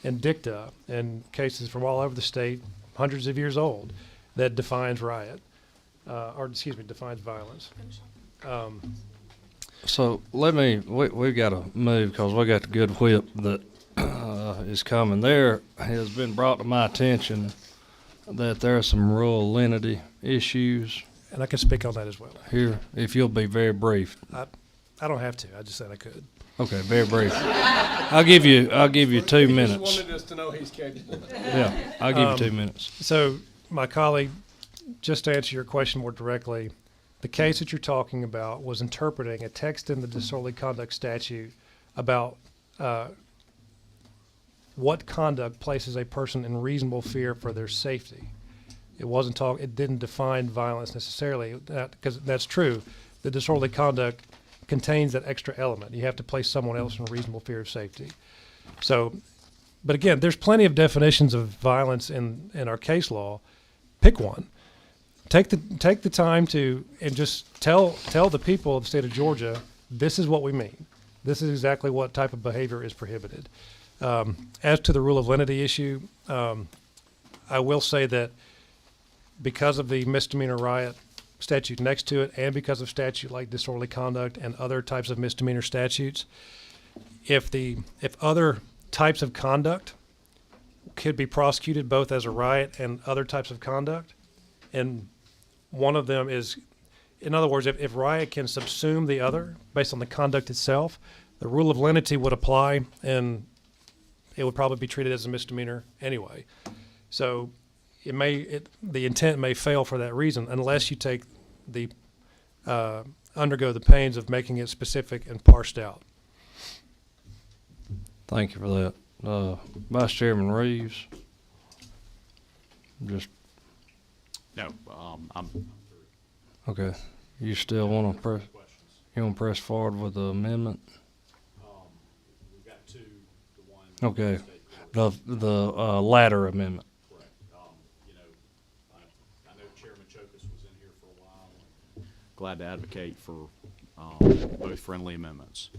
and dicta and cases from all over the state, hundreds of years old, that defines riot, defines violence. So we've got to move because we got the good whip that is coming. There has been brought to my attention that there are some rural lenity issues. And I can speak on that as well. Here, if you'll be very brief. I don't have to. I just said I could. Okay, very brief. I'll give you 2 minutes. He just wanted us to know he's capable. Yeah, I'll give you 2 minutes. So, my colleague, just to answer your question more directly, the case that you're talking about was interpreting a text in the disorderly conduct statute about what conduct places a person in reasonable fear for their safety. It didn't define violence necessarily, because that's true. The disorderly conduct contains that extra element. You have to place someone else in reasonable fear of safety. So, but again, there's plenty of definitions of violence in our case law. Pick one. Take the time to and just tell the people of the state of Georgia, this is what we mean. This is exactly what type of behavior is prohibited. As to the rule of lenity issue, I will say that because of the misdemeanor riot statute next to it, and because of statute like disorderly conduct and other types of misdemeanor statutes, if other types of conduct could be prosecuted both as a riot and other types of conduct, and one of them is, in other words, if riot can subsume the other based on the conduct itself, the rule of lenity would apply, and it would probably be treated as a misdemeanor anyway. So the intent may fail for that reason unless you undergo the pains of making it specific and parsed out. Thank you for that. Vice Chairman Reeves. No, I'm okay. You still want to press forward with the amendment? We've got two. Okay. The latter amendment. Correct. I know Chairman Chokas was in here for a while. Glad to advocate for both friendly amendments.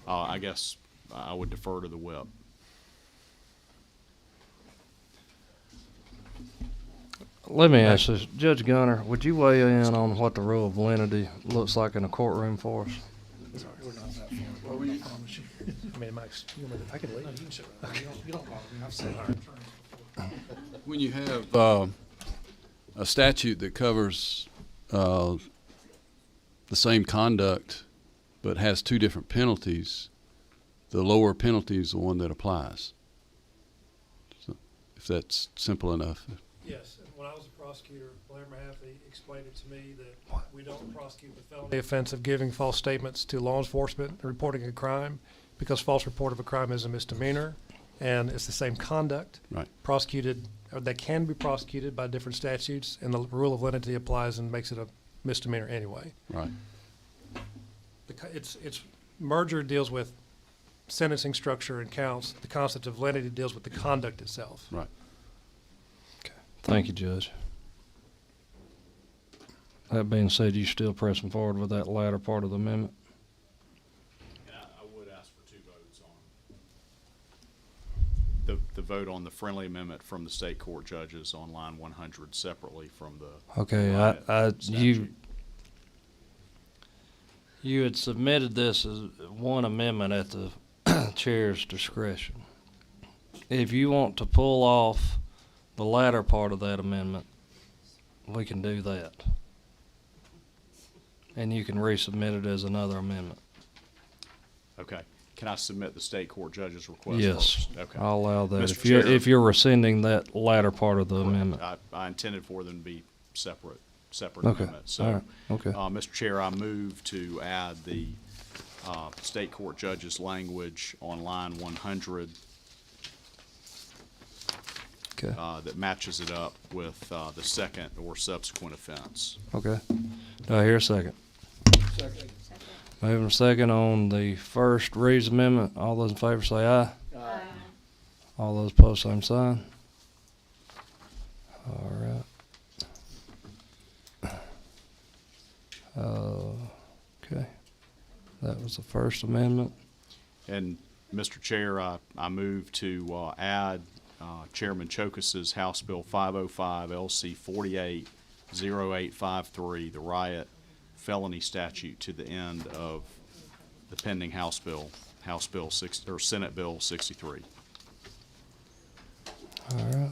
I guess I would defer to the whip. Let me ask this. Judge Gunner, would you weigh in on what the rule of lenity looks like in a courtroom for us? Sorry, we're not that far. I mean, I can leave. You don't bother me. I've said When you have a statute that covers the same conduct but has two different penalties, the lower penalty is the one that applies. So, if that's simple enough. Yes, and when I was a prosecutor, Blair Mahaffey explained it to me that we don't prosecute the felony offense of giving false statements to law enforcement and reporting a crime, because false report of a crime is a misdemeanor, and it's the same conduct. Right. Prosecuted, or that can be prosecuted by different statutes, and the rule of lenity applies and makes it a misdemeanor anyway. Right. It's merger deals with sentencing structure and counts. The concept of lenity deals with the conduct itself. Right. Thank you, Judge. That being said, you still pressing forward with that latter part of the amendment? And I would ask for two votes on the vote on the friendly amendment from the state court judges on line 100 separately from the Okay, you had submitted this as one amendment at the chair's discretion. If you want to pull off the latter part of that amendment, we can do that. And you can resubmit it as another amendment. Okay. Can I submit the state court judge's request Yes, first? Okay. I'll allow that. Mr. If Chair, you're rescinding that latter part of the amendment. I intended for them to be separate Okay, amendments. So, all right, okay. Mr. Chair, I move to add the state court judge's language on line 100 Okay. that matches it up with the second or subsequent offense. Okay. Do I hear a second? Second. Moving a second on the first Reeves amendment. All those in favor say aye. Aye. All those opposed, same sign. All right. Okay. That was the First Amendment. And, Mr. Chair, I move to add Chairman Chokas's House Bill 505 LC 480853, the riot felony statute, to the end of the pending House Bill 6, or Senate Bill 63. All right.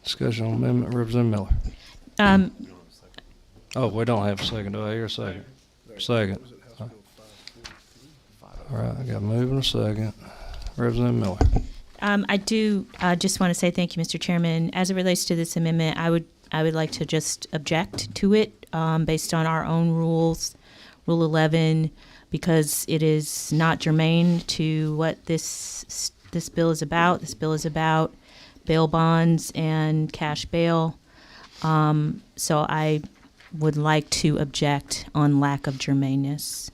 Discussion on amendment, Representative Miller. Oh, we don't have a second. Do I hear a second? Second. All right, I got a move and a second. Representative Miller. I do just want to say thank you, Mr. Chairman. As it relates to this amendment, I would like to just object to it based on our own rules, Rule 11, because it is not germane to what this bill is about. This bill is about bail bonds and cash bail. So I would like to object on lack of germaneness.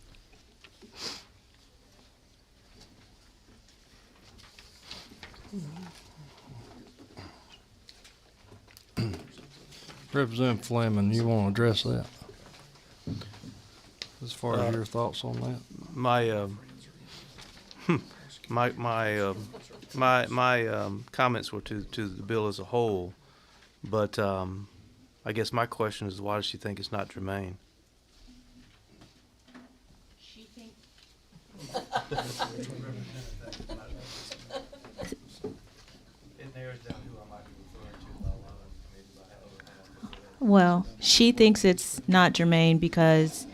Representative Fleming, you want to address that? As far as your thoughts on that? My comments were to the bill as a whole, but I guess my question is, why does she think it's not germane? She thinks. Well, she thinks it's not germane because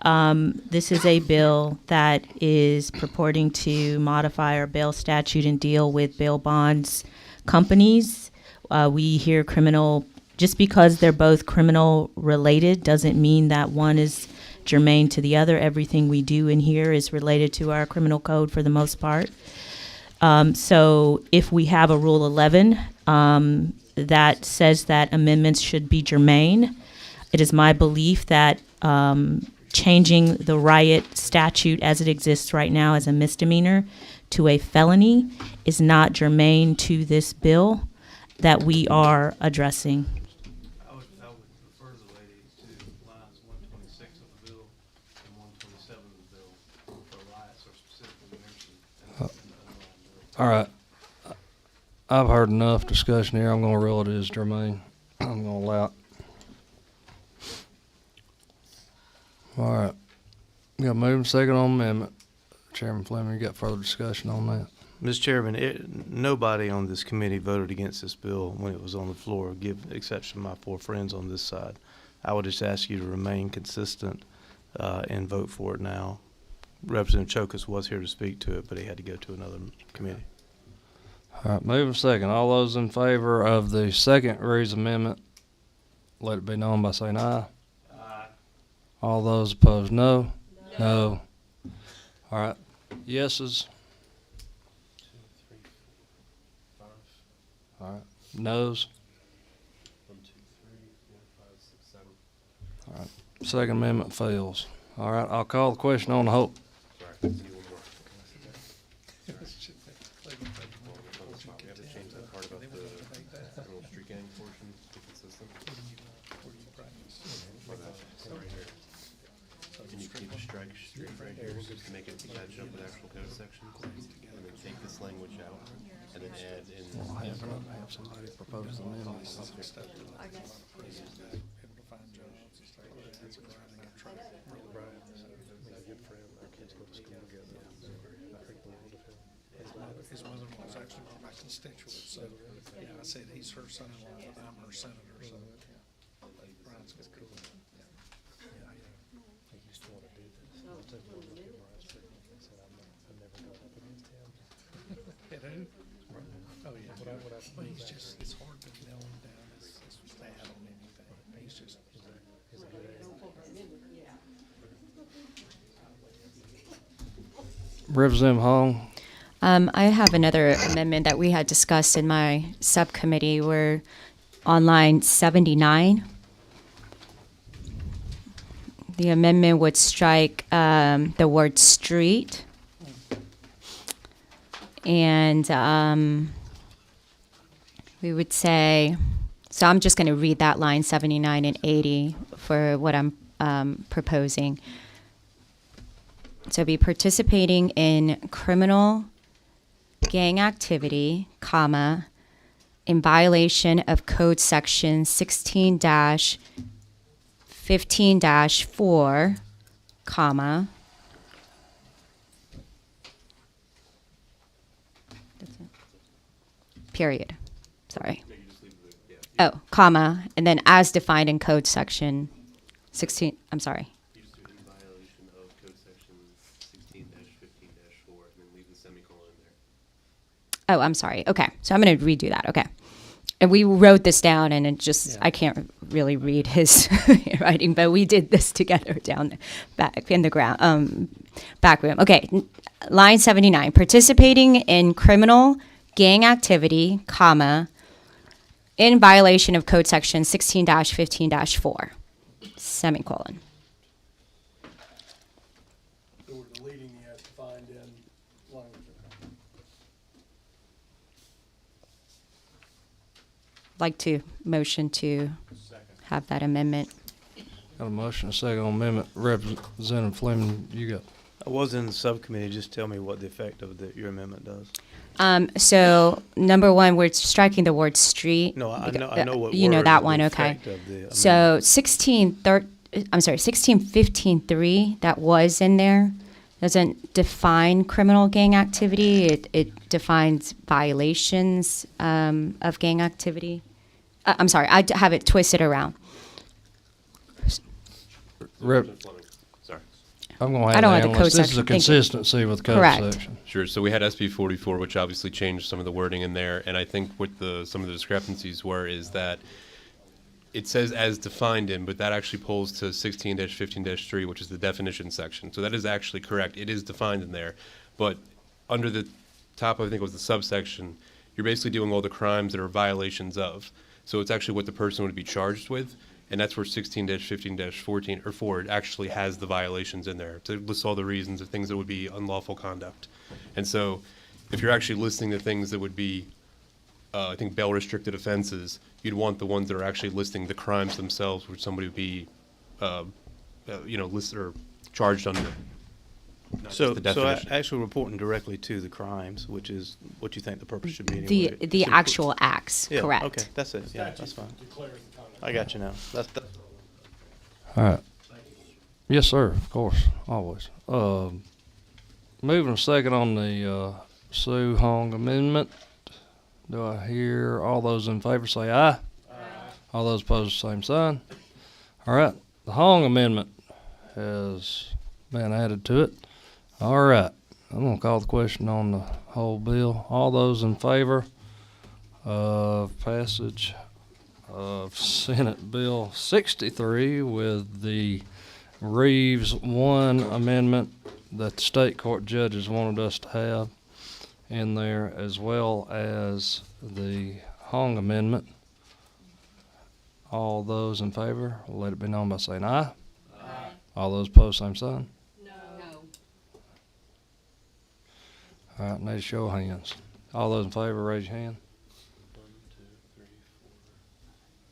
this is a bill that is purporting to modify our bail statute and deal with bail bonds companies. We hear criminal, just because they're both criminal related doesn't mean that one is germane to the other. Everything we do in here is related to our criminal code for the most part. So if we have a Rule 11 that says that amendments should be germane, it is my belief that changing the riot statute as it exists right now as a misdemeanor to a felony is not germane to this bill that we are addressing. I would refer the lady to lines 126 of the bill and 127 of the bill for riots are specifically mentioned in the underlying bill. All right. I've heard enough discussion here. I'm going to rule it as germane. I'm going to allow it. All right. We got moving second on amendment. Chairman Fleming, you got further discussion on that? Mr. Chairman, nobody on this committee voted against this bill when it was on the floor, give exception to my four friends on this side. I would just ask you to remain consistent and vote for it now. Representative Chokas was here to speak to it, but he had to go to another committee. All right, moving second. All those in favor of the second Reeves amendment, let it be known by saying aye. Aye. All those opposed, no. No. All right. Yeses. 2, 3, 4, 5. All right. Noes. 1, 2, 3, 4, 5, 6, 7. All right. Second amendment fails. All right. I'll call the question on the hope. Sorry. Make it match up with actual code sections, and then take this language out, and then add in. We'll have somebody propose the amendments. his mother-in-law is actually one of my constituents, so, yeah, I said he's her son-in-law, but I'm her senator, so. Brian's good. Cool. Yeah, yeah. He used to want to do this. I took one look at Brian's picture and said, I'm never going up against him. At who? Oh, yeah, but he's just, it's hard to nail him down as bad on anything. He's just, he's a good egg. Representative Hong. I have another amendment that we had discussed in my subcommittee. We're on line 79. The amendment would strike the word street. And we would say, so I'm just going to read that line 79 and 80 for what I'm proposing. So be participating in criminal gang activity, comma, in violation of code section 16-15-4, comma, period. Sorry. Oh, comma, and then as defined in code section 16, I'm sorry. Oh, I'm sorry. Okay. So I'm going to redo that. Okay. And we wrote this down, and it just, I can't really read his writing, but we did this together down back in the back room. Okay. Line 79, participating in criminal gang activity, comma, in violation of code section 16-15-4, semicolon. So we're deleting the as defined in language. Like to motion to have that amendment. Got a motion, a second on amendment. Representative Fleming, you got. I was in the subcommittee. Just tell me what the effect of your amendment does. So number one, we're striking the word street. No, I know what you know word that is one, the okay. effect of the So 1615.3 that was in there doesn't define criminal gang activity. It defines violations of gang activity. I'm sorry, I have it twisted around. Sorry. I'm going to I have don't the have the analyst. code This is a section. Thank you. consistency with code Correct. section. Sure. So we had SB 44, which obviously changed some of the wording in there, and I think what some of the discrepancies were is that it says as defined in, but that actually pulls to 16-15-3, which is the definition section. So that is actually correct. It is defined in there, but under the top, I think it was the subsection, you're basically doing all the crimes that are violations of. So it's actually what the person would be charged with. And that's where 16-15-14 or 4 it actually has the violations in there to list all the reasons of things that would be unlawful conduct. And so if you're actually listing the things that would be, I think, bail restricted offenses, you'd want the ones that are actually listing the crimes themselves, which somebody would be, listed or charged under. Not So, just the so definition. actually reporting directly to the crimes, which is what you think the purpose should be. Anyway. The So- actual acts, Yeah, correct. Okay, that's it. Yeah, that's fine. I got you now. That's. All right. Yes, sir. Of course, always. Moving a second on the Sue Hong amendment. Do I hear all those in favor say aye? Aye. All those opposed, same sign. All right. The Hong amendment has been added to it. All right. I'm going to call the question on the whole bill. All those in favor of passage of Senate Bill 63 with the Reeves 1 amendment that the state court judges wanted us to have in there, as well as the Hong amendment. All those in favor, let it be known by saying aye. Aye. All those opposed, same sign. No. All right, need a show of hands. All those in favor, raise your hand. 1, 2, 3,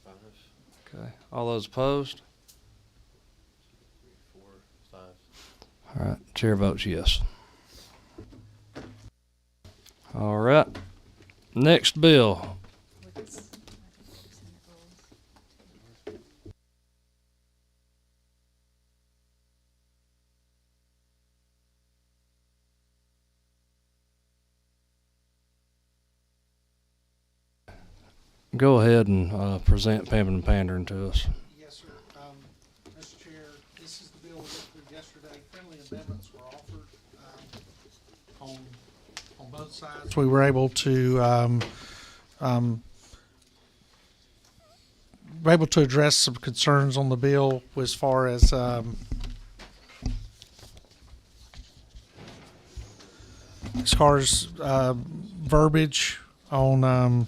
4, 5. Okay. All those opposed? 3, 4, 5. All right. Chair votes yes. All right. Next bill. go ahead and present pimping and pandering to us. Yes, sir. Mr. Chair, this is the bill we went through yesterday. Friendly amendments were offered on both sides. We were able to address some concerns on the bill as far as verbiage on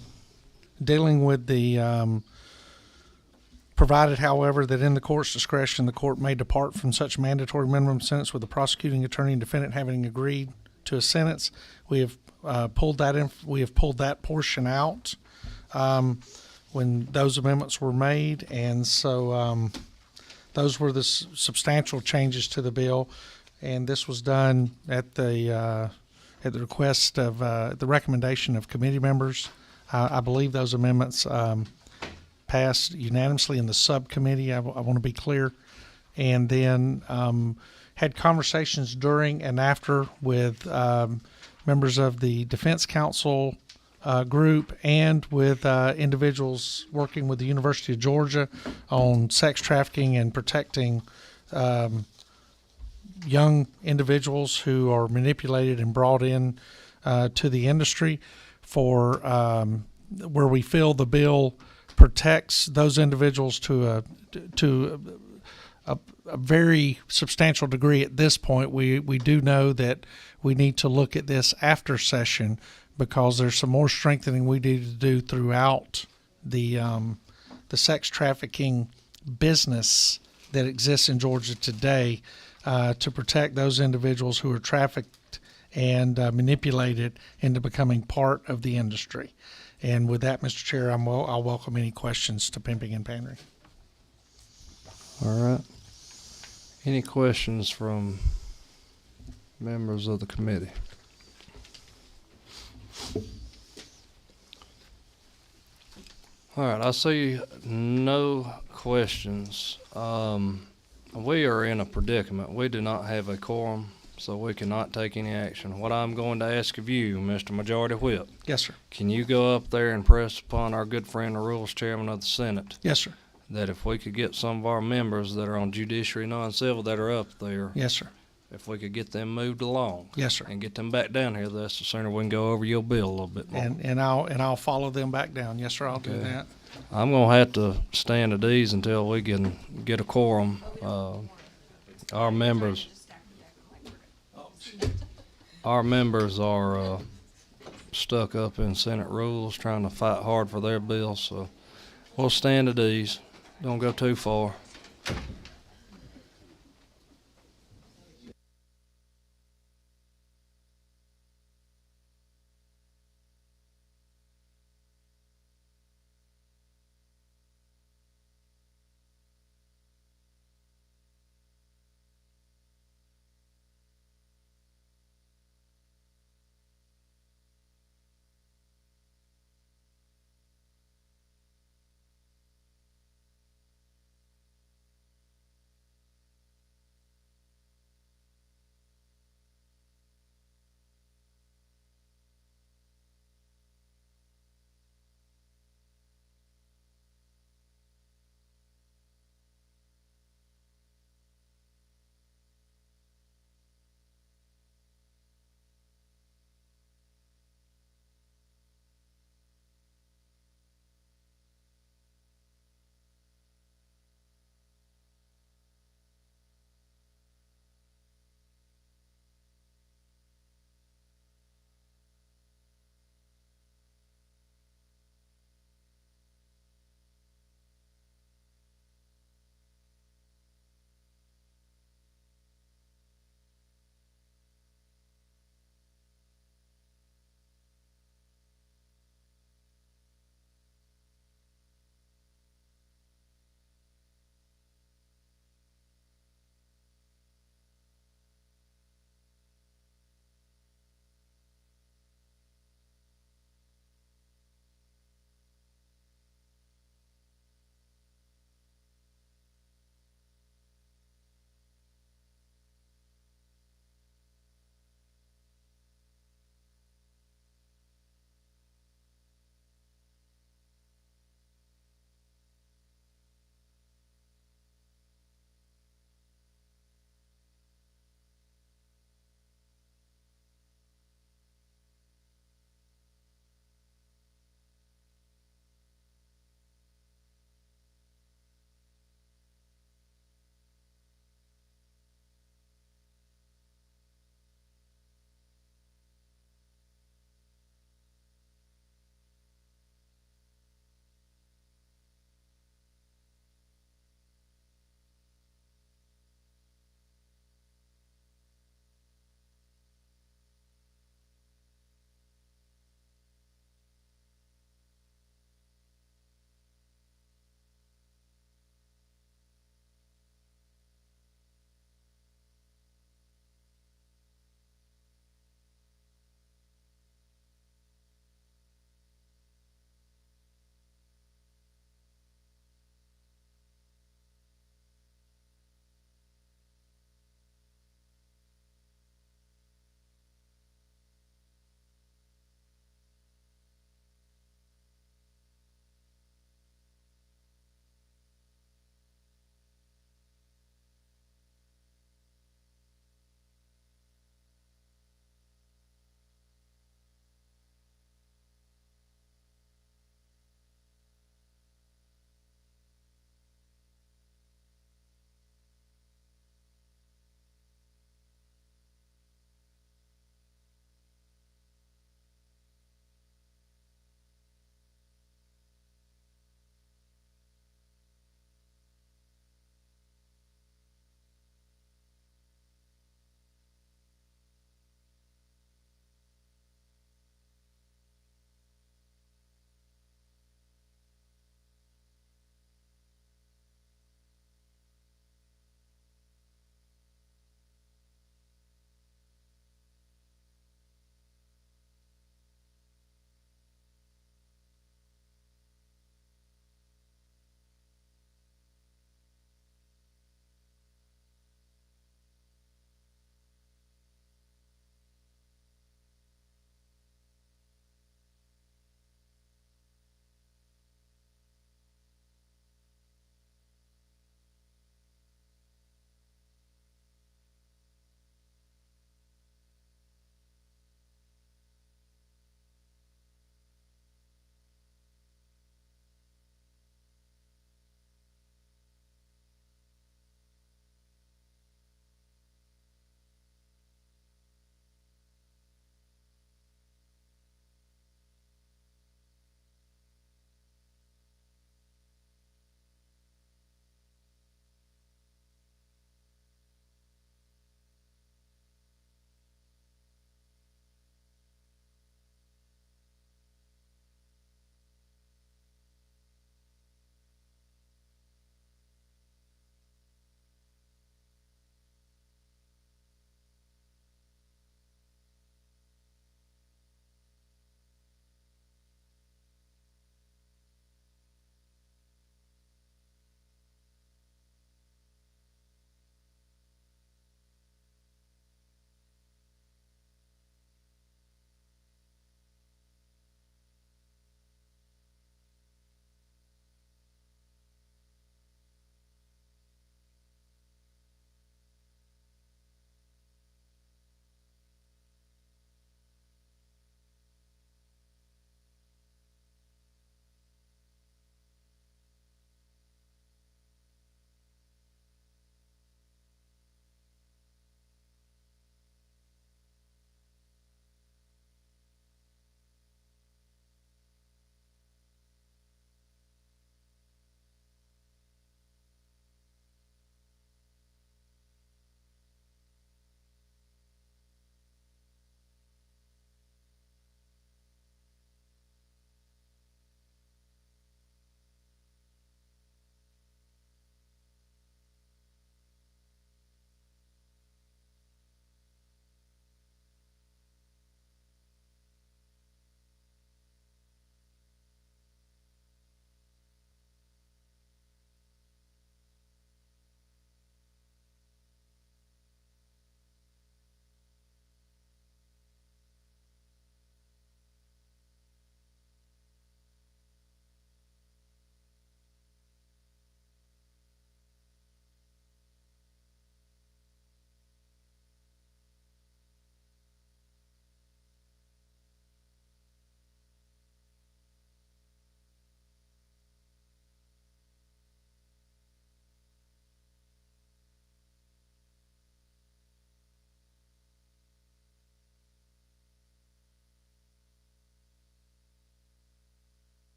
dealing with the provided, however, that in the court's discretion, the court may depart from such mandatory minimum sentence with the prosecuting attorney and defendant having agreed to a sentence. We have pulled that portion out when those amendments were made, and so those were the substantial changes to the bill, and this was done at the request of the recommendation of committee members. I believe those amendments passed unanimously in the subcommittee. I want to be clear, and then had conversations during and after with members of the Defense Council group and with individuals working with the University of Georgia on sex trafficking and protecting young individuals who are manipulated and brought in to the industry, for where we feel the bill protects those individuals to a very substantial degree. At this point, we do know that we need to look at this after session, because there's some more strengthening we need to do throughout the sex trafficking business that exists in Georgia today, to protect those individuals who are trafficked and manipulated into becoming part of the industry. And with that, Mr. Chair, I'll welcome any questions to pimping and pandering. All right. Any questions from members of the committee? All right, I see no questions. We are in a predicament. We do not have a quorum, so we cannot take any action. What I'm going to ask of you, Mr. Majority Whip. Yes, sir. Can you go up there and press upon our good friend, the Rules Chairman of the Senate? Yes, sir. That if we could get some of our members that are on Judiciary non-civil that are up there. Yes, sir. If we could get them moved along. Yes, sir. And get them back down here, that's the sooner we can go over your bill a little bit more. And I'll follow them back down. Yes, sir. I'll do that. I'm gonna have to stand at ease until we can get a quorum. Our members are stuck up in Senate rules, trying to fight hard for their bills. So we'll stand at ease. Don't go too far.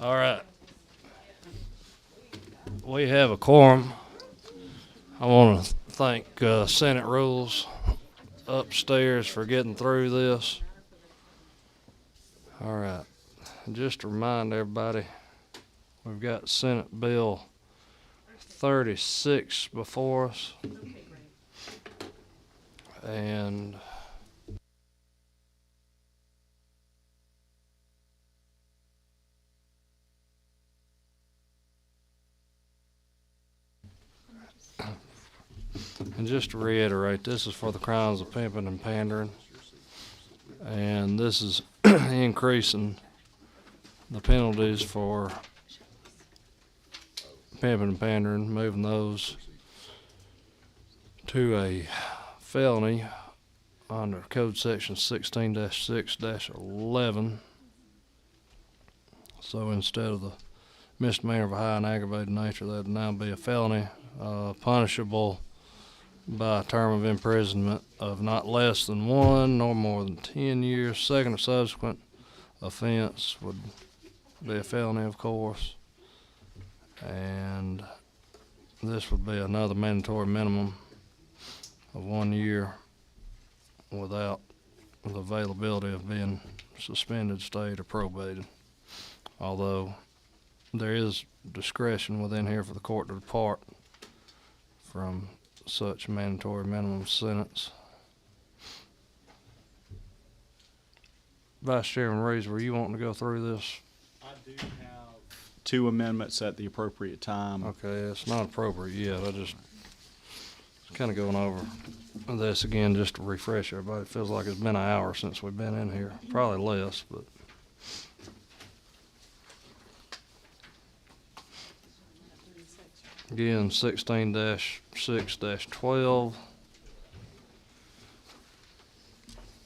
All right. We have a quorum. I want to thank Senate Rules upstairs for getting through this. All right. Just to remind everybody, we've got Senate Bill 36 before us. And just to reiterate, this is for the crimes of pimping and pandering. And this is increasing the penalties for pimping and pandering, moving those to a felony under Code Section 16-6-11. So instead of the misdemeanor of a high and aggravated nature, that would now be a felony, punishable by a term of imprisonment of not less than 1 nor more than 10 years. Second or subsequent offense would be a felony, of course. And this would be another mandatory minimum of 1 year without the availability of being suspended, stayed, or probated. Although there is discretion within here for the court to depart from such mandatory minimum sentence. Vice Chairman Reeves, were you wanting to go through this? I do have 2 amendments at the appropriate time. Okay, it's not appropriate yet. I just kind of going over this again just to refresh everybody. It feels like it's been an hour since we've been in here. Probably less, but. Again, 16-6-12.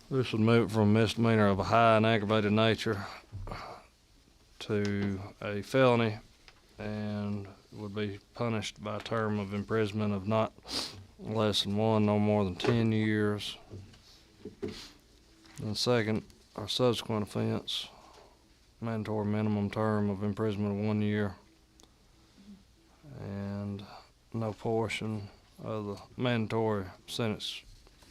This would move from misdemeanor of a high and aggravated nature to a felony and would be punished by a term of imprisonment of not less than 1 nor more than 10 years. The second or subsequent offense, mandatory minimum term of imprisonment of 1 year. And no portion of the mandatory sentence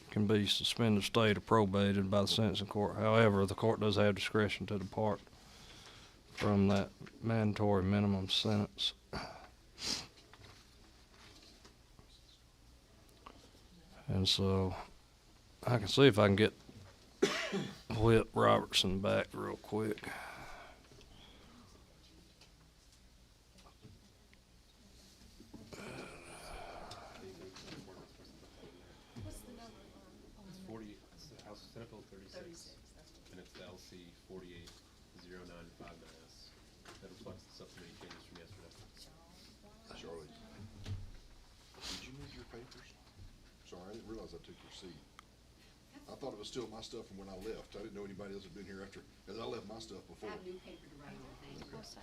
can be suspended, stayed, or probated by the sentencing court. However, the court does have discretion to depart from that mandatory minimum sentence. And so I can see if I can get Whip Robertson back real quick. Senate Bill 36, and it's the LC 480959S. That reflects the subcommittee changes from yesterday. Charlie, did you move your papers? Sorry, I didn't realize I took your seat. I thought it was still my stuff from when I left. I didn't know anybody else had been here after, because I left my stuff before. I have new paper to write on. Thank you. That's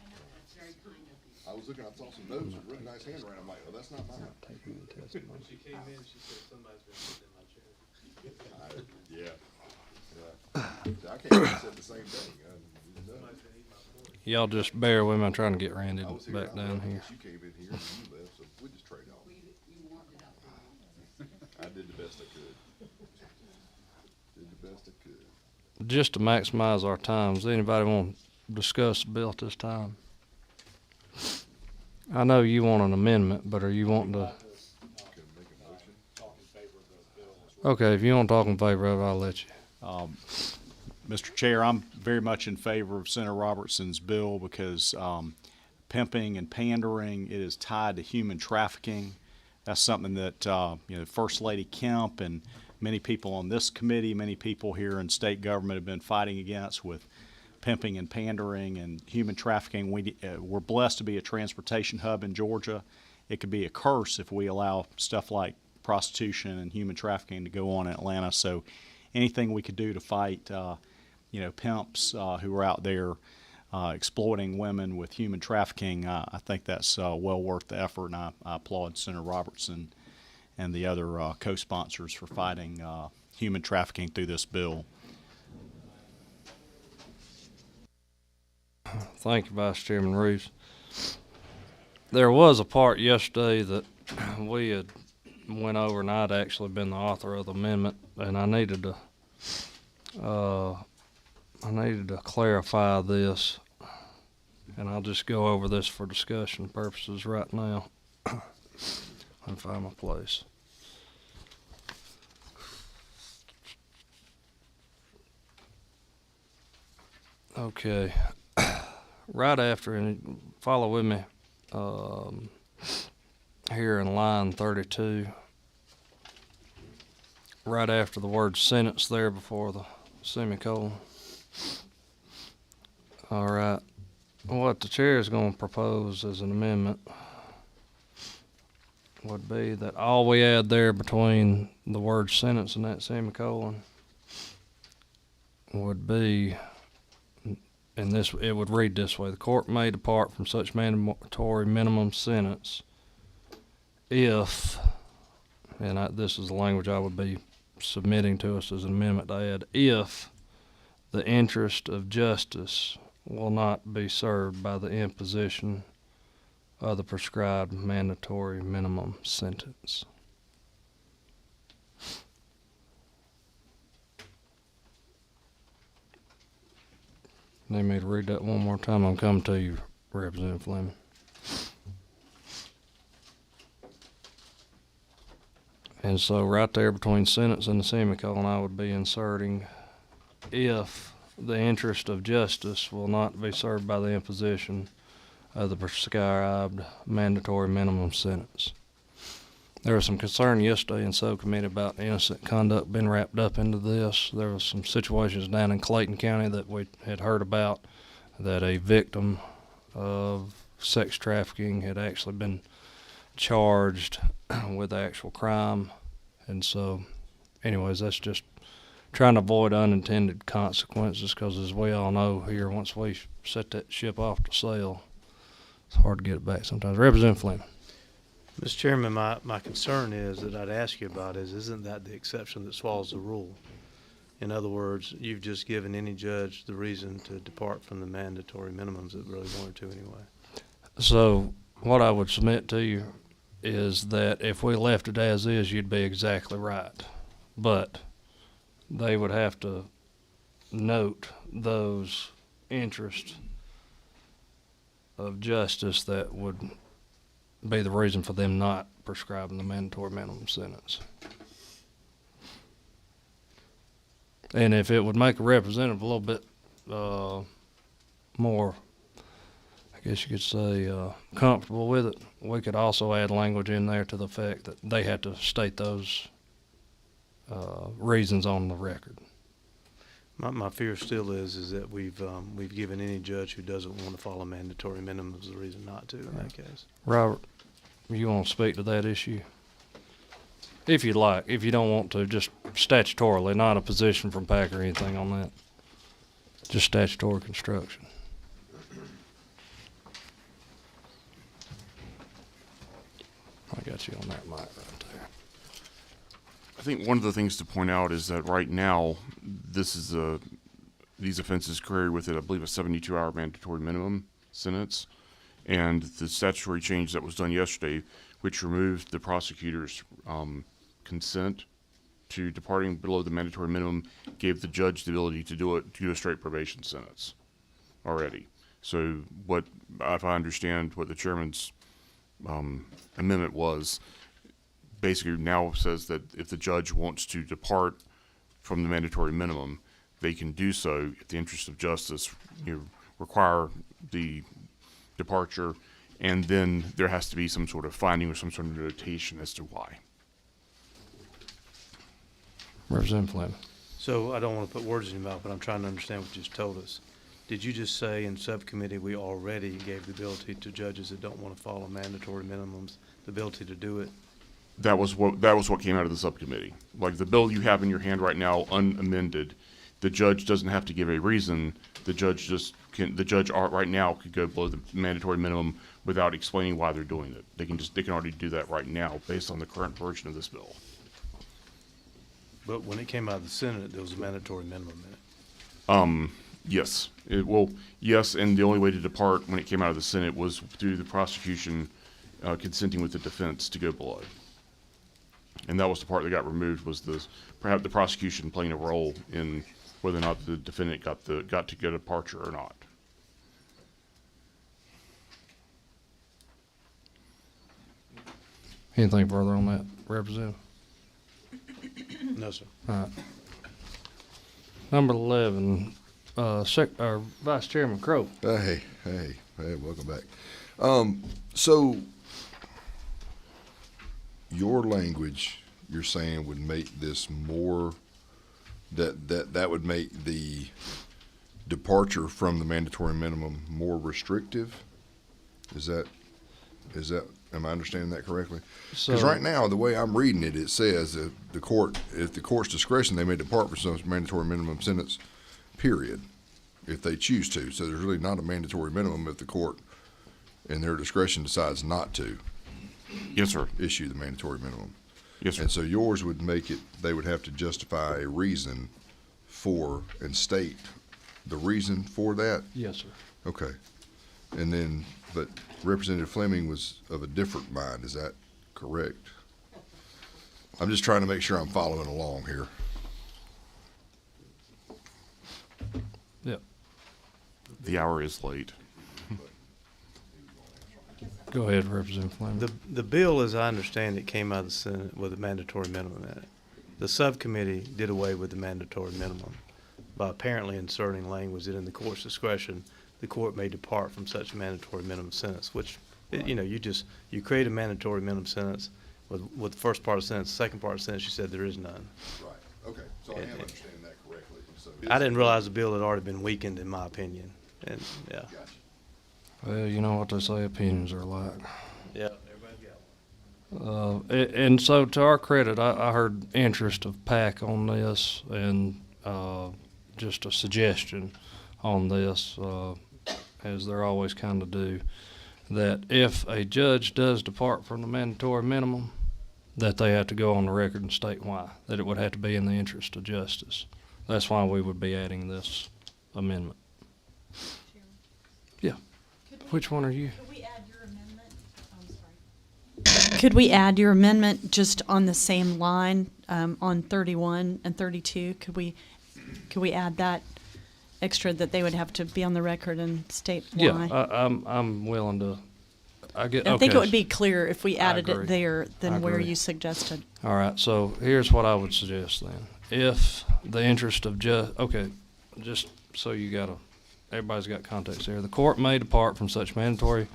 very kind of you. I was looking, I saw some notes with really nice handwriting. I'm like, oh, that's not mine. When she came in, she said, somebody's been sitting in my chair. Yeah. I can't even say the same thing. Y'all just bear with me. I'm trying to get Randy I was here back when I down left, here. You came in here and you left, so we just trade off. I did the best I could. Did the best I could. Just to maximize our time, does anybody want to discuss the bill at this time? I know you want an amendment, but are you wanting to? Okay, if you want to talk in favor of it, I'll let you. Mr. Chair, I'm very much in favor of Senator Robertson's bill because pimping and pandering, it is tied to human trafficking. That's something that First Lady Kemp and many people on this committee, many people here in state government have been fighting against with pimping and pandering and human trafficking. We're blessed to be a transportation hub in Georgia. It could be a curse if we allow stuff like prostitution and human trafficking to go on in Atlanta. So anything we could do to fight, pimps who are out there exploiting women with human trafficking, I think that's well worth the effort, and I applaud Senator Robertson and the other co-sponsors for fighting human trafficking through this bill. Thank you, Vice Chairman Reeves. There was a part yesterday that we had went over, and I'd actually been the author of the amendment, and I needed to clarify this, and I'll just go over this for discussion purposes right now. I'll find my place. Okay. Right after, and follow with me, here in line 32, right after the word sentence there before the semicolon. All right. What the chair is going to propose as an amendment would be that all we add there between the word sentence and that semicolon would be, and this, it would read this way: the court may depart from such mandatory minimum sentence if, and this is the language I would be submitting to us as an amendment to add, if the interest of justice will not be served by the imposition of the prescribed mandatory minimum sentence. Need me to read that one more time? I'm coming to you, Representative Fleming. And so right there between sentence and the semicolon, I would be inserting, if the interest of justice will not be served by the imposition of the prescribed mandatory minimum sentence. There was some concern yesterday in subcommittee about innocent conduct being wrapped up into this. There was some situations down in Clayton County that we had heard about, that a victim of sex trafficking had actually been charged with the actual crime. And so, anyways, that's just trying to avoid unintended consequences, because as we all know here, once we set that ship off to sail, it's hard to get it back sometimes. Representative Fleming. Mr. Chairman, my concern is that I'd ask you about is, isn't that the exception that swallows the rule? In other words, you've just given any judge the reason to depart from the mandatory minimums that really wanted to anyway. So what I would submit to you is that if we left it as is, you'd be exactly right. But they would have to note those interests of justice that would be the reason for them not prescribing the mandatory minimum sentence. And if it would make a representative a little bit more, I guess you could say, comfortable with it, we could also add language in there to the fact that they had to state those reasons on the record. My fear still is that we've given any judge who doesn't want to follow mandatory minimums the reason not to in that case. Robert, you want to speak to that issue? If you'd like. If you don't want to, just statutorily, not a position from PAC or anything on that. Just statutory construction. I got you on that mic right there. I think one of the things to point out is that right now, this is these offenses carry with it, I believe, a 72-hour mandatory minimum sentence. And the statutory change that was done yesterday, which removed the prosecutor's consent to departing below the mandatory minimum, gave the judge the ability to do a straight probation sentence already. So what, if I understand what the chairman's amendment was, basically now says that if the judge wants to depart from the mandatory minimum, they can do so if the interest of justice require the departure, and then there has to be some sort of finding or some sort of notation as to why. Representative Fleming. So I don't want to put words in your mouth, but I'm trying to understand what you just told us. Did you just say in subcommittee we already gave the ability to judges that don't want to follow mandatory minimums the ability to do it? That was what came out of the subcommittee. Like the bill you have in your hand right now, unamended, the judge doesn't have to give a reason. The judge right now could go below the mandatory minimum without explaining why they're doing it. They can already do that right now based on the current version of this bill. But when it came out of the Senate, there was a mandatory minimum in it. Yes. Well, yes, and the only way to depart when it came out of the Senate was through the prosecution consenting with the defense to go below. And that was the part that got removed, was perhaps the prosecution playing a role in whether or not the defendant got to get a departure or not. Anything further on that, Representative? No, sir. All right. Number 11, Vice Chairman Crowe. Hey, welcome back. So your language, you're saying, would make this more, that would make the departure from the mandatory minimum more restrictive? Is that, am I understanding that correctly? Because So- right now, the way I'm reading it, it says that the court, at the court's discretion, they may depart from some mandatory minimum sentence, period, if they choose to. So there's really not a mandatory minimum if the court, in their discretion, decides not to. Yes, sir. Issue the mandatory minimum. Yes, sir. And so yours would make it, they would have to justify a reason for and state the reason for that? Yes, sir. Okay. And then, but Representative Fleming was of a different mind, is that correct? I'm just trying to make sure I'm following along here. Yep. The hour is late. Go ahead, Representative Fleming. The bill, as I understand it, came out of the Senate with a mandatory minimum in it. The subcommittee did away with the mandatory minimum by apparently inserting language that in the court's discretion, the court may depart from such a mandatory minimum sentence, which, you know, you create a mandatory minimum sentence with the first part of the sentence, the second part of the sentence, you said there is none. Right, okay, so I am understanding that correctly. So I didn't realize the bill had already been weakened, in my opinion, and, yeah. Gotcha. Well, you know what they say, opinions are alike. Yeah. And so, to our credit, I heard interest of PAC on this, and just a suggestion on this, as they're always kind of do, that if a judge does depart from the mandatory minimum, that they have to go on the record and state why, that it would have to be in the interest of justice. That's why we would be adding this amendment. Yeah. Which one are you? Could we add your amendment just on the same line, on 31 and 32? Could we add that extra, that they would have to be on the record and state why? Yeah, I'm willing to. I think it would be clearer if we added it there than where you suggested. All right, so here's what I would suggest then. If the interest of just so everybody's got context there. The court may depart from such mandatory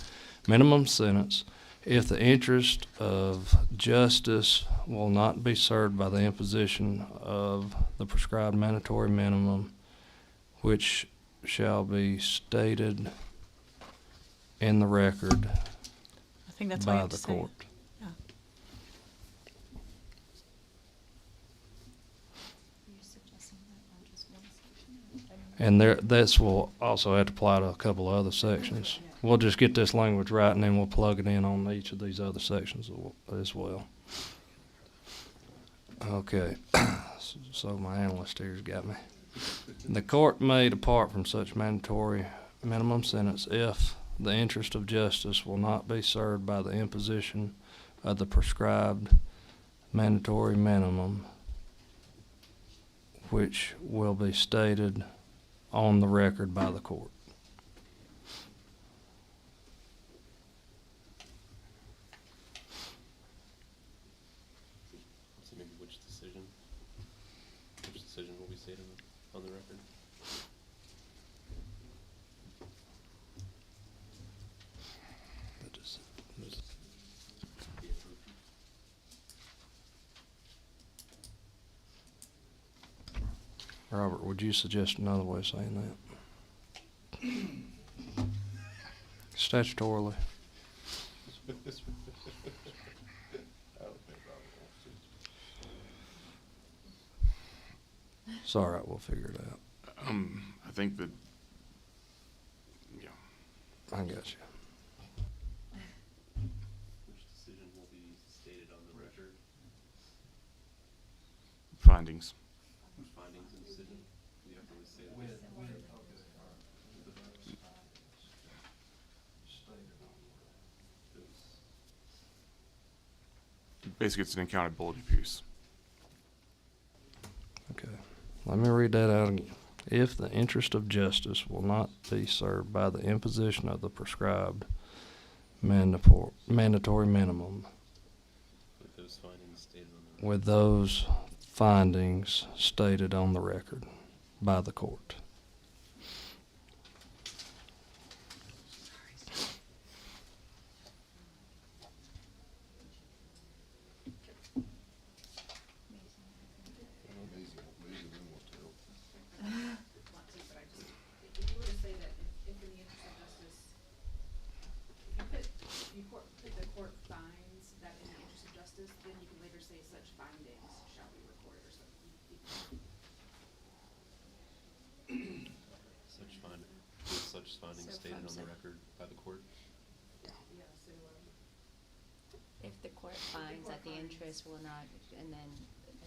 minimum sentence if the interest of justice will not be served by the imposition of the prescribed mandatory minimum, which shall be stated in the record I think that's all you by have to the say. court. Yeah. And this will also have to apply to a couple of other sections. We'll just get this language right, and then we'll plug it in on each of these other sections as well. Okay, so my analyst here's got me. The court may depart from such mandatory minimum sentence if the interest of justice will not be served by the imposition of the prescribed mandatory minimum, which will be stated on the record by the court. So maybe which decision will be stated on the record? Robert, would you suggest another way of saying that? Statutorily. It's all right, we'll figure it out. I think that, yeah. I got you. Which decision will be stated on the record? Findings. Findings and decision? You have to say that. Basically, it's an accountability piece. Okay, let me read that out again. If the interest of justice will not be served by the imposition of the prescribed mandatory minimum, with those findings stated on the record by the court. Such findings stated on the record by the court. If the court finds that the interest will not, and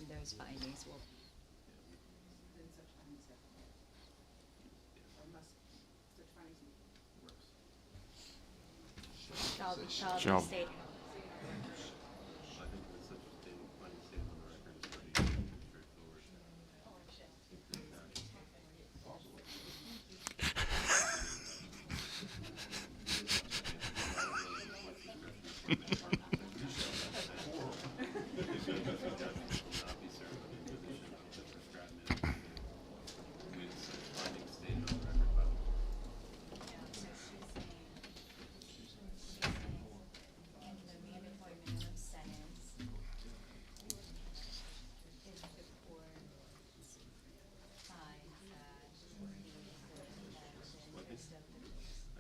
those findings will. Shall be stated.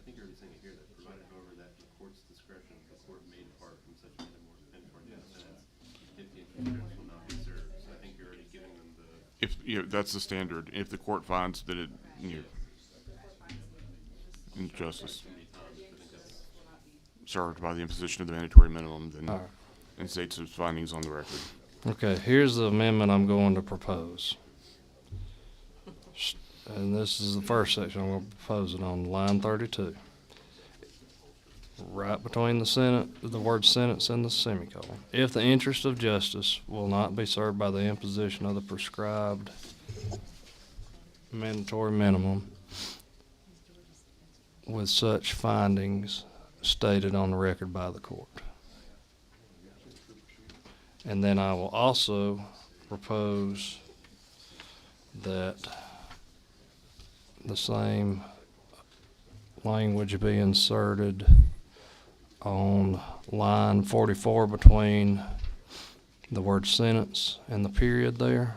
I think you're already saying it here that provided, however, that the court's discretion, the court may depart from such mandatory sentence if the interest will not be served. So I think you're already giving them the. If that's the standard. If the court finds that it, injustice served by the imposition of the mandatory minimum, then and states its findings on the record. Okay, here's the amendment I'm going to propose. And this is the first section I'm going to propose it on, line 32. Right between the word sentence and the semicolon. If the interest of justice will not be served by the imposition of the prescribed mandatory minimum, with such findings stated on the record by the court. And then I will also propose that the same language be inserted on line 44 between the word sentence and the period there.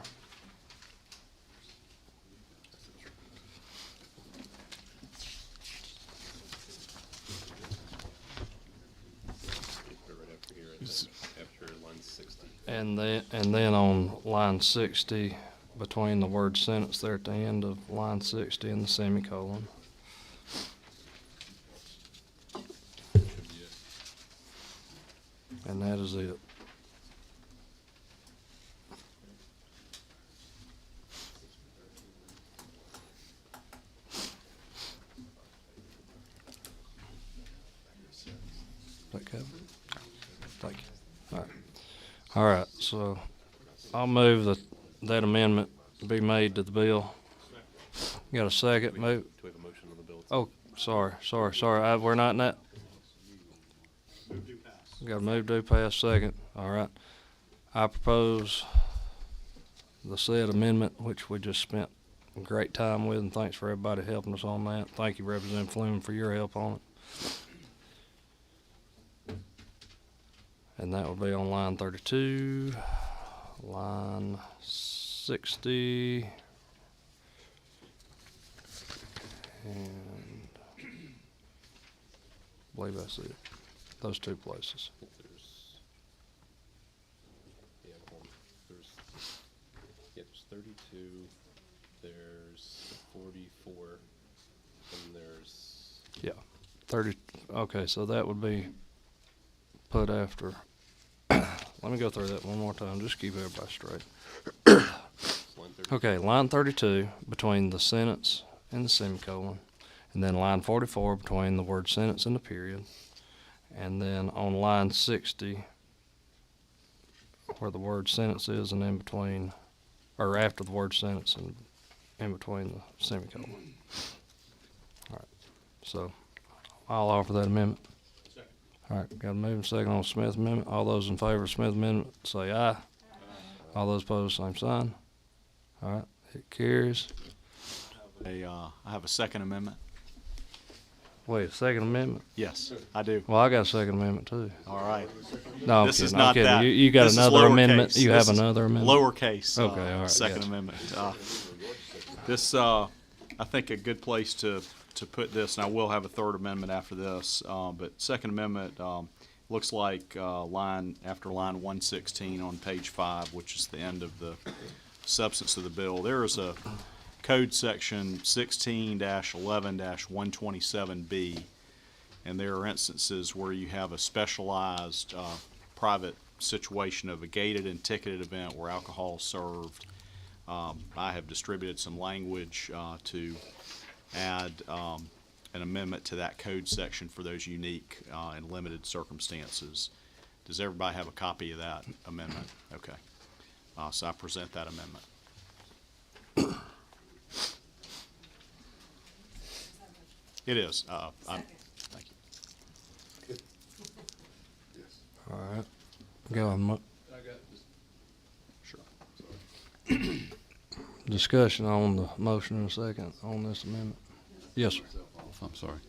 After line 60. And then on line 60, between the word sentence there at the end of line 60 and the semicolon. And that is it. Okay. Thank you. All right. So I'll move that amendment be made to the bill. You got a second? Move. Do we have a motion on the bill? Oh, sorry. We're not in that. Got to move to pass second. All right. I propose the said amendment, which we just spent a great time with, and thanks for everybody helping us on that. Thank you, Representative Fleming, for your help on it. And that will be on line 32, line 60, and I believe that's it. Those two places. There's 32, there's 44, and there's... Yeah, 30. Okay, so that would be put after. Let me go through that one more time, just keep everybody straight. Okay, line 32 between the sentence and the semicolon, and then line 44 between the word sentence and the period, and then on line 60 where the word sentence is and in between, or after the word sentence and in between the semicolon. All right, so I'll offer that amendment. All right, got a move second on Smith amendment. All those in favor of Smith amendment say aye. All those opposed, same sign. All right, it carries. I have a second amendment. Wait, second amendment? Yes, I do. Well, I got a second amendment too. All right. No, I'm This kidding. is I'm not kidding. that. You got This is another amendment? lowercase. You This have is another amendment? Lowercase. Okay, all right. Second gotcha. amendment. This, I think, a good place to put this, and I will have a third amendment after this. But second amendment looks like line after line 116 on page 5, which is the end of the substance of the bill. There is a code section 16-11-127B. And there are instances where you have a specialized private situation of a gated and ticketed event where alcohol is served. I have distributed some language to add an amendment to that code section for those unique and limited circumstances. Does everybody have a copy of that amendment? Okay. So I present that amendment. It is. Thank you. All right. Go on. Sure. Discussion on the motion in a second on this amendment. Yes, sir. I'm sorry.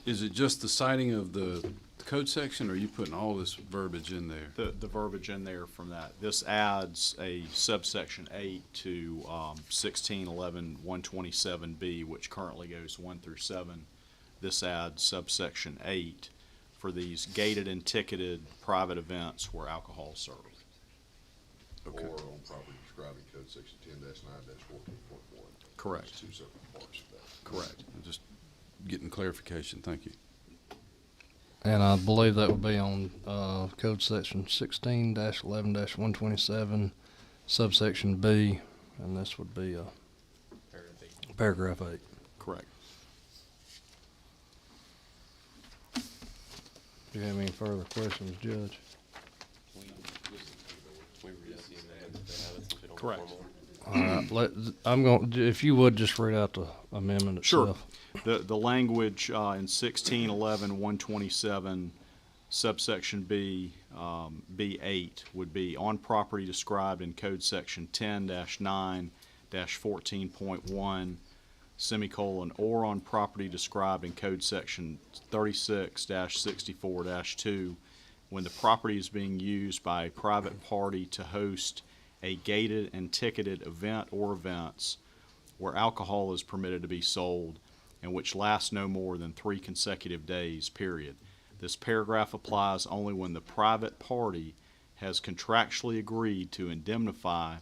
Is it just the citing of the code section, or are you putting all this verbiage in there? The verbiage in there from that. This adds a subsection 8 to 16-11-127B, which currently goes 1 through 7. This adds subsection 8 for these gated and ticketed private events where alcohol is served. Okay. Or on property described in code section 10-9-14.1. Correct. There's two separate parts of that. Correct. I'm just getting clarification. Thank you. And I believe that would be on code section 16-11-127, subsection B, and this would be paragraph 8. Correct. Do you have any further questions, Judge? Correct. All right, I'm going. If you would just read out the amendment itself. Sure. The language in 16-11-127, subsection B, B8 would be on property described in code section 10-9-14.1, semicolon, or on property described in code section 36-64-2, when the property is being used by a private party to host a gated and ticketed event or events where alcohol is permitted to be sold and which lasts no more than 3 consecutive days, period. This paragraph applies only when the private party has contractually agreed to indemnify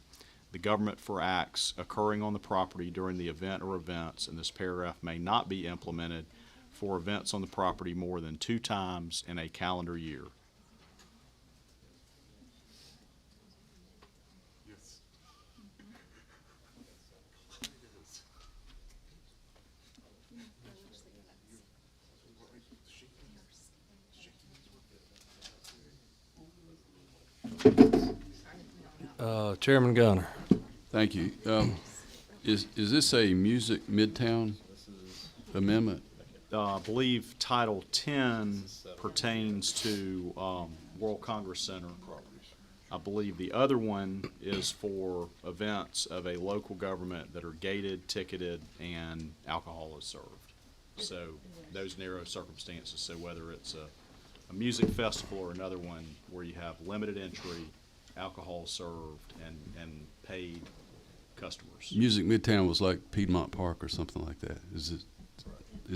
the government for acts occurring on the property during the event or events, and this paragraph may not be implemented for events on the property more than 2 times in a calendar year. Chairman Gunner. Thank you. Is this a Music Midtown amendment? I believe Title 10 pertains to World Congress Center. I believe the other one is for events of a local government that are gated, ticketed, and alcohol is served. So those narrow circumstances, so whether it's a music festival or another one where you have limited entry, alcohol served, and paid customers. Music Midtown was like Piedmont Park or something like that. Is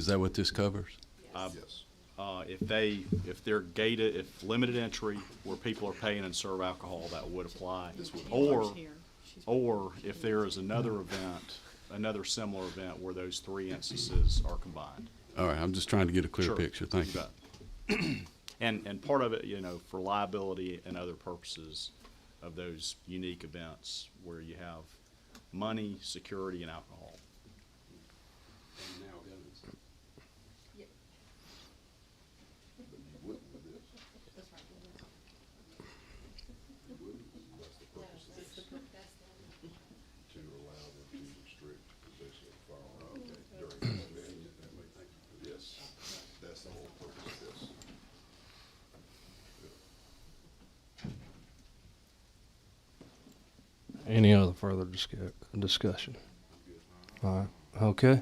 that what this covers? Yes. If they're gated, if limited entry where people are paying and serve alcohol, that would apply. Or if there is another event, another similar event where those 3 instances are combined. All right, I'm just trying to get a clear Sure. picture. Thank you. And part of it, for liability and other purposes of those unique events where you have money, security, and alcohol. Any other further discussion? All right. Okay.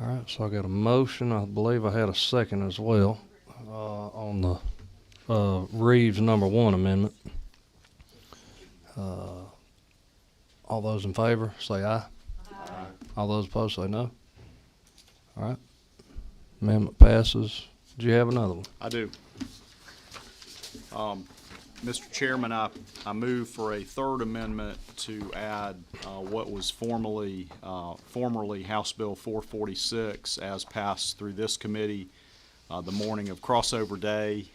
All right. So I got a motion. I believe I had a second as well on the Reeves number 1 amendment. All those in favor say aye. Aye. All those opposed say no. All right. Amendment passes. Do you have another one? I do. Mr. Chairman, I move for a third amendment to add what was formerly House Bill 446 as passed through this committee the morning of crossover day.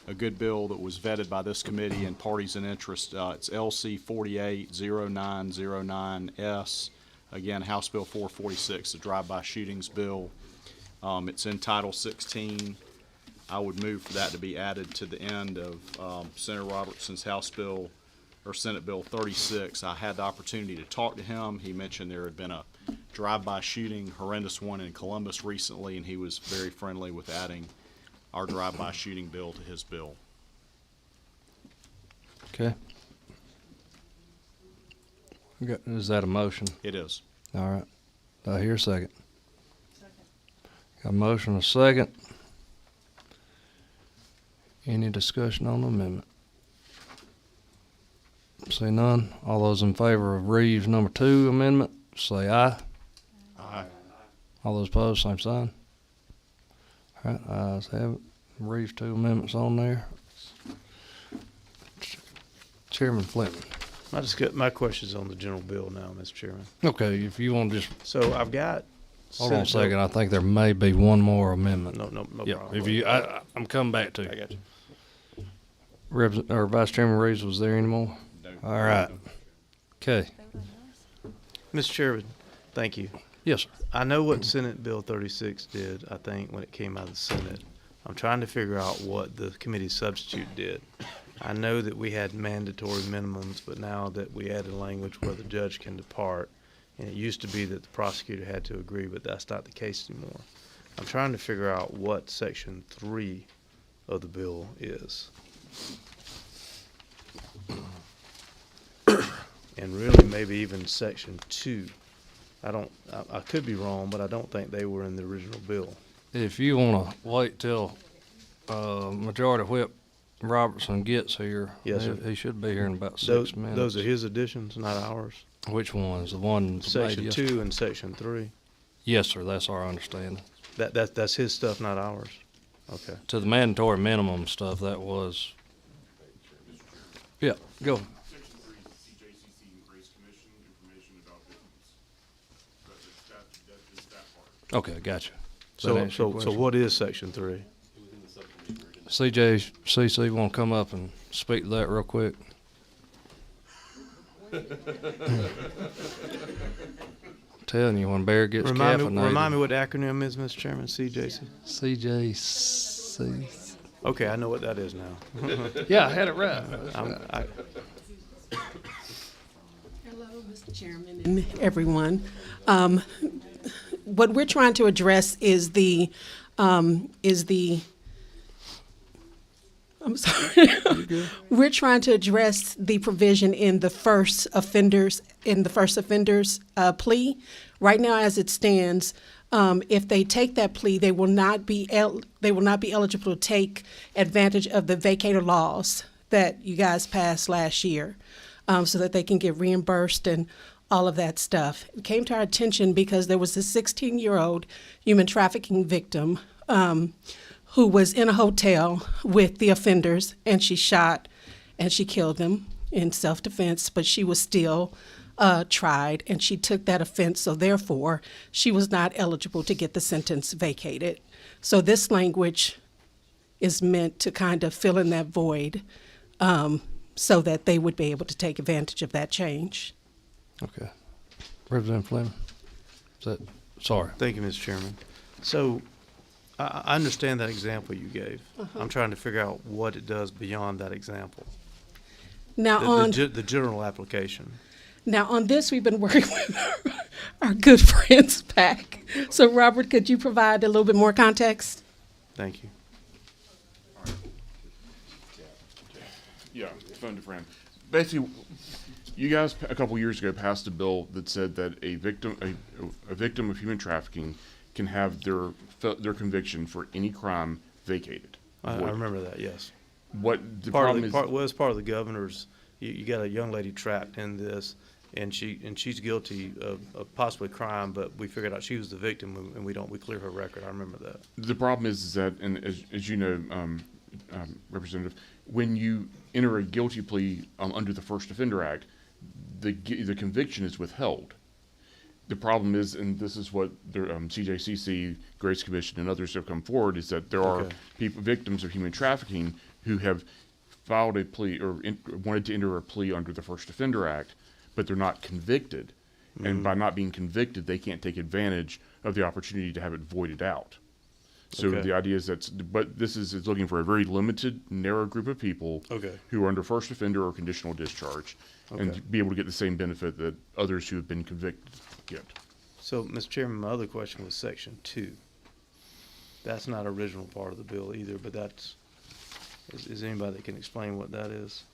A good bill that was vetted by this committee and parties in interest. It's LC 480909S. Again, House Bill 446, the drive-by shootings bill. It's in Title 16. I would move for that to be added to the end of Senator Robertson's House Bill or Senate Bill 36. I had the opportunity to talk to him. He mentioned there had been a drive-by shooting, horrendous one in Columbus recently, and he was very friendly with adding our drive-by shooting bill to his bill. Okay. Is that a motion? It is. All right. Do I hear a second? Second. Got a motion and a second. Any discussion on the amendment? Say none. All those in favor of Reeves number 2 amendment, say aye. Aye. All those opposed, same sign. All right, ayes have it. Reeves 2 amendments on there. Chairman Fleming. I just got my questions on the general bill now, Mr. Chairman. Okay, if you want to just So I've got. hold on a second. I think there may be one more amendment. No Yeah, problem. if you, I'm coming back to you. I got you. Vice Chairman Reeves, was there any more? No. All right. Okay. Mr. Chairman, thank you. Yes, sir. I know what Senate Bill 36 did, I think, when it came out of the Senate. I'm trying to figure out what the committee substitute did. I know that we had mandatory minimums, but now that we added language where the judge can depart, and it used to be that the prosecutor had to agree, but that's not the case anymore. I'm trying to figure out what Section 3 of the bill is. And really maybe even Section 2. I could be wrong, but I don't think they were in the original bill. If you want to wait till Majority Whip Robertson gets here, Yes, sir. he should be here in about 6 Those, minutes. those are his additions, not ours. Which ones? The one Section made 2 and Section 3. Yes, sir. That's our understanding. That's his stuff, not ours. Okay. To the mandatory minimum stuff, that was. Yeah, go. Section 3, CJCC and Grace Commission, information about victims. That is that part. Okay, gotcha. So what is Section 3? CJCC want to come up and speak to that real quick? Telling you, when Bear gets caffeinated. Remind me what the acronym is, Mr. Chairman. CJC. CJC. Okay, I know what that is now. Yeah, I had it right. Hello, Mr. Chairman and everyone. What we're trying to address is the I'm sorry. We're trying to address the provision in the first offenders plea. Right now, as it stands, if they take that plea, they will not be eligible to take advantage of the vacator laws that you guys passed last year, so that they can get reimbursed and all of that stuff. It came to our attention because there was a 16-year-old human trafficking victim who was in a hotel with the offenders, and she shot and she killed them in self-defense, but she was still tried, and she took that offense, so therefore she was not eligible to get the sentence vacated. So this language is meant to kind of fill in that void, so that they would be able to take advantage of that change. Okay. Representative Fleming. Sorry. Thank you, Mr. Chairman. So I understand that example you gave. I'm trying to figure out what it does beyond that example. Now the general application. Now on this, we've been working with our good friends back. So Robert, could you provide a little bit more context? Thank you. Yeah, phone to friend. basically, you guys a couple years ago passed a bill that said that a victim of human trafficking can have their conviction for any crime vacated. I remember that. Yes. What the part problem of is? Was part of the governor's. You got a young lady trapped in this, and she's guilty of possibly crime, but we figured out she was the victim, and we clear her record. I remember that. The problem is that, and as you know, Representative, when you enter a guilty plea under the First Offender Act, the conviction is withheld. The problem is, and this is what the CJCC, Grace Commission, and others have come forward, is that there are victims of human trafficking who have filed a plea or wanted to enter a plea under the First Offender Act, but they're not convicted. And by not being convicted, they can't take advantage of the opportunity to have it voided out. So the idea is but this is looking for a very limited, narrow group of people who are under first offender or conditional discharge, and be able to get the same benefit that others who have been convicted get. So, Mr. Chairman, my other question was Section 2. That's not original part of the bill either, but that's, is anybody that can explain what that is?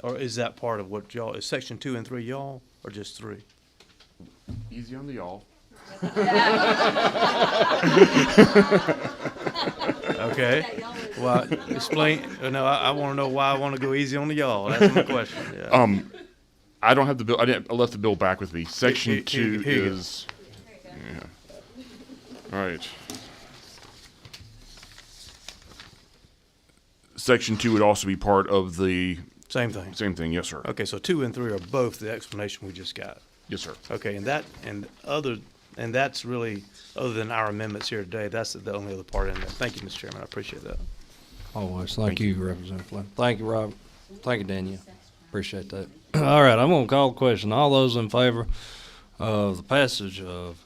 Or is that part of what y'all, is Section 2 and 3 y'all, or just 3? Easy on the y'all. Okay. Well, explain. No, I want to know why I want to go easy on the y'all. That's my question. Yeah. I don't have the bill. I left the bill back with me. Section 2 is. Yeah. All right. Section 2 would also be part of the. Same thing. Same thing. Yes, sir. Okay, so 2 and 3 are both the explanation we just got. Yes, sir. Okay, and that's really, other than our amendments here today, that's the only other part in there. Thank you, Mr. Chairman. I appreciate that. Always. Thank you, Representative Flynn. Thank you, Rob. Thank you, Danielle. Appreciate that. All right, I'm going to call the question. All those in favor of the passage of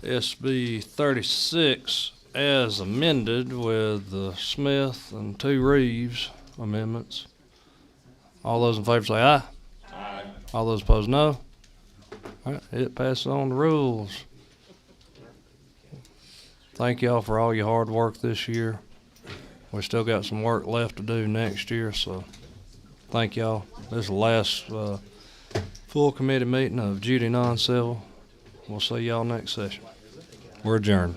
SB 36 as amended with the Smith and 2 Reeves amendments, all those in favor say aye. Aye. All those opposed, no. All right, it passes on the rules. Thank y'all for all your hard work this year. We still got some work left to do next year, so thank y'all. This is the last full committee meeting of Judy non-civil. We'll see y'all next session. We're adjourned.